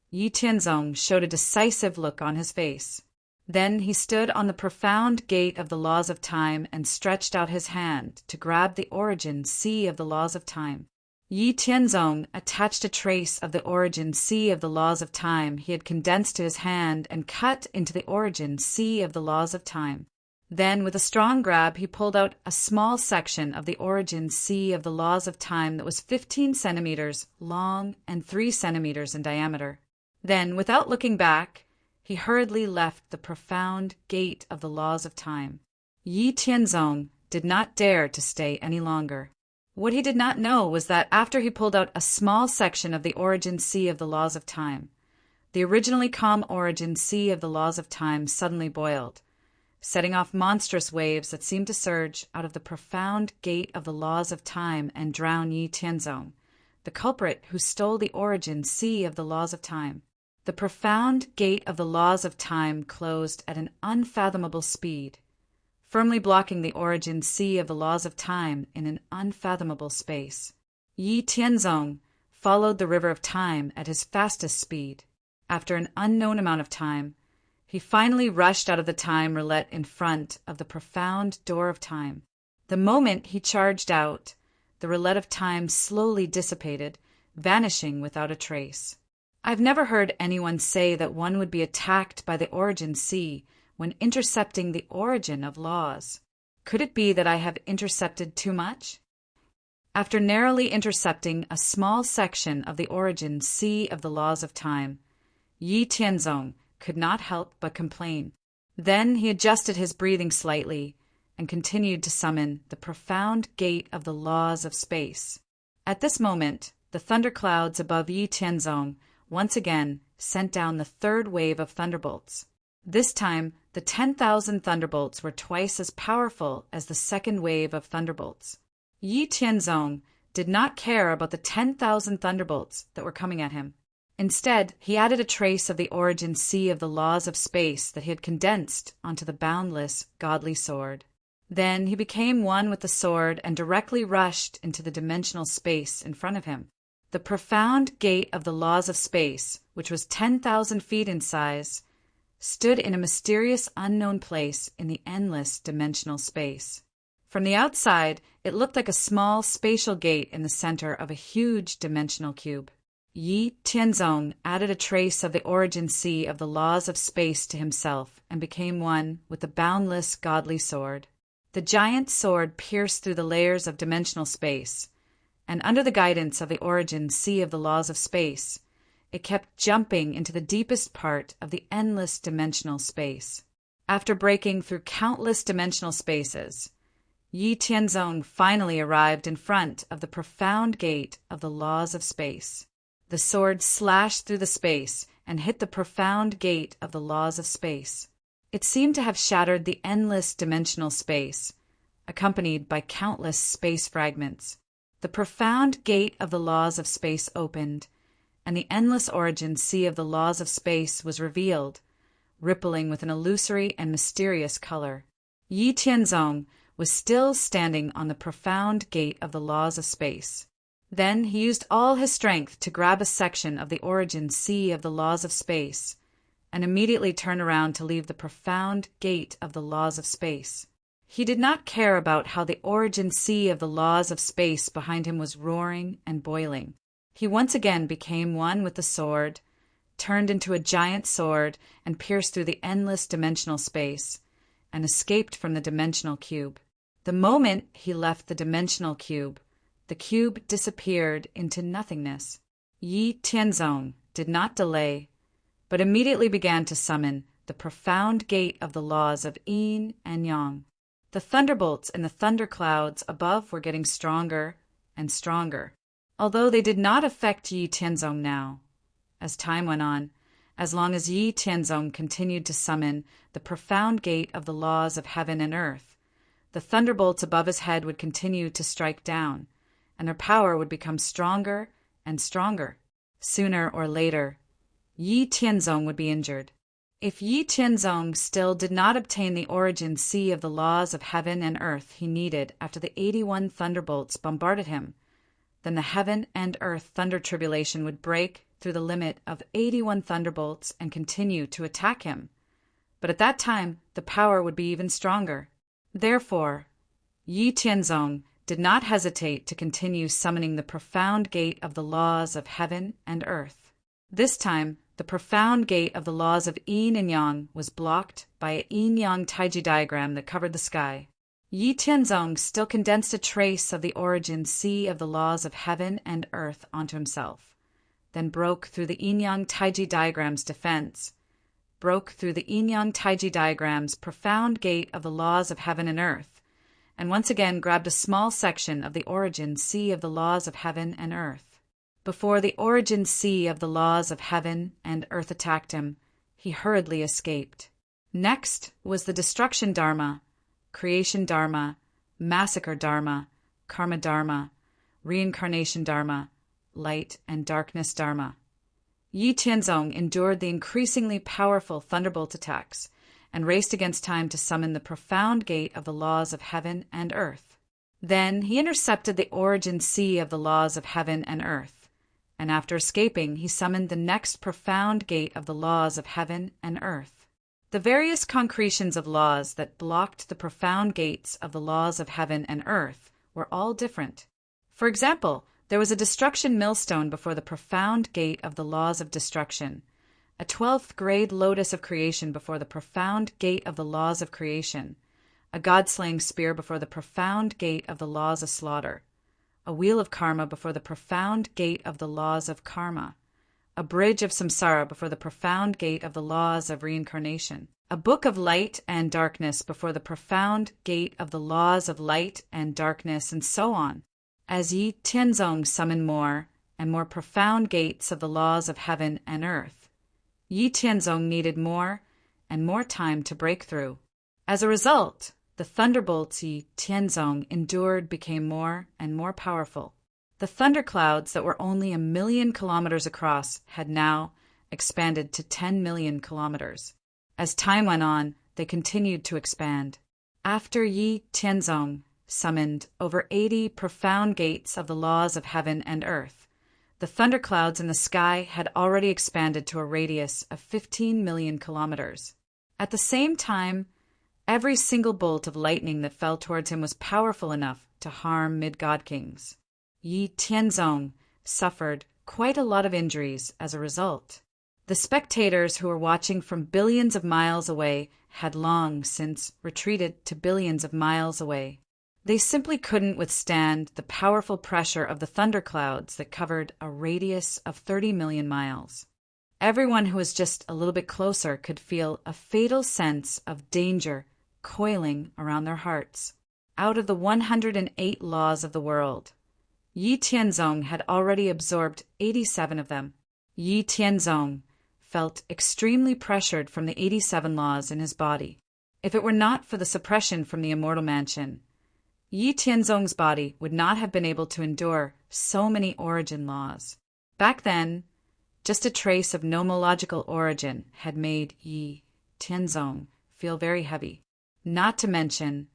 Yi Tianzong showed a decisive look on his face. Then he stood on the profound gate of the laws of time and stretched out his hand to grab the origin sea of the laws of time. Yi Tianzong attached a trace of the origin sea of the laws of time he had condensed to his hand and cut into the origin sea of the laws of time. Then, with a strong grab, he pulled out a small section of the origin sea of the laws of time that was 15 centimeters long and 3 centimeters in diameter. Then, without looking back, he hurriedly left the profound gate of the laws of time. Yi Tianzong did not dare to stay any longer. What he did not know was that after he pulled out a small section of the origin sea of the laws of time, the originally calm origin sea of the laws of time suddenly boiled, setting off monstrous waves that seemed to surge out of the profound gate of the laws of time and drown Yi Tianzong, the culprit who stole the origin sea of the laws of time. The profound gate of the laws of time closed at an unfathomable speed, firmly blocking the origin sea of the laws of time in an unfathomable space. Yi Tianzong followed the river of time at his fastest speed. After an unknown amount of time, he finally rushed out of the time roulette in front of the profound door of time. The moment he charged out, the roulette of time slowly dissipated, vanishing without a trace. I've never heard anyone say that one would be attacked by the origin sea when intercepting the origin of laws. Could it be that I have intercepted too much? After narrowly intercepting a small section of the origin sea of the laws of time, Yi Tianzong could not help but complain. Then he adjusted his breathing slightly and continued to summon the profound gate of the laws of space. At this moment, the thunderclouds above Yi Tianzong once again sent down the third wave of thunderbolts. This time, the 10,000 thunderbolts were twice as powerful as the second wave of thunderbolts. Yi Tianzong did not care about the 10,000 thunderbolts that were coming at him. Instead, he added a trace of the origin sea of the laws of space that he had condensed onto the boundless, godly sword. Then he became one with the sword and directly rushed into the dimensional space in front of him. The profound gate of the laws of space, which was 10,000 feet in size, stood in a mysterious unknown place in the endless dimensional space. From the outside, it looked like a small spatial gate in the center of a huge dimensional cube. Yi Tianzong added a trace of the origin sea of the laws of space to himself and became one with the boundless godly sword. The giant sword pierced through the layers of dimensional space, and under the guidance of the origin sea of the laws of space, it kept jumping into the deepest part of the endless dimensional space. After breaking through countless dimensional spaces, Yi Tianzong finally arrived in front of the profound gate of the laws of space. The sword slashed through the space and hit the profound gate of the laws of space. It seemed to have shattered the endless dimensional space, accompanied by countless space fragments. The profound gate of the laws of space opened, and the endless origin sea of the laws of space was revealed, rippling with an illusory and mysterious color. Yi Tianzong was still standing on the profound gate of the laws of space. Then he used all his strength to grab a section of the origin sea of the laws of space, and immediately turn around to leave the profound gate of the laws of space. He did not care about how the origin sea of the laws of space behind him was roaring and boiling. He once again became one with the sword, turned into a giant sword, and pierced through the endless dimensional space, and escaped from the dimensional cube. The moment he left the dimensional cube, the cube disappeared into nothingness. Yi Tianzong did not delay, but immediately began to summon the profound gate of the laws of yin and yang. The thunderbolts in the thunderclouds above were getting stronger and stronger, although they did not affect Yi Tianzong now. As time went on, as long as Yi Tianzong continued to summon the profound gate of the laws of heaven and earth, the thunderbolts above his head would continue to strike down, and their power would become stronger and stronger. Sooner or later, Yi Tianzong would be injured. If Yi Tianzong still did not obtain the origin sea of the laws of heaven and earth he needed after the 81 thunderbolts bombarded him, then the heaven and earth thunder tribulation would break through the limit of 81 thunderbolts and continue to attack him. But at that time, the power would be even stronger. Therefore, Yi Tianzong did not hesitate to continue summoning the profound gate of the laws of heaven and earth. This time, the profound gate of the laws of yin and yang was blocked by a yin-yang taiji diagram that covered the sky. Yi Tianzong still condensed a trace of the origin sea of the laws of heaven and earth onto himself, then broke through the yin-yang taiji diagram's defense, broke through the yin-yang taiji diagram's profound gate of the laws of heaven and earth, and once again grabbed a small section of the origin sea of the laws of heaven and earth. Before the origin sea of the laws of heaven and earth attacked him, he hurriedly escaped. Next was the destruction dharma, creation dharma, massacre dharma, karma dharma, reincarnation dharma, light and darkness dharma. Yi Tianzong endured the increasingly powerful thunderbolt attacks and raced against time to summon the profound gate of the laws of heaven and earth. Then he intercepted the origin sea of the laws of heaven and earth, and after escaping, he summoned the next profound gate of the laws of heaven and earth. The various concretions of laws that blocked the profound gates of the laws of heaven and earth were all different. For example, there was a destruction millstone before the profound gate of the laws of destruction, a 12th grade lotus of creation before the profound gate of the laws of creation, a god-slaying spear before the profound gate of the laws of slaughter, a wheel of karma before the profound gate of the laws of karma, a bridge of samsara before the profound gate of the laws of reincarnation, a book of light and darkness before the profound gate of the laws of light and darkness, and so on. As Yi Tianzong summoned more and more profound gates of the laws of heaven and earth, Yi Tianzong needed more and more time to break through. As a result, the thunderbolts Yi Tianzong endured became more and more powerful. The thunderclouds that were only 1,000,000 kilometers across had now expanded to 10 million kilometers. As time went on, they continued to expand. After Yi Tianzong summoned over 80 profound gates of the laws of heaven and earth, the thunderclouds in the sky had already expanded to a radius of 15 million kilometers. At the same time, every single bolt of lightning that fell towards him was powerful enough to harm mid-god kings. Yi Tianzong suffered quite a lot of injuries as a result. The spectators who were watching from billions of miles away had long since retreated to billions of miles away. They simply couldn't withstand the powerful pressure of the thunderclouds that covered a radius of 30 million miles. Everyone who was just a little bit closer could feel a fatal sense of danger coiling around their hearts. Out of the 108 laws of the world, Yi Tianzong had already absorbed 87 of them. Yi Tianzong felt extremely pressured from the 87 laws in his body. If it were not for the suppression from the immortal mansion, Yi Tianzong's body would not have been able to endure so many origin laws. Back then, just a trace of nomological origin had made Yi Tianzong feel very heavy. Not to mention,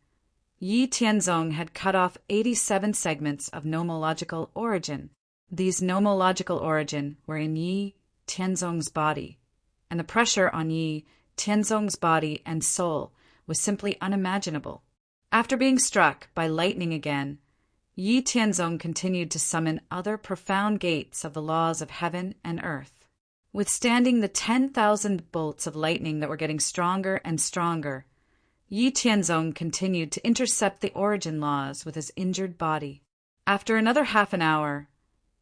Yi Tianzong had cut off 87 segments of nomological origin. These nomological origin were in Yi Tianzong's body, and the pressure on Yi Tianzong's body and soul was simply unimaginable. After being struck by lightning again, Yi Tianzong continued to summon other profound gates of the laws of heaven and earth. Withstanding the 10,000 bolts of lightning that were getting stronger and stronger, Yi Tianzong continued to intercept the origin laws with his injured body. After another half an hour,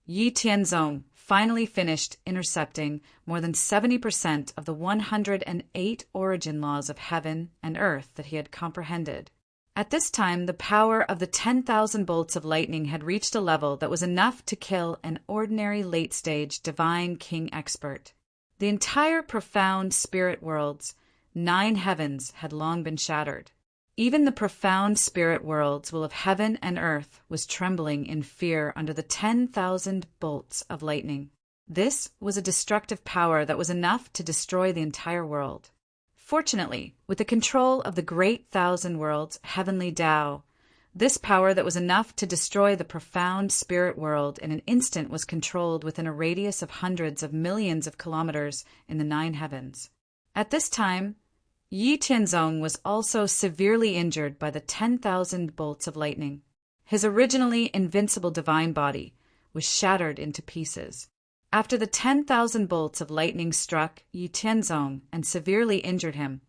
Yi Tianzong finally finished intercepting more than 70% of the 108 origin laws of heaven and earth that he had comprehended. At this time, the power of the 10,000 bolts of lightning had reached a level that was enough to kill an ordinary late-stage divine king expert. The entire profound spirit world's 9 heavens had long been shattered. Even the profound spirit worlds will of heaven and earth was trembling in fear under the 10,000 bolts of lightning. This was a destructive power that was enough to destroy the entire world. Fortunately, with the control of the great thousand worlds' heavenly Tao, this power that was enough to destroy the profound spirit world in an instant was controlled within a radius of hundreds of millions of kilometers in the 9 heavens. At this time, Yi Tianzong was also severely injured by the 10,000 bolts of lightning. His originally invincible divine body was shattered into pieces. After the 10,000 bolts of lightning struck Yi Tianzong and severely injured him,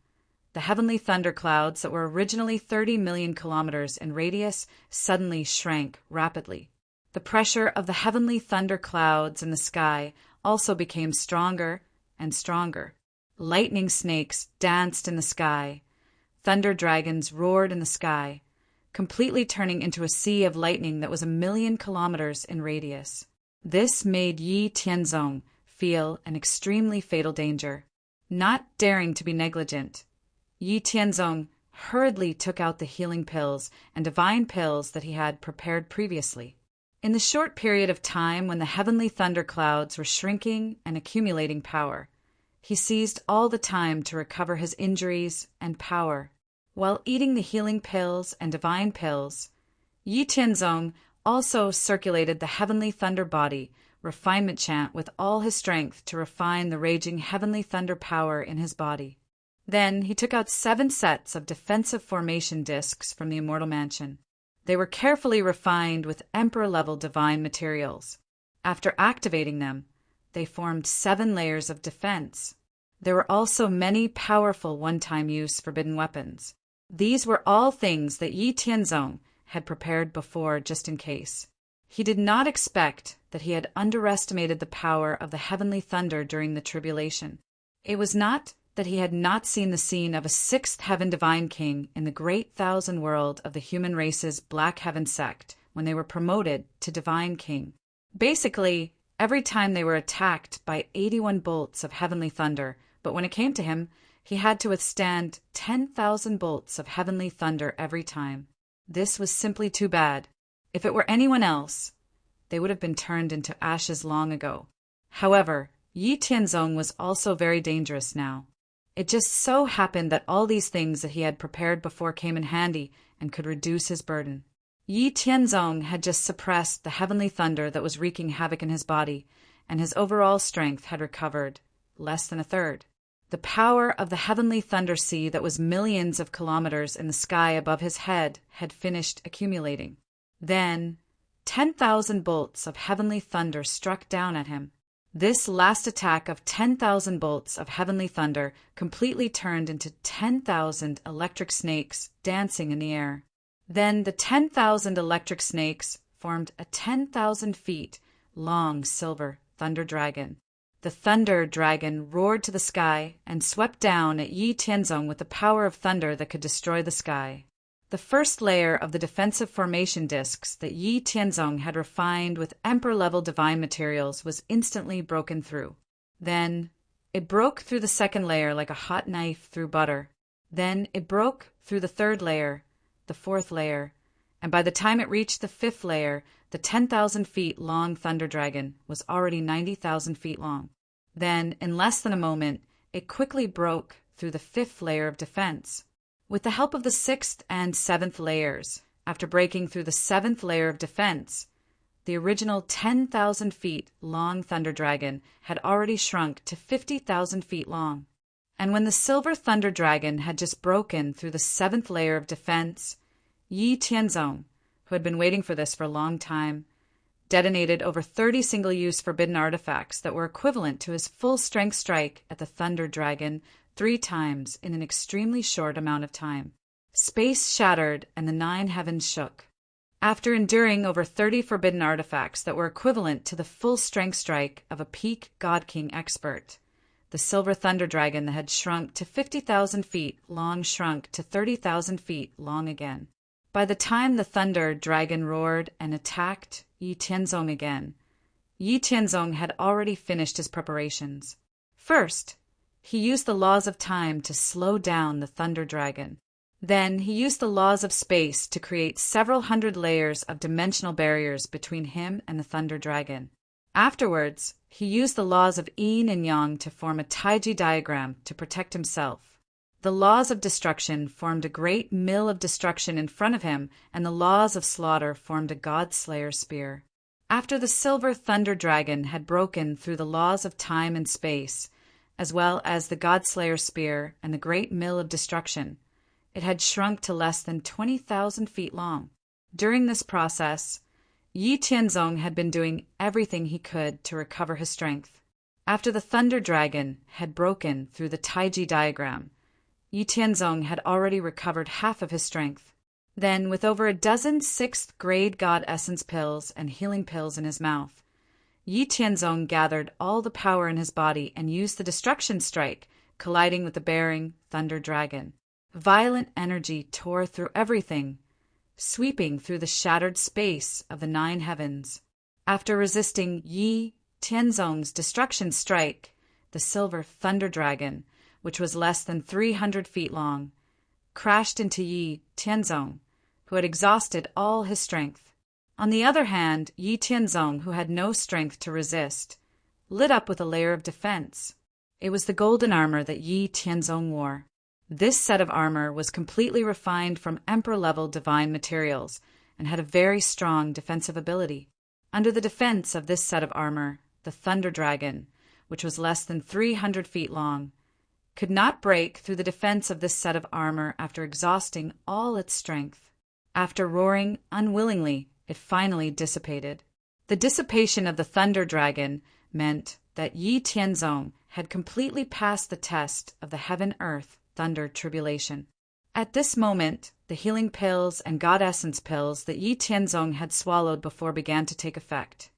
the heavenly thunderclouds that were originally 30 million kilometers in radius suddenly shrank rapidly. The pressure of the heavenly thunderclouds in the sky also became stronger and stronger. Lightning snakes danced in the sky. Thunder dragons roared in the sky, completely turning into a sea of lightning that was 1,000,000 kilometers in radius. This made Yi Tianzong feel an extremely fatal danger. Not daring to be negligent, Yi Tianzong hurriedly took out the healing pills and divine pills that he had prepared previously. In the short period of time when the heavenly thunderclouds were shrinking and accumulating power, he seized all the time to recover his injuries and power. While eating the healing pills and divine pills, Yi Tianzong also circulated the heavenly thunder body refinement chant with all his strength to refine the raging heavenly thunder power in his body. Then he took out 7 sets of defensive formation discs from the immortal mansion. They were carefully refined with emperor-level divine materials. After activating them, they formed 7 layers of defense. There were also many powerful one-time use forbidden weapons. These were all things that Yi Tianzong had prepared before just in case. He did not expect that he had underestimated the power of the heavenly thunder during the tribulation. It was not that he had not seen the scene of a 6th heaven divine king in the great thousand world of the human race's Black Heaven sect when they were promoted to divine king. Basically, Every time they were attacked by 81 bolts of heavenly thunder, but when it came to him, he had to withstand 10,000 bolts of heavenly thunder every time. This was simply too bad. If it were anyone else, they would have been turned into ashes long ago. However, Yi Tianzong was also very dangerous now. It just so happened that all these things that he had prepared before came in handy and could reduce his burden. Yi Tianzong had just suppressed the heavenly thunder that was wreaking havoc in his body, and his overall strength had recovered less than a third. The power of the heavenly thunder sea that was millions of kilometers in the sky above his head had finished accumulating. Then, 10,000 bolts of heavenly thunder struck down at him. This last attack of 10,000 bolts of heavenly thunder completely turned into 10,000 electric snakes dancing in the air. Then the 10,000 electric snakes formed a 10,000 feet long silver thunder dragon. The thunder dragon roared to the sky and swept down at Yi Tianzong with the power of thunder that could destroy the sky. The first layer of the defensive formation discs that Yi Tianzong had refined with emperor-level divine materials was instantly broken through. Then it broke through the second layer like a hot knife through butter. Then it broke through the third layer, the fourth layer, and by the time it reached the fifth layer, the 10,000 feet long thunder dragon was already 90,000 feet long. Then, in less than a moment, it quickly broke through the fifth layer of defense. With the help of the sixth and seventh layers, after breaking through the seventh layer of defense, the original 10,000 feet long thunder dragon had already shrunk to 50,000 feet long. And when the silver thunder dragon had just broken through the seventh layer of defense, Yi Tianzong, who had been waiting for this for a long time, detonated over 30 single-use forbidden artifacts that were equivalent to his full-strength strike at the thunder dragon 3 times in an extremely short amount of time. Space shattered and the 9 heavens shook. After enduring over 30 forbidden artifacts that were equivalent to the full-strength strike of a peak God King expert, the silver thunder dragon that had shrunk to 50,000 feet long shrunk to 30,000 feet long again. By the time the thunder dragon roared and attacked Yi Tianzong again, Yi Tianzong had already finished his preparations. First, he used the laws of time to slow down the thunder dragon. Then he used the laws of space to create several hundred layers of dimensional barriers between him and the thunder dragon. Afterwards, he used the laws of yin and yang to form a taiji diagram to protect himself. The laws of destruction formed a great mill of destruction in front of him, and the laws of slaughter formed a god-slayer spear. After the silver thunder dragon had broken through the laws of time and space, as well as the god-slayer spear and the great mill of destruction, it had shrunk to less than 20,000 feet long. During this process, Yi Tianzong had been doing everything he could to recover his strength. After the thunder dragon had broken through the taiji diagram, Yi Tianzong had already recovered half of his strength. Then, with over a dozen sixth-grade God Essence pills and healing pills in his mouth, Yi Tianzong gathered all the power in his body and used the destruction strike, colliding with the bearing thunder dragon. Violent energy tore through everything, sweeping through the shattered space of the 9 heavens. After resisting Yi Tianzong's destruction strike, the silver thunder dragon, which was less than 300 feet long, crashed into Yi Tianzong, who had exhausted all his strength. On the other hand, Yi Tianzong, who had no strength to resist, lit up with a layer of defense. It was the golden armor that Yi Tianzong wore. This set of armor was completely refined from emperor-level divine materials and had a very strong defensive ability. Under the defense of this set of armor, the thunder dragon, which was less than 300 feet long, could not break through the defense of this set of armor after exhausting all its strength. After roaring unwillingly, it finally dissipated. The dissipation of the thunder dragon meant that Yi Tianzong had completely passed the test of the heaven-earth thunder tribulation. At this moment, the healing pills and God Essence pills that Yi Tianzong had swallowed before began to take effect.